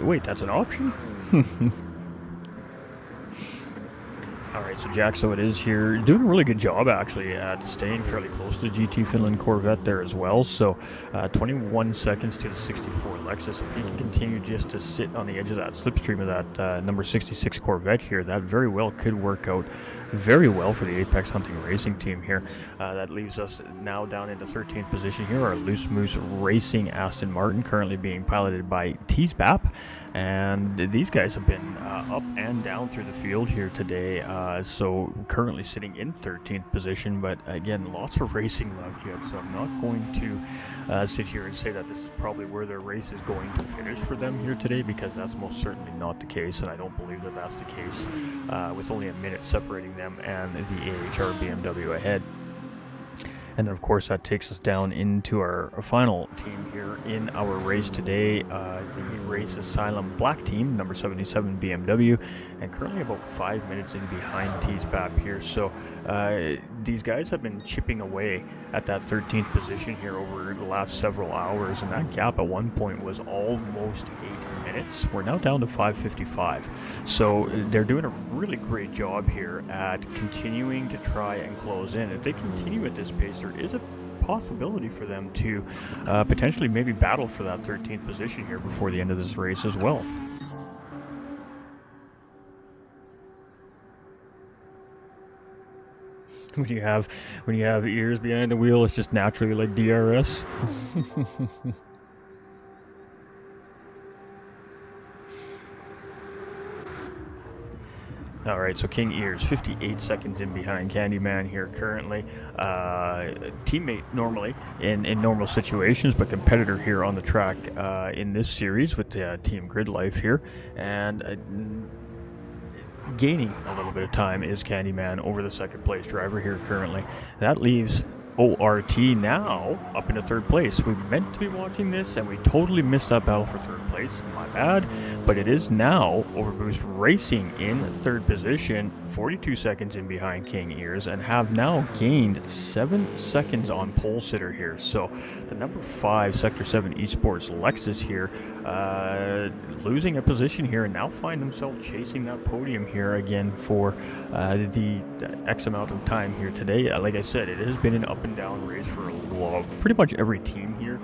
Wait, that's an option? Alright, so Jack, so it is here, doing a really good job actually at staying fairly close to the GT Finland Corvette there as well. So 21 seconds to the 64 Lexus. If he can continue just to sit on the edge of that slipstream of that number 66 Corvette here, that very well could work out very well for the Apex Hunting Racing team here. That leaves us now down into 13th position here. Our Loose Moose Racing Aston Martin, currently being piloted by Teesbap. And these guys have been up and down through the field here today. So currently sitting in 13th position, but again, lots of racing left yet. So I'm not going to sit here and say that this is probably where their race is going to finish for them here today, because that's most certainly not the case, and I don't believe that that's the case with only a minute separating them and the AHR BMW ahead. And then, of course, that takes us down into our final team here in our race today, the Race Asylum Black Team, number 77 BMW, and currently about 5 minutes in behind Teesbap here. So these guys have been chipping away at that 13th position here over the last several hours, and that gap at one point was almost 8 minutes. We're now down to 5:55. So they're doing a really great job here at continuing to try and close in. If they continue at this pace, there is a possibility for them to potentially maybe battle for that 13th position here before the end of this race as well. When you have ears behind the wheel, it's just naturally like DRS. Alright, so King Ears, 58 seconds in behind Candyman here currently. Teammate normally in normal situations, but competitor here on the track in this series with Team Grid Life here. And gaining a little bit of time is Candyman over the second place driver here currently. That leaves ORT now up into third place. We meant to be watching this and we totally missed that battle for third place. My bad. But it is now Overboost Racing in third position, 42 seconds in behind King Ears, and have now gained 7 seconds on pole sitter here. So the number 5 Sector 7 Esports Lexus here losing a position here and now find themselves chasing that podium here again for the X amount of time here today. Like I said, it has been an up and down race for pretty much every team here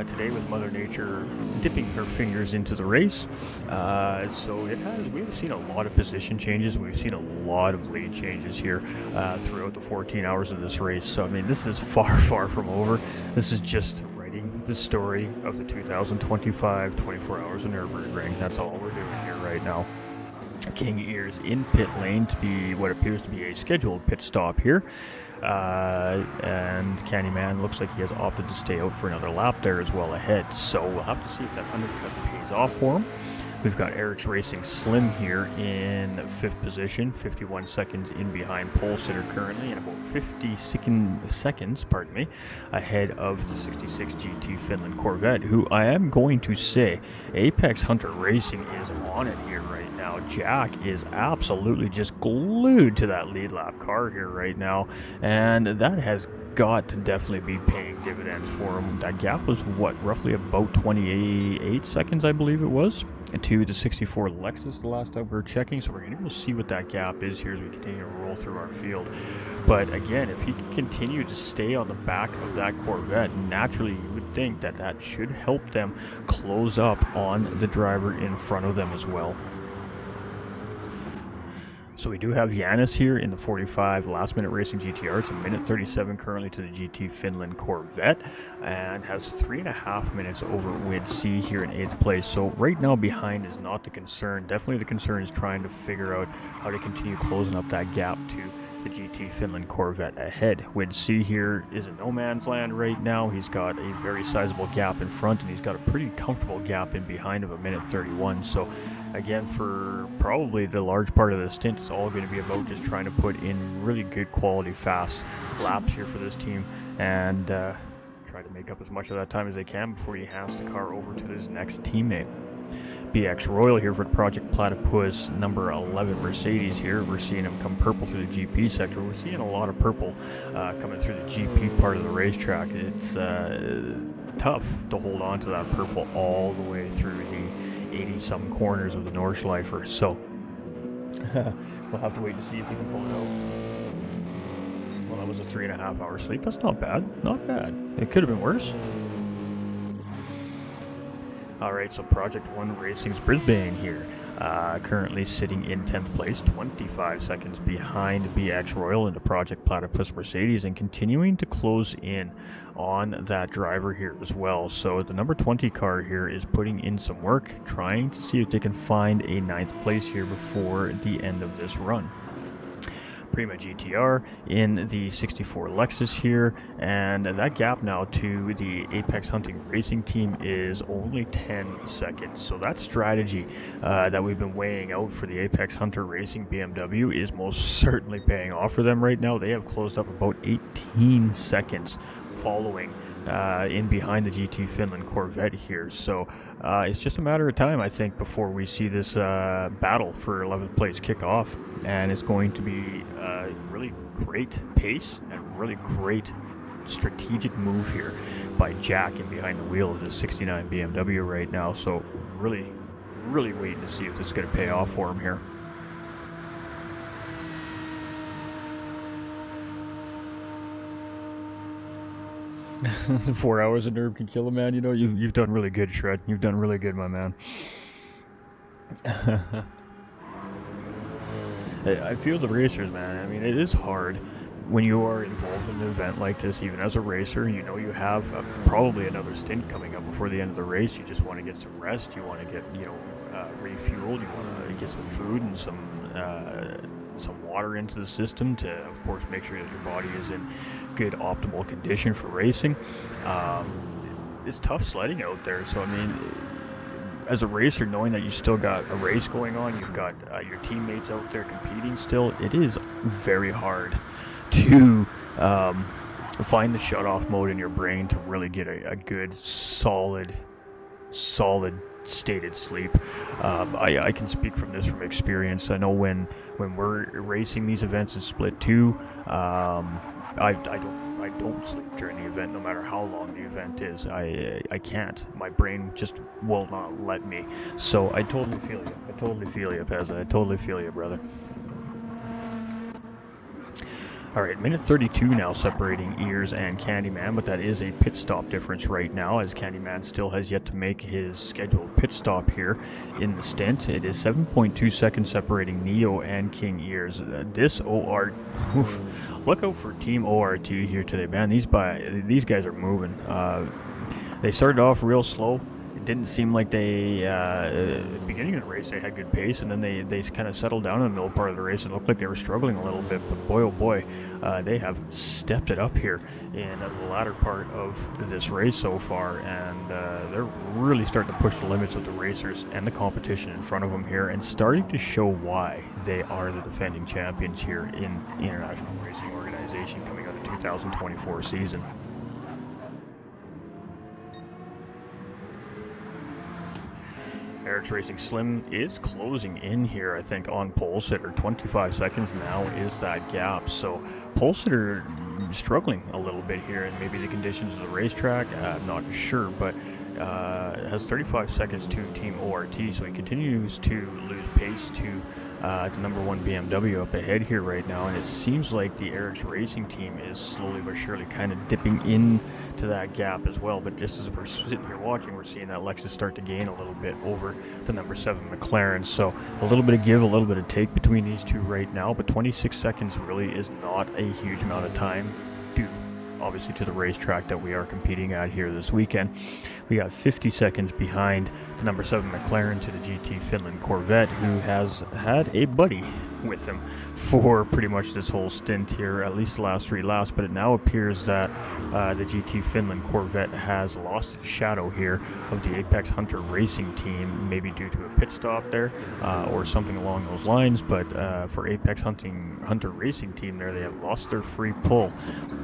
today, with Mother Nature dipping her fingers into the race. So we've seen a lot of position changes. We've seen a lot of lead changes here throughout the 14 hours of this race. So I mean, this is far from over. This is just writing the story of the 2025 24 hours of Nürburgring. That's all we're doing here right now. King Ears in pit lane to be what appears to be a scheduled pit stop here. And Candyman looks like he has opted to stay out for another lap there as well ahead. So we'll have to see if that undercut pays off for him. We've got Eric's Racing Slim here in 5th position, 51 seconds in behind pole sitter currently, and about 50 seconds, ahead of the 66 GT Finland Corvette, who I am going to say Apex Hunter Racing is on it here right now. Jack is absolutely just glued to that lead lap car here right now, and that has got to definitely be paying dividends for him. That gap was roughly about 28 seconds, I believe it was, to the 64 Lexus the last time we were checking. So we're going to go see what that gap is here as we continue to roll through our field. But again, if he can continue to stay on the back of that Corvette, naturally you would think that that should help them close up on the driver in front of them as well. So we do have Yanis here in the 45 Last Minute Racing GTR. It's a minute 37 currently to the GT Finland Corvette, and has 3.5 minutes over Wid C here in 8th place. So right now behind is not the concern. Definitely the concern is trying to figure out how to continue closing up that gap to the GT Finland Corvette ahead. Wid C here is in no man's land right now. He's got a very sizable gap in front, and he's got a pretty comfortable gap in behind of a minute 31. So again, for probably the large part of the stint, it's all going to be about just trying to put in really good quality fast laps here for this team, and try try to make up as much of that time as they can before he hands the car over to his next teammate. BX Royal here for Project Platypus, number 11 Mercedes here. We're seeing him come purple through the GP sector. We're seeing a lot of purple coming through the GP part of the racetrack. It's tough to hold on to that purple all the way through the 80-some corners of the Nordschleifer. So we'll have to wait to see if he can pull it out. Well, that was a 3.5 hour sleep. That's not bad. Not bad. It could have been worse. Alright, so Project 1 Racing's Brisbane here, currently sitting in 10th place, 25 seconds behind BX Royal into Project Platypus Mercedes, and continuing to close in on that driver here as well. So the number 20 car here is putting in some work, trying to see if they can find a 9th place here before the end of this run. Prima GTR in the 64 Lexus here, and that gap now to the Apex Hunting Racing team is only 10 seconds. So that strategy that we've been weighing out for the Apex Hunter Racing BMW is most certainly paying off for them right now. They have closed up about 18 seconds following in behind the GT Finland Corvette here. So it's just a matter of time, I think, before we see this battle for 11th place kick off, and it's going to be really great pace and really great strategic move here by Jack in behind the wheel of the 69 BMW right now. So really waiting to see if this is going to pay off for him here. 4 hours of nerve can kill a man. You know, you've done really good, Shred. You've done really good, my man. I feel the racers, man. I mean, it is hard when you are involved in an event like this, even as a racer. You know, you have probably another stint coming up before the end of the race. You just want to get some rest. You want to get, refueled. You want to get some food and some water into the system to, of course, make sure that your body is in good, optimal condition for racing. It's tough sledding out there, so I mean, as a racer, knowing that you still got a race going on, you've got your teammates out there competing still, it is very hard to find the shut-off mode in your brain to really get a good, solid stated sleep. I can speak from experience. I know when we're racing these events in Split 2, I don't sleep during the event, no matter how long the event is. I can't. My brain just will not let me. So I totally feel you. I totally feel you, Pezza. I totally feel you, brother. Alright, minute 32 now separating Ears and Candyman, but that is a pit stop difference right now, as Candyman still has yet to make his scheduled pit stop here in the stint. It is 7.2 seconds separating Neo and King Ears. This OR... look out for Team ORT here today, man. These guys are moving. They started off real slow. It didn't seem like they, beginning of the race, they had good pace, and then they kind of settled down in the middle part of the race. It looked like they were struggling a little bit, but boy, oh boy, they have stepped it up here in the latter part of this race so far, and they're really starting to push the limits of the racers and the competition in front of them here, and starting to show why they are the defending champions here in the International Racing Organization coming out of the 2024 season. Eric's Racing Slim is closing in here, I think, on pole sitter. 25 seconds now is that gap. So pole sitter struggling a little bit here, and maybe the conditions of the racetrack, I'm not sure, but has 35 seconds to Team ORT, so he continues to lose pace to number 1 BMW up ahead here right now, and it seems like the Eric's Racing team is slowly but surely kind of dipping into that gap as well. But just as we're sitting here watching, we're seeing that Lexus start to gain a little bit over the number 7 McLaren. So a little bit of give, a little bit of take between these two right now, but 26 seconds really is not a huge amount of time due obviously to the racetrack that we are competing at here this weekend. We got 50 seconds behind the number 7 McLaren to the GT Finland Corvette, who has had a buddy with him for pretty much this whole stint here, at least the last 3 laps. But it now appears that the GT Finland Corvette has lost its shadow here of the Apex Hunter Racing team, maybe due to a pit stop there or something along those lines. But for Apex Hunter Racing team there, they have lost their free pull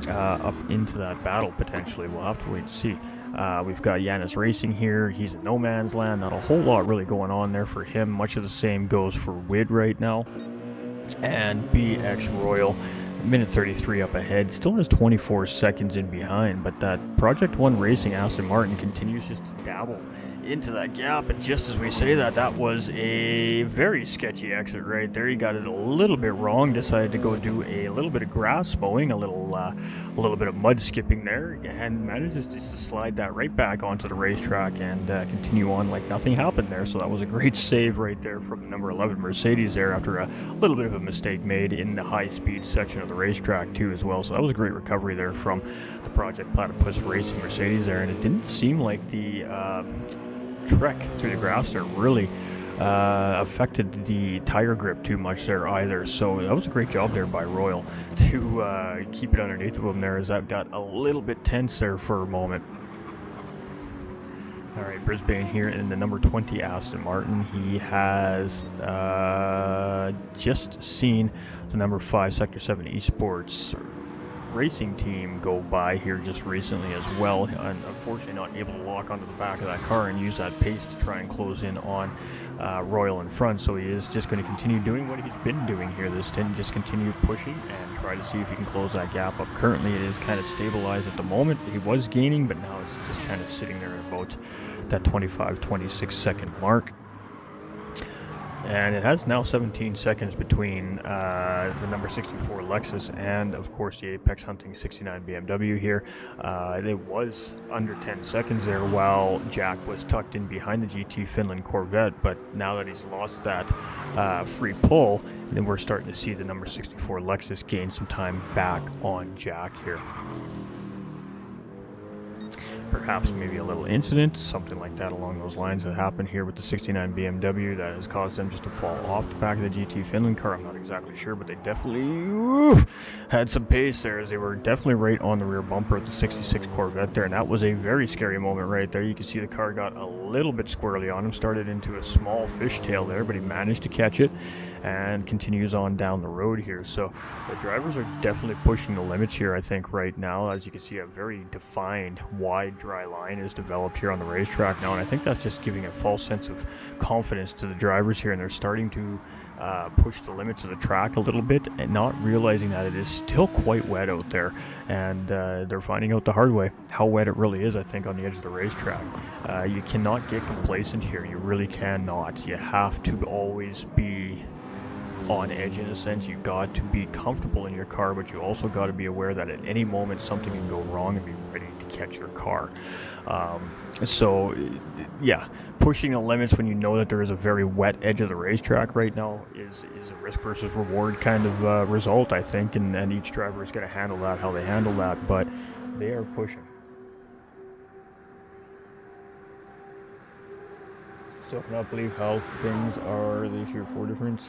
up into that battle potentially. We'll have to wait and see. We've got Yanis Racing here. He's in no man's land. Not a whole lot really going on there for him. Much of the same goes for Wid right now. And BX Royal, minute 33 up ahead. Still has 24 seconds in behind. But that Project 1 Racing Aston Martin continues just to dabble into that gap. And just as we say that, that was a very sketchy exit right there. He got it a little bit wrong. Decided to go do a little bit of grass mowing, a little bit of mud skipping there, and manages just to slide that right back onto the racetrack and continue on like nothing happened there. So that was a great save right there from the number 11 Mercedes there after a little bit of a mistake made in the high-speed section of the racetrack too as well. So that was a great recovery there from the Project Platypus Racing Mercedes there, and it didn't seem like the trek through the grass there really affected the tire grip too much there either. So that was a great job there by Royal to keep it underneath of him there, as that got a little bit tense there for a moment. Alright, Brisbane here in the number 20 Aston Martin. He has just seen the number 5 Sector 7 Esports racing team go by here just recently as well, and unfortunately not able to lock onto the back of that car and use that pace to try and close in on Royal in front. So he is just going to continue doing what he's been doing here this stint, just continue pushing and try to see if he can close that gap up. Currently it is kind of stabilized at the moment. He was gaining, but now it's just kind of sitting there at about that 25-26 second mark. And it has now 17 seconds between the number 64 Lexus and, of course, the Apex Hunting 69 BMW here. It was under 10 seconds there while Jack was tucked in behind the GT Finland Corvette, but now that he's lost that free pull, then we're starting to see the number 64 Lexus gain some time back on Jack here. Perhaps maybe a little incident, something like that along those lines that happened here with the 69 BMW that has caused them just to fall off the back of the GT Finland car. I'm not exactly sure, but they definitely had some pace there, as they were definitely right on the rear bumper of the 66 Corvette there, and that was a very scary moment right there. You can see the car got a little bit squirrely on him, started into a small fishtail there, but he managed to catch it and continues on down the road here. So the drivers are definitely pushing the limits here, I think, right now. As you can see, a very defined wide dry line is developed here on the racetrack now, and I think that's just giving a false sense of confidence to the drivers here, and they're starting to push the limits of the track a little bit and not realizing that it is still quite wet out there, and they're finding out the hard way how wet it really is, I think, on the edge of the racetrack. You cannot get complacent here. You really cannot. You have to always be on edge in a sense. You got to be comfortable in your car, but you also got to be aware that at any moment something can go wrong and be ready to catch your car. So yeah, pushing the limits when you know that there is a very wet edge of the racetrack right now is a risk versus reward kind of result, I think, and each driver is going to handle that how they handle that, but they are pushing. Still cannot believe how things are this year. 4 different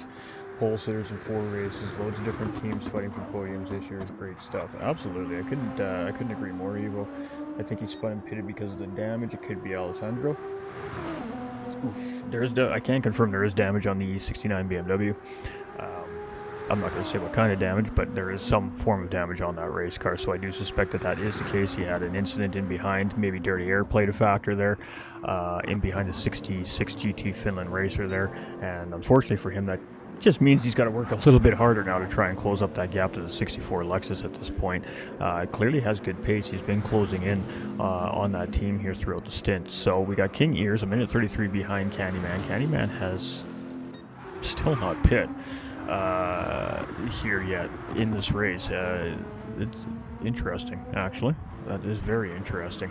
pole sitters in 4 races, loads of different teams fighting for podiums this year is great stuff. Absolutely, I couldn't agree more, Evo. I think he spun and pitted because of the damage. It could be Alessandro. Oof. I can't confirm there is damage on the 69 BMW. I'm not going to say what kind of damage, but there is some form of damage on that race car, so I do suspect that that is the case. He had an incident in behind, maybe dirty air played a factor there, in behind the 66 GT Finland racer there, and unfortunately for him, that just means he's got to work a little bit harder now to try and close up that gap to the 64 Lexus at this point. Clearly has good pace. He's been closing in on that team here throughout the stint. So we got King Ears, a minute 33 behind Candyman. Candyman has still not pit here yet in this race. It's interesting, actually. That is very interesting.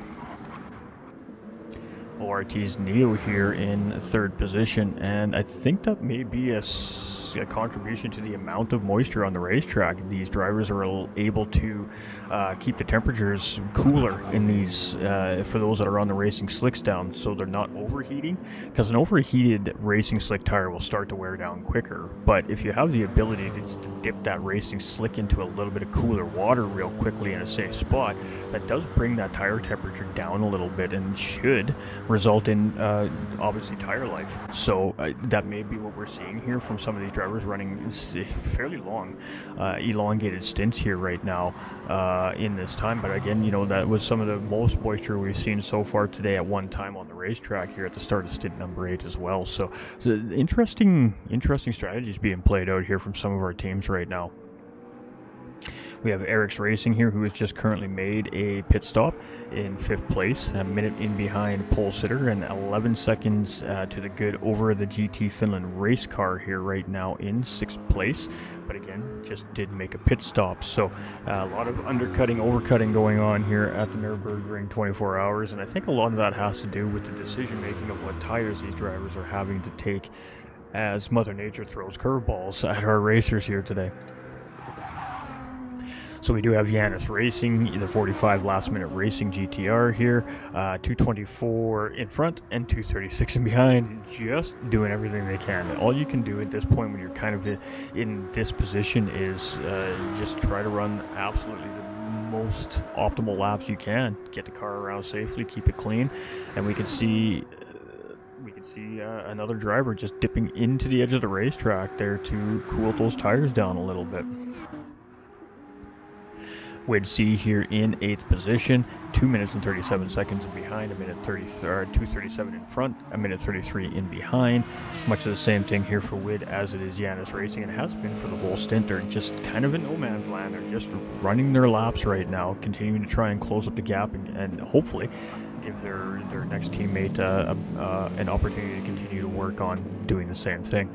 ORT's Neo here in 3rd position, and I think that may be a just a contribution to the amount of moisture on the racetrack. These drivers are able to keep the temperatures cooler in these, for those that are on the racing slicks down, so they're not overheating, because an overheated racing slick tire will start to wear down quicker. But if you have the ability to just dip that racing slick into a little bit of cooler water real quickly in a safe spot, that does bring that tire temperature down a little bit and should result in obviously tire life. So that may be what we're seeing here from some of these drivers running fairly long elongated stints here right now in this time. But again, you know, that was some of the most moisture we've seen so far today at one time on the racetrack here at the start of stint number 8 as well. So interesting strategies being played out here from some of our teams right now. We have Eric's Racing here, who has just currently made a pit stop in 5th place, a minute in behind pole sitter, and 11 seconds to the good over the GT Finland race car here right now in 6th place. But again, just did make a pit stop. So a lot of undercutting, overcutting going on here at the Nürburgring 24 hours. And I think a lot of that has to do with the decision making of what tires these drivers are having to take as Mother Nature throws curveballs at our racers here today. So we do have Janus Racing, the 45 last minute racing GTR here, 224 in front and 236 in behind, just doing everything they can. All you can do at this point when you're kind of in this position is just try to run absolutely the most optimal laps you can. Get the car around safely, keep it clean, and we can see another driver just dipping into the edge of the racetrack there to cool those tires down a little bit. We'd see here in 8th position, 2 minutes and 37 seconds in behind, 2:37 in front, 1:33 in behind. Much of the same thing here for Wid as it is Janus Racing, and has been for the whole stint. They're just kind of in no man's land. They're just running their laps right now, continuing to try and close up the gap and hopefully give their next teammate an opportunity to continue to work on doing the same thing.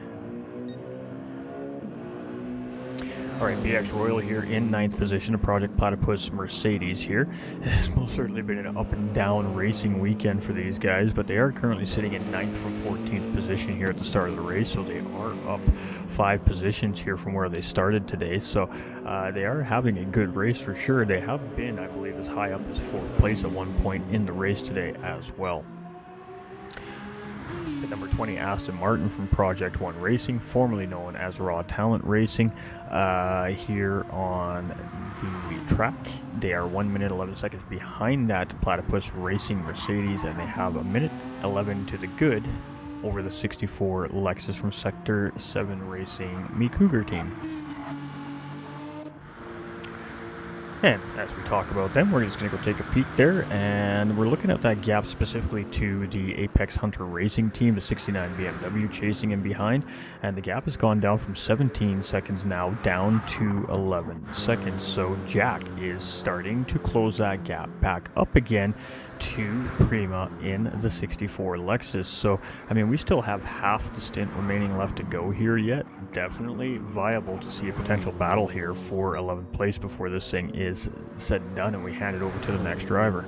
Alright, BX Royal here in 9th position, a Project Platypus Mercedes here. It's most certainly been an up and down racing weekend for these guys, but they are currently sitting in 9th from 14th position here at the start of the race, so they are up 5 positions here from where they started today. So they are having a good race for sure. They have been, I believe, as high up as 4th place at one point in the race today as well. The number 20 Aston Martin from Project 1 Racing, formerly known as Raw Talent Racing, here on the track. They are 1 minute 11 seconds behind that Platypus Racing Mercedes, and they have 1:11 to the good over the 64 Lexus from Sector 7 Racing Me Cougar team. And as we talk about them, we're just going to go take a peek there, and we're looking at that gap specifically to the Apex Hunter Racing team, the 69 BMW chasing in behind, and the gap has gone down from 17 seconds now down to 11 seconds. So Jack is starting to close that gap back up again to Prima in the 64 Lexus. So, I mean, we still have half the stint remaining left to go here yet. Definitely viable to see a potential battle here for 11th place before this thing is said and done and we hand it over to the next driver.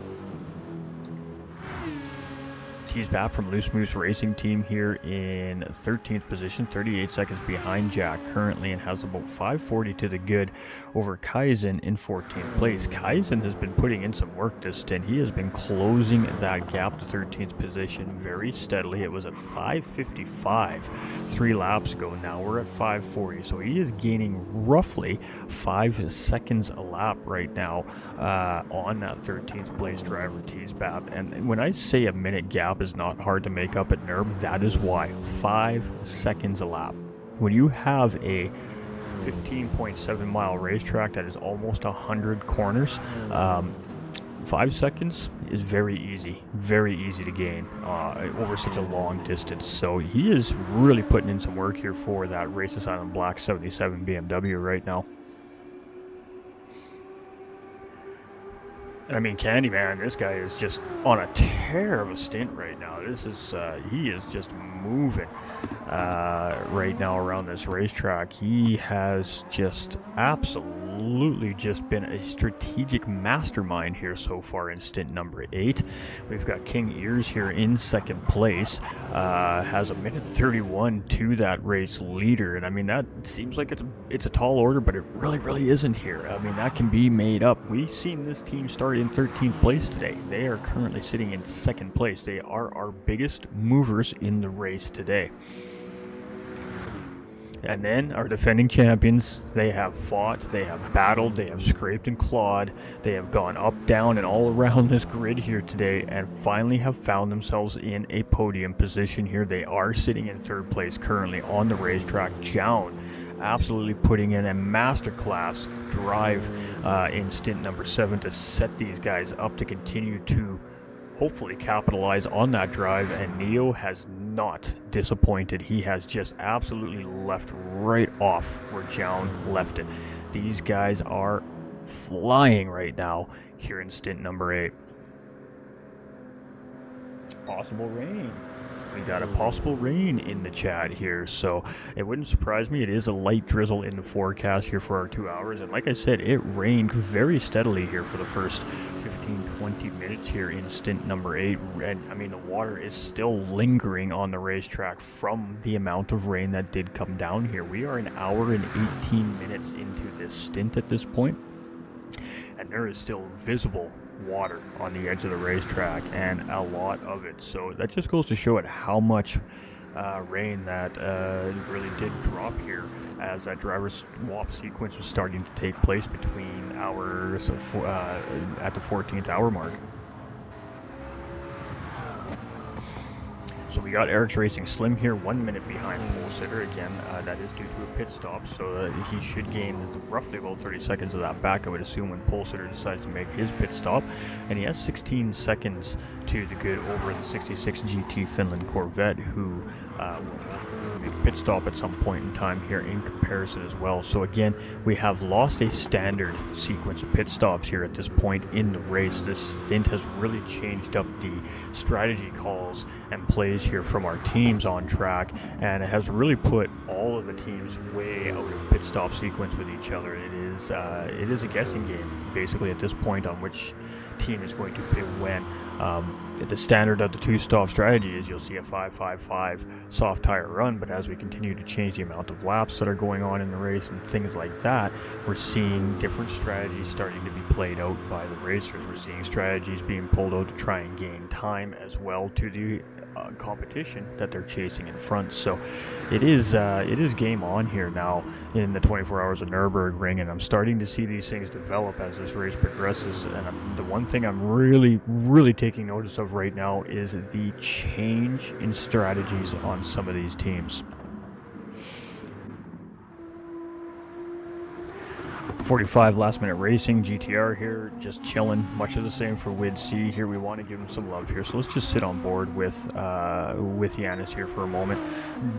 Tease back from Loose Moose Racing team here in 13th position, 38 seconds behind Jack currently, and has about 540 to the good over Kaizen in 14th place. Kaizen has been putting in some work this stint. He has been closing that gap to 13th position very steadily. It was at 555 3 laps ago. Now we're at 540, so he is gaining roughly 5 seconds a lap right now on that 13th place driver, Tease Bap. And when I say a minute gap is not hard to make up at NERB, that is why. 5 seconds a lap. When you have a 15.7 mile racetrack that is almost 100 corners, 5 seconds is very easy to gain over such a long distance. So he is really putting in some work here for that Race Asylum Black 77 BMW right now. I mean, Candyman, this guy is just on a tear of a stint right now. This is, he is just moving right now around this racetrack. He has just absolutely just been a strategic mastermind here so far in stint number 8. We've got King Ears here in second place, has a minute 31 to that race leader, and I mean, that seems like it's a tall order, but it really isn't here. I mean, that can be made up. We've seen this team start in 13th place today. They are currently sitting in second place. They are our biggest movers in the race today. And then our defending champions, they have fought, they have battled, they have scraped and clawed, they have gone up, down, and all around this grid here today, and finally have found themselves in a podium position here. They are sitting in third place currently on the racetrack. Jown absolutely putting in a masterclass drive in stint number 7 to set these guys up to continue to hopefully capitalize on that drive, and Neo has not disappointed. He has just absolutely left right off where Jown left it. These guys are flying right now here in stint number 8. Possible rain. We got a possible rain in the chat here, so it wouldn't surprise me. It is a light drizzle in the forecast here for our 2 hours, and like I said, it rained very steadily here for the first 15-20 minutes here in stint number 8, and I mean, the water is still lingering on the racetrack from the amount of rain that did come down here. We are 1 hour and 18 minutes into this stint at this point, and there is still visible water on the edge of the racetrack, and a lot of it. So that just goes to show it how much rain that really did drop here as that driver swap sequence was starting to take place between hours of, at the 14th hour mark. So we got Eric's Racing Slim here, 1 minute behind pole sitter. Again, that is due to a pit stop, so he should gain roughly about 30 seconds of that back, I would assume, when pole sitter decides to make his pit stop. And he has 16 seconds to the good over the 66 GT Finland Corvette, who will make a pit stop at some point in time here in comparison as well. So again, we have lost a standard sequence of pit stops here at this point in the race. This stint has really changed up the strategy calls and plays here from our teams on track, and it has really put all of the teams way out of pit stop sequence with each other. It is a guessing game basically at this point on which team is going to pit when. The standard of the 2-stop strategy is you'll see a 5-5-5 soft tire run, but as we continue to change the amount of laps that are going on in the race and things like that, we're seeing different strategies starting to be played out by the racers. We're seeing strategies being pulled out to try and gain time as well to the competition that they're chasing in front. So it is game on here now in the 24 hours of Nürburgring, and I'm starting to see these things develop as this race progresses. And the one thing I'm really taking notice of right now is the change in strategies on some of these teams. 45 last minute racing, GTR here, just chilling, much of the same for Wid C here. We want to give him some love here, so let's just sit on board with Yanis here for a moment.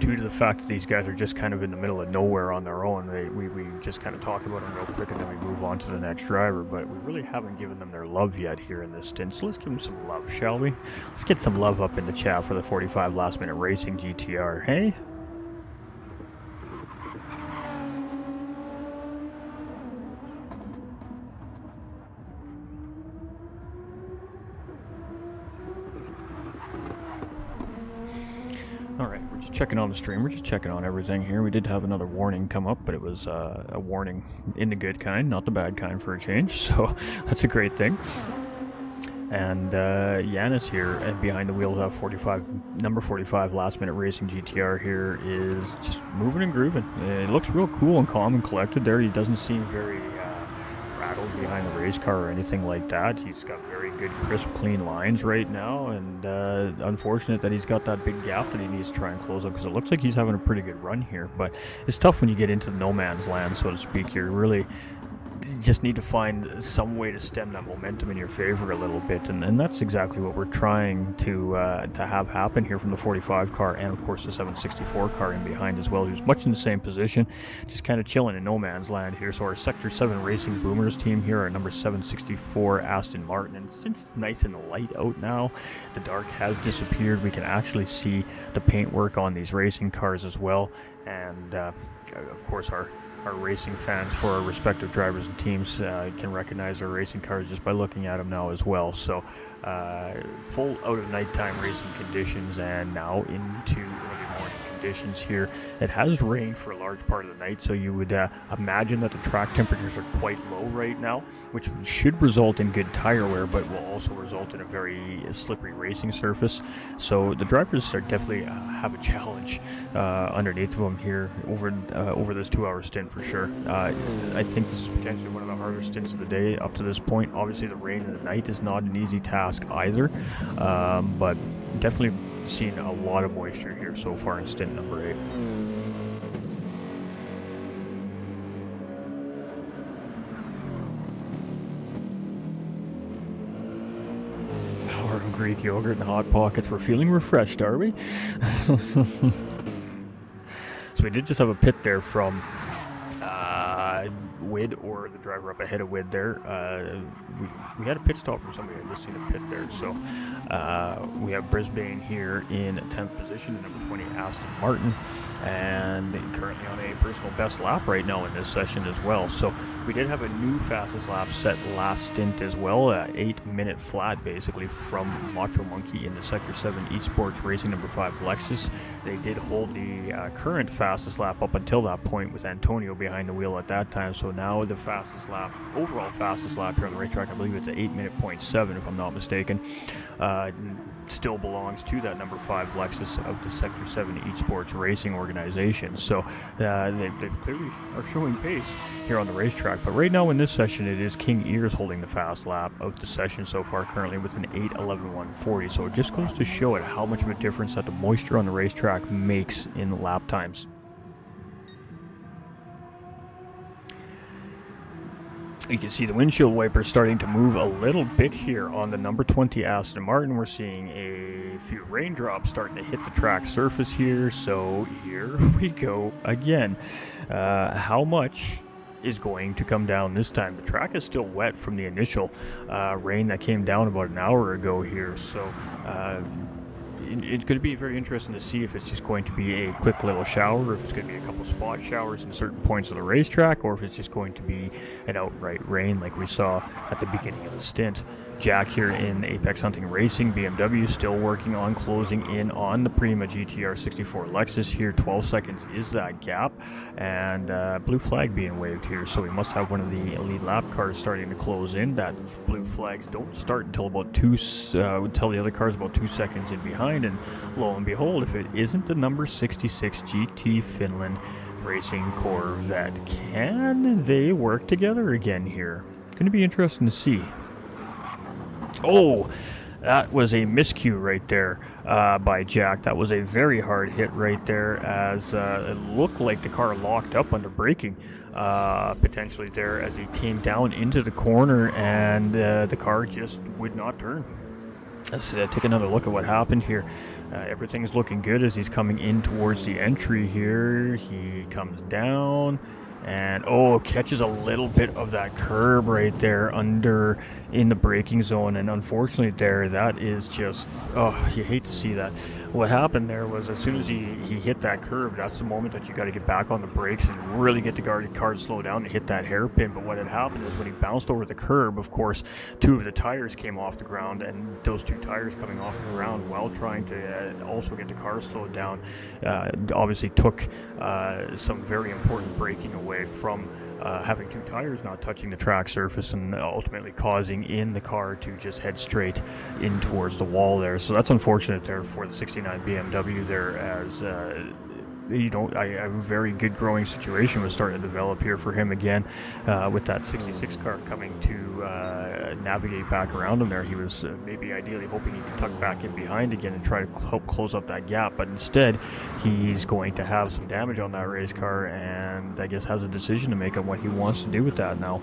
Due to the fact that these guys are just kind of in the middle of nowhere on their own, we just kind of talk about them real quick and then we move on to the next driver, but we really haven't given them their love yet here in this stint, so let's give them some love, shall we? Let's get some love up in the chat for the 45 last minute racing GTR, hey? Alright, we're just checking on the stream, we're just checking on everything here. We did have another warning come up, but it was a warning in the good kind, not the bad kind for a change, so that's a great thing. And Yanis here, and behind the wheel of number 45 last minute racing GTR here is just moving and grooving. It looks real cool and calm and collected there. He doesn't seem very rattled behind the race car or anything like that. He's got very good, crisp, clean lines right now, and unfortunate that he's got that big gap that he needs to try and close up, because it looks like he's having a pretty good run here, but it's tough when you get into the no man's land, so to speak. You're really you just need to find some way to stem that momentum in your favor a little bit, and that's exactly what we're trying to have happen here from the 45 car, and of course the 764 car in behind as well, who's much in the same position, just kind of chilling in no man's land here. So our Sector 7 Racing Boomers team here are number 764 Aston Martin, and since it's nice and light out now, the dark has disappeared, we can actually see the paintwork on these racing cars as well, and of course our racing fans for our respective drivers and teams can recognize our racing cars just by looking at them now as well. So full out of nighttime racing conditions and now into early morning conditions here. It has rained for a large part of the night, so you would imagine that the track temperatures are quite low right now, which should result in good tire wear, but will also result in a very slippery racing surface. So the drivers are definitely have a challenge underneath of them here over this 2-hour stint for sure. I think this is potentially one of the harder stints of the day up to this point. Obviously the rain in the night is not an easy task either, but definitely seen a lot of moisture here so far in stint number 8. Power of Greek yogurt and Hot Pockets. We're feeling refreshed, are we? So we did just have a pit there from Wid, or the driver up ahead of Wid there. We had a pit stop from somebody. I just seen a pit there. So we have Brisbane here in 10th position, number 20 Aston Martin, and currently on a personal best lap right now in this session as well. So we did have a new fastest lap set last stint as well, 8-minute flat basically from Macho Monkey in the Sector 7 Esports Racing number 5 Lexus. They did hold the current fastest lap up until that point with Antonio behind the wheel at that time. So now the fastest lap, overall fastest lap here on the racetrack, I believe it's an 8-minute.7 if I'm not mistaken, still belongs to that number 5 Lexus of the Sector 7 Esports Racing organization. So they clearly are showing pace here on the racetrack. But right now in this session, it is King Ears holding the fast lap of the session so far, currently with an 8:11.140. So it just goes to show it how much of a difference that the moisture on the racetrack makes in lap times. You can see the windshield wipers starting to move a little bit here on the number 20 Aston Martin. We're seeing a few raindrops starting to hit the track surface here. So here we go again. How much is going to come down this time? The track is still wet from the initial rain that came down about an hour ago here. So it's going to be very interesting to see if it's just going to be a quick little shower, or if it's going to be a couple spot showers in certain points of the racetrack, or if it's just going to be an outright rain like we saw at the beginning of the stint. Jack here in Apex Hunting Racing BMW still working on closing in on the Prima GTR 64 Lexus here. 12 seconds is that gap, and blue flag being waved here, so we must have one of the lead lap cars starting to close in. That blue flags don't start until about until the other car's about 2 seconds in behind, and lo and behold, if it isn't the number 66 GT Finland Racing Corvette, can they work together again here? It's going to be interesting to see. Oh, that was a miscue right there by Jack. That was a very hard hit right there, as it looked like the car locked up under braking potentially there as he came down into the corner, and the car just would not turn. Let's take another look at what happened here. Everything's looking good as he's coming in towards the entry here. He comes down and catches a little bit of that curb right there under in the braking zone, and unfortunately there, that is just, you hate to see that. What happened there was, as soon as he hit that curb, that's the moment that you got to get back on the brakes and really get the car to slow down to hit that hairpin. But what had happened is, when he bounced over the curb, of course, 2 of the tires came off the ground, and those 2 tires coming off the ground while trying to also get the car slowed down obviously took some very important braking away from having 2 tires not touching the track surface, and ultimately causing in the car to just head straight in towards the wall there. So that's unfortunate there for the 69 BMW there, as a very good growing situation was starting to develop here for him again, with that 66 car coming to navigate back around him there. He was maybe ideally hoping he could tuck back in behind again and try to help close up that gap, but instead he's going to have some damage on that race car, and I guess has a decision to make on what he wants to do with that now.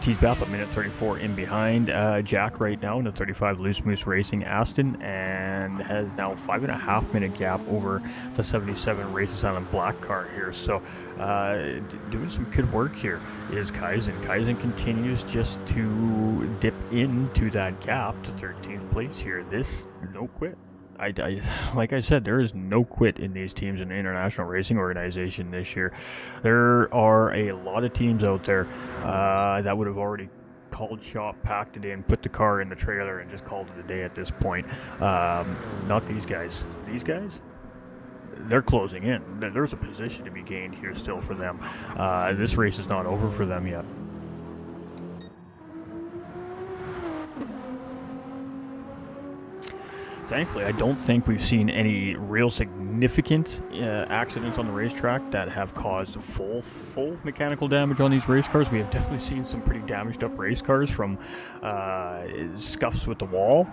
Tees Bap a minute 34 in behind Jack right now in the 35 Loose Moose Racing Aston, and has now 5.5 minute gap over the 77 Race Asylum Black car here. So doing some good work here is Kaizen. Kaizen continues just to dip into that gap to 13th place here. This no quit. Like I said, there is no quit in these teams in the International Racing Organization this year. There are a lot of teams out there that would have already called shop, packed it in, put the car in the trailer, and just called it a day at this point. Not these guys. These guys, they're closing in. There's a position to be gained here still for them. This race is not over for them yet. Thankfully, I don't think we've seen any real significant accidents on the racetrack that have caused full mechanical damage on these race cars. We have definitely seen some pretty damaged up race cars from scuffs with the wall.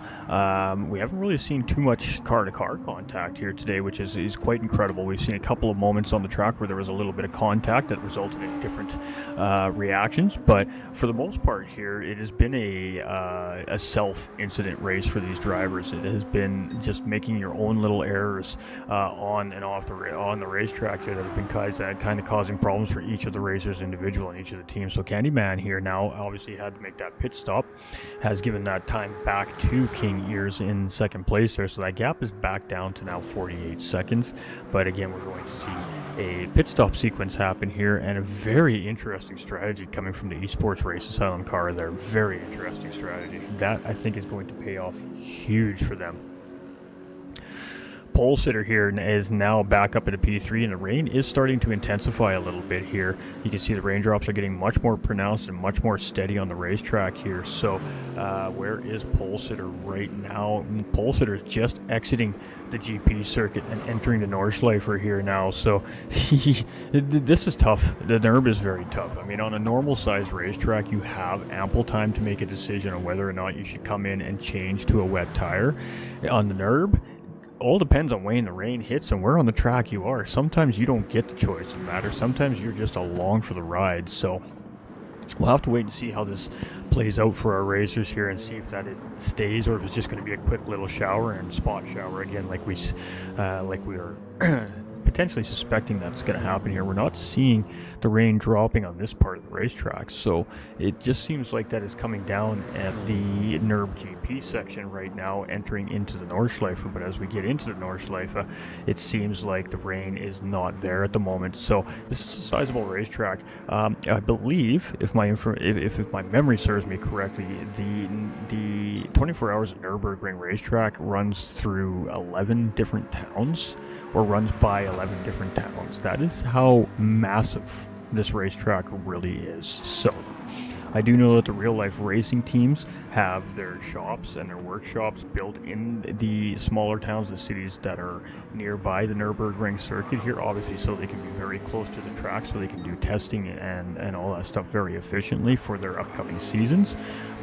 We haven't really seen too much car-to-car contact here today, which is quite incredible. We've seen a couple of moments on the track where there was a little bit of contact that resulted in different reactions, but for the most part here, it has been a self-incident race for these drivers. It has been just making your own little errors on and off on the racetrack here that have been kind of causing problems for each of the racers individual and each of the teams. So Candyman here now obviously had to make that pit stop, has given that time back to King Ears in second place there, so that gap is back down to now 48 seconds. But again, we're going to see a pit stop sequence happen here, and a very interesting strategy coming from the Esports Race Asylum car there. Very interesting strategy that I think is going to pay off huge for them. Pole sitter here is now back up at a P3, and the rain is starting to intensify a little bit here. You can see the raindrops are getting much more pronounced and much more steady on the racetrack here. So where is pole sitter right now? Pole sitter is just exiting the GP circuit and entering the Nordschleife here now. So this is tough. The NURB is very tough. I mean, on a normal size racetrack, you have ample time to make a decision on whether or not you should come in and change to a wet tire. On the NURB, all depends on when the rain hits and where on the track you are. Sometimes you don't get the choice of matter. Sometimes you're just along for the ride. So we'll have to wait and see how this plays out for our racers here, and see if that it stays, or if it's just going to be a quick little shower and spot shower again, like we are potentially suspecting that's going to happen here. We're not seeing the rain dropping on this part of the racetrack, so it just seems like that is coming down at the NURB GP section right now, entering into the Nordschleife. But as we get into the Nordschleife, it seems like the rain is not there at the moment. So this is a sizable racetrack. I believe, if my memory serves me correctly, the 24 Hours at Nürburgring racetrack runs through 11 different towns, or runs by 11 different towns. That is how massive this racetrack really is. So I do know that the real life racing teams have their shops and their workshops built in the smaller towns and cities that are nearby the Nürburgring circuit here, obviously, so they can be very close to the track, so they can do testing and all that stuff very efficiently for their upcoming seasons.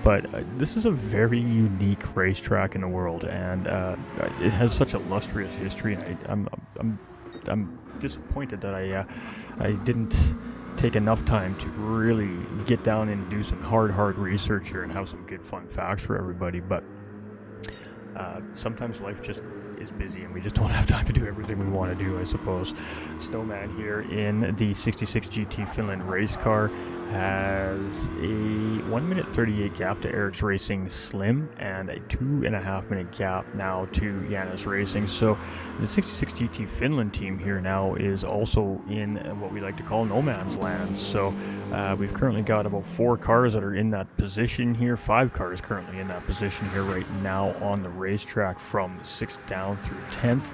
But this is a very unique racetrack in the world, and it has such a illustrious history, and I'm disappointed that I didn't take enough time to really get down and do some hard research here and have some good fun facts for everybody. But sometimes life just is busy and we just don't have time to do everything we want to do, I suppose. Snowman here in the 66 GT Finland race car has a 1 minute 38 gap to Eric's Racing Slim, and a 2.5 minute gap now to Janus Racing. So the 66 GT Finland team here now is also in what we like to call no man's land. So we've currently got about 4 cars that are in that position here, 5 cars currently in that position here right now on the racetrack, from 6th down through 10th.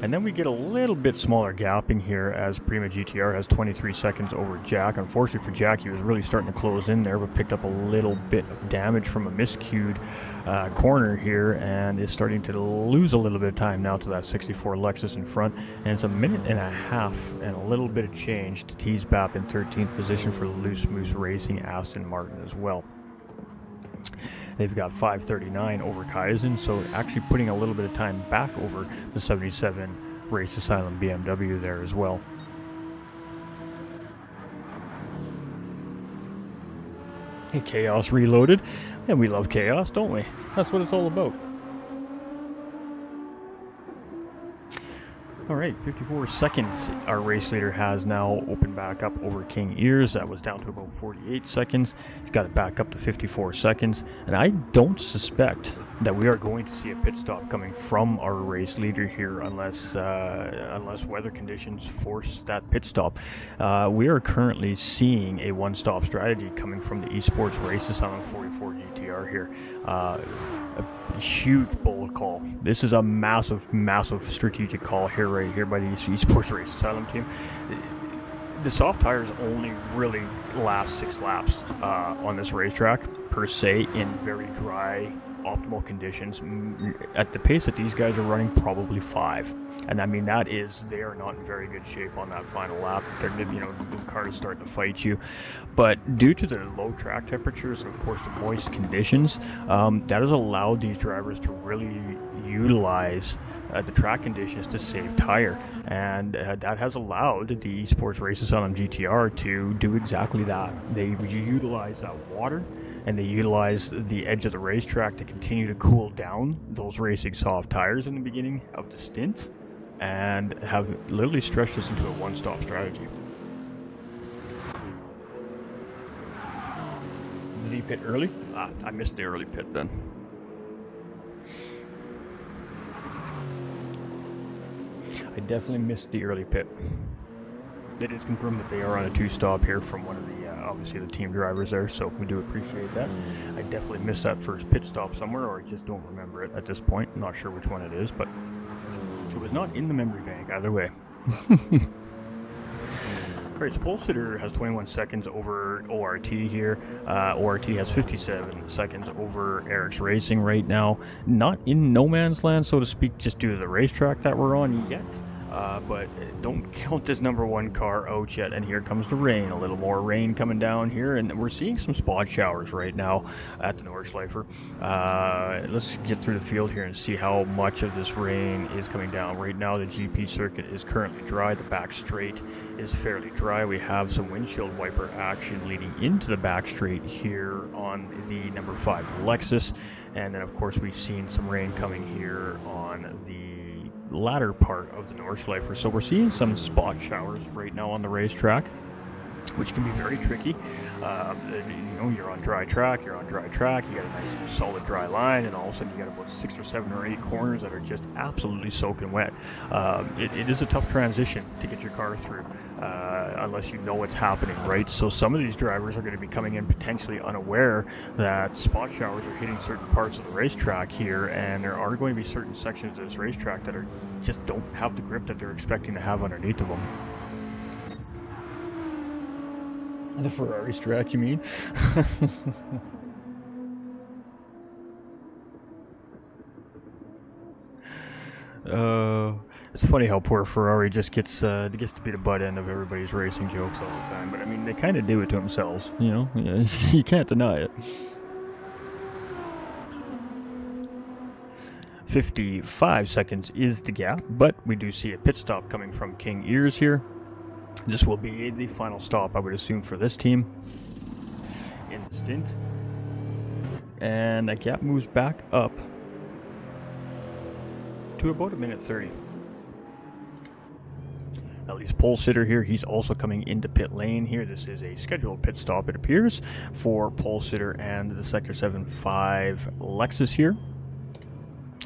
And then we get a little bit smaller gapping here as Prima GTR has 23 seconds over Jack. Unfortunately for Jack, he was really starting to close in there, but picked up a little bit of damage from a miscued corner here, and is starting to lose a little bit of time now to that 64 Lexus in front. And it's a minute and a half and a little bit of change to Tees Bap in 13th position for Loose Moose Racing Aston Martin as well. They've got 5:39 over Kaizen, so actually putting a little bit of time back over the 77 Race Asylum BMW there as well. Chaos Reloaded. And we love chaos, don't we? That's what it's all about. Alright, 54 seconds. Our race leader has now opened back up over King Ears. That was down to about 48 seconds. He's got it back up to 54 seconds. And I don't suspect that we are going to see a pit stop coming from our race leader here unless weather conditions force that pit stop. We are currently seeing a one-stop strategy coming from the Esports Races on 44 GTR here. A huge bold call. This is a massive strategic call here, right here by the Esports Race Asylum team. The soft tires only really last 6 laps on this racetrack per se in very dry, optimal conditions. At the pace that these guys are running, probably 5. And I mean, that is, they are not in very good shape on that final lap. They're, you know, the car is starting to fight you. But due to the low track temperatures and of course the moist conditions, that has allowed these drivers to really utilize the track conditions to save tire, and that has allowed the Esports Races on GTR to do exactly that. They utilize that water and they utilize the edge of the racetrack to continue to cool down those racing soft tires in the beginning of the stints, and have literally stretched this into a one-stop strategy. Did he pit early? I missed the early pit then. I definitely missed the early pit. It is confirmed that they are on a 2-stop here from one of the, obviously the team drivers there, so we do appreciate that. I definitely missed that first pit stop somewhere, or I just don't remember it at this point. I'm not sure which one it is, but it was not in the memory bank either way. Alright, so Pole Sitter has 21 seconds over ORT here. ORT has 57 seconds over Eric's Racing right now. Not in no man's land, so to speak, just due to the racetrack that we're on yet. But don't count this number 1 car out yet. And here comes the rain. A little more rain coming down here, and we're seeing some spot showers right now at the Nordschleifer. Let's get through the field here and see how much of this rain is coming down. Right now the GP circuit is currently dry. The back straight is fairly dry. We have some windshield wiper action leading into the back straight here on the number 5 Lexus. And then of course we've seen some rain coming here on the latter part of the Nordschleifer. So we're seeing some spot showers right now on the racetrack, which can be very tricky. You know, you're on dry track, you got a nice solid dry line, and all of a sudden you got about 6 or 7 or 8 corners that are just absolutely soaking wet. It is a tough transition to get your car through, unless you know what's happening, right? So some of these drivers are going to be coming in potentially unaware that spot showers are hitting certain parts of the racetrack here, and there are going to be certain sections of this racetrack that are just don't have the grip that they're expecting to have underneath of them. The Ferrari stretch, you mean? It's funny how poor Ferrari just gets to be the butt end of everybody's racing jokes all the time. But I mean, they kind of do it to themselves, you know? You can't deny it. 55 seconds is the gap, but we do see a pit stop coming from King Ears here. This will be the final stop, I would assume, for this team in the stint. And that gap moves back up to about 1:30. At least Pole Sitter here, he's also coming into pit lane here. This is a scheduled pit stop, it appears, for Pole Sitter and the Sector 7.5 Lexus here.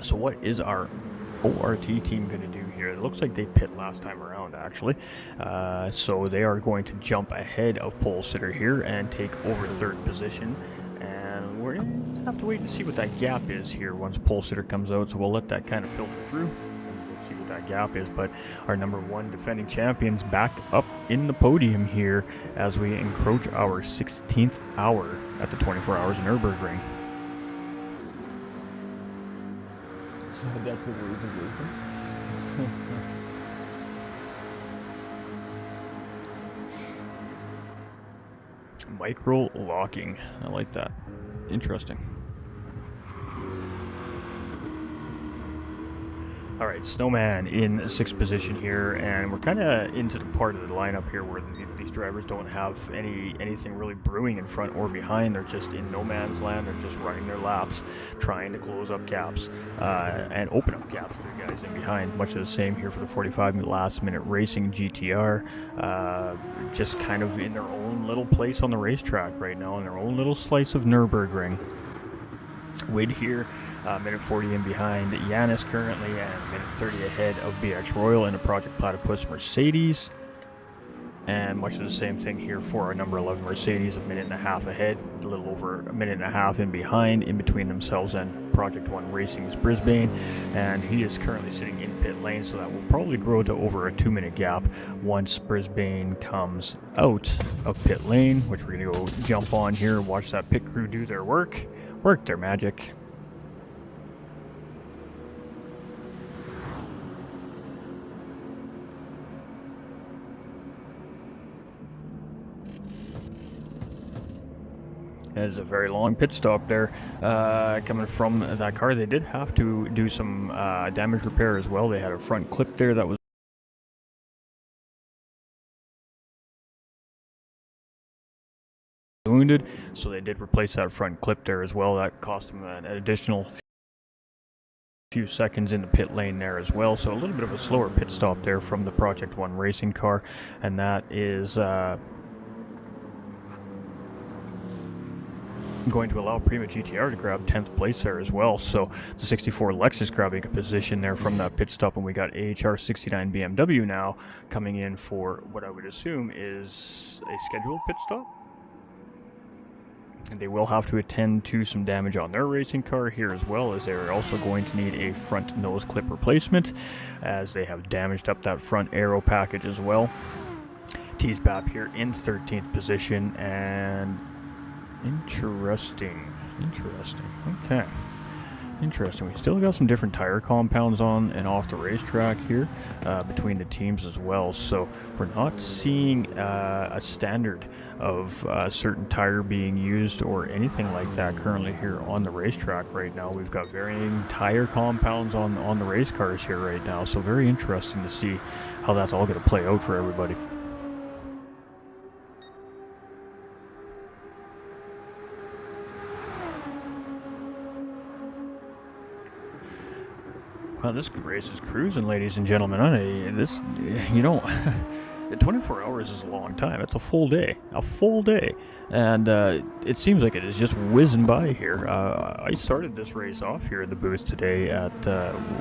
So what is our ORT team going to do here? It looks like they pit last time around, actually. So they are going to jump ahead of Pole Sitter here and take over 3rd position. And we're going to have to wait and see what that gap is here once Pole Sitter comes out. So we'll let that kind of filter through and we'll see what that gap is. But our number 1 defending champions back up in the podium here as we encroach our 16th hour at the 24 Hours of Nürburgring. So that's the words of wisdom. Micro locking. I like that. Interesting. Alright, Snowman in 6th position here, and we're kind of into the part of the lineup here where these drivers don't have anything really brewing in front or behind. They're just in no man's land. They're just running their laps, trying to close up gaps and open up gaps for the guys in behind. Much of the same here for the 45 last minute racing GTR. Just kind of in their own little place on the racetrack right now, in their own little slice of Nürburgring. Wid here, minute 40 in behind Yanis currently, and minute 30 ahead of BX Royal in a Project Platypus Mercedes. And much of the same thing here for our number 11 Mercedes, a minute and a half ahead, a little over a minute and a half in behind, in between themselves and Project 1 Racing's Brisbane. And he is currently sitting in pit lane, so that will probably grow to over a 2-minute gap once Brisbane comes out of pit lane, which we're going to go jump on here and watch that pit crew do their work their magic. There's a very long pit stop there coming from that car. They did have to do some damage repair as well. They had a front clip there that was wounded, so they did replace that front clip there as well. That cost them an additional few seconds in the pit lane there as well, so a little bit of a slower pit stop there from the Project 1 racing car, and that is going to allow Prima GTR to grab 10th place there as well. So the 64 Lexus grabbing a position there from that pit stop, and we got AHR 69 BMW now coming in for what I would assume is a scheduled pit stop. And they will have to attend to some damage on their racing car here, as well as they're also going to need a front nose clip replacement, as they have damaged up that front aero package as well. T-Spap here in 13th position, and interesting. Okay. Interesting. We still got some different tire compounds on and off the racetrack here between the teams as well. So we're not seeing a standard of a certain tire being used or anything like that currently here on the racetrack right now. We've got varying tire compounds on the race cars here right now. So very interesting to see how that's all going to play out for everybody. Well, this race is cruising, ladies and gentlemen. 24 hours is a long time. It's a full day. And it seems like it is just whizzing by here. I started this race off here in the booth today at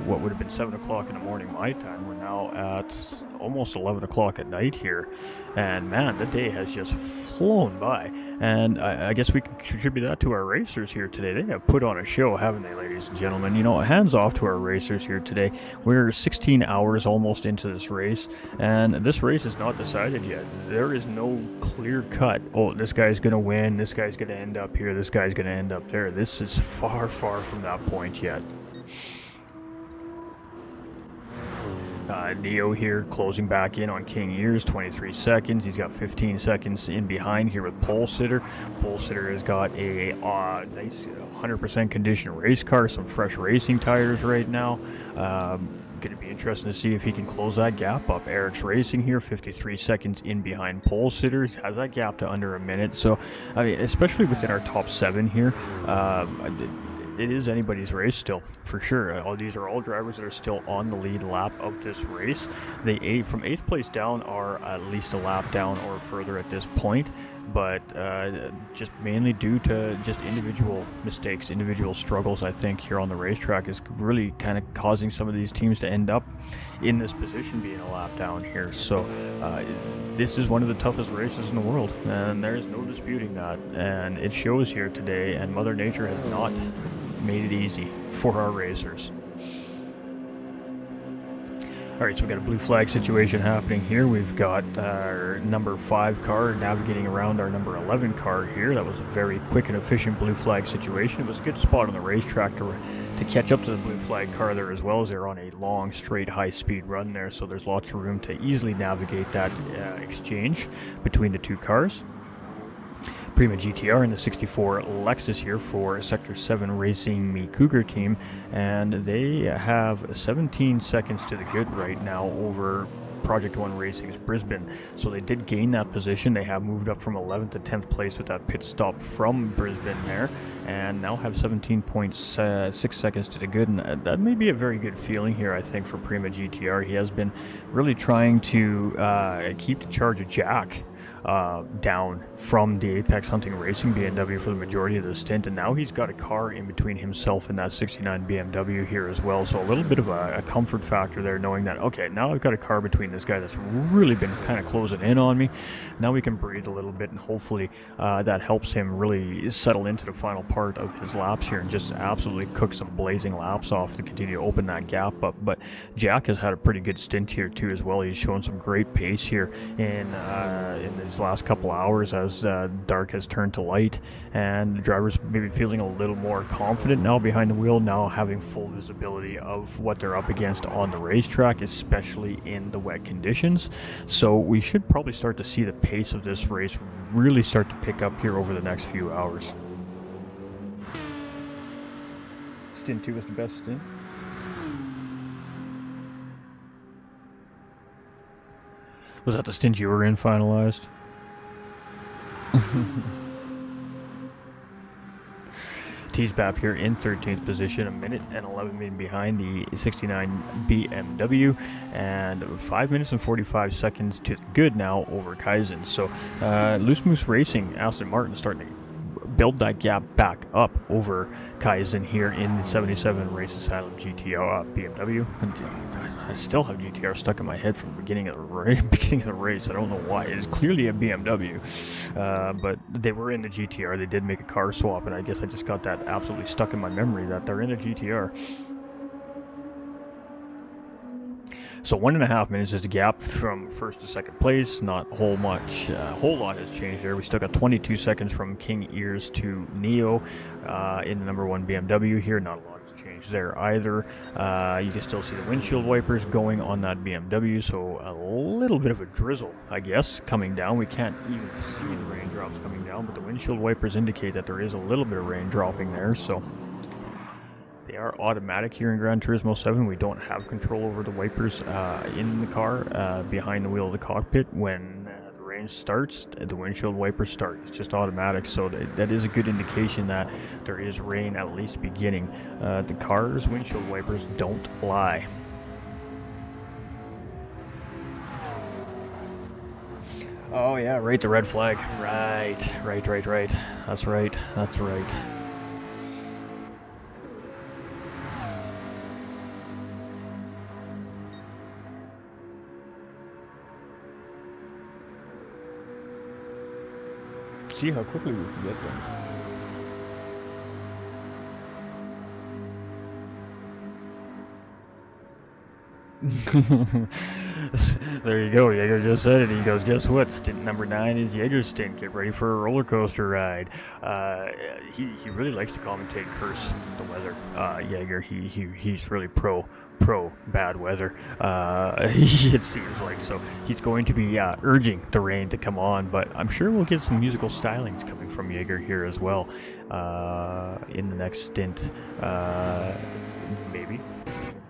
what would have been 7 o'clock in the morning my time. We're now at almost 11 o'clock at night here. And man, the day has just flown by. And I guess we can contribute that to our racers here today. They have put on a show, haven't they, ladies and gentlemen? You know, hands off to our racers here today. We're 16 hours almost into this race, and this race is not decided yet. There is no clear cut, oh, this guy's going to win, this guy's going to end up here, this guy's going to end up there. This is far, far from that point yet. Neo here closing back in on King Ears, 23 seconds. He's got 15 seconds in behind here with Pole Sitter. Pole Sitter has got a nice 100% condition race car, some fresh racing tires right now. Going to be interesting to see if he can close that gap up. Eric's Racing here, 53 seconds in behind Pole Sitters, has that gap to under a minute. So, I mean, especially within our top 7 here, it is anybody's race still, for sure. These are all drivers that are still on the lead lap of this race. They from 8th place down are at least a lap down or further at this point, but just mainly due to just individual mistakes, individual struggles, I think, here on the racetrack is really kind of causing some of these teams to end up in this position being a lap down here. So this is one of the toughest races in the world, and there's no disputing that, and it shows here today, and Mother Nature has not made it easy for our racers. Alright, so we've got a blue flag situation happening here. We've got our number 5 car navigating around our number 11 car here. That was a very quick and efficient blue flag situation. It was a good spot on the racetrack to catch up to the blue flag car there, as well as they're on a long, straight, high-speed run there, so there's lots of room to easily navigate that exchange between the two cars. Prima GTR in the 64 Lexus here for Sector 7 Racing Me Cougar team, and they have 17 seconds to the good right now over Project 1 Racing's Brisbane. So they did gain that position. They have moved up from 11th to 10th place with that pit stop from Brisbane there, and now have 17.6 seconds to the good, and that may be a very good feeling here, I think, for Prima GTR. He has been really trying to keep the charge of Jack down from the Apex Hunting Racing BMW for the majority of the stint, and now he's got a car in between himself and that 69 BMW here as well, so a little bit of a comfort factor there, knowing that, okay, now I've got a car between this guy that's really been kind of closing in on me. Now we can breathe a little bit, and hopefully that helps him really settle into the final part of his laps here and just absolutely cook some blazing laps off to continue to open that gap up. But Jack has had a pretty good stint here too as well. He's shown some great pace here in these last couple hours as dark has turned to light, and the drivers maybe feeling a little more confident now behind the wheel, now having full visibility of what they're up against on the racetrack, especially in the wet conditions. So we should probably start to see the pace of this race really start to pick up here over the next few hours. Stint 2 was the best stint. Was that the stint you were in finalized? Teasbap here in 13th position, a minute and 11 behind the 69 BMW, and 5 minutes and 45 seconds to good now over Kaizen. So Loose Moose Racing, Aston Martin starting to build that gap back up over Kaizen here in the 77 Race Asylum GTR BMW. And I still have GTR stuck in my head from the beginning of the race. I don't know why. It's clearly a BMW, but they were in the GTR. They did make a car swap, and I guess I just got that absolutely stuck in my memory that they're in a GTR. So 1.5 minutes is the gap from first to second place. Not a whole lot has changed there. We still got 22 seconds from King Ears to Neo in the number 1 BMW here. Not a lot has changed there either. You can still see the windshield wipers going on that BMW, so a little bit of a drizzle, I guess, coming down. We can't even see the raindrops coming down, but the windshield wipers indicate that there is a little bit of rain dropping there, so they are automatic here in Gran Turismo 7. We don't have control over the wipers in the car behind the wheel of the cockpit. When the rain starts, the windshield wipers start. It's just automatic, so that is a good indication that there is rain at least beginning. The car's windshield wipers don't lie. Oh yeah, right, the red flag. Right. That's right. See how quickly we can get them. There you go, Jaeger just said it. He goes, guess what? Stint number 9 is Jaeger's stint. Get ready for a roller coaster ride. He really likes to commentate curse the weather. Jaeger, he's really pro bad weather. It seems like, so he's going to be urging the rain to come on, but I'm sure we'll get some musical stylings coming from Jaeger here as well in the next stint.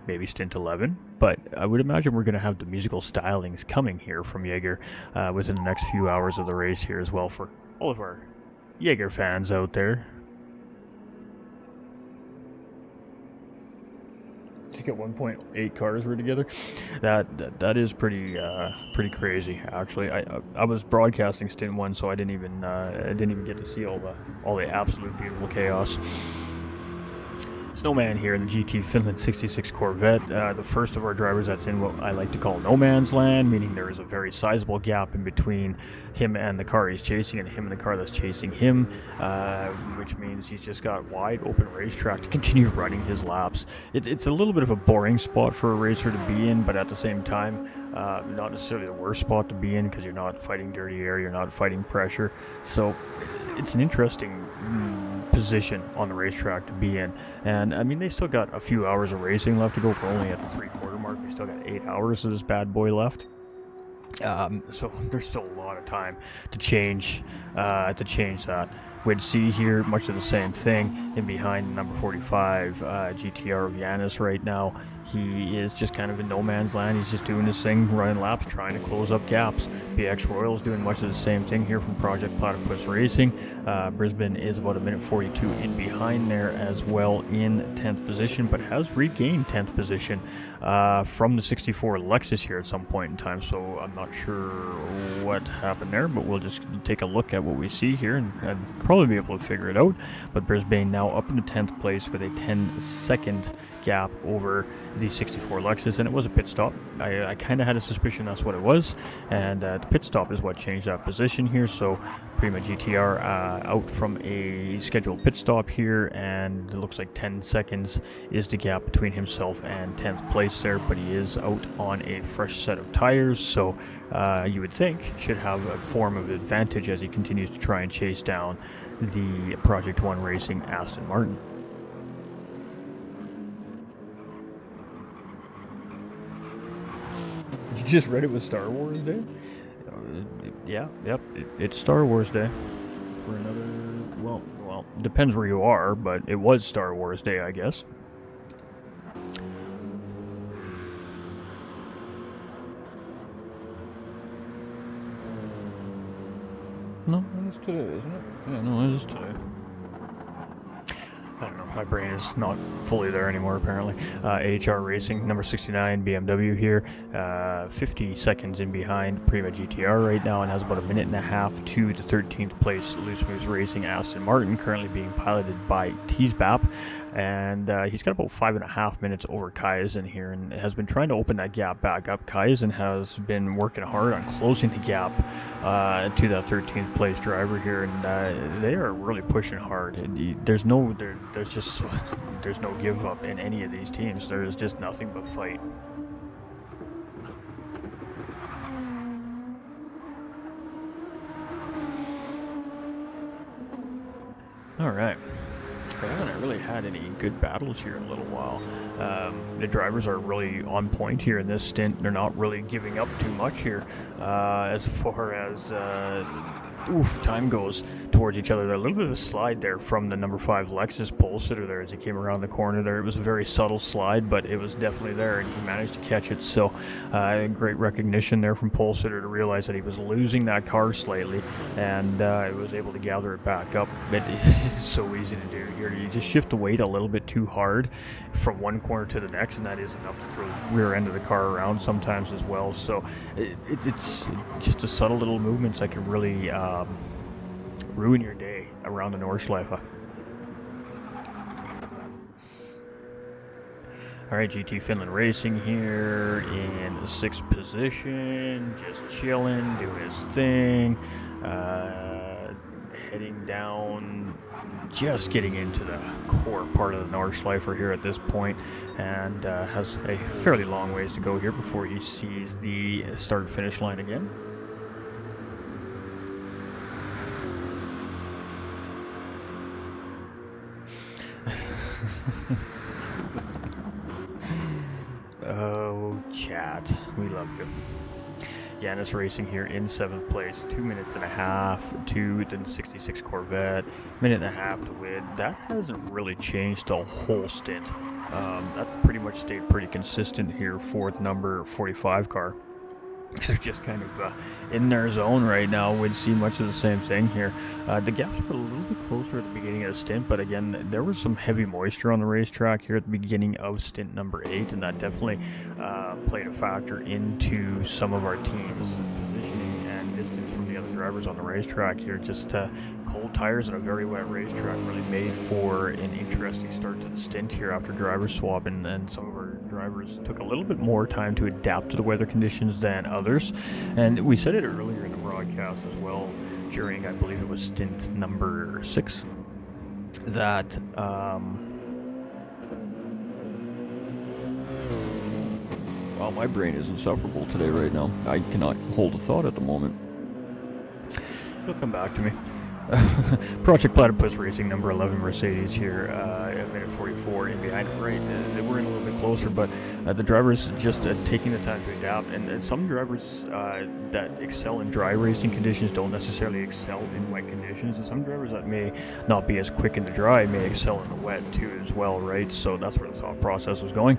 Maybe stint 11, but I would imagine we're going to have the musical stylings coming here from Jaeger within the next few hours of the race here as well for all of our Jaeger fans out there. I think at 1.8 cars were together. That is pretty crazy. Actually, I was broadcasting stint 1, so I didn't even get to see all the absolute beautiful chaos. Snowman here in the GT Finland 66 Corvette, the first of our drivers that's in what I like to call no man's land, meaning there is a very sizable gap in between him and the car he's chasing and him and the car that's chasing him, which means he's just got wide open racetrack to continue running his laps. It's a little bit of a boring spot for a racer to be in, but at the same time, not necessarily the worst spot to be in because you're not fighting dirty air, you're not fighting pressure, so it's an interesting position on the racetrack to be in. And I mean, they still got a few hours of racing left to go. We're only at the 3/4 mark. We still got 8 hours of this bad boy left. So there's still a lot of time to change that. We'd see here much of the same thing in behind number 45 GTR of Yanis right now. He is just kind of in no man's land. He's just doing his thing, running laps, trying to close up gaps. BX Royal's doing much of the same thing here from Project Platypus Racing. Brisbane is about a minute 42 in behind there as well in 10th position, but has regained 10th position from the 64 Lexus here at some point in time. So I'm not sure what happened there, but we'll just take a look at what we see here and probably be able to figure it out. But Brisbane now up into 10th place with a 10-second gap over the 64 Lexus, and it was a pit stop. I kind of had a suspicion that's what it was, and the pit stop is what changed that position here. So Prima GTR out from a scheduled pit stop here, and it looks like 10 seconds is the gap between himself and 10th place there, but he is out on a fresh set of tires, so you would think should have a form of advantage as he continues to try and chase down the Project One Racing Aston Martin. You just read it was Star Wars Day? It's Star Wars Day. For another, well, depends where you are, but it was Star Wars Day, I guess. No, it is today, isn't it? Yeah, no, it is today. I don't know, my brain is not fully there anymore apparently. AHR Racing, number 69 BMW here, 50 seconds in behind Prima GTR right now, and has about a minute and a half to the 13th place Loose Moves Racing Aston Martin, currently being piloted by Teesbap, and he's got about 5.5 minutes over Kaizen here, and has been trying to open that gap back up. Kaizen has been working hard on closing the gap to that 13th place driver here, and they are really pushing hard. There's no give up in any of these teams. There is just nothing but fight. All right. We haven't really had any good battles here in a little while. The drivers are really on point here in this stint. They're not really giving up too much here as far as time goes towards each other. A little bit of a slide there from the number 5 Lexus pole sitter there as he came around the corner there. It was a very subtle slide, but it was definitely there, and he managed to catch it. So great recognition there from pole sitter to realize that he was losing that car slightly, and he was able to gather it back up. It's so easy to do here. You just shift the weight a little bit too hard from one corner to the next, and that is enough to throw the rear end of the car around sometimes as well. So it's just a subtle little movements that can really ruin your day around the Nordschleife. Alright, GT Finland Racing here in the 6th position, just chilling, doing his thing, heading down, just getting into the core part of the Nordschleife here at this point, and has a fairly long ways to go here before he sees the start-finish line again. Oh, chat, we love you. Yanis Racing here in 7th place, 2 minutes and a half to the 66 Corvette, minute and a half to win. That hasn't really changed the whole stint. That pretty much stayed pretty consistent here for the number 45 car. They're just kind of in their zone right now. We'd see much of the same thing here. The gaps were a little bit closer at the beginning of the stint, but again, there was some heavy moisture on the racetrack here at the beginning of stint number 8, and that definitely played a factor into some of our teams' positioning and distance from the other drivers on the racetrack here. Just cold tires and a very wet racetrack really made for an interesting start to the stint here after driver swap, and some of our drivers took a little bit more time to adapt to the weather conditions than others. And we said it earlier in the broadcast as well during, I believe it was stint number 6, that well, my brain is insufferable today right now. I cannot hold a thought at the moment. He'll come back to me. Project Platypus Racing, number 11 Mercedes here, at minute 44 in behind him, right? They were in a little bit closer, but The drivers just taking the time to adapt, and some drivers that excel in dry racing conditions don't necessarily excel in wet conditions, and some drivers that may not be as quick in the dry may excel in the wet too as well, right? So that's where the thought process was going.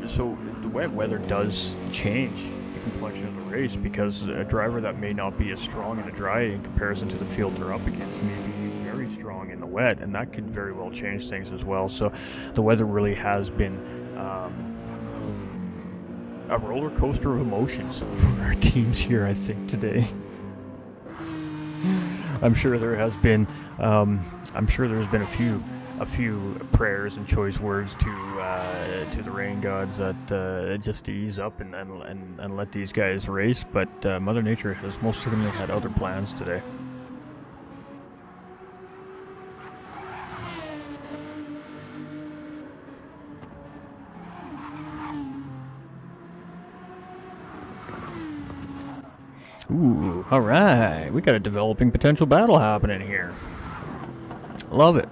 So the wet weather does change the complexion of the race, because a driver that may not be as strong in the dry in comparison to the field they're up against may be very strong in the wet, and that could very well change things as well. So the weather really has been a roller coaster of emotions for our teams here, I think, today. I'm sure there has been a few prayers and choice words to the rain gods that just to ease up and let these guys race, but Mother Nature has most certainly had other plans today. Ooh, alright, we got a developing potential battle happening here. Love it.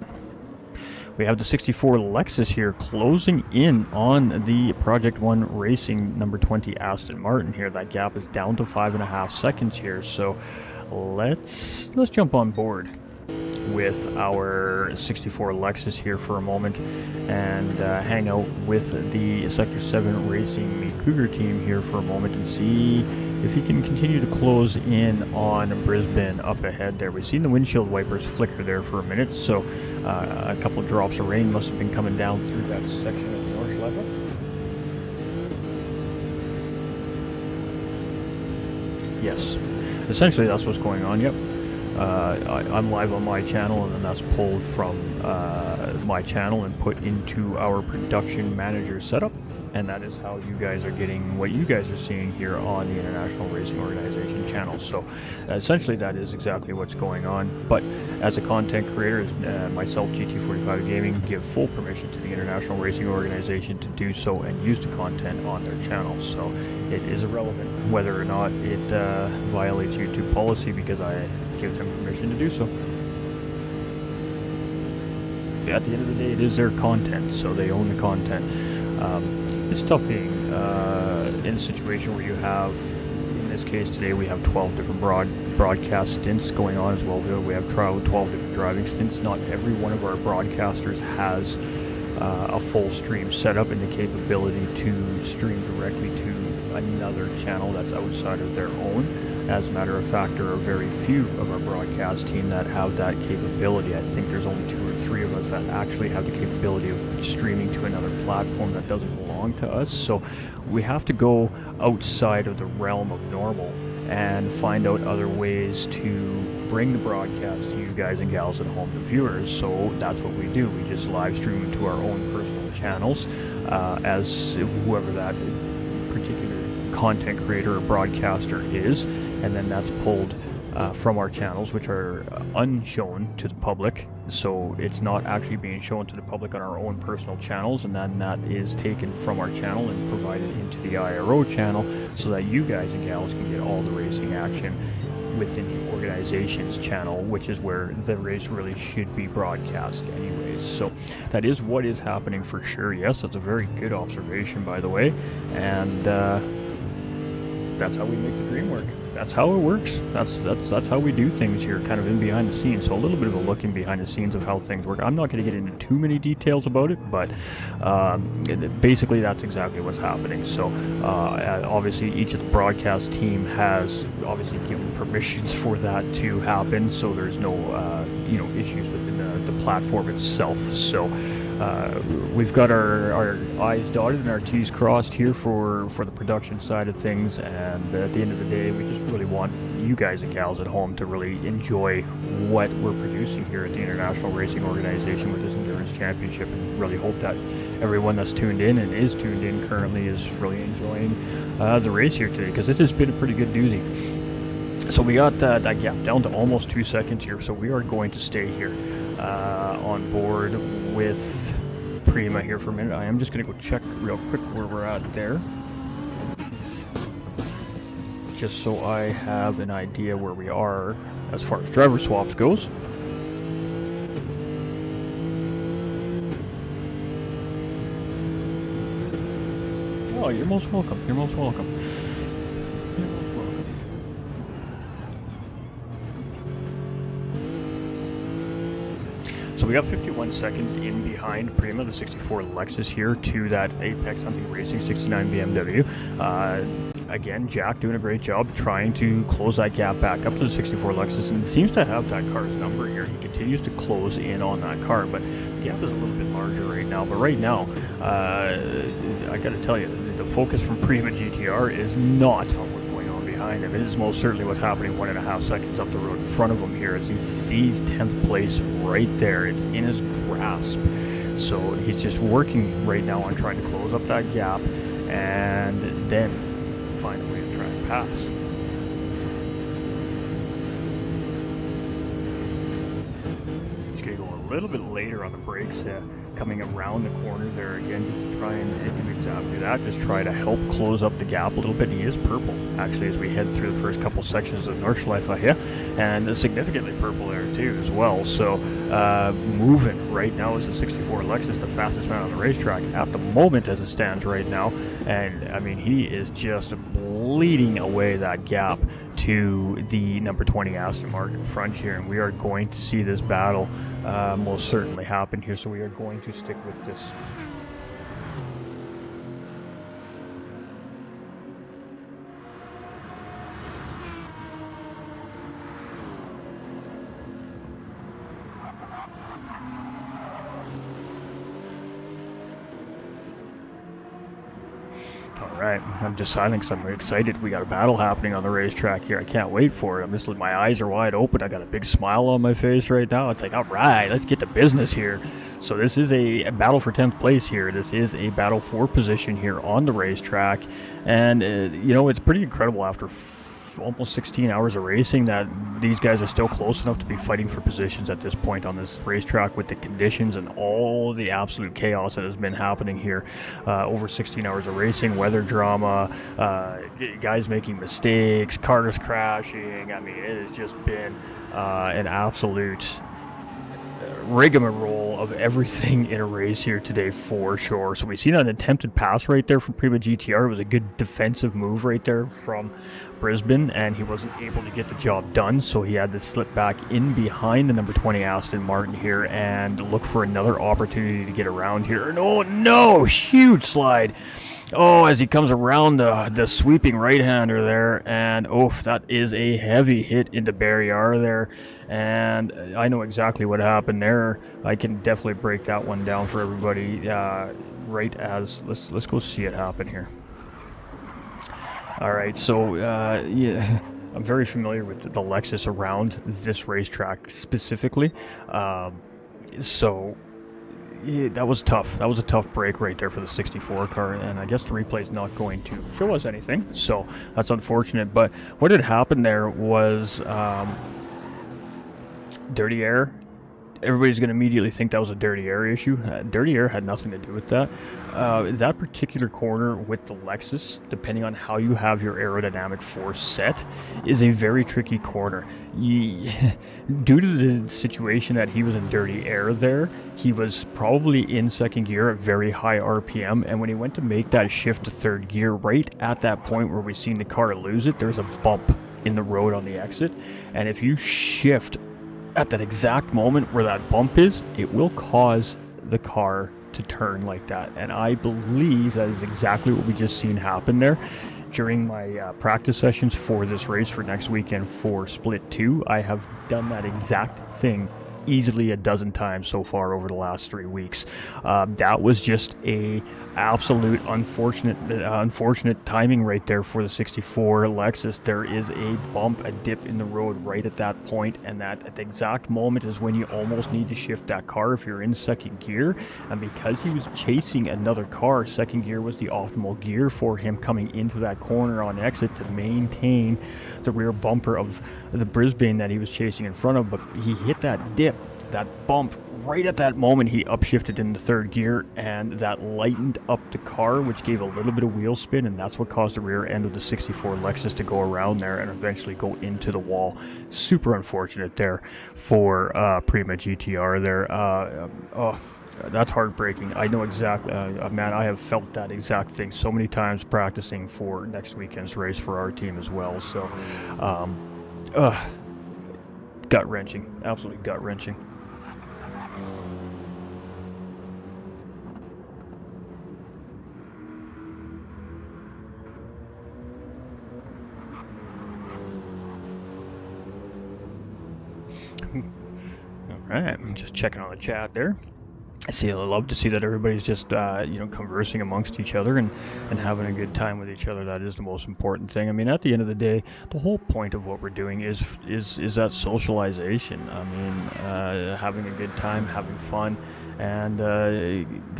We have the 64 Lexus here closing in on the Project 1 Racing number 20 Aston Martin here. That gap is down to 5.5 seconds here, so let's jump on board with our 64 Lexus here for a moment and hang out with the Sector 7 Racing Cougar team here for a moment and see if he can continue to close in on Brisbane up ahead there. We've seen the windshield wipers flicker there for a minute, so a couple of drops of rain must have been coming down through that section of the North level. Yes, essentially that's what's going on, yep. I'm live on my channel, and then that's pulled from my channel and put into our production manager setup, and that is how you guys are getting what you guys are seeing here on the International Racing Organization channel. So essentially that is exactly what's going on, but as a content creator, myself, GT45 Gaming, give full permission to the International Racing Organization to do so and use the content on their channel, so it is irrelevant whether or not it violates YouTube policy, because I give them permission to do so. At the end of the day, it is their content, so they own the content. It's tough being in a situation where you have, in this case today, we have 12 different broadcast stints going on as well. We have 12 different driving stints. Not every one of our broadcasters has a full stream set up and the capability to stream directly to another channel that's outside of their own. As a matter of fact, there are very few of our broadcast team that have that capability. I think there's only 2 or 3 of us that actually have the capability of streaming to another platform that doesn't belong to us. So we have to go outside of the realm of normal and find out other ways to bring the broadcast to you guys and gals at home, the viewers. So that's what we do. We just live stream to our own personal channels as whoever that particular content creator or broadcaster is, and then that's pulled from our channels, which are unshown to the public, so it's not actually being shown to the public on our own personal channels, and then that is taken from our channel and provided into the IRO channel so that you guys and gals can get all the racing action within the organization's channel, which is where the race really should be broadcast anyways. So that is what is happening for sure. Yes, that's a very good observation, by the way, and that's how we make the dream work. That's how it works. That's how we do things here, kind of in behind the scenes. So a little bit of a look in behind the scenes of how things work. I'm not going to get into too many details about it, but basically that's exactly what's happening. So obviously each of the broadcast team has obviously given permissions for that to happen, so there's no issues within the platform itself. So we've got our I's dotted and our T's crossed here for the production side of things, and at the end of the day, we just really want you guys and gals at home to really enjoy what we're producing here at the International Racing Organization with this Endurance Championship, and really hope that everyone that's tuned in and is tuned in currently is really enjoying the race here today, because it has been a pretty good doozy. So we got that gap down to almost 2 seconds here, so we are going to stay here on board with Prima here for a minute. I am just going to go check real quick where we're at there, just so I have an idea where we are as far as driver swaps goes. Oh, you're most welcome. You're most welcome. You're most welcome. So we got 51 seconds in behind Prima, the 64 Lexus here, to that Apex Hunting Racing 69 BMW. Again, Jack doing a great job trying to close that gap back up to the 64 Lexus, and seems to have that car's number here. He continues to close in on that car, but the gap is a little bit larger right now. But right now, I got to tell you, the focus from Prima GTR is not on what's going on behind him. It is most certainly what's happening 1.5 seconds up the road in front of him here, as he sees 10th place right there. It's in his grasp. So he's just working right now on trying to close up that gap and then find a way to try and pass. He's going to go a little bit later on the brakes, coming around the corner there again, just to try and do exactly that, just try to help close up the gap a little bit. He is purple, actually, as we head through the first couple sections of Nordschleife here, and significantly purple there too as well. So moving right now is the 64 Lexus, the fastest man on the racetrack at the moment as it stands right now, and I mean, he is just bleeding away that gap to the number 20 Aston Martin in front here, and we are going to see this battle most certainly happen here, so we are going to stick with this. Alright, I'm just silent because I'm excited. We got a battle happening on the racetrack here. I can't wait for it. I'm just, my eyes are wide open. I got a big smile on my face right now. It's like, alright, let's get to business here. So this is a battle for 10th place here. This is a battle for position here on the racetrack. And, you know, it's pretty incredible after almost 16 hours of racing that these guys are still close enough to be fighting for positions at this point on this racetrack, with the conditions and all the absolute chaos that has been happening here over 16 hours of racing, weather drama, guys making mistakes, cars crashing. I mean, it has just been an absolute rigmarole of everything in a race here today for sure. So we seen an attempted pass right there from Prima GTR. It was a good defensive move right there from Brisbane, and he wasn't able to get the job done, so he had to slip back in behind the number 20 Aston Martin here and look for another opportunity to get around here. And oh no, huge slide. Oh, as he comes around the sweeping right-hander there, and oof, that is a heavy hit into Barrier there, and I know exactly what happened there. I can definitely break that one down for everybody right as, let's go see it happen here. Alright, so yeah, I'm very familiar with the Lexus around this racetrack specifically, so yeah, that was tough. That was a tough break right there for the 64 car, and I guess the replay is not going to show us anything, so that's unfortunate. But what had happened there was dirty air. Everybody's going to immediately think that was a dirty air issue. Dirty air had nothing to do with that. That particular corner with the Lexus, depending on how you have your aerodynamic force set, is a very tricky corner. Due to the situation that he was in dirty air there, he was probably in second gear at very high RPM, and when he went to make that shift to third gear, right at that point where we seen the car lose it, there's a bump in the road on the exit, and if you shift at that exact moment where that bump is, it will cause the car to turn like that. And I believe that is exactly what we just seen happen there. During my practice sessions for this race for next weekend for Split 2, I have done that exact thing easily a dozen times so far over the last 3 weeks. That was just a absolute unfortunate timing right there for the 64 Lexus. There is a bump, a dip in the road right at that point, and that at the exact moment is when you almost need to shift that car if you're in second gear. And because he was chasing another car, second gear was the optimal gear for him coming into that corner on exit to maintain the rear bumper of the Brisbane that he was chasing in front of. But he hit that dip, that bump, right at that moment. He upshifted into third gear, and that lightened up the car, which gave a little bit of wheel spin, and that's what caused the rear end of the 64 Lexus to go around there and eventually go into the wall. Super unfortunate there for Prima GTR there. that's heartbreaking. I know exactly, man, I have felt that exact thing so many times practicing for next weekend's race for our team as well. So, gut-wrenching, absolutely gut-wrenching. Alright, I'm just checking on the chat there. I love to see that everybody's just, conversing amongst each other and having a good time with each other. That is the most important thing. I mean, at the end of the day, the whole point of what we're doing is that socialization. I mean, having a good time, having fun, and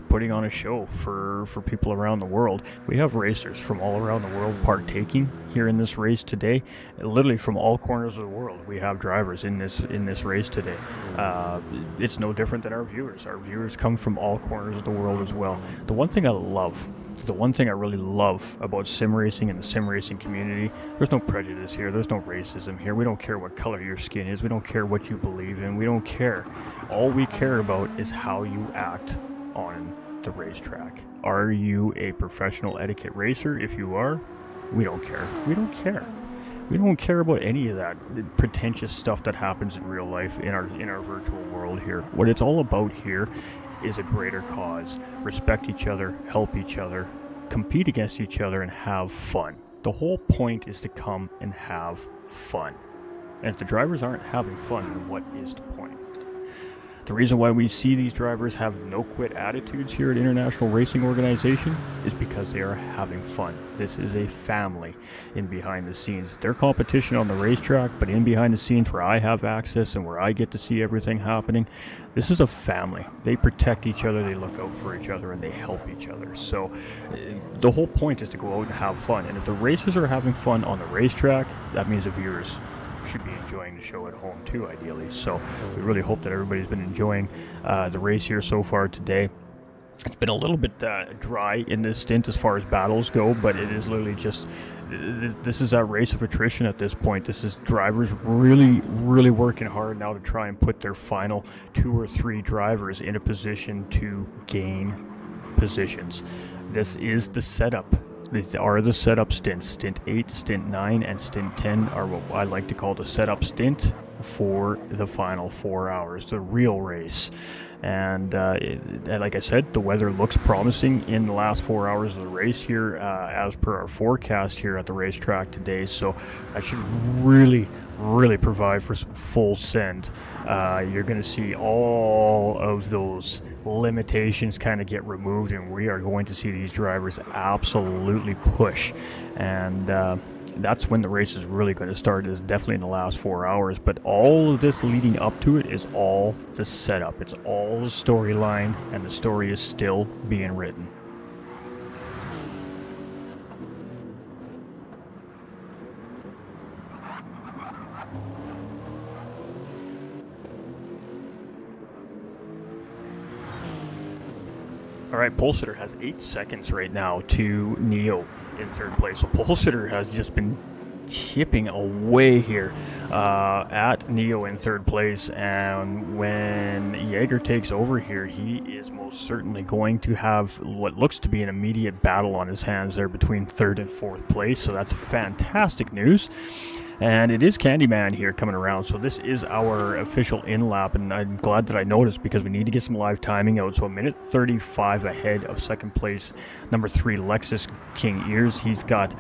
putting on a show for people around the world. We have racers from all around the world partaking here in this race today, literally from all corners of the world. We have drivers in this race today. It's no different than our viewers. Our viewers come from all corners of the world as well. The one thing I really love about sim racing and the sim racing community, there's no prejudice here, there's no racism here. We don't care what color your skin is, we don't care what you believe in, we don't care. All we care about is how you act on the racetrack. Are you a professional etiquette racer? If you are, we don't care. We don't care. We don't care about any of that pretentious stuff that happens in real life in our virtual world here. What it's all about here is a greater cause. Respect each other, help each other, compete against each other, and have fun. The whole point is to come and have fun. And if the drivers aren't having fun, then what is the point? The reason why we see these drivers have no-quit attitudes here at International Racing Organization is because they are having fun. This is a family in behind the scenes. Their competition on the racetrack, but in behind the scenes where I have access and where I get to see everything happening, this is a family. They protect each other, they look out for each other, and they help each other. So the whole point is to go out and have fun. And if the racers are having fun on the racetrack, that means the viewers should be enjoying the show at home too, ideally. So we really hope that everybody's been enjoying the race here so far today. It's been a little bit dry in this stint as far as battles go, but it is literally just, this is a race of attrition at this point. This is drivers really, really working hard now to try and put their final 2 or 3 drivers in a position to gain positions. This is the setup. These are the setup stints. Stint 8, Stint 9, and Stint 10 are what I like to call the setup stint for the final 4 hours, the real race. And like I said, the weather looks promising in the last 4 hours of the race here, as per our forecast here at the racetrack today. So I should really provide for some full send. You're going to see all of those limitations kind of get removed, and we are going to see these drivers absolutely push. And that's when the race is really going to start, is definitely in the last 4 hours. But all of this leading up to it is all the setup. It's all the storyline, and the story is still being written. All right, Polsitter has 8 seconds right now to Neo in third place. So Polsitter has just been chipping away here at Neo in third place, and when Jaeger takes over here, he is most certainly going to have what looks to be an immediate battle on his hands there between third and fourth place. So that's fantastic news. And it is Candyman here coming around, so this is our official in-lap, and I'm glad that I noticed because we need to get some live timing out. So 1:35 ahead of second place, number 3, Lexus King Ears. He's got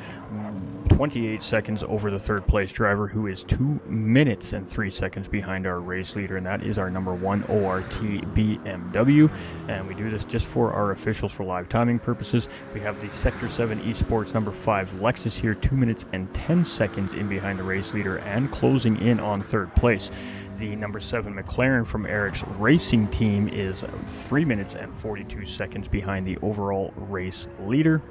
28 seconds over the third place driver, who is 2 minutes and 3 seconds behind our race leader, and that is our number 1 ORT BMW. And we do this just for our officials for live timing purposes. We have the Sector 7 Esports number 5 Lexus here, 2 minutes and 10 seconds in behind the race leader and closing in on third place. The number 7 McLaren from Eric's racing team is 3 minutes and 42 seconds behind the overall race leader.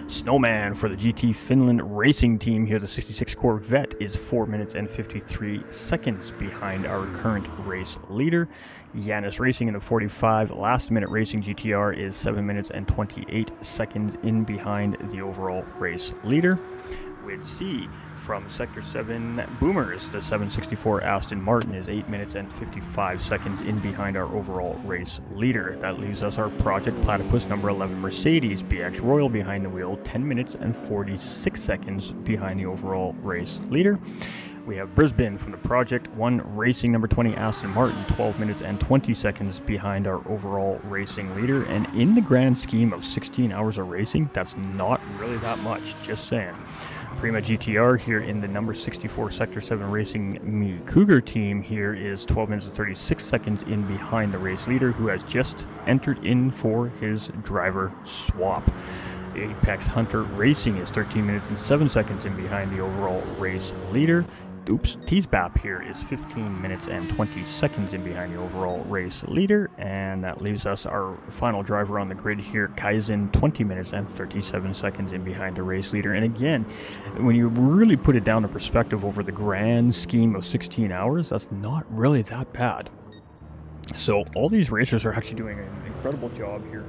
Snowman for the GT Finland racing team here, the 66 Corvette, is 4 minutes and 53 seconds behind our current race leader. Yanis Racing in the 45. Last Minute Racing GTR is 7 minutes and 28 seconds in behind the overall race leader. With C from Sector 7 Boomers, the 764 Aston Martin is 8 minutes and 55 seconds in behind our overall race leader. That leaves us our Project Platypus number 11 Mercedes BX Royal behind the wheel, 10 minutes and 46 seconds behind the overall race leader. We have Brisbane from the Project 1 Racing number 20 Aston Martin, 12 minutes and 20 seconds behind our overall racing leader. And in the grand scheme of 16 hours of racing, that's not really that much, just saying. Prima GTR here in the number 64 Sector 7 Racing Me Cougar team here is 12 minutes and 36 seconds in behind the race leader, who has just entered in for his driver swap. Apex Hunter Racing is 13 minutes and 7 seconds in behind the overall race leader. Teasbap here is 15 minutes and 20 seconds in behind the overall race leader, and that leaves us our final driver on the grid here, Kaizen, 20 minutes and 37 seconds in behind the race leader. And again, when you really put it down to perspective over the grand scheme of 16 hours, that's not really that bad. So all these racers are actually doing an incredible job here.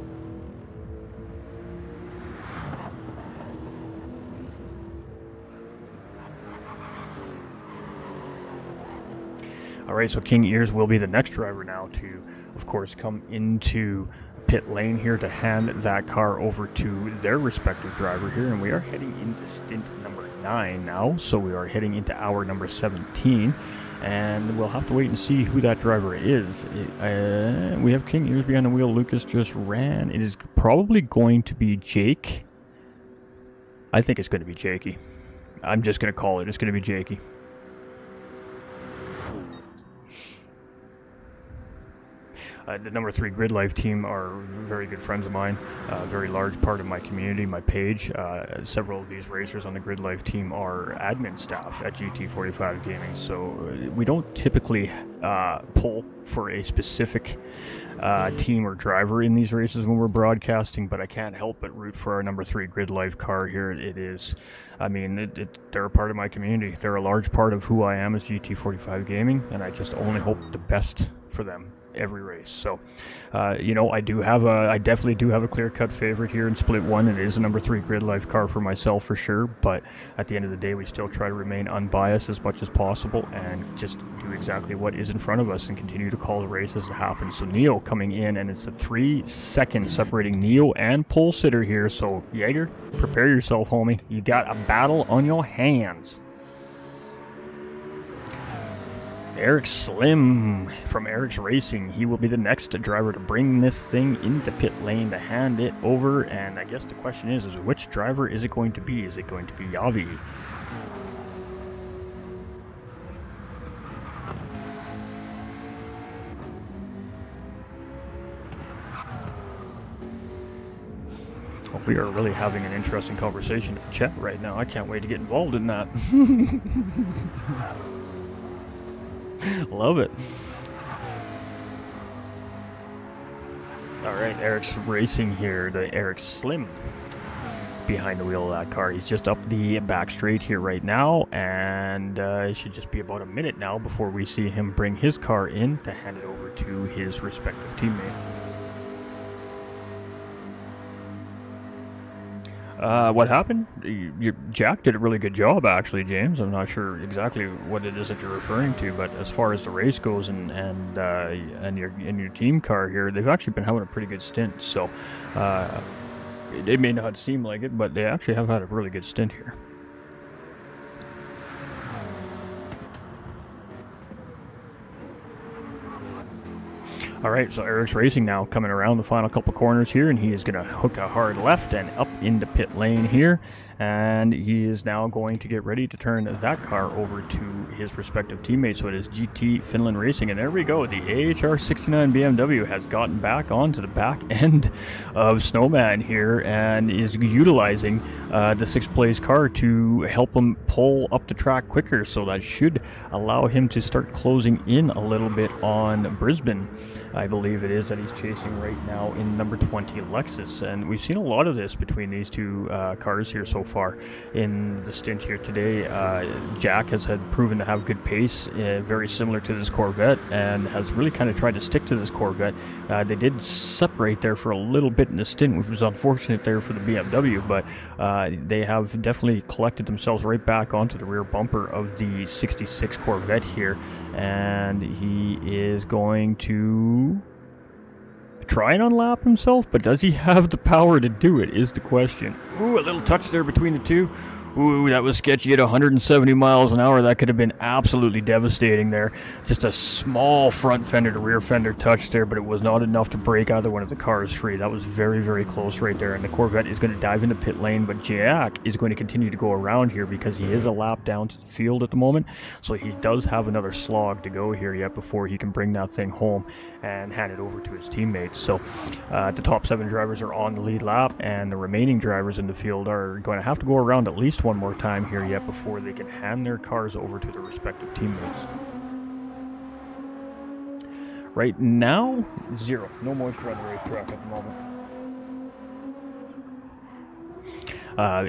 Alright, so King Ears will be the next driver now to, of course, come into pit lane here to hand that car over to their respective driver here. And we are heading into stint number 9 now, so we are heading into hour number 17. And we'll have to wait and see who that driver is. We have King Ears behind the wheel. Lucas just ran. It is probably going to be Jake. I think it's going to be Jakey. I'm just going to call it. It's going to be Jakey. The number 3 Grid Life team are very good friends of mine, a very large part of my community, my page. Several of these racers on the Grid Life team are admin staff at GT45 Gaming, so we don't typically pull for a specific team or driver in these races when we're broadcasting, but I can't help but root for our number 3 Grid Life car here. It is, I mean, they're a part of my community. They're a large part of who I am as GT45 Gaming, and I just only hope the best for them every race. So you know, I definitely do have a clear-cut favorite here in Split 1. It is a number 3 Grid Life car for myself for sure, but at the end of the day we still try to remain unbiased as much as possible and just do exactly what is in front of us and continue to call the race as it happens. So Neo coming in, and it's a 3 second separating Neo and Pole Sitter here, so Jaeger, prepare yourself, homie. You got a battle on your hands. Eric Slim from Eric's Racing, he will be the next driver to bring this thing into pit lane to hand it over, and I guess the question is which driver is it going to be? Is it going to be Yavi? Well, we are really having an interesting conversation in chat right now. I can't wait to get involved in that. Love it. Alright, Eric's Racing here, the Eric Slim behind the wheel of that car. He's just up the back straight here right now, and it should just be about a minute now before we see him bring his car in to hand it over to his respective teammate. What happened? Jack did a really good job, actually, James. I'm not sure exactly what it is that you're referring to, but as far as the race goes and your team car here, they've actually been having a pretty good stint. So it may not seem like it, but they actually have had a really good stint here. Alright, so Eric's Racing now coming around the final couple corners here, and he is going to hook a hard left and up into pit lane here, and he is now going to get ready to turn that car over to his respective teammates. So it is GT Finland Racing, and there we go. The AHR 69 BMW has gotten back onto the back end of Snowman here and is utilizing the 6th place car to help him pull up the track quicker, so that should allow him to start closing in a little bit on Brisbane. I believe it is that he's chasing right now in number 20 Lexus, and we've seen a lot of this between these two cars here so far in the stint here today. Jack has had proven to have good pace, very similar to this Corvette, and has really kind of tried to stick to this Corvette. They did separate there for a little bit in the stint, which was unfortunate there for the BMW, but they have definitely collected themselves right back onto the rear bumper of the 66 Corvette here, and he is going to try and unlap himself, but does he have the power to do it is the question. Ooh, a little touch there between the two. Ooh, that was sketchy at 170 miles an hour. That could have been absolutely devastating there. Just a small front fender to rear fender touch there, but it was not enough to break either one of the cars free. That was very, very close right there. And the Corvette is going to dive into pit lane, but GTEC is going to continue to go around here because he is a lap down to the field at the moment. So he does have another slog to go here yet before he can bring that thing home and hand it over to his teammates. So the top 7 drivers are on the lead lap, and the remaining drivers in the field are going to have to go around at least one more time here yet before they can hand their cars over to their respective teammates. Right now, 0. No moisture on the racetrack at the moment.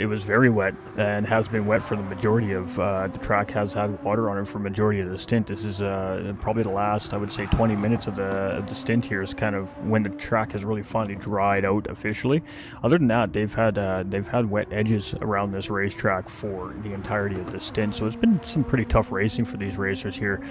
It was very wet and has been wet for the majority of the track. Has had water on it for the majority of the stint. This is probably the last, I would say, 20 minutes of the stint here is kind of when the track has really finally dried out officially. Other than that, they've had wet edges around this racetrack for the entirety of the stint. So it's been some pretty tough racing for these racers here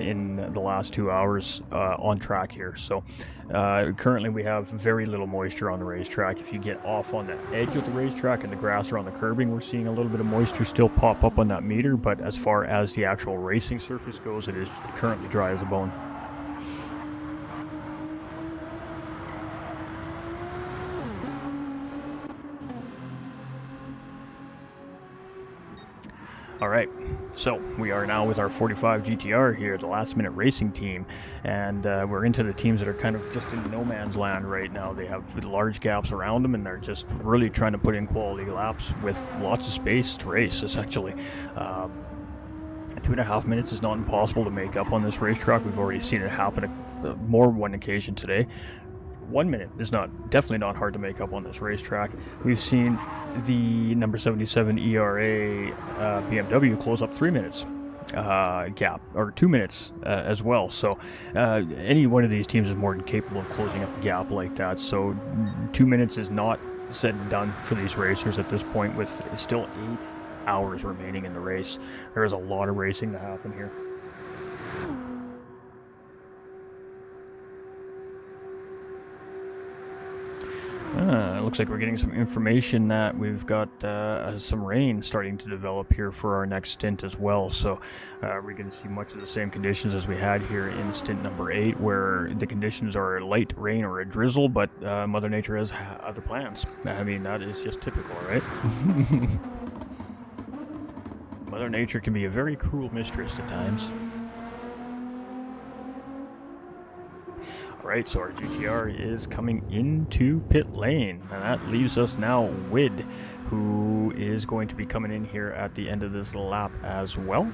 in the last 2 hours on track here. So currently we have very little moisture on the racetrack. If you get off on the edge of the racetrack and the grass around the curbing, we're seeing a little bit of moisture still pop up on that meter, but as far as the actual racing surface goes, it is currently dry as a bone. Alright, so we are now with our 45 GTR here, the last minute racing team, and we're into the teams that are kind of just in no man's land right now. They have large gaps around them, and they're just really trying to put in quality laps with lots of space to race, essentially. 2.5 minutes is not impossible to make up on this racetrack. We've already seen it happen more than one occasion today. 1 minute is definitely not hard to make up on this racetrack. We've seen the number 77 ERA BMW close up 3 minutes gap, or 2 minutes as well. So any one of these teams is more than capable of closing up a gap like that. So 2 minutes is not said and done for these racers at this point, with still 8 hours remaining in the race. There is a lot of racing to happen here. It looks like we're getting some information that we've got some rain starting to develop here for our next stint as well. So we're going to see much of the same conditions as we had here in stint number 8, where the conditions are light rain or a drizzle, but Mother Nature has other plans. I mean, that is just typical, right? Mother Nature can be a very cruel mistress at times. Alright, so our GTR is coming into pit lane, and that leaves us now Wid, who is going to be coming in here at the end of this lap as well.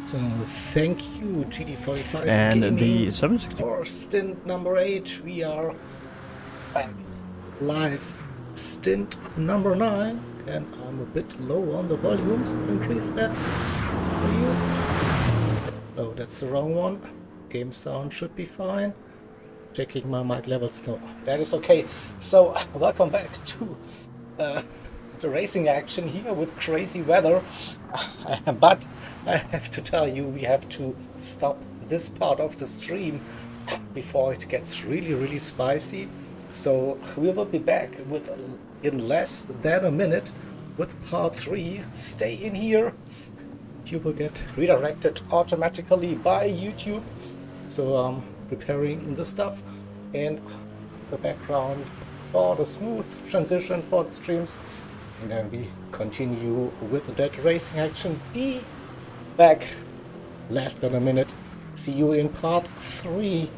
So thank you, GT45 and Gaming, the 760 for stint number 8. We are back live. Stint number 9, and I'm a bit low on the volume, so increase that for you. No, that's the wrong one. Game sound should be fine. Checking my mic levels. No, that is okay. So welcome back to the racing action here with crazy weather. But I have to tell you, we have to stop this part of the stream before it gets really spicy. So we will be back in less than a minute with part 3. Stay in here. You will get redirected automatically by YouTube. So I'm preparing the stuff and the background for the smooth transition for the streams. And then we continue with that racing action. Be back less than a minute. See you in part 3.